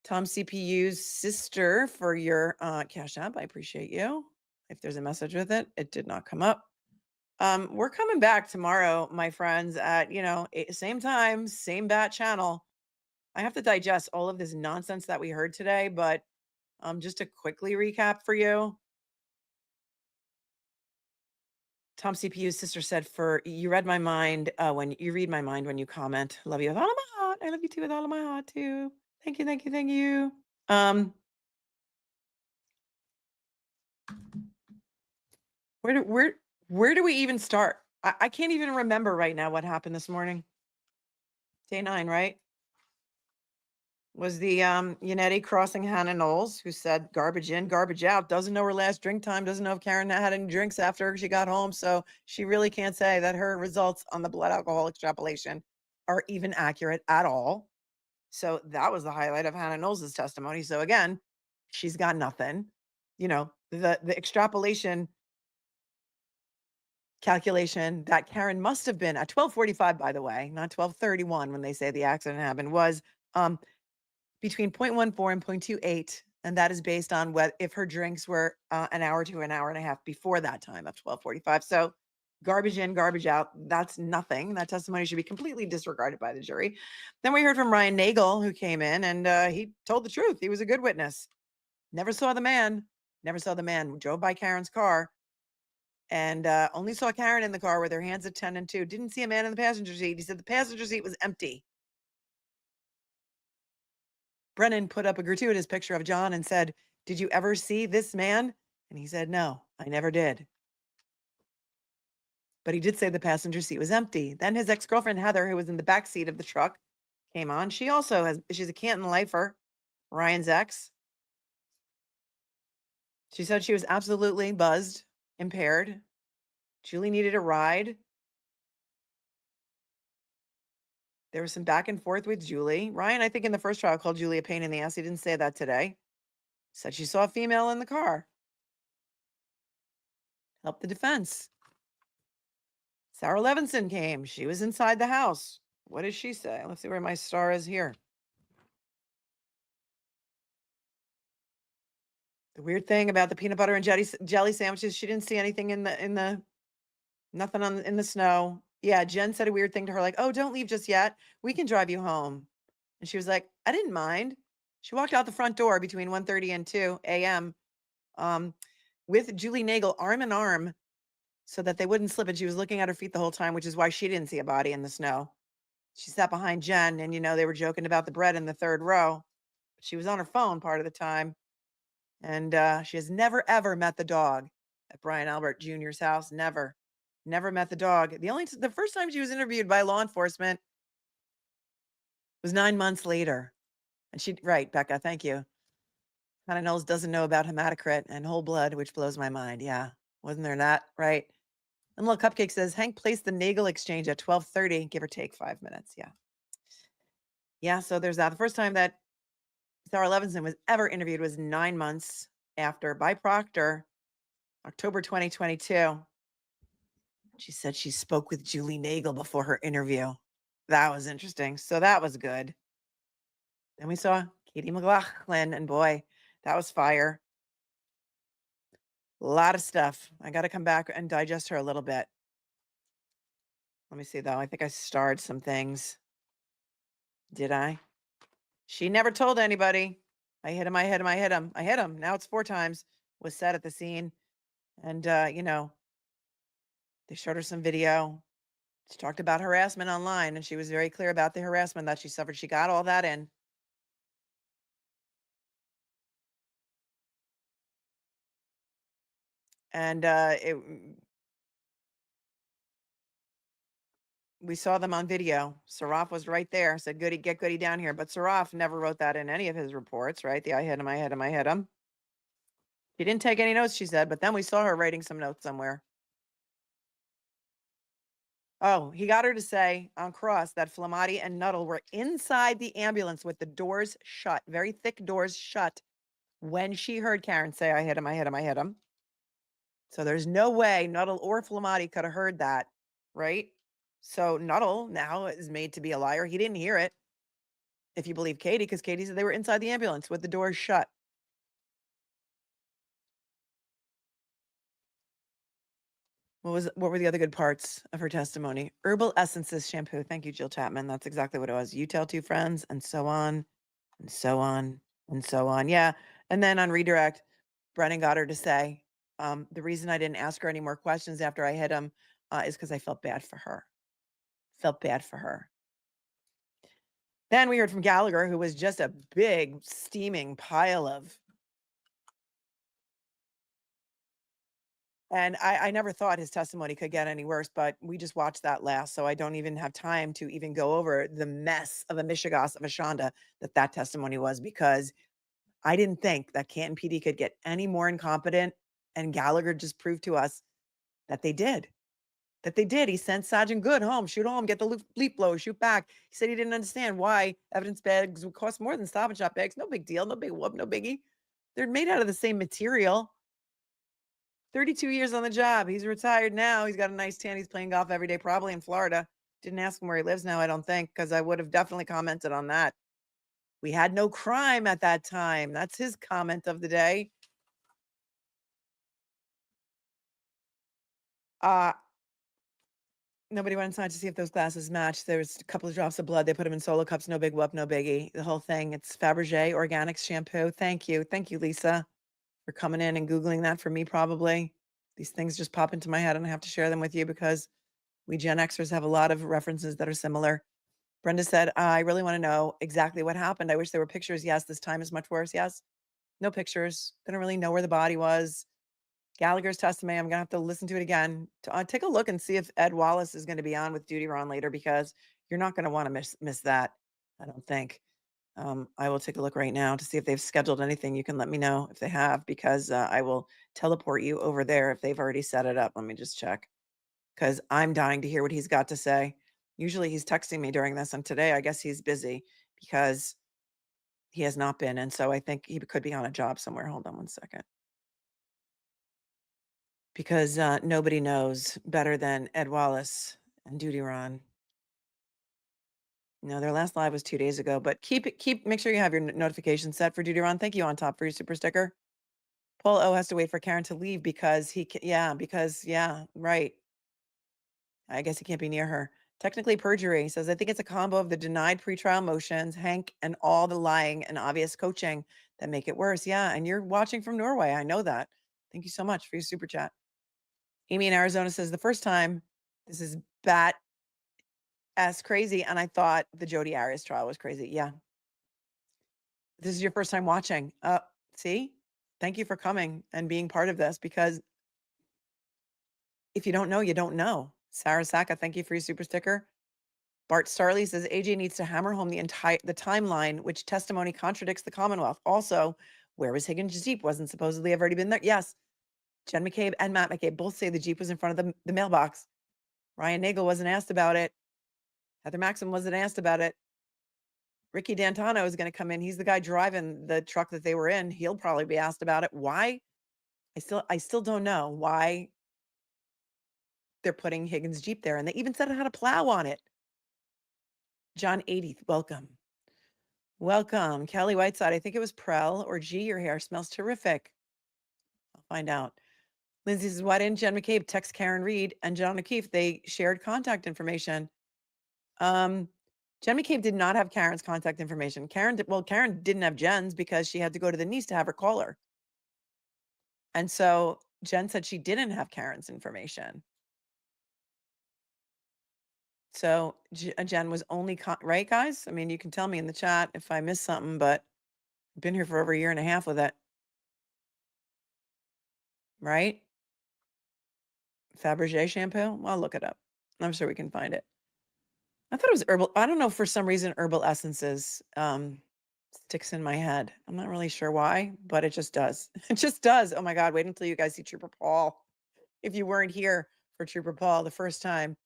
Tom CPU's sister, for your Cash App. I appreciate you. If there's a message with it, it did not come up. We're coming back tomorrow, my friends, at, same time, same bat channel. I have to digest all of this nonsense that we heard today, but just to quickly recap for you. Tom CPU's sister said, you read my mind when you read my mind when you comment. Love you with all of my heart. I love you too with all of my heart too. Thank you, thank you, thank you. Where do we even start? I can't even remember right now what happened this morning. Day 9, right? Was the Yannetti crossing Hannah Knowles, who said garbage in, garbage out, doesn't know her last drink time, doesn't know if Karen had any drinks after she got home. So she really can't say that her results on the blood alcohol extrapolation are even accurate at all. So that was the highlight of Hannah Knowles' testimony. So again, she's got nothing. The extrapolation calculation that Karen must have been at 12:45, by the way, not 12:31 when they say the accident happened, was between 0.14 and 0.28, and that is based on if her drinks were an hour to an hour and a half before that time of 12:45. So garbage in, garbage out, that's nothing. That testimony should be completely disregarded by the jury. Then we heard from Ryan Nagel, who came in, and he told the truth. He was a good witness. Never saw the man, drove by Karen's car, and only saw Karen in the car with her hands at 10 and 2. Didn't see a man in the passenger seat. He said the passenger seat was empty. Brennan put up a gratuitous picture of John and said, "Did you ever see this man?" And he said, "No, I never did." But he did say the passenger seat was empty. Then his ex-girlfriend, Heather, who was in the back seat of the truck, came on. She's a Canton lifer, Ryan's ex. She said she was absolutely buzzed, impaired. Julie needed a ride. There was some back and forth with Julie. Ryan, I think in the first trial, called Julie a pain in the ass. He didn't say that today. Said she saw a female in the car. Helped the defense. Sarah Levinson came. She was inside the house. What did she say? Let's see where my star is here. The weird thing about the peanut butter and jelly sandwiches, she didn't see anything in the nothing in the snow. Yeah, Jen said a weird thing to her, like, "Oh, don't leave just yet. We can drive you home." And she was like, "I didn't mind." She walked out the front door between 1:30 and 2 a.m. With Julie Nagel arm in arm so that they wouldn't slip. And she was looking at her feet the whole time, which is why she didn't see a body in the snow. She sat behind Jen, and, they were joking about the bread in the third row. But she was on her phone part of the time. And she has never, ever met the dog at Brian Albert Jr.'s house. Never met the dog. The first time she was interviewed by law enforcement was 9 months later. And right, Becca, thank you. Hannah Knowles doesn't know about hematocrit and whole blood, which blows my mind. Yeah, wasn't there that, right? And Little Cupcake says, Hank placed the Nagel exchange at 12:30, give or take 5 minutes. Yeah. Yeah, so there's that. The first time that Sarah Levinson was ever interviewed was 9 months after by Proctor, October 2022. She said she spoke with Julie Nagel before her interview. That was interesting. So that was good. Then we saw Katie McLaughlin, and boy, that was fire. A lot of stuff. I got to come back and digest her a little bit. Let me see, though. I think I starred some things. Did I? She never told anybody. I hit him. Now it's 4 times. Was said at the scene. And, they showed her some video. She talked about harassment online, and she was very clear about the harassment that she suffered. She got all that in. And we saw them on video. Saraf was right there, said, "Goody, get Goody down here." But Saraf never wrote that in any of his reports, right? I hit him. She didn't take any notes, she said, but then we saw her writing some notes somewhere. Oh, he got her to say on cross that Flamati and Nuttall were inside the ambulance with the doors shut, very thick doors shut, when she heard Karen say, I hit him, I hit him, I hit him. So there's no way Nuttall or Flamati could have heard that, right? So Nuttall now is made to be a liar. He didn't hear it, if you believe Katie, because Katie said they were inside the ambulance with the doors shut. What were the other good parts of her testimony? Herbal essences shampoo. Thank you, Jill Chapman. That's exactly what it was. You tell two friends, and so on, and so on, and so on. Yeah. And then on redirect, Brennan got her to say, the reason I didn't ask her any more questions after I hit him is because I felt bad for her. Felt bad for her. Then we heard from Gallagher, who was just a big steaming pile of. And I never thought his testimony could get any worse, but we just watched that last, so I don't even have time to even go over the mess of a mishigas of a Shonda that testimony was, because I didn't think that Canton PD could get any more incompetent, and Gallagher just proved to us that they did. That they did. He sent Sergeant Good home, shoot home, get the leap blow, shoot back. He said he didn't understand why evidence bags would cost more than Stop and Shop bags. No big deal, no big whoop, no biggie. They're made out of the same material. 32 years on the job. He's retired now. He's got a nice tan. He's playing golf every day, probably in Florida. Didn't ask him where he lives now, I don't think, because I would have definitely commented on that. We had no crime at that time. That's his comment of the day. Nobody went inside to see if those glasses matched. There was a couple of drops of blood. They put them in solo cups. No big whoop, no biggie. The whole thing. It's Fabergé Organics shampoo. Thank you. Thank you, Lisa, for coming in and Googling that for me, probably. These things just pop into my head and I have to share them with you because we Gen Xers have a lot of references that are similar. Brenda said, I really want to know exactly what happened. I wish there were pictures. Yes, this time is much worse. Yes, no pictures. They don't really know where the body was. Gallagher's testimony, I'm going to have to listen to it again. Take a look and see if Ed Wallace is going to be on with Duty Ron later, because you're not going to want to miss that, I don't think. I will take a look right now to see if they've scheduled anything. You can let me know if they have, because I will teleport you over there if they've already set it up. Let me just check, because I'm dying to hear what he's got to say. Usually he's texting me during this, and today I guess he's busy because he has not been. And so I think he could be on a job somewhere. Hold on one second. Because nobody knows better than Ed Wallace and Duty Ron. No, their last live was 2 days ago, but make sure you have your notifications set for Duty Ron. Thank you, On Top, for your super sticker. Paul O has to wait for Karen to leave because right. I guess he can't be near her. Technically perjury. He says, I think it's a combo of the denied pretrial motions, Hank, and all the lying and obvious coaching that make it worse. Yeah, and you're watching from Norway. I know that. Thank you so much for your super chat. Amy in Arizona says, the first time, this is bat-ass crazy, and I thought the Jodi Arias trial was crazy. Yeah. This is your first time watching. See? Thank you for coming and being part of this, because if you don't know, you don't know. Sarah Saka, thank you for your super sticker. Bart Starley says, AJ needs to hammer home the timeline, which testimony contradicts the Commonwealth. Also, where was Higgins' Jeep? Wasn't supposedly have already been there? Yes. Jen McCabe and Matt McCabe both say the Jeep was in front of the mailbox. Ryan Nagel wasn't asked about it. Heather Maxon wasn't asked about it. Ricky D'Antano is going to come in. He's the guy driving the truck that they were in. He'll probably be asked about it. Why? I still don't know why they're putting Higgins' Jeep there. And they even said it had a plow on it. John 80th, welcome. Welcome. Kelly Whiteside, I think it was Prel or G. Your hair smells terrific. I'll find out. Lindsay says, why didn't Jen McCabe text Karen Reed and John O'Keefe? They shared contact information. Jen McCabe did not have Karen's contact information. Karen didn't have Jen's because she had to go to the niece to have her call her. And so Jen said she didn't have Karen's information. So Jen was only, right, guys? I mean, you can tell me in the chat if I missed something, but I've been here for over a year and a half with it. Right? Fabergé shampoo? I'll look it up. I'm sure we can find it. I thought it was herbal. I don't know, for some reason, herbal essences sticks in my head. I'm not really sure why, but it just does. It just does. Oh my God, wait until you guys see Trooper Paul. If you weren't here for Trooper Paul the first time,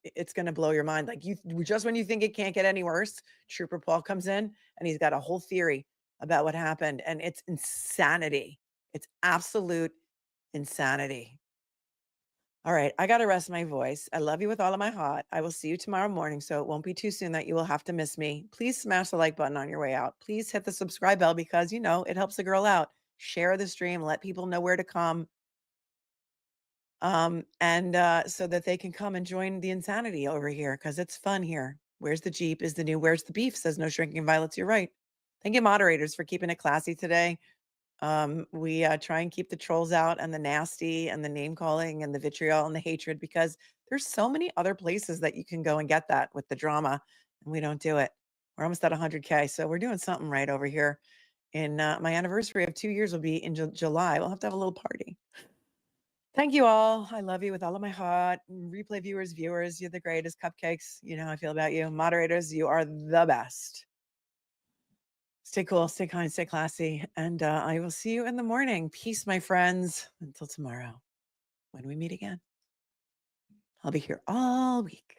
It's going to blow your mind. Like just when you think it can't get any worse, Trooper Paul comes in and he's got a whole theory about what happened. And it's insanity. It's absolute insanity. All right. I got to rest my voice. I love you with all of my heart. I will see you tomorrow morning. So it won't be too soon that you will have to miss me. Please smash the like button on your way out. Please hit the subscribe bell because, you know, it helps the girl out. Share the stream. Let people know where to come. So that they can come and join the insanity over here because it's fun here. Where's the Jeep is the new where's the beef, says no shrinking violets. You're right. Thank you, moderators, for keeping it classy today. We try and keep the trolls out and the nasty and the name calling and the vitriol and the hatred because there's so many other places that you can go and get that with the drama, and we don't do it. We're almost at 100K, so we're doing something right over here. In my anniversary of 2 years will be in July. We'll have to have a little party. Thank you all. I love you with all of my heart. Replay viewers, you're the greatest. Cupcakes, you know how I feel about you. Moderators, you are the best. Stay cool, stay kind, stay classy. And I will see you in the morning. Peace, my friends. Until tomorrow, when we meet again. I'll be here all week.